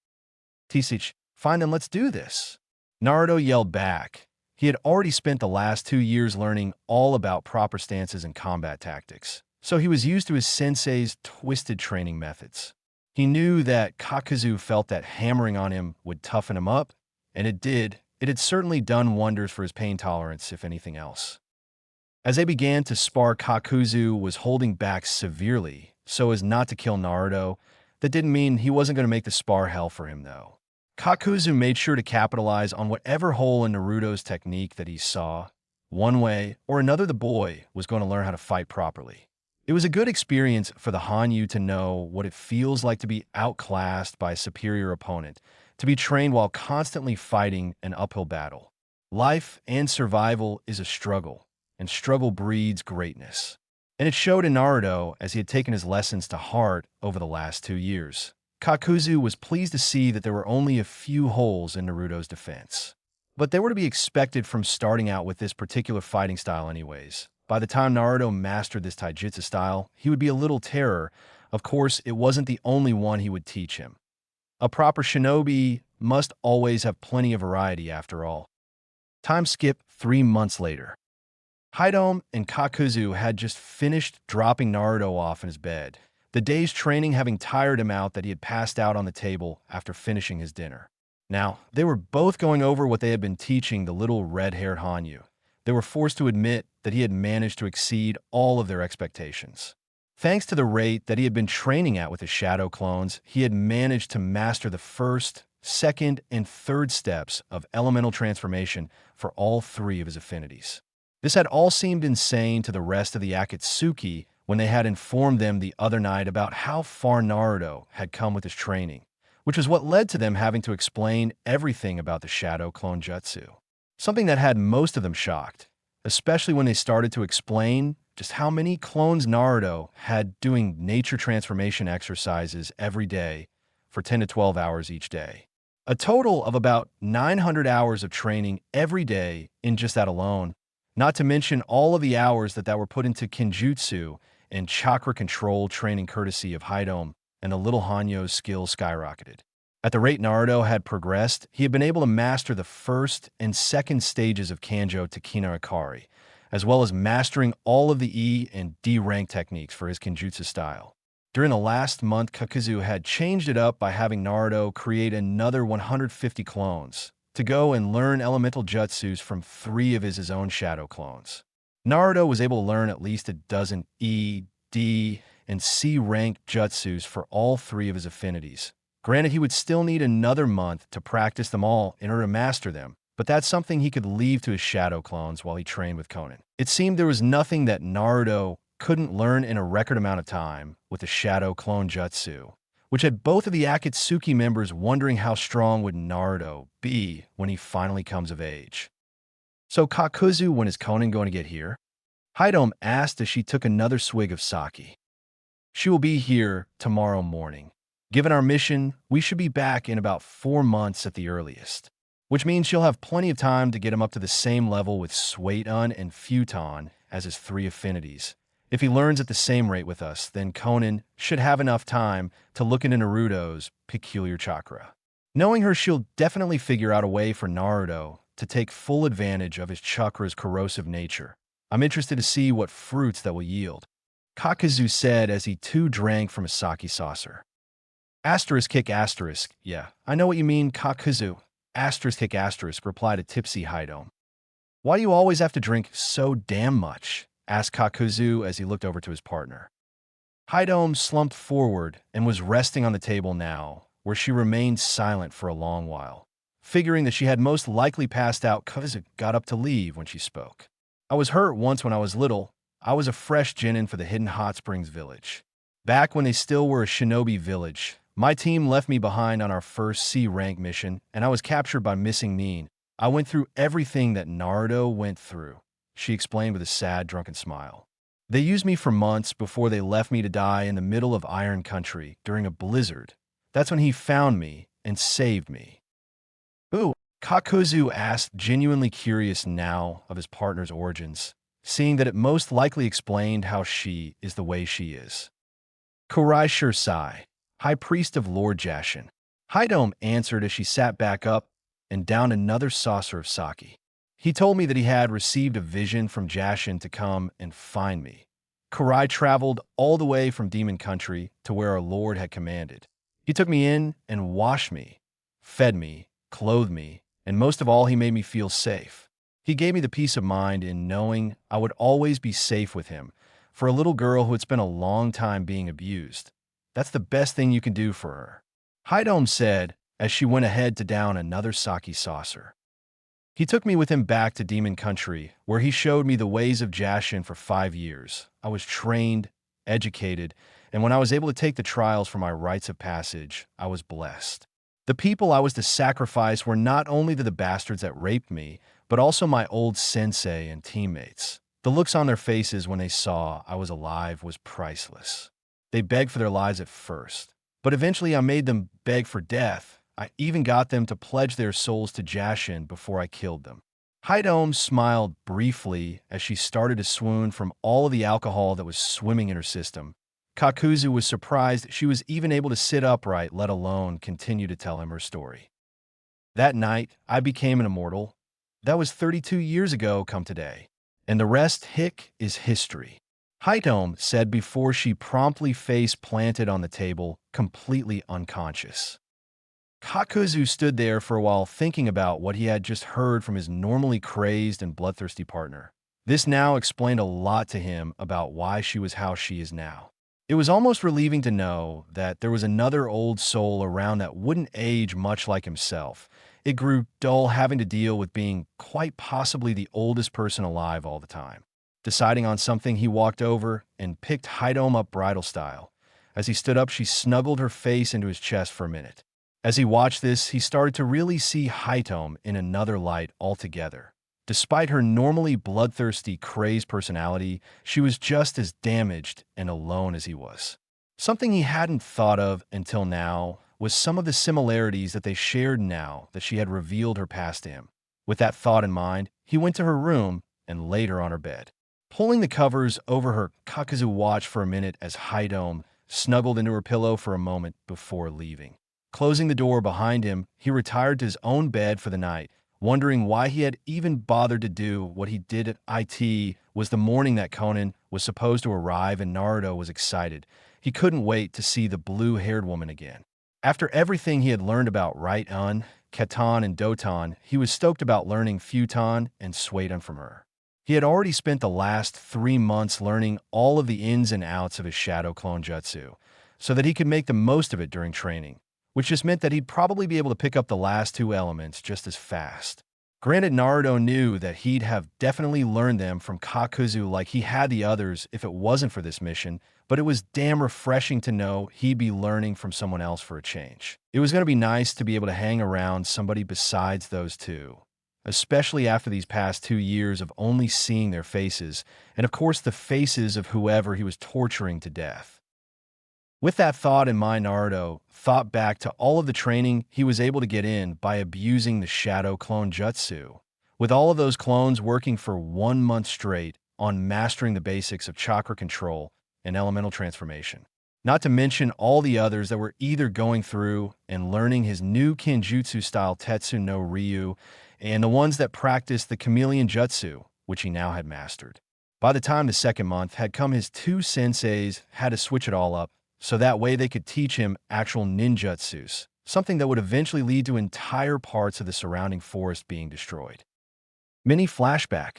"Tisich, fine then, let's do this." Naruto yelled back. He had already spent the last 2 years learning all about proper stances and combat tactics, so he was used to his sensei's twisted training methods. He knew that Kakuzu felt that hammering on him would toughen him up, and it did. It had certainly done wonders for his pain tolerance, if anything else. As they began to spar, Kakuzu was holding back severely so as not to kill Naruto. That didn't mean he wasn't going to make the spar hell for him, though. Kakuzu made sure to capitalize on whatever hole in Naruto's technique that he saw. One way or another, the boy was going to learn how to fight properly. It was a good experience for the Hanyu to know what it feels like to be outclassed by a superior opponent, to be trained while constantly fighting an uphill battle. Life and survival is a struggle, and struggle breeds greatness. And it showed in Naruto as he had taken his lessons to heart over the last 2 years. Kakuzu was pleased to see that there were only a few holes in Naruto's defense. But they were to be expected from starting out with this particular fighting style anyways. By the time Naruto mastered this taijutsu style, he would be a little terror. Of course, it wasn't the only one he would teach him. A proper shinobi must always have plenty of variety after all. Time skip 3 months later. Hidome and Kakuzu had just finished dropping Naruto off in his bed, the day's training having tired him out that he had passed out on the table after finishing his dinner. Now, they were both going over what they had been teaching the little red-haired Hanyu. They were forced to admit that he had managed to exceed all of their expectations. Thanks to the rate that he had been training at with his shadow clones, he had managed to master the first, second, and third steps of elemental transformation for all 3 of his affinities. This had all seemed insane to the rest of the Akatsuki when they had informed them the other night about how far Naruto had come with his training, which is what led to them having to explain everything about the shadow clone jutsu. Something that had most of them shocked, especially when they started to explain just how many clones Naruto had doing nature transformation exercises every day for 10 to 12 hours each day. A total of about 900 hours of training every day in just that alone, not to mention all of the hours that were put into Kenjutsu and chakra control training courtesy of Hidome, and the little Hanyo's skills skyrocketed. At the rate Naruto had progressed, he had been able to master the first and second stages of Kanjo to Kina Ikari, as well as mastering all of the E and D rank techniques for his Kenjutsu style. During the last month, Kakuzu had changed it up by having Naruto create another 150 clones to go and learn elemental jutsus from 3 of his own shadow clones. Naruto was able to learn at least a dozen E, D, and C rank jutsus for all 3 of his affinities. Granted, he would still need another month to practice them all in order to master them, but that's something he could leave to his shadow clones while he trained with Konan. It seemed there was nothing that Naruto couldn't learn in a record amount of time with the shadow clone jutsu, which had both of the Akatsuki members wondering how strong would Naruto be when he finally comes of age. "So Kakuzu, when is Conan going to get here?" Haidom asked as she took another swig of sake. "She will be here tomorrow morning. Given our mission, we should be back in about 4 months at the earliest, which means she'll have plenty of time to get him up to the same level with Suiton and Futon as his 3 affinities. If he learns at the same rate with us, then Conan should have enough time to look into Naruto's peculiar chakra. Knowing her, she'll definitely figure out a way for Naruto to take full advantage of his chakra's corrosive nature. I'm interested to see what fruits that will yield," Kakuzu said as he too drank from a sake saucer. Yeah, I know what you mean, Kakuzu. Replied a tipsy Haidom. "Why do you always have to drink so damn much?" asked Kakuzu as he looked over to his partner. Haidom slumped forward and was resting on the table now, where she remained silent for a long while. Figuring that she had most likely passed out, Kakuzu got up to leave when she spoke. "I was hurt once when I was little. I was a fresh genin for the Hidden Hot Springs village. Back when they still were a shinobi village, my team left me behind on our first C-rank mission, and I was captured by Missing Mean. I went through everything that Naruto went through," she explained with a sad, drunken smile. "They used me for months before they left me to die in the middle of Iron Country during a blizzard. That's when he found me and saved me." "Ooh," Kakuzu asked, genuinely curious now of his partner's origins, seeing that it most likely explained how she is the way she is. "Kurai Shirsai, High Priest of Lord Jashin," Haidom answered as she sat back up and downed another saucer of sake. "He told me that he had received a vision from Jashin to come and find me. Kurai traveled all the way from Demon Country to where our Lord had commanded. He took me in and washed me, fed me, clothed me, and most of all, he made me feel safe. He gave me the peace of mind in knowing I would always be safe with him. For a little girl who had spent a long time being abused, that's the best thing you can do for her," Haidom said as she went ahead to down another sake saucer. "He took me with him back to Demon Country, where he showed me the ways of Jashin for 5 years. I was trained, educated, and when I was able to take the trials for my rites of passage, I was blessed. The people I was to sacrifice were not only the bastards that raped me, but also my old sensei and teammates. The looks on their faces when they saw I was alive was priceless. They begged for their lives at first, but eventually I made them beg for death. I even got them to pledge their souls to Jashin before I killed them." Haidom smiled briefly as she started to swoon from all of the alcohol that was swimming in her system. Kakuzu was surprised she was even able to sit upright, let alone continue to tell him her story. "That night, I became an immortal. That was 32 years ago come today. And the rest, is history," Haidom said before she promptly face planted on the table, completely unconscious. Kakuzu stood there for a while thinking about what he had just heard from his normally crazed and bloodthirsty partner. This now explained a lot to him about why she was how she is now. It was almost relieving to know that there was another old soul around that wouldn't age much like himself. It grew dull having to deal with being quite possibly the oldest person alive all the time. Deciding on something, he walked over and picked Haidom up bridal style. As he stood up, she snuggled her face into his chest for a minute. As he watched this, he started to really see Haidom in another light altogether. Despite her normally bloodthirsty, crazed personality, she was just as damaged and alone as he was. Something he hadn't thought of until now was some of the similarities that they shared now that she had revealed her past to him. With that thought in mind, he went to her room and laid her on her bed. Pulling the covers over her, Kakuzu watched for a minute as Haidom snuggled into her pillow for a moment before leaving. Closing the door behind him, he retired to his own bed for the night, wondering why he had even bothered to do what he did at IT. Was the morning that Conan was supposed to arrive and Naruto was excited. He couldn't wait to see the blue-haired woman again. After everything he had learned about Right-Un, Keton, and Doton, he was stoked about learning Futon and Suiton from her. He had already spent the last 3 months learning all of the ins and outs of his shadow clone jutsu, so that he could make the most of it during training, which just meant that he'd probably be able to pick up the last 2 elements just as fast. Granted, Naruto knew that he'd have definitely learned them from Kakuzu like he had the others if it wasn't for this mission, but it was damn refreshing to know he'd be learning from someone else for a change. It was going to be nice to be able to hang around somebody besides those two, especially after these past 2 years of only seeing their faces, and of course the faces of whoever he was torturing to death. With that thought in mind, Naruto thought back to all of the training he was able to get in by abusing the Shadow Clone Jutsu, with all of those clones working for 1 month straight on mastering the basics of chakra control and elemental transformation. Not to mention all the others that were either going through and learning his new Kenjutsu-style Tetsu no Ryu, and the ones that practiced the Chameleon Jutsu, which he now had mastered. By the time the second month had come, his two senseis had to switch it all up, so that way they could teach him actual ninjutsus, something that would eventually lead to entire parts of the surrounding forest being destroyed. Mini flashback.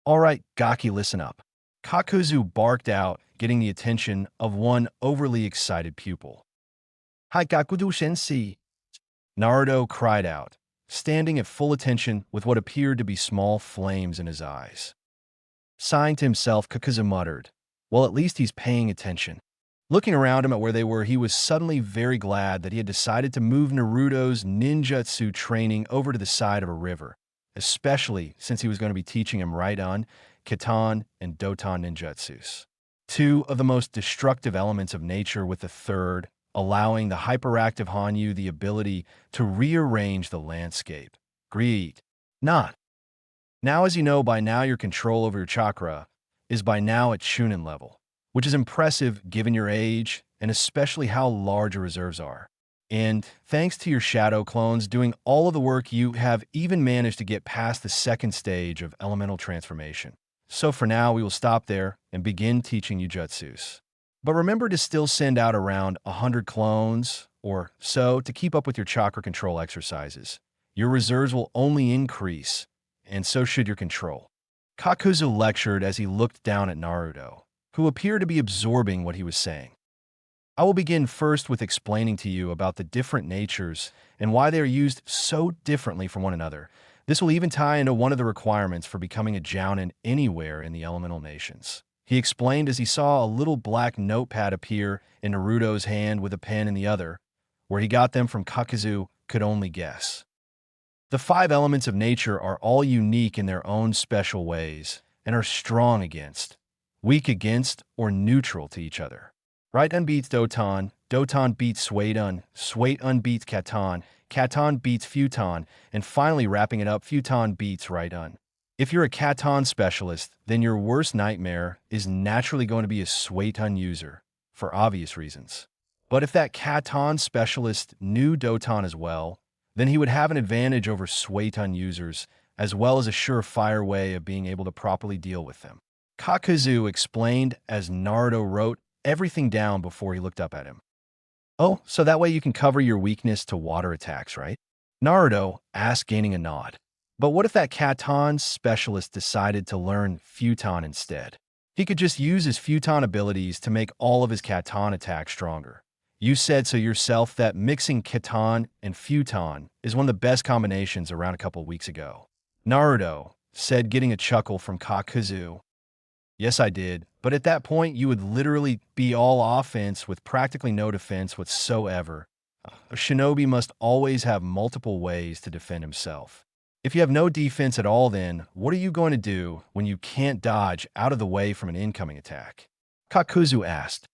Alright, Gaki, listen up. Kakuzu barked out, getting the attention of one overly excited pupil. Hi, Kakuzu sensei. Naruto cried out, standing at full attention with what appeared to be small flames in his eyes. Sighing to himself, Kakuzu muttered, well, at least he's paying attention. Looking around him at where they were, he was suddenly very glad that he had decided to move Naruto's ninjutsu training over to the side of a river, especially since he was going to be teaching him Raiden, Kitan, and Doton ninjutsus, two of the most destructive elements of nature, with the third allowing the hyperactive Hanyu the ability to rearrange the landscape. Greed. Not. Now, as you know by now, your control over your chakra is by now at Chunin level, which is impressive given your age and especially how large your reserves are. And thanks to your shadow clones doing all of the work, you have even managed to get past the second stage of elemental transformation. So for now, we will stop there and begin teaching you jutsus. But remember to still send out around 100 clones or so to keep up with your chakra control exercises. Your reserves will only increase, and so should your control. Kakuzu lectured as he looked down at Naruto, who appeared to be absorbing what he was saying. I will begin first with explaining to you about the different natures and why they are used so differently from one another. This will even tie into one of the requirements for becoming a Jounin anywhere in the elemental nations. He explained as he saw a little black notepad appear in Naruto's hand with a pen in the other. Where he got them from, Kakuzu could only guess. The 5 elements of nature are all unique in their own special ways and are strong against, weak against, or neutral to each other. Raiden beats Doton, Doton beats Suiton, Suiton beats Katon, Katon beats Futon, and finally wrapping it up, Futon beats Raiden. If you're a Katon specialist, then your worst nightmare is naturally going to be a Suiton user, for obvious reasons. But if that Katon specialist knew Doton as well, then he would have an advantage over Suiton users, as well as a surefire way of being able to properly deal with them. Kakuzu explained as Naruto wrote everything down before he looked up at him. Oh, so that way you can cover your weakness to water attacks, right? Naruto asked, gaining a nod. But what if that Katon specialist decided to learn Futon instead? He could just use his Futon abilities to make all of his Katon attacks stronger. You said so yourself that mixing Katon and Futon is one of the best combinations around a couple weeks ago. Naruto said, getting a chuckle from Kakuzu. Yes, I did, but at that point you would literally be all offense with practically no defense whatsoever. A shinobi must always have multiple ways to defend himself. If you have no defense at all, then what are you going to do when you can't dodge out of the way from an incoming attack? Kakuzu asked.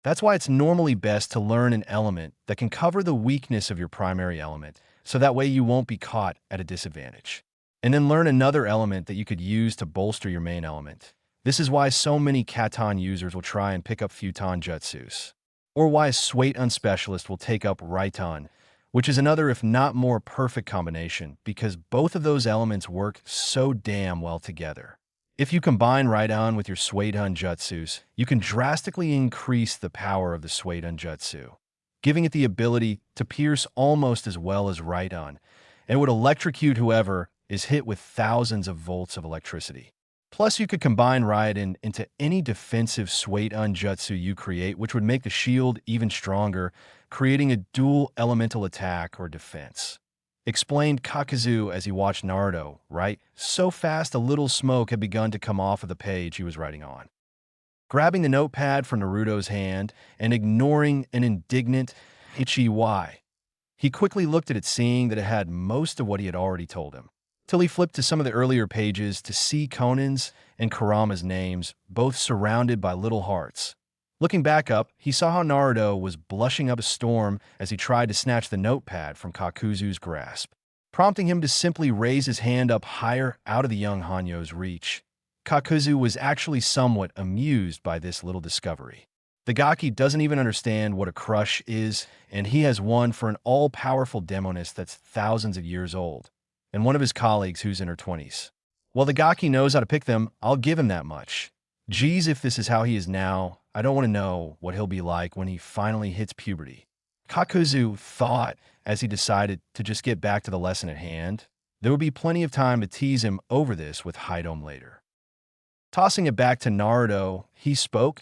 That's why it's normally best to learn an element that can cover the weakness of your primary element, so that way you won't be caught at a disadvantage. And then learn another element that you could use to bolster your main element. This is why so many Katon users will try and pick up Futon jutsus, or why a Suiton specialist will take up Raiden, which is another if not more perfect combination, because both of those elements work so damn well together. If you combine Raiden with your Suiton jutsus, you can drastically increase the power of the Suiton jutsu, giving it the ability to pierce almost as well as Raiden, and would electrocute whoever is hit with thousands of volts of electricity. Plus, you could combine Raiden into any defensive Suiton jutsu you create, which would make the shield even stronger, creating a dual elemental attack or defense. explained Kakuzu as he watched Naruto write so fast a little smoke had begun to come off of the page he was writing on. Grabbing the notepad from Naruto's hand and ignoring an indignant, itchy why, he quickly looked at it, seeing that it had most of what he had already told him, till he flipped to some of the earlier pages to see Konan's and Kurama's names, both surrounded by little hearts. Looking back up, he saw how Naruto was blushing up a storm as he tried to snatch the notepad from Kakuzu's grasp, prompting him to simply raise his hand up higher out of the young Hanyo's reach. Kakuzu was actually somewhat amused by this little discovery. The Gaki doesn't even understand what a crush is, and he has one for an all-powerful demonist that's thousands of years old, and one of his colleagues who's in her 20s. While the Gaki knows how to pick them, I'll give him that much. Geez, if this is how he is now, I don't want to know what he'll be like when he finally hits puberty. Kakuzu thought as he decided to just get back to the lesson at hand. There would be plenty of time to tease him over this with Haidom later. Tossing it back to Naruto, he spoke.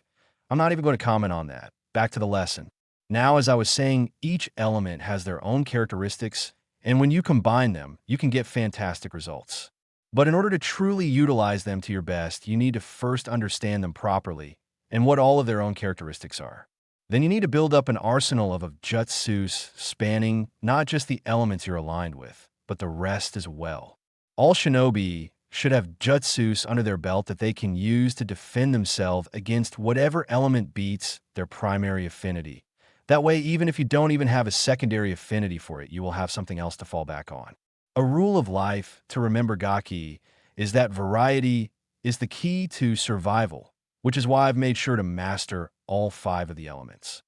I'm not even going to comment on that. Back to the lesson. Now, as I was saying, each element has their own characteristics, and when you combine them, you can get fantastic results. But in order to truly utilize them to your best, you need to first understand them properly and what all of their own characteristics are. Then you need to build up an arsenal of jutsus spanning not just the elements you're aligned with, but the rest as well. All shinobi should have jutsus under their belt that they can use to defend themselves against whatever element beats their primary affinity. That way, even if you don't even have a secondary affinity for it, you will have something else to fall back on. A rule of life to remember, Gaki, is that variety is the key to survival, which is why I've made sure to master all 5 of the elements.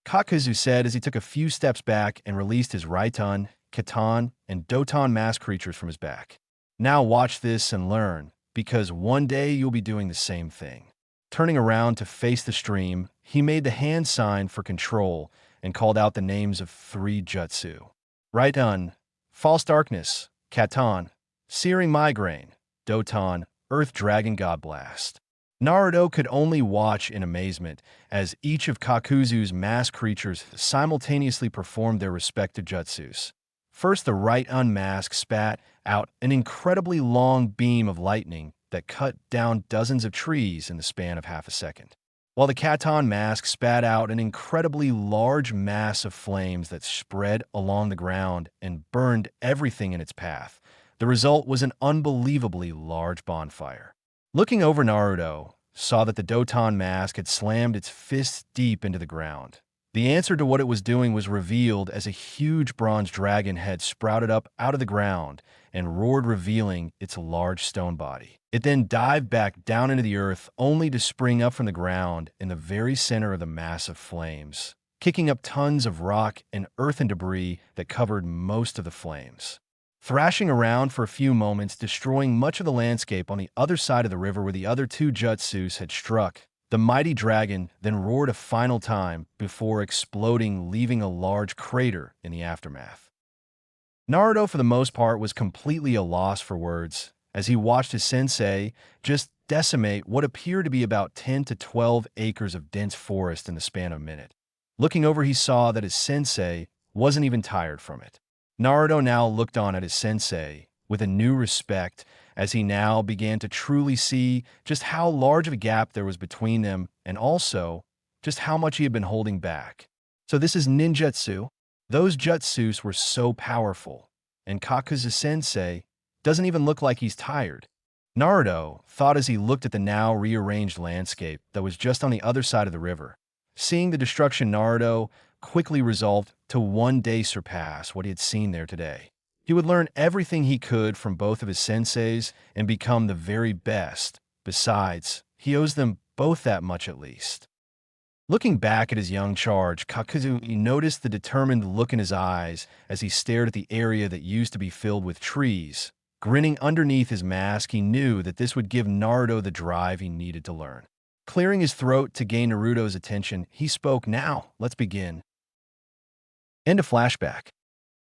Kakuzu said as he took a few steps back and released his Raiton, Katan, and Doton mask creatures from his back. Now watch this and learn, because one day you'll be doing the same thing. Turning around to face the stream, he made the hand sign for control and called out the names of 3 jutsu. Raiton, False Darkness, Katan, Searing Migraine, Doton, Earth Dragon God Blast. Naruto could only watch in amazement as each of Kakuzu's mass creatures simultaneously performed their respective jutsus. First, the right unmask spat out an incredibly long beam of lightning that cut down dozens of trees in the span of half a second, while the Katan mask spat out an incredibly large mass of flames that spread along the ground and burned everything in its path. The result was an unbelievably large bonfire. Looking over, Naruto saw that the Doton mask had slammed its fists deep into the ground. The answer to what it was doing was revealed as a huge bronze dragon head sprouted up out of the ground and roared, revealing its large stone body. It then dived back down into the earth, only to spring up from the ground in the very center of the mass of flames, kicking up tons of rock and earth and debris that covered most of the flames. Thrashing around for a few moments, destroying much of the landscape on the other side of the river where the other 2 jutsus had struck, the mighty dragon then roared a final time before exploding, leaving a large crater in the aftermath. Naruto, for the most part, was completely a loss for words as he watched his sensei just decimate what appeared to be about 10 to 12 acres of dense forest in the span of a minute. Looking over, he saw that his sensei wasn't even tired from it. Naruto now looked on at his sensei with a new respect as he now began to truly see just how large of a gap there was between them and also just how much he had been holding back. So this is ninjutsu. Those jutsus were so powerful, and Kakuzu sensei doesn't even look like he's tired. Naruto thought as he looked at the now rearranged landscape that was just on the other side of the river. Seeing the destruction, Naruto quickly resolved to one day surpass what he had seen there today. He would learn everything he could from both of his senseis and become the very best. Besides, he owes them both that much at least. Looking back at his young charge, Kakuzu noticed the determined look in his eyes as he stared at the area that used to be filled with trees. Grinning underneath his mask, he knew that this would give Naruto the drive he needed to learn. Clearing his throat to gain Naruto's attention, he spoke, "Now, let's begin." End of flashback.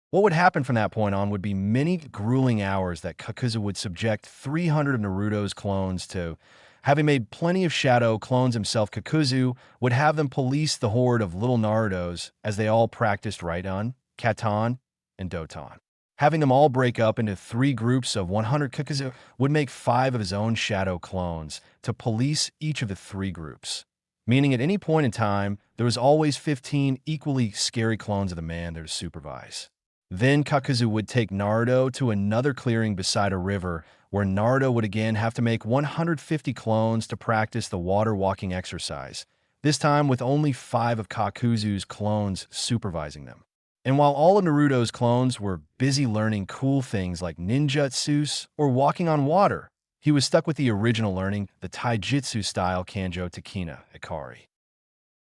What would happen from that point on would be many grueling hours that Kakuzu would subject 300 of Naruto's clones to. Having made plenty of shadow clones himself, Kakuzu would have them police the horde of little Narutos as they all practiced Raiton, Katan, and Doton. Having them all break up into 3 groups of 100 Kakazu would make 5 of his own shadow clones to police each of the 3 groups, meaning at any point in time, there was always 15 equally scary clones of the man there to supervise. Then Kakazu would take Naruto to another clearing beside a river, where Naruto would again have to make 150 clones to practice the water walking exercise, this time with only 5 of Kakuzu's clones supervising them. And while all of Naruto's clones were busy learning cool things like ninjutsus or walking on water, he was stuck with the original learning, the taijutsu-style Kanjo Takina Ikari.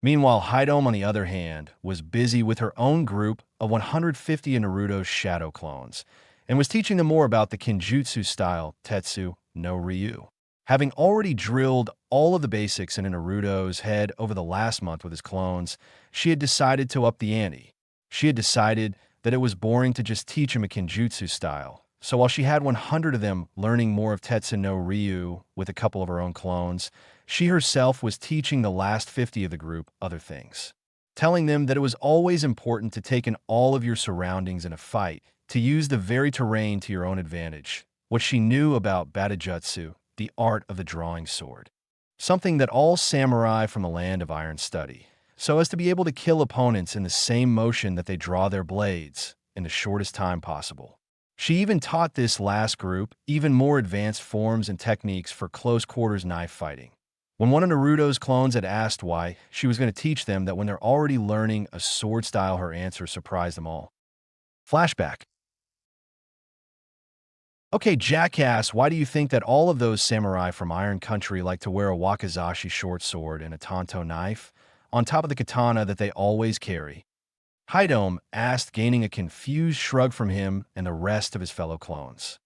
Meanwhile, Haidome, on the other hand, was busy with her own group of 150 of Naruto's shadow clones, and was teaching them more about the Kenjutsu-style Tetsu no Ryu. Having already drilled all of the basics in Naruto's head over the last month with his clones, she had decided to up the ante. She had decided that it was boring to just teach him a Kenjutsu style. So while she had 100 of them learning more of Tetsu no Ryu with a couple of her own clones, she herself was teaching the last 50 of the group other things, telling them that it was always important to take in all of your surroundings in a fight, to use the very terrain to your own advantage, what she knew about Batajutsu, the art of the drawing sword, something that all samurai from the land of iron study, so as to be able to kill opponents in the same motion that they draw their blades in the shortest time possible. She even taught this last group even more advanced forms and techniques for close-quarters knife fighting. When one of Naruto's clones had asked why she was going to teach them that when they're already learning a sword style, her answer surprised them all. Flashback. Okay, jackass, why do you think that all of those samurai from Iron Country like to wear a wakizashi short sword and a tanto knife on top of the katana that they always carry? Haidome asked, gaining a confused shrug from him and the rest of his fellow clones.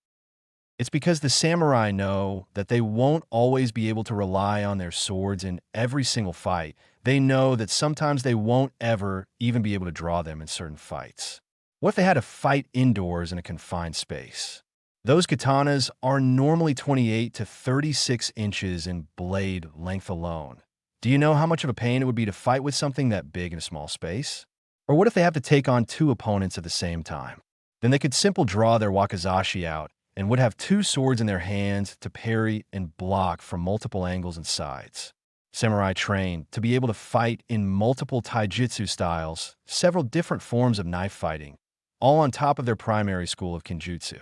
It's because the samurai know that they won't always be able to rely on their swords in every single fight. They know that sometimes they won't ever even be able to draw them in certain fights. What if they had to fight indoors in a confined space? Those katanas are normally 28 to 36 inches in blade length alone. Do you know how much of a pain it would be to fight with something that big in a small space? Or what if they have to take on 2 opponents at the same time? Then they could simply draw their wakizashi out and would have 2 swords in their hands to parry and block from multiple angles and sides. Samurai trained to be able to fight in multiple taijutsu styles, several different forms of knife fighting, all on top of their primary school of Kenjutsu.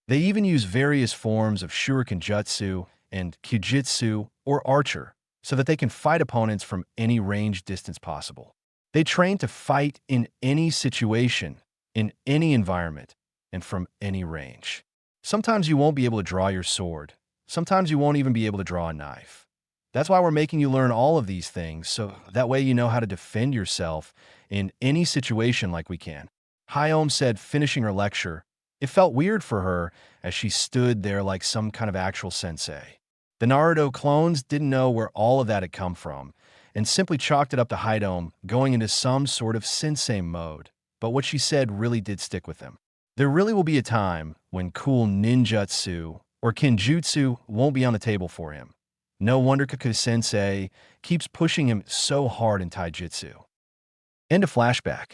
They even use various forms of shuriken jutsu and kyujitsu or archer so that they can fight opponents from any range distance possible. They train to fight in any situation, in any environment, and from any range. Sometimes you won't be able to draw your sword. Sometimes you won't even be able to draw a knife. That's why we're making you learn all of these things, so that way you know how to defend yourself in any situation like we can. Haidome said, finishing her lecture. It felt weird for her as she stood there like some kind of actual sensei. The Naruto clones didn't know where all of that had come from, and simply chalked it up to Haidome going into some sort of sensei mode. But what she said really did stick with them. There really will be a time when cool ninjutsu or kenjutsu won't be on the table for him. No wonder Kaku-sensei keeps pushing him so hard in taijutsu. End of flashback.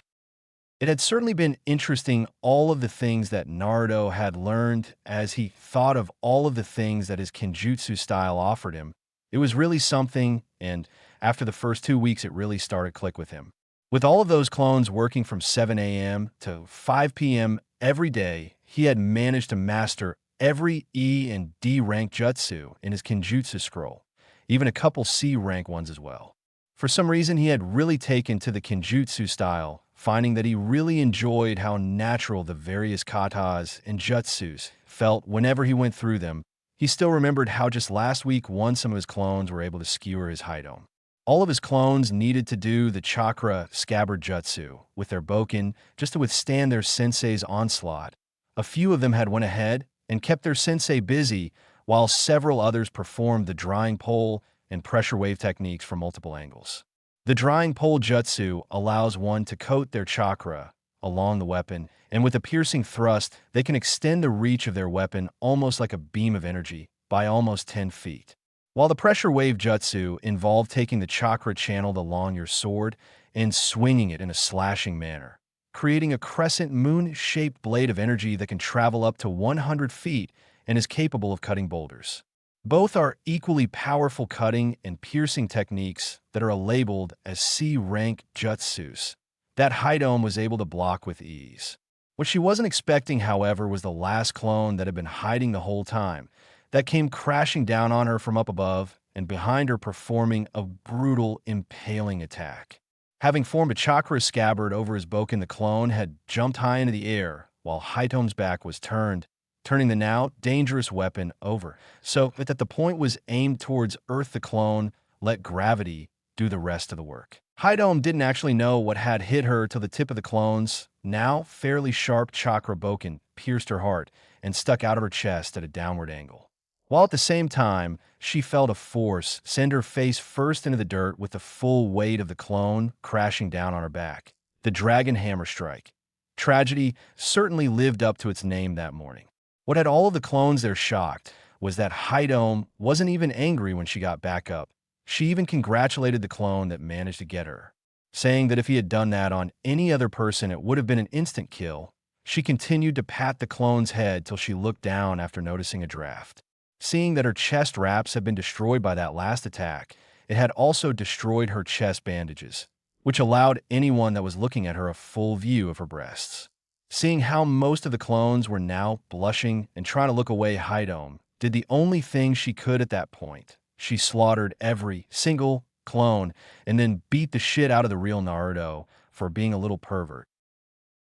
It had certainly been interesting all of the things that Naruto had learned as he thought of all of the things that his kenjutsu style offered him. It was really something, and after the first 2 weeks, it really started to click with him. With all of those clones working from 7 a.m. to 5 p.m. every day, he had managed to master every E and D rank jutsu in his Kenjutsu scroll, even a couple C rank ones as well. For some reason, he had really taken to the Kenjutsu style, finding that he really enjoyed how natural the various katas and jutsus felt whenever he went through them. He still remembered how just last week some of his clones were able to skewer his Haidome. All of his clones needed to do the chakra scabbard jutsu with their boken just to withstand their sensei's onslaught. A few of them had went ahead and kept their sensei busy, while several others performed the drying pole and pressure wave techniques from multiple angles. The drying pole jutsu allows one to coat their chakra along the weapon, and with a piercing thrust, they can extend the reach of their weapon almost like a beam of energy by almost 10 feet. While the pressure wave jutsu involved taking the chakra channeled along your sword and swinging it in a slashing manner. creating a crescent moon-shaped blade of energy that can travel up to 100 feet and is capable of cutting boulders. Both are equally powerful cutting and piercing techniques that are labeled as C-rank jutsus that Haidom was able to block with ease. What she wasn't expecting, however, was the last clone that had been hiding the whole time, that came crashing down on her from up above and behind her, performing a brutal, impaling attack. Having formed a chakra scabbard over his boken, the clone had jumped high into the air while Haitom's back was turned, turning the now dangerous weapon over, so that the point was aimed towards Earth. The clone let gravity do the rest of the work. Haidom didn't actually know what had hit her till the tip of the clone's now fairly sharp chakra boken pierced her heart and stuck out of her chest at a downward angle. While at the same time, she felt a force send her face first into the dirt with the full weight of the clone crashing down on her back. The dragon hammer strike. Tragedy certainly lived up to its name that morning. What had all of the clones there shocked was that Haidom wasn't even angry when she got back up. She even congratulated the clone that managed to get her, saying that if he had done that on any other person, it would have been an instant kill. She continued to pat the clone's head till she looked down after noticing a draft. Seeing that her chest wraps had been destroyed by that last attack, it had also destroyed her chest bandages, which allowed anyone that was looking at her a full view of her breasts. Seeing how most of the clones were now blushing and trying to look away, Haidom did the only thing she could at that point. She slaughtered every single clone and then beat the shit out of the real Naruto for being a little pervert.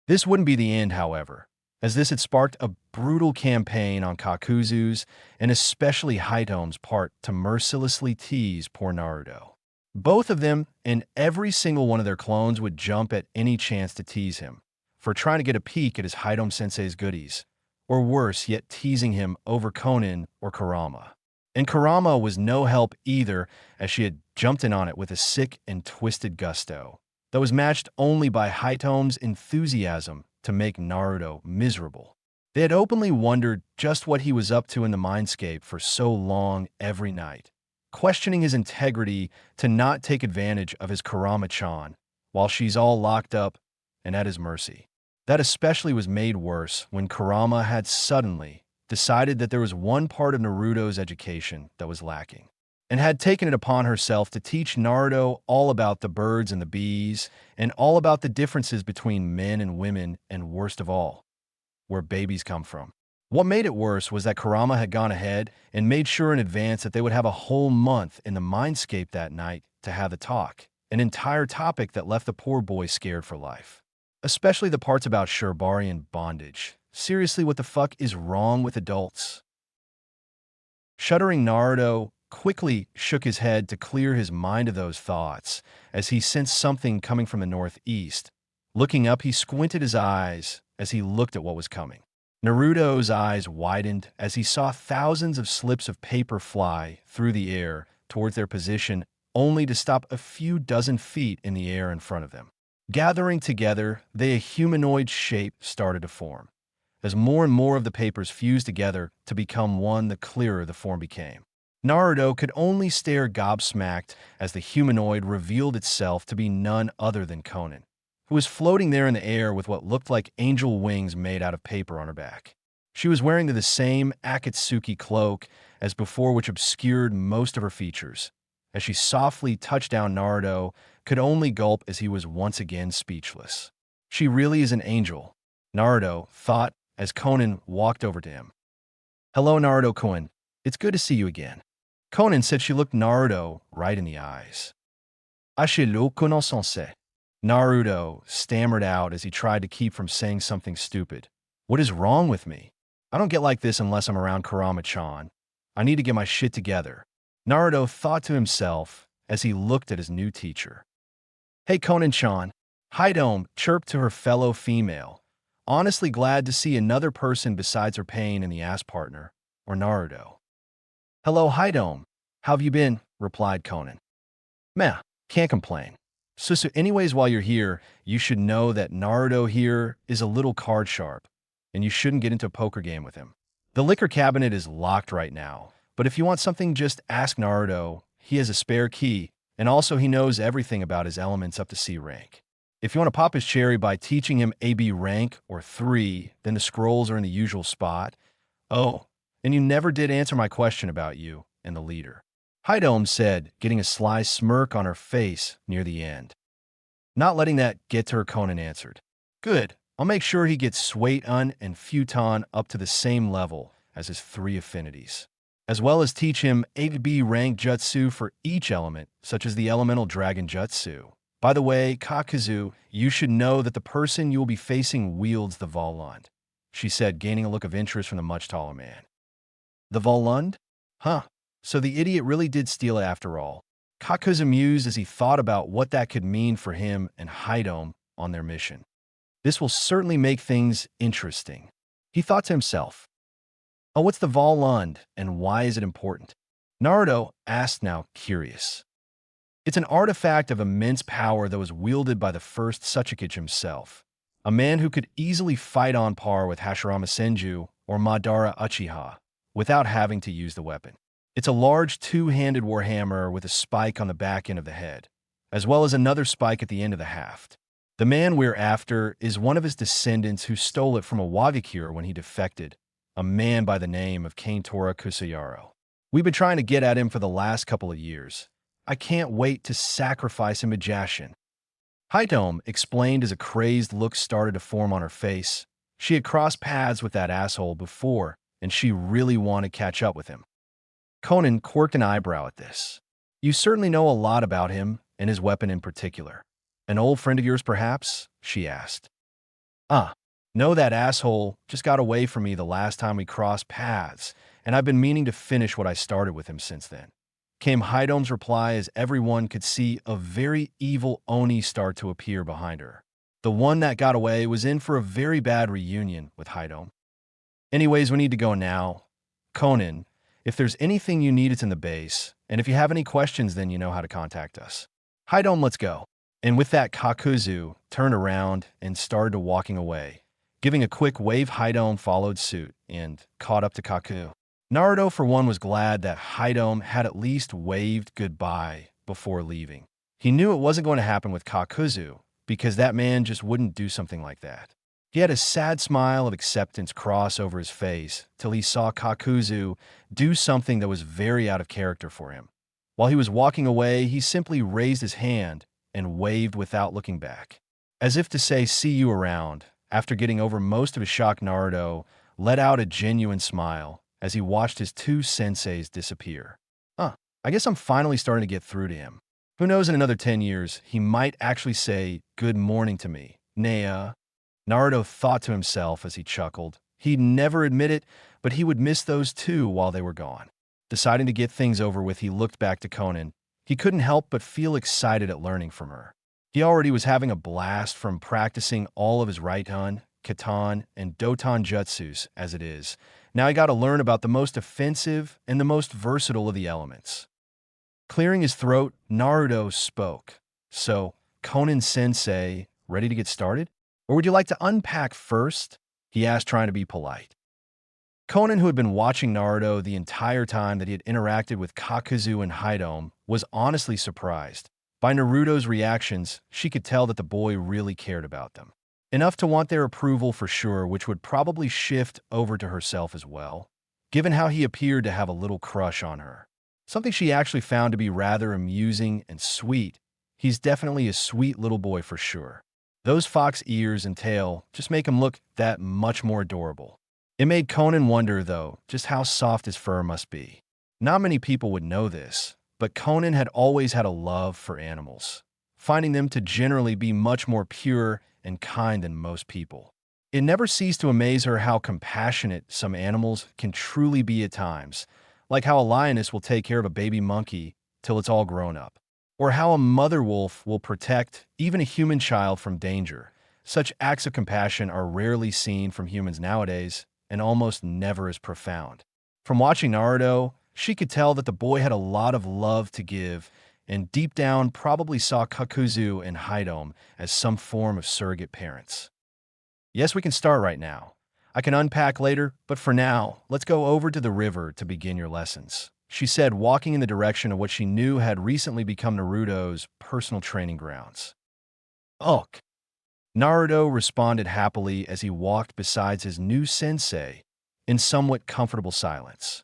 This wouldn't be the end, however, as this had sparked a brutal campaign on Kakuzu's and especially Haitom's part to mercilessly tease poor Naruto. Both of them and every single one of their clones would jump at any chance to tease him for trying to get a peek at his Haidom-sensei's goodies, or worse yet, teasing him over Konan or Kurama. And Kurama was no help either, as she had jumped in on it with a sick and twisted gusto that was matched only by Haitom's enthusiasm to make Naruto miserable. They had openly wondered just what he was up to in the mindscape for so long every night, questioning his integrity to not take advantage of his Kurama-chan while she's all locked up and at his mercy. That especially was made worse when Kurama had suddenly decided that there was one part of Naruto's education that was lacking, and had taken it upon herself to teach Naruto all about the birds and the bees, and all about the differences between men and women, and worst of all, where babies come from. What made it worse was that Kurama had gone ahead and made sure in advance that they would have a whole month in the mindscape that night to have the talk, an entire topic that left the poor boy scared for life. Especially the parts about Shirabari and bondage. Seriously, what the fuck is wrong with adults? Shuddering, Naruto quickly shook his head to clear his mind of those thoughts as he sensed something coming from the northeast. Looking up, he squinted his eyes as he looked at what was coming. Naruto's eyes widened as he saw thousands of slips of paper fly through the air towards their position, only to stop a few dozen feet in the air in front of them. Gathering together, a humanoid shape started to form. As more and more of the papers fused together to become one, the clearer the form became. Naruto could only stare gobsmacked as the humanoid revealed itself to be none other than Konan, who was floating there in the air with what looked like angel wings made out of paper on her back. She was wearing the same Akatsuki cloak as before, which obscured most of her features. As she softly touched down, Naruto could only gulp as he was once again speechless. She really is an angel, Naruto thought as Konan walked over to him. Hello, Naruto-kun. It's good to see you again. Konan said. She looked Naruto right in the eyes. Ashiru kono-sensei. Naruto stammered out as he tried to keep from saying something stupid. What is wrong with me? I don't get like this unless I'm around Kurama-chan. I need to get my shit together, Naruto thought to himself as he looked at his new teacher. Hey, Konan-chan, Haidom chirped to her fellow female, honestly glad to see another person besides her pain in the ass partner, or Naruto. Hello, Haidom. How have you been? Replied Konan. Meh, can't complain. So anyways, while you're here, you should know that Naruto here is a little card sharp, and you shouldn't get into a poker game with him. The liquor cabinet is locked right now, but if you want something, just ask Naruto. He has a spare key, and also he knows everything about his elements up to C rank. If you want to pop his cherry by teaching him AB rank or 3, then the scrolls are in the usual spot. Oh, and you never did answer my question about you and the leader. Haidom said, getting a sly smirk on her face near the end. Not letting that get to her, Conan answered. Good. I'll make sure he gets Suiton and Futon up to the same level as his 3 affinities, as well as teach him AB rank jutsu for each element, such as the elemental dragon jutsu. By the way, Kakuzu, you should know that the person you will be facing wields the Volund, she said, gaining a look of interest from the much taller man. The Volund? Huh. So the idiot really did steal it after all. Kakuzu mused as he thought about what that could mean for him and Haidom on their mission. This will certainly make things interesting. He thought to himself. Oh, what's the Volund, and why is it important? Naruto asked, now curious. It's an artifact of immense power that was wielded by the first Tsuchikage himself, a man who could easily fight on par with Hashirama Senju or Madara Uchiha without having to use the weapon. It's a large 2-handed warhammer with a spike on the back end of the head, as well as another spike at the end of the haft. The man we're after is one of his descendants who stole it from a Wagakure when he defected, a man by the name of Kaintora Kusayaro. We've been trying to get at him for the last couple of years. I can't wait to sacrifice him to Jashin. Haidom explained as a crazed look started to form on her face. She had crossed paths with that asshole before, and she really wanted to catch up with him. Conan quirked an eyebrow at this. You certainly know a lot about him, and his weapon in particular. An old friend of yours, perhaps? She asked. No, that asshole just got away from me the last time we crossed paths, and I've been meaning to finish what I started with him since then. Came Haidom's reply as everyone could see a very evil Oni start to appear behind her. The one that got away was in for a very bad reunion with Haidom. Anyways, we need to go now. Conan, if there's anything you need, it's in the base, and if you have any questions, then you know how to contact us. Haidom, let's go. And with that, Kakuzu turned around and started walking away. Giving a quick wave, Haidom followed suit and caught up to Kaku. Naruto, for one, was glad that Haidom had at least waved goodbye before leaving. He knew it wasn't going to happen with Kakuzu, because that man just wouldn't do something like that. He had a sad smile of acceptance cross over his face till he saw Kakuzu do something that was very out of character for him. While he was walking away, he simply raised his hand and waved without looking back, as if to say, see you around. After getting over most of his shock, Naruto let out a genuine smile as he watched his 2 senseis disappear. I guess I'm finally starting to get through to him. Who knows, in another 10 years, he might actually say good morning to me. Nea. Naruto thought to himself as he chuckled. He'd never admit it, but he would miss those 2 while they were gone. Deciding to get things over with, he looked back to Conan. He couldn't help but feel excited at learning from her. He already was having a blast from practicing all of his Raiton, Katan, and Doton jutsus as it is. Now he got to learn about the most offensive and the most versatile of the elements. Clearing his throat, Naruto spoke. So, Conan-sensei, ready to get started? Or would you like to unpack first? He asked, trying to be polite. Conan, who had been watching Naruto the entire time that he had interacted with Kakuzu and Haidom, was honestly surprised. By Naruto's reactions, she could tell that the boy really cared about them. Enough to want their approval for sure, which would probably shift over to herself as well, given how he appeared to have a little crush on her. Something she actually found to be rather amusing and sweet. He's definitely a sweet little boy for sure. Those fox ears and tail just make him look that much more adorable. It made Conan wonder, though, just how soft his fur must be. Not many people would know this, but Conan had always had a love for animals, finding them to generally be much more pure and kind than most people. It never ceased to amaze her how compassionate some animals can truly be at times, like how a lioness will take care of a baby monkey till it's all grown up, or how a mother wolf will protect even a human child from danger. Such acts of compassion are rarely seen from humans nowadays, and almost never as profound. From watching Naruto, she could tell that the boy had a lot of love to give, and deep down probably saw Kakuzu and Haidom as some form of surrogate parents. Yes, we can start right now. I can unpack later, but for now, let's go over to the river to begin your lessons, she said, walking in the direction of what she knew had recently become Naruto's personal training grounds. Ugh. Naruto responded happily as he walked beside his new sensei in somewhat comfortable silence.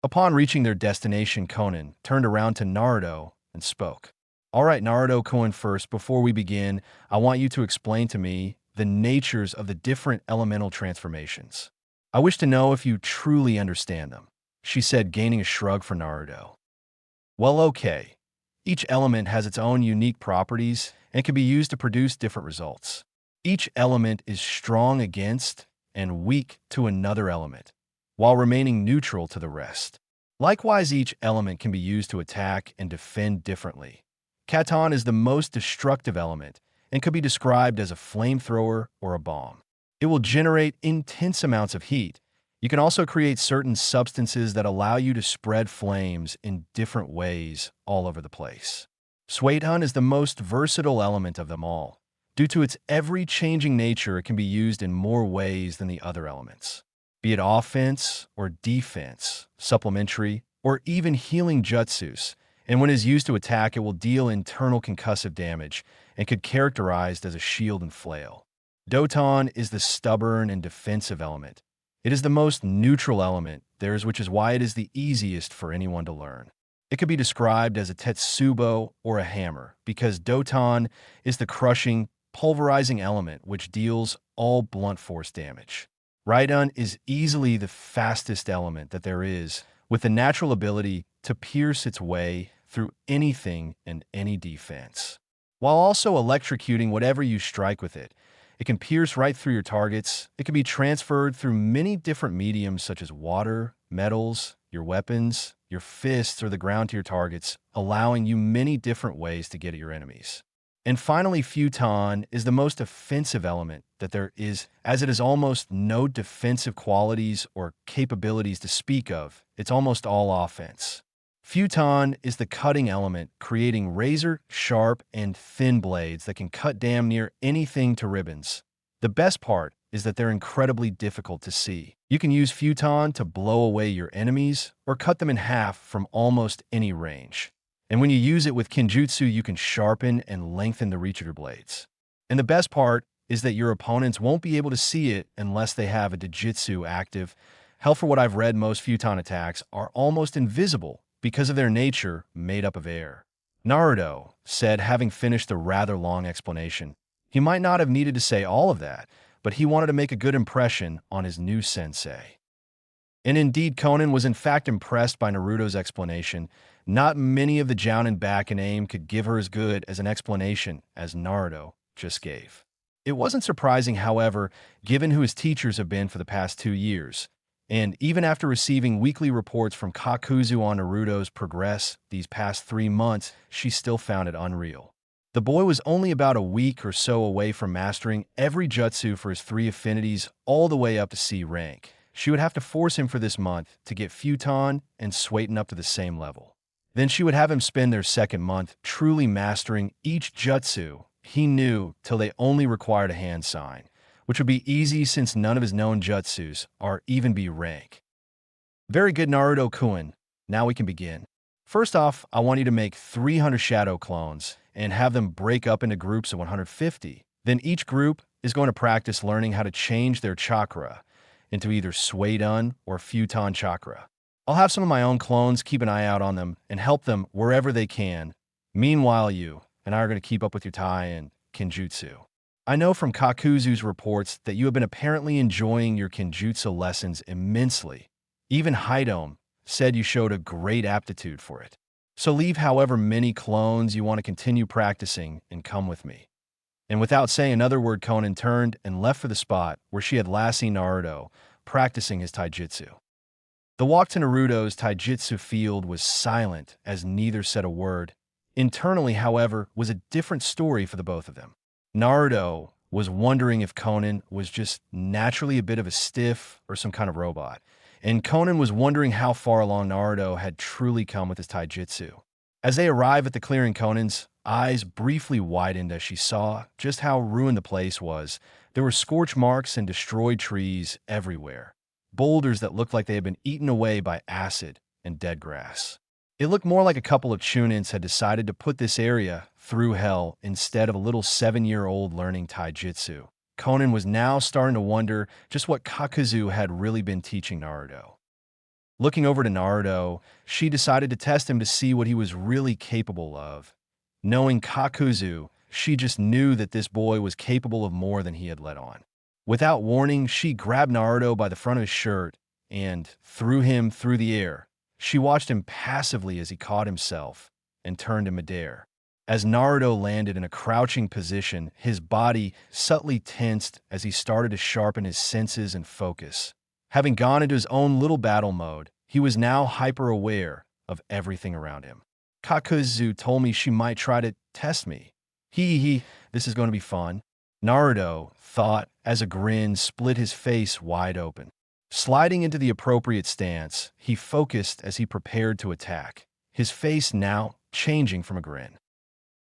Upon reaching their destination, Conan turned around to Naruto and spoke. All right, Naruto-kun, first, before we begin, I want you to explain to me the natures of the different elemental transformations. I wish to know if you truly understand them, she said, gaining a shrug for Naruto. Well, okay. Each element has its own unique properties and can be used to produce different results. Each element is strong against and weak to another element, while remaining neutral to the rest. Likewise, each element can be used to attack and defend differently. Katon is the most destructive element and could be described as a flamethrower or a bomb. It will generate intense amounts of heat. You can also create certain substances that allow you to spread flames in different ways all over the place. Suedun is the most versatile element of them all. Due to its ever-changing nature, it can be used in more ways than the other elements. Be it offense or defense, supplementary, or even healing jutsus, and when it is used to attack, it will deal internal concussive damage and could be characterized as a shield and flail. Doton is the stubborn and defensive element. It is the most neutral element which is why it is the easiest for anyone to learn. It could be described as a tetsubo or a hammer, because Doton is the crushing, pulverizing element which deals all blunt force damage. Raidun is easily the fastest element that there is, with the natural ability to pierce its way through anything and any defense. While also electrocuting whatever you strike with it, it can pierce right through your targets. It can be transferred through many different mediums such as water, metals, your weapons, your fists, or the ground to your targets, allowing you many different ways to get at your enemies. And finally, Futon is the most offensive element that there is, as it has almost no defensive qualities or capabilities to speak of. It's almost all offense. Futon is the cutting element, creating razor-sharp and thin blades that can cut damn near anything to ribbons. The best part is that they're incredibly difficult to see. You can use Futon to blow away your enemies or cut them in half from almost any range. And when you use it with Kenjutsu, you can sharpen and lengthen the reach of your blades. And the best part is that your opponents won't be able to see it unless they have a Dojutsu active. Hell, for what I've read, most Futon attacks are almost invisible because of their nature made up of air. Naruto said, having finished a rather long explanation. He might not have needed to say all of that, but he wanted to make a good impression on his new sensei. And indeed, Conan was in fact impressed by Naruto's explanation. Not many of the Jounin back in aim could give her as good as an explanation as Naruto just gave. It wasn't surprising, however, given who his teachers have been for the past 2 years. And even after receiving weekly reports from Kakuzu on Naruto's progress these past 3 months, she still found it unreal. The boy was only about a week or so away from mastering every jutsu for his 3 affinities all the way up to C rank. She would have to force him for this month to get Futon and Suedun up to the same level. Then she would have him spend their 2nd month truly mastering each jutsu he knew till they only required a hand sign, which would be easy since none of his known jutsus are even B rank. Very good, Naruto-kun. Now we can begin. First off, I want you to make 300 shadow clones and have them break up into groups of 150. Then each group is going to practice learning how to change their chakra into either Suedun or Futon chakra. I'll have some of my own clones keep an eye out on them and help them wherever they can. Meanwhile, you and I are going to keep up with your Tai and Kenjutsu. I know from Kakuzu's reports that you have been apparently enjoying your Kenjutsu lessons immensely. Even Haidome said you showed a great aptitude for it. So leave however many clones you want to continue practicing and come with me. And without saying another word, Conan turned and left for the spot where she had last seen Naruto practicing his taijutsu. The walk to Naruto's taijutsu field was silent as neither said a word. Internally, however, was a different story for the both of them. Naruto was wondering if Conan was just naturally a bit of a stiff or some kind of robot. And Conan was wondering how far along Naruto had truly come with his taijutsu. As they arrived at the clearing, Conan's eyes briefly widened as she saw just how ruined the place was. There were scorch marks and destroyed trees everywhere. Boulders that looked like they had been eaten away by acid and dead grass. It looked more like a couple of Chunins had decided to put this area through hell instead of a little 7-year-old learning taijutsu. Conan was now starting to wonder just what Kakuzu had really been teaching Naruto. Looking over to Naruto, she decided to test him to see what he was really capable of. Knowing Kakuzu, she just knew that this boy was capable of more than he had let on. Without warning, she grabbed Naruto by the front of his shirt and threw him through the air. She watched him passively as he caught himself and turned in midair. As Naruto landed in a crouching position, his body subtly tensed as he started to sharpen his senses and focus. Having gone into his own little battle mode, he was now hyper-aware of everything around him. Kakuzu told me she might try to test me. This is going to be fun. Naruto thought as a grin split his face wide open. Sliding into the appropriate stance, he focused as he prepared to attack, his face now changing from a grin.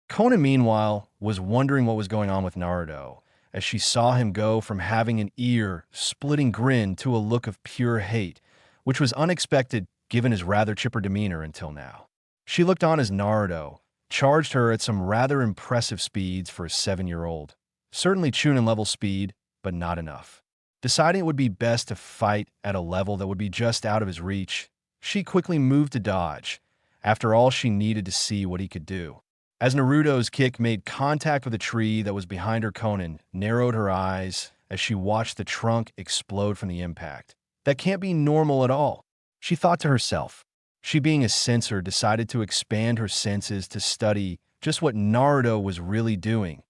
Conan, meanwhile, was wondering what was going on with Naruto, as she saw him go from having an ear-splitting grin to a look of pure hate, which was unexpected given his rather chipper demeanor until now. She looked on as Naruto charged her at some rather impressive speeds for a 7-year-old. Certainly Chunin-level speed, but not enough. Deciding it would be best to fight at a level that would be just out of his reach, she quickly moved to dodge. After all, she needed to see what he could do. As Naruto's kick made contact with a tree that was behind her, Conan narrowed her eyes as she watched the trunk explode from the impact. That can't be normal at all, she thought to herself. She, being a sensor, decided to expand her senses to study just what Naruto was really doing.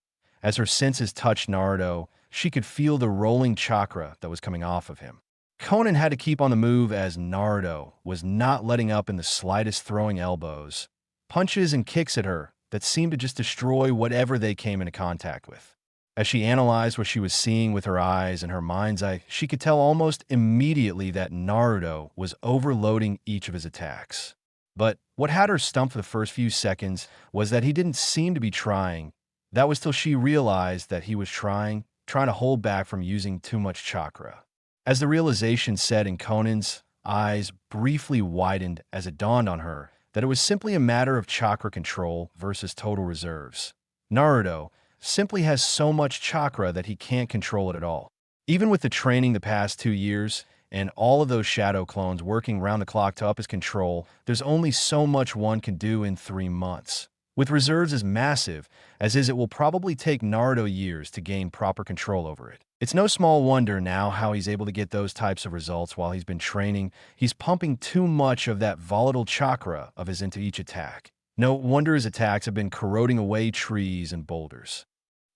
As her senses touched Naruto, she could feel the rolling chakra that was coming off of him. Conan had to keep on the move as Naruto was not letting up in the slightest, throwing elbows, punches, and kicks at her that seemed to just destroy whatever they came into contact with. As she analyzed what she was seeing with her eyes and her mind's eye, she could tell almost immediately that Naruto was overloading each of his attacks. But what had her stumped for the first few seconds was that he didn't seem to be trying. That was till she realized that he was trying to hold back from using too much chakra. As the realization set in, Conan's eyes briefly widened as it dawned on her that it was simply a matter of chakra control versus total reserves. Naruto simply has so much chakra that he can't control it at all. Even with the training the past 2 years and all of those shadow clones working round the clock to up his control, there's only so much one can do in 3 months. With reserves as massive as it will probably take Naruto years to gain proper control over it. It's no small wonder now how he's able to get those types of results while he's been training. He's pumping too much of that volatile chakra of his into each attack. No wonder his attacks have been corroding away trees and boulders.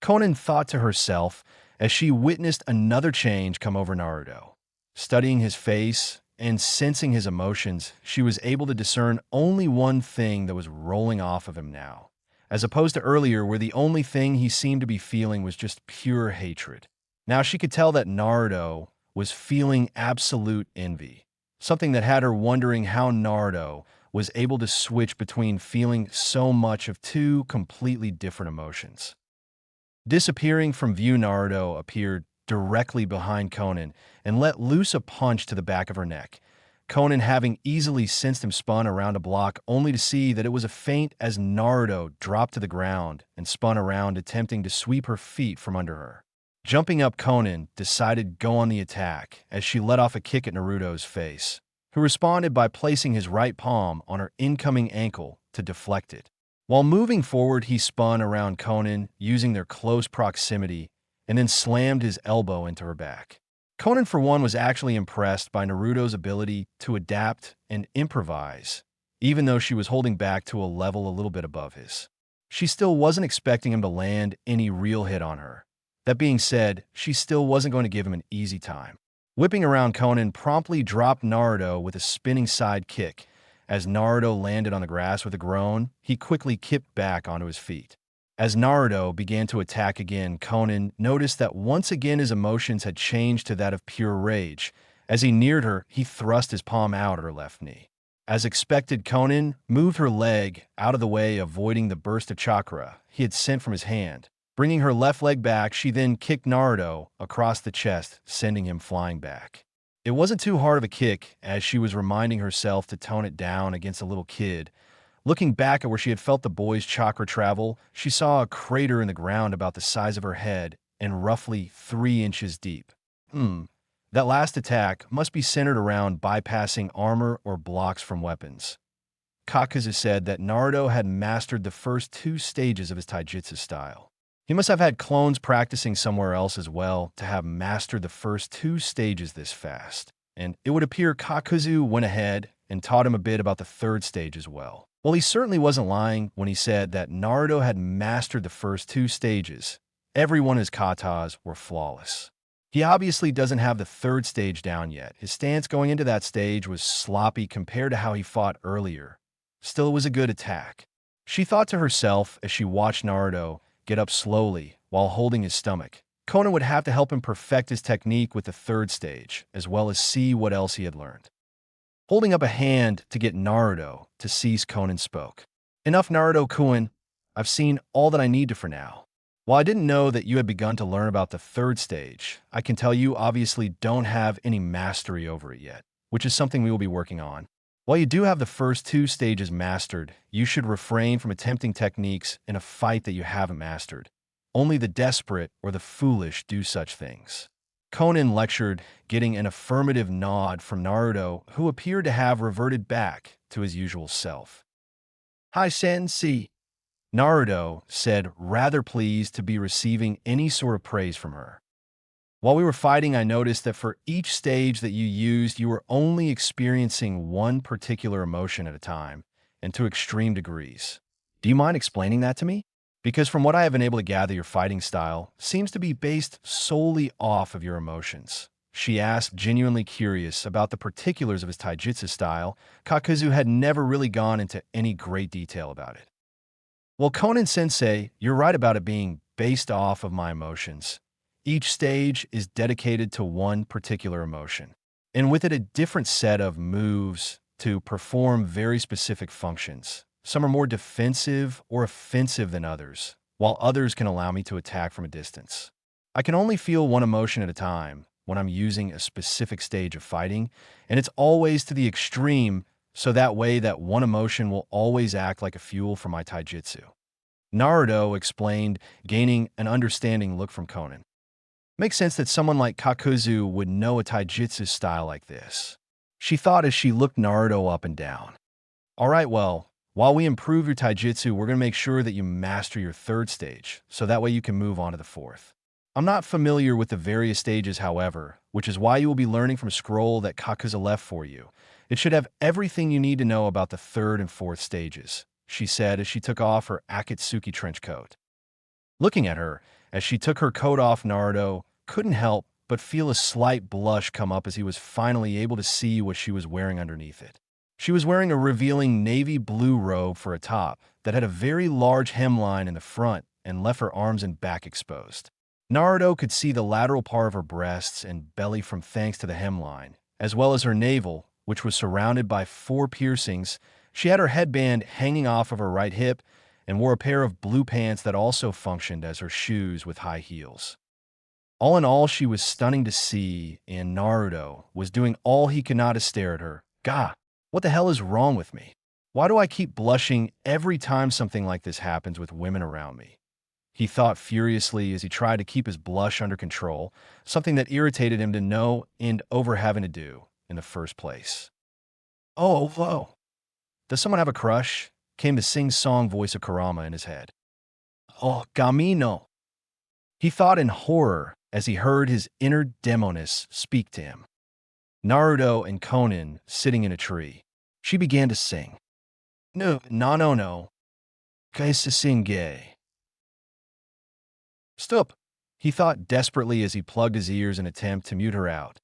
Conan thought to herself as she witnessed another change come over Naruto. Studying his face and sensing his emotions, she was able to discern only one thing that was rolling off of him now, as opposed to earlier where the only thing he seemed to be feeling was just pure hatred. Now she could tell that Naruto was feeling absolute envy, something that had her wondering how Naruto was able to switch between feeling so much of two completely different emotions. Disappearing from view, Naruto appeared directly behind Conan and let loose a punch to the back of her neck. Conan, having easily sensed him, spun around a block only to see that it was a feint as Naruto dropped to the ground and spun around, attempting to sweep her feet from under her. Jumping up, Conan decided to go on the attack as she let off a kick at Naruto's face, who responded by placing his right palm on her incoming ankle to deflect it. While moving forward, he spun around Conan using their close proximity and then slammed his elbow into her back. Conan, for one, was actually impressed by Naruto's ability to adapt and improvise, even though she was holding back to a level a little bit above his. She still wasn't expecting him to land any real hit on her. That being said, she still wasn't going to give him an easy time. Whipping around, Conan promptly dropped Naruto with a spinning side kick. As Naruto landed on the grass with a groan, he quickly kicked back onto his feet. As Naruto began to attack again, Conan noticed that once again his emotions had changed to that of pure rage. As he neared her, he thrust his palm out at her left knee. As expected, Conan moved her leg out of the way, avoiding the burst of chakra he had sent from his hand. Bringing her left leg back, she then kicked Naruto across the chest, sending him flying back. It wasn't too hard of a kick, as she was reminding herself to tone it down against a little kid. Looking back at where she had felt the boy's chakra travel, she saw a crater in the ground about the size of her head and roughly 3 inches deep. That last attack must be centered around bypassing armor or blocks from weapons. Kakazu said that Naruto had mastered the first 2 stages of his taijutsu style. He must have had clones practicing somewhere else as well to have mastered the first 2 stages this fast. And it would appear Kakazu went ahead and taught him a bit about the 3rd stage as well. Well, he certainly wasn't lying when he said that Naruto had mastered the first 2 stages. Every one of his katas were flawless. He obviously doesn't have the 3rd stage down yet. His stance going into that stage was sloppy compared to how he fought earlier. Still, it was a good attack. She thought to herself as she watched Naruto get up slowly while holding his stomach. Conan would have to help him perfect his technique with the 3rd stage, as well as see what else he had learned. Holding up a hand to get Naruto to cease, Conan spoke. Enough, Naruto-kun. I've seen all that I need to for now. While I didn't know that you had begun to learn about the 3rd stage, I can tell you obviously don't have any mastery over it yet, which is something we will be working on. While you do have the first 2 stages mastered, you should refrain from attempting techniques in a fight that you haven't mastered. Only the desperate or the foolish do such things. Conan lectured, getting an affirmative nod from Naruto, who appeared to have reverted back to his usual self. "Hi, Sensei," Naruto said, rather pleased to be receiving any sort of praise from her. "While we were fighting, I noticed that for each stage that you used, you were only experiencing one particular emotion at a time, and to extreme degrees. Do you mind explaining that to me? Because from what I have been able to gather, your fighting style seems to be based solely off of your emotions." She asked, genuinely curious about the particulars of his taijutsu style. Kakazu had never really gone into any great detail about it. "Well, Conan-sensei, you're right about it being based off of my emotions. Each stage is dedicated to one particular emotion, and with it a different set of moves to perform very specific functions. Some are more defensive or offensive than others, while others can allow me to attack from a distance. I can only feel one emotion at a time when I'm using a specific stage of fighting, and it's always to the extreme, so that way that one emotion will always act like a fuel for my taijutsu," Naruto explained, gaining an understanding look from Conan. Makes sense that someone like Kakuzu would know a taijutsu style like this, she thought as she looked Naruto up and down. "All right, well, while we improve your taijutsu, we're going to make sure that you master your 3rd stage, so that way you can move on to the 4th. I'm not familiar with the various stages, however, which is why you will be learning from a scroll that Kakuzu left for you. It should have everything you need to know about the 3rd and 4th stages," she said as she took off her Akatsuki trench coat. Looking at her, as she took her coat off, Naruto couldn't help but feel a slight blush come up as he was finally able to see what she was wearing underneath it. She was wearing a revealing navy blue robe for a top that had a very large hemline in the front and left her arms and back exposed. Naruto could see the lateral part of her breasts and belly from thanks to the hemline, as well as her navel, which was surrounded by 4 piercings. She had her headband hanging off of her right hip and wore a pair of blue pants that also functioned as her shoes with high heels. All in all, she was stunning to see, and Naruto was doing all he could not to stare at her. "Gah, what the hell is wrong with me? Why do I keep blushing every time something like this happens with women around me?" he thought furiously as he tried to keep his blush under control, something that irritated him to no end over having to do in the first place. "Oh, whoa. Does someone have a crush?" came the sing-song voice of Kurama in his head. "Oh, Gamino," he thought in horror as he heard his inner demoness speak to him. Naruto and Conan sitting in a tree. She began to sing. "No, kaisa singe." "Stop," he thought desperately as he plugged his ears in an attempt to mute her out.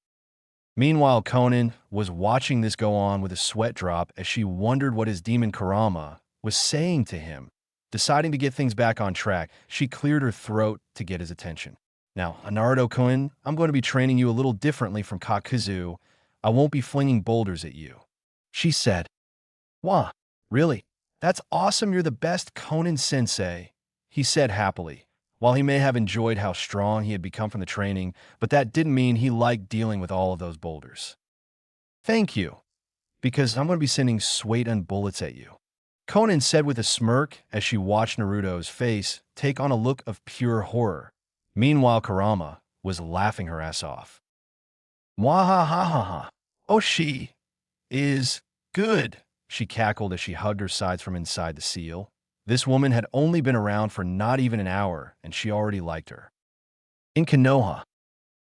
Meanwhile, Conan was watching this go on with a sweat drop as she wondered what his demon Kurama was saying to him. Deciding to get things back on track, she cleared her throat to get his attention. "Now, Naruto-kun, I'm going to be training you a little differently from Kakuzu. I won't be flinging boulders at you," she said. "Wah, really? That's awesome, you're the best, Conan-sensei," he said happily. While he may have enjoyed how strong he had become from the training, but that didn't mean he liked dealing with all of those boulders. Thank you, because I'm going to be sending Suede and bullets at you, Conan said with a smirk as she watched Naruto's face take on a look of pure horror. Meanwhile, Kurama was laughing her ass off. Mwahahaha. Oh, she is good, she cackled as she hugged her sides from inside the seal. This woman had only been around for not even an hour, and she already liked her. In Konoha,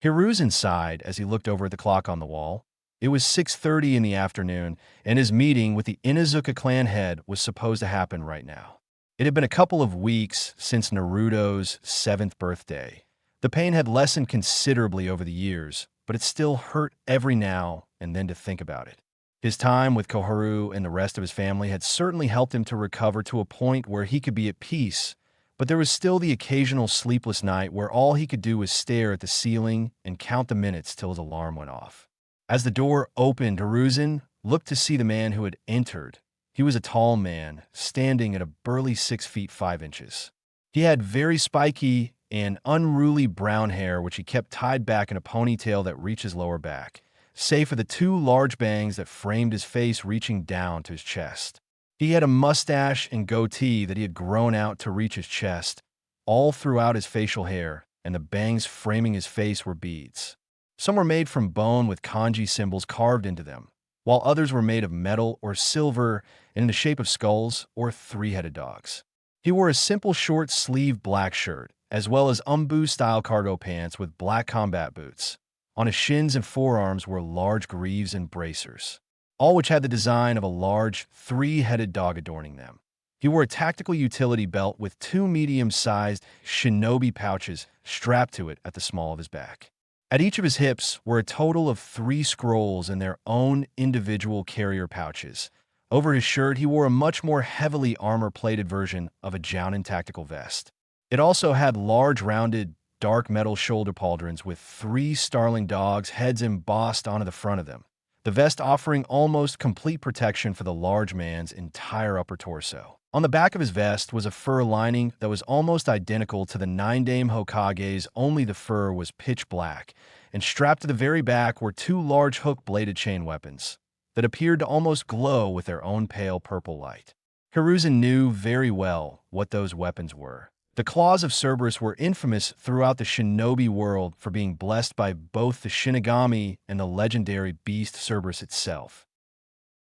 Hiruzen sighed as he looked over at the clock on the wall. It was 6:30 in the afternoon, and his meeting with the Inuzuka clan head was supposed to happen right now. It had been a couple of weeks since Naruto's 7th birthday. The pain had lessened considerably over the years, but it still hurt every now and then to think about it. His time with Koharu and the rest of his family had certainly helped him to recover to a point where he could be at peace, but there was still the occasional sleepless night where all he could do was stare at the ceiling and count the minutes till his alarm went off. As the door opened, Hiruzen looked to see the man who had entered. He was a tall man, standing at a burly 6 feet 5 inches. He had very spiky and unruly brown hair, which he kept tied back in a ponytail that reached his lower back, save for the 2 large bangs that framed his face reaching down to his chest. He had a mustache and goatee that he had grown out to reach his chest, all throughout his facial hair, and the bangs framing his face were beads. Some were made from bone with kanji symbols carved into them, while others were made of metal or silver and in the shape of skulls or 3-headed dogs. He wore a simple short-sleeved black shirt, as well as umbu-style cargo pants with black combat boots. On his shins and forearms were large greaves and bracers, all which had the design of a large 3-headed dog adorning them. He wore a tactical utility belt with 2 medium-sized shinobi pouches strapped to it at the small of his back. At each of his hips were a total of 3 scrolls in their own individual carrier pouches. Over his shirt, he wore a much more heavily armor-plated version of a Jounin tactical vest. It also had large, rounded, dark metal shoulder pauldrons with 3 starling dogs' heads embossed onto the front of them, the vest offering almost complete protection for the large man's entire upper torso. On the back of his vest was a fur lining that was almost identical to the 9-Dame Hokage's, only the fur was pitch black, and strapped to the very back were 2 large hook-bladed chain weapons that appeared to almost glow with their own pale purple light. Hiruzen knew very well what those weapons were. The claws of Cerberus were infamous throughout the shinobi world for being blessed by both the Shinigami and the legendary beast Cerberus itself.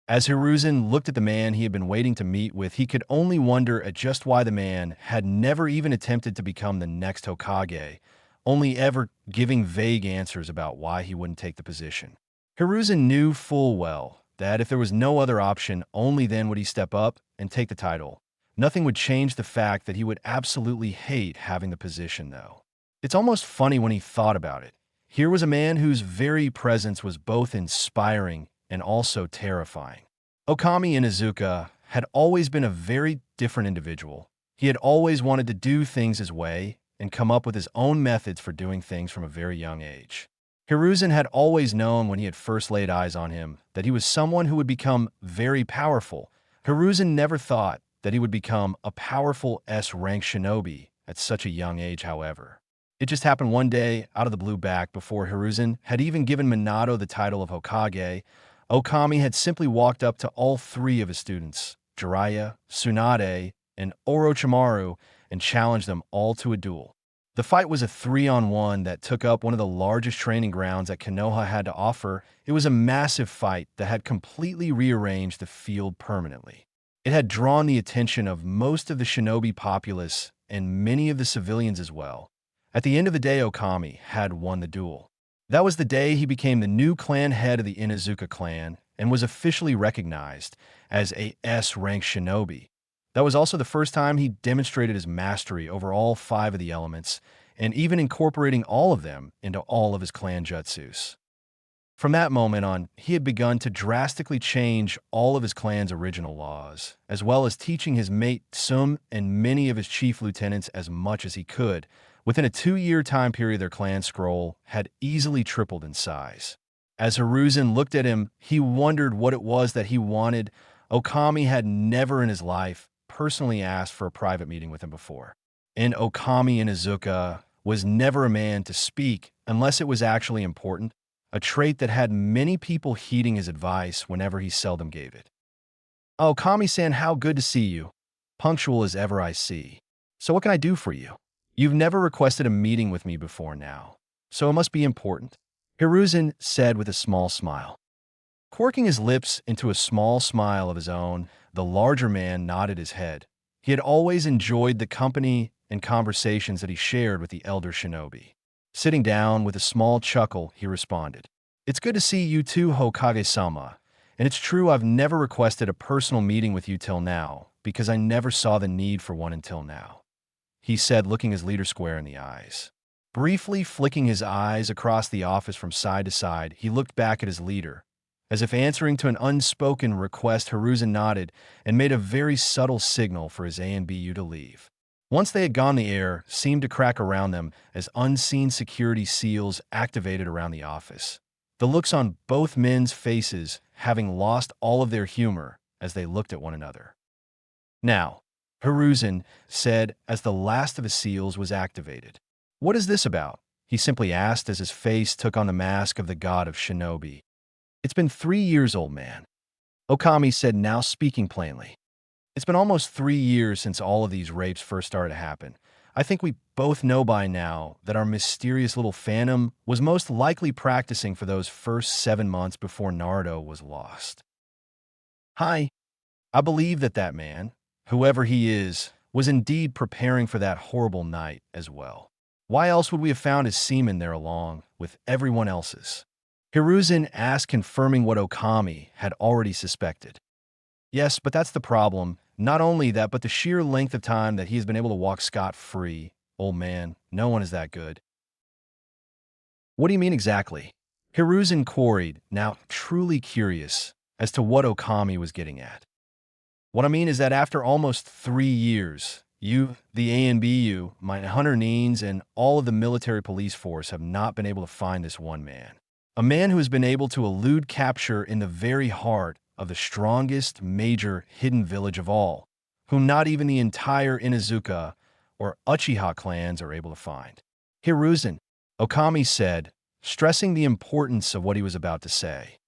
As Hiruzen looked at the man he had been waiting to meet with, he could only wonder at just why the man had never even attempted to become the next Hokage, only ever giving vague answers about why he wouldn't take the position. Hiruzen knew full well that if there was no other option, only then would he step up and take the title. Nothing would change the fact that he would absolutely hate having the position, though. It's almost funny when he thought about it. Here was a man whose very presence was both inspiring and also terrifying. Okami Inuzuka had always been a very different individual. He had always wanted to do things his way and come up with his own methods for doing things from a very young age. Hiruzen had always known when he had first laid eyes on him that he was someone who would become very powerful. Hiruzen never thought that he would become a powerful S-rank shinobi at such a young age, however. It just happened one day out of the blue back before Hiruzen had even given Minato the title of Hokage. Okami had simply walked up to all 3 of his students, Jiraiya, Tsunade, and Orochimaru, and challenged them all to a duel. The fight was a 3-on-1 that took up one of the largest training grounds that Konoha had to offer. It was a massive fight that had completely rearranged the field permanently. It had drawn the attention of most of the shinobi populace and many of the civilians as well. At the end of the day, Okami had won the duel. That was the day he became the new clan head of the Inuzuka clan and was officially recognized as a S-rank shinobi. That was also the first time he demonstrated his mastery over all 5 of the elements, and even incorporating all of them into all of his clan jutsus. From that moment on, he had begun to drastically change all of his clan's original laws, as well as teaching his mate Sum and many of his chief lieutenants as much as he could. Within a 2-year time period, their clan scroll had easily tripled in size. As Hiruzen looked at him, he wondered what it was that he wanted. Okami had never in his life personally asked for a private meeting with him before. And Okami Inuzuka was never a man to speak unless it was actually important, a trait that had many people heeding his advice whenever he seldom gave it. "Oh, Kami-san, how good to see you. Punctual as ever I see. So what can I do for you? You've never requested a meeting with me before now, so it must be important," Hiruzen said with a small smile. Quirking his lips into a small smile of his own, the larger man nodded his head. He had always enjoyed the company and conversations that he shared with the elder shinobi. Sitting down with a small chuckle, he responded, "It's good to see you too, Hokage-sama. And it's true I've never requested a personal meeting with you till now, because I never saw the need for one until now," he said, looking his leader square in the eyes. Briefly flicking his eyes across the office from side to side, he looked back at his leader. As if answering to an unspoken request, Hiruzen nodded and made a very subtle signal for his A and BU to leave. Once they had gone, the air seemed to crack around them as unseen security seals activated around the office. The looks on both men's faces having lost all of their humor as they looked at one another. "Now," Hiruzen said as the last of his seals was activated. "What is this about?" he simply asked as his face took on the mask of the god of shinobi. "It's been 3 years, old man," Okami said, now speaking plainly. "It's been almost 3 years since all of these rapes first started to happen. I think we both know by now that our mysterious little phantom was most likely practicing for those first 7 months before Naruto was lost. Hi, I believe that that man, whoever he is, was indeed preparing for that horrible night as well. Why else would we have found his semen there along with everyone else's?" Hiruzen asked, confirming what Okami had already suspected. "Yes, but that's the problem. Not only that, but the sheer length of time that he has been able to walk scot-free. Old man, no one is that good." "What do you mean exactly?" Hiruzen queried, now truly curious as to what Okami was getting at. "What I mean is that after almost 3 years, you, the ANBU, my hunter Neens, and all of the military police force have not been able to find this one man. A man who has been able to elude capture in the very heart of the strongest major hidden village of all, whom not even the entire Inuzuka or Uchiha clans are able to find." "Hiruzen," Okami said, stressing the importance of what he was about to say.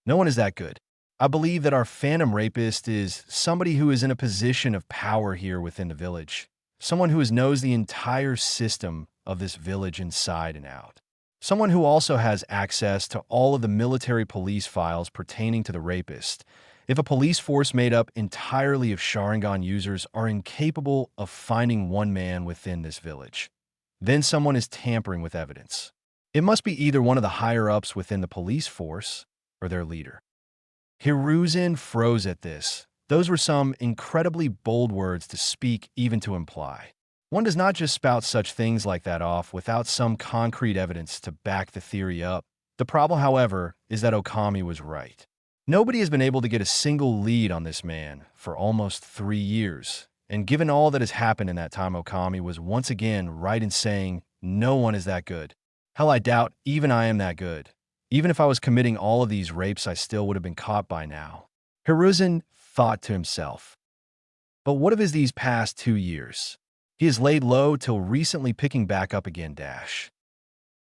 "No one is that good. I believe that our phantom rapist is somebody who is in a position of power here within the village, someone who knows the entire system of this village inside and out. Someone who also has access to all of the military police files pertaining to the rapist. If a police force made up entirely of Sharingan users are incapable of finding one man within this village, then someone is tampering with evidence. It must be either one of the higher-ups within the police force or their leader." Hiruzen froze at this. Those were some incredibly bold words to speak, even to imply. One does not just spout such things like that off without some concrete evidence to back the theory up. The problem, however, is that Okami was right. Nobody has been able to get a single lead on this man for almost 3 years, and given all that has happened in that time, Okami was once again right in saying no one is that good. Hell, I doubt even I am that good. Even if I was committing all of these rapes, I still would have been caught by now. Hiruzen thought to himself. But what of these past 2 years? He has laid low till recently picking back up again.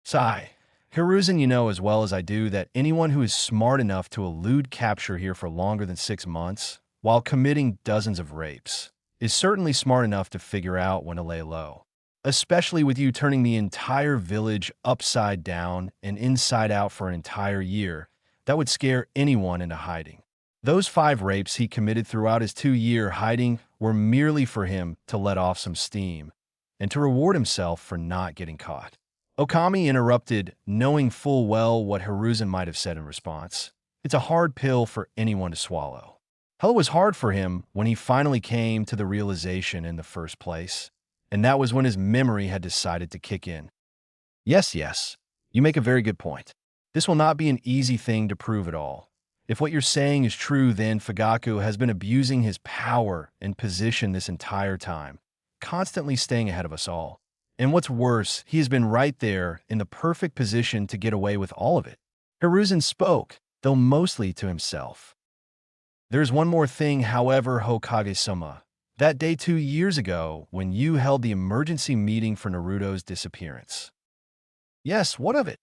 Sigh. Hiruzen, you know as well as I do that anyone who is smart enough to elude capture here for longer than 6 months, while committing dozens of rapes, is certainly smart enough to figure out when to lay low. Especially with you turning the entire village upside down and inside out for an entire year, that would scare anyone into hiding. Those 5 rapes he committed throughout his 2-year hiding were merely for him to let off some steam and to reward himself for not getting caught. Okami interrupted, knowing full well what Hiruzen might have said in response. It's a hard pill for anyone to swallow. Hell, it was hard for him when he finally came to the realization in the first place, and that was when his memory had decided to kick in. Yes, you make a very good point. This will not be an easy thing to prove at all. If what you're saying is true, then Fugaku has been abusing his power and position this entire time, constantly staying ahead of us all. And what's worse, he has been right there in the perfect position to get away with all of it. Hiruzen spoke, though mostly to himself. There's one more thing, however, Hokage-sama. That day 2 years ago when you held the emergency meeting for Naruto's disappearance. Yes, what of it?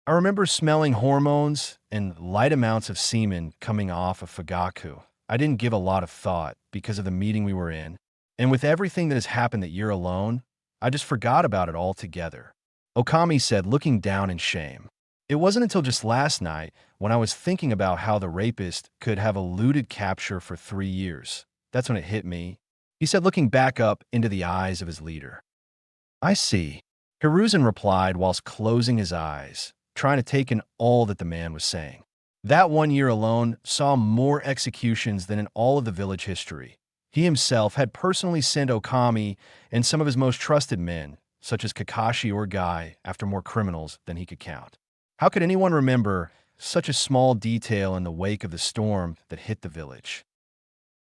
I remember smelling hormones and light amounts of semen coming off of Fugaku. I didn't give a lot of thought because of the meeting we were in, and with everything that has happened that year alone, I just forgot about it altogether. Okami said, looking down in shame. It wasn't until just last night when I was thinking about how the rapist could have eluded capture for 3 years. That's when it hit me. He said, looking back up into the eyes of his leader. I see. Hiruzen replied whilst closing his eyes, trying to take in all that the man was saying. That 1 year alone saw more executions than in all of the village history. He himself had personally sent Okami and some of his most trusted men, such as Kakashi or Guy, after more criminals than he could count. How could anyone remember such a small detail in the wake of the storm that hit the village?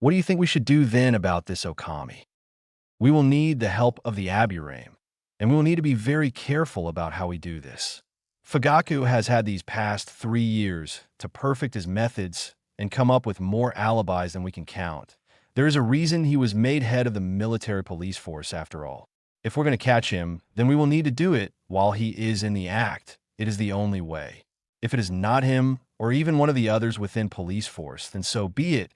What do you think we should do then about this, Okami? We will need the help of the Aburame, and we will need to be very careful about how we do this. Fugaku has had these past 3 years to perfect his methods and come up with more alibis than we can count. There is a reason he was made head of the military police force after all. If we're going to catch him, then we will need to do it while he is in the act. It is the only way. If it is not him or even one of the others within police force, then so be it.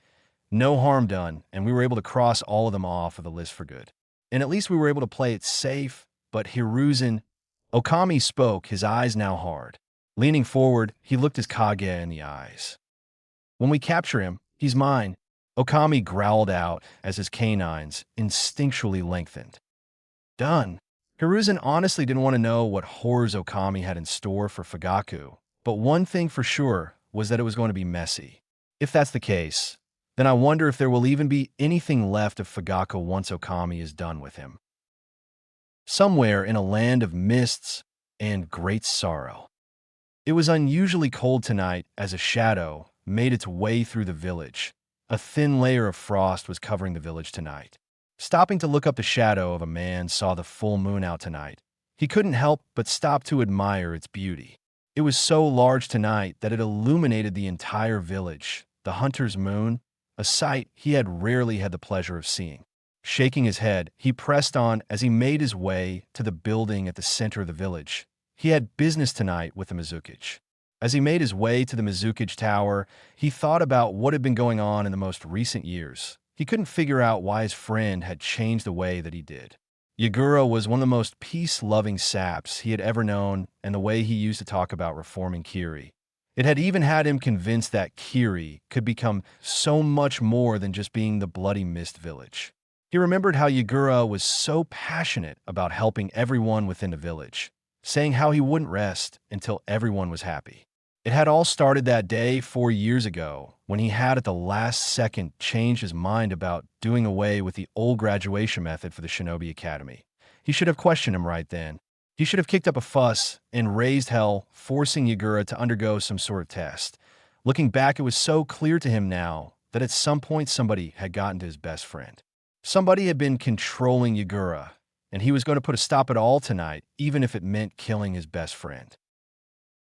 No harm done, and we were able to cross all of them off of the list for good. And at least we were able to play it safe, but Hiruzen... Okami spoke, his eyes now hard. Leaning forward, he looked his Kage in the eyes. When we capture him, he's mine, Okami growled out as his canines instinctually lengthened. Done. Hiruzen honestly didn't want to know what horrors Okami had in store for Fugaku, but one thing for sure was that it was going to be messy. If that's the case, then I wonder if there will even be anything left of Fugaku once Okami is done with him. Somewhere in a land of mists and great sorrow. It was unusually cold tonight as a shadow made its way through the village. A thin layer of frost was covering the village tonight. Stopping to look up, the shadow of a man saw the full moon out tonight. He couldn't help but stop to admire its beauty. It was so large tonight that it illuminated the entire village, the hunter's moon, a sight he had rarely had the pleasure of seeing. Shaking his head, he pressed on as he made his way to the building at the center of the village. He had business tonight with the Mizukage. As he made his way to the Mizukage Tower, he thought about what had been going on in the most recent years. He couldn't figure out why his friend had changed the way that he did. Yagura was one of the most peace-loving saps he had ever known, and the way he used to talk about reforming Kiri. It had even had him convinced that Kiri could become so much more than just being the Bloody Mist village. He remembered how Yagura was so passionate about helping everyone within the village, saying how he wouldn't rest until everyone was happy. It had all started that day 4 years ago when he had at the last second changed his mind about doing away with the old graduation method for the Shinobi Academy. He should have questioned him right then. He should have kicked up a fuss and raised hell, forcing Yagura to undergo some sort of test. Looking back, it was so clear to him now that at some point somebody had gotten to his best friend. Somebody had been controlling Yagura, and he was going to put a stop at all tonight, even if it meant killing his best friend.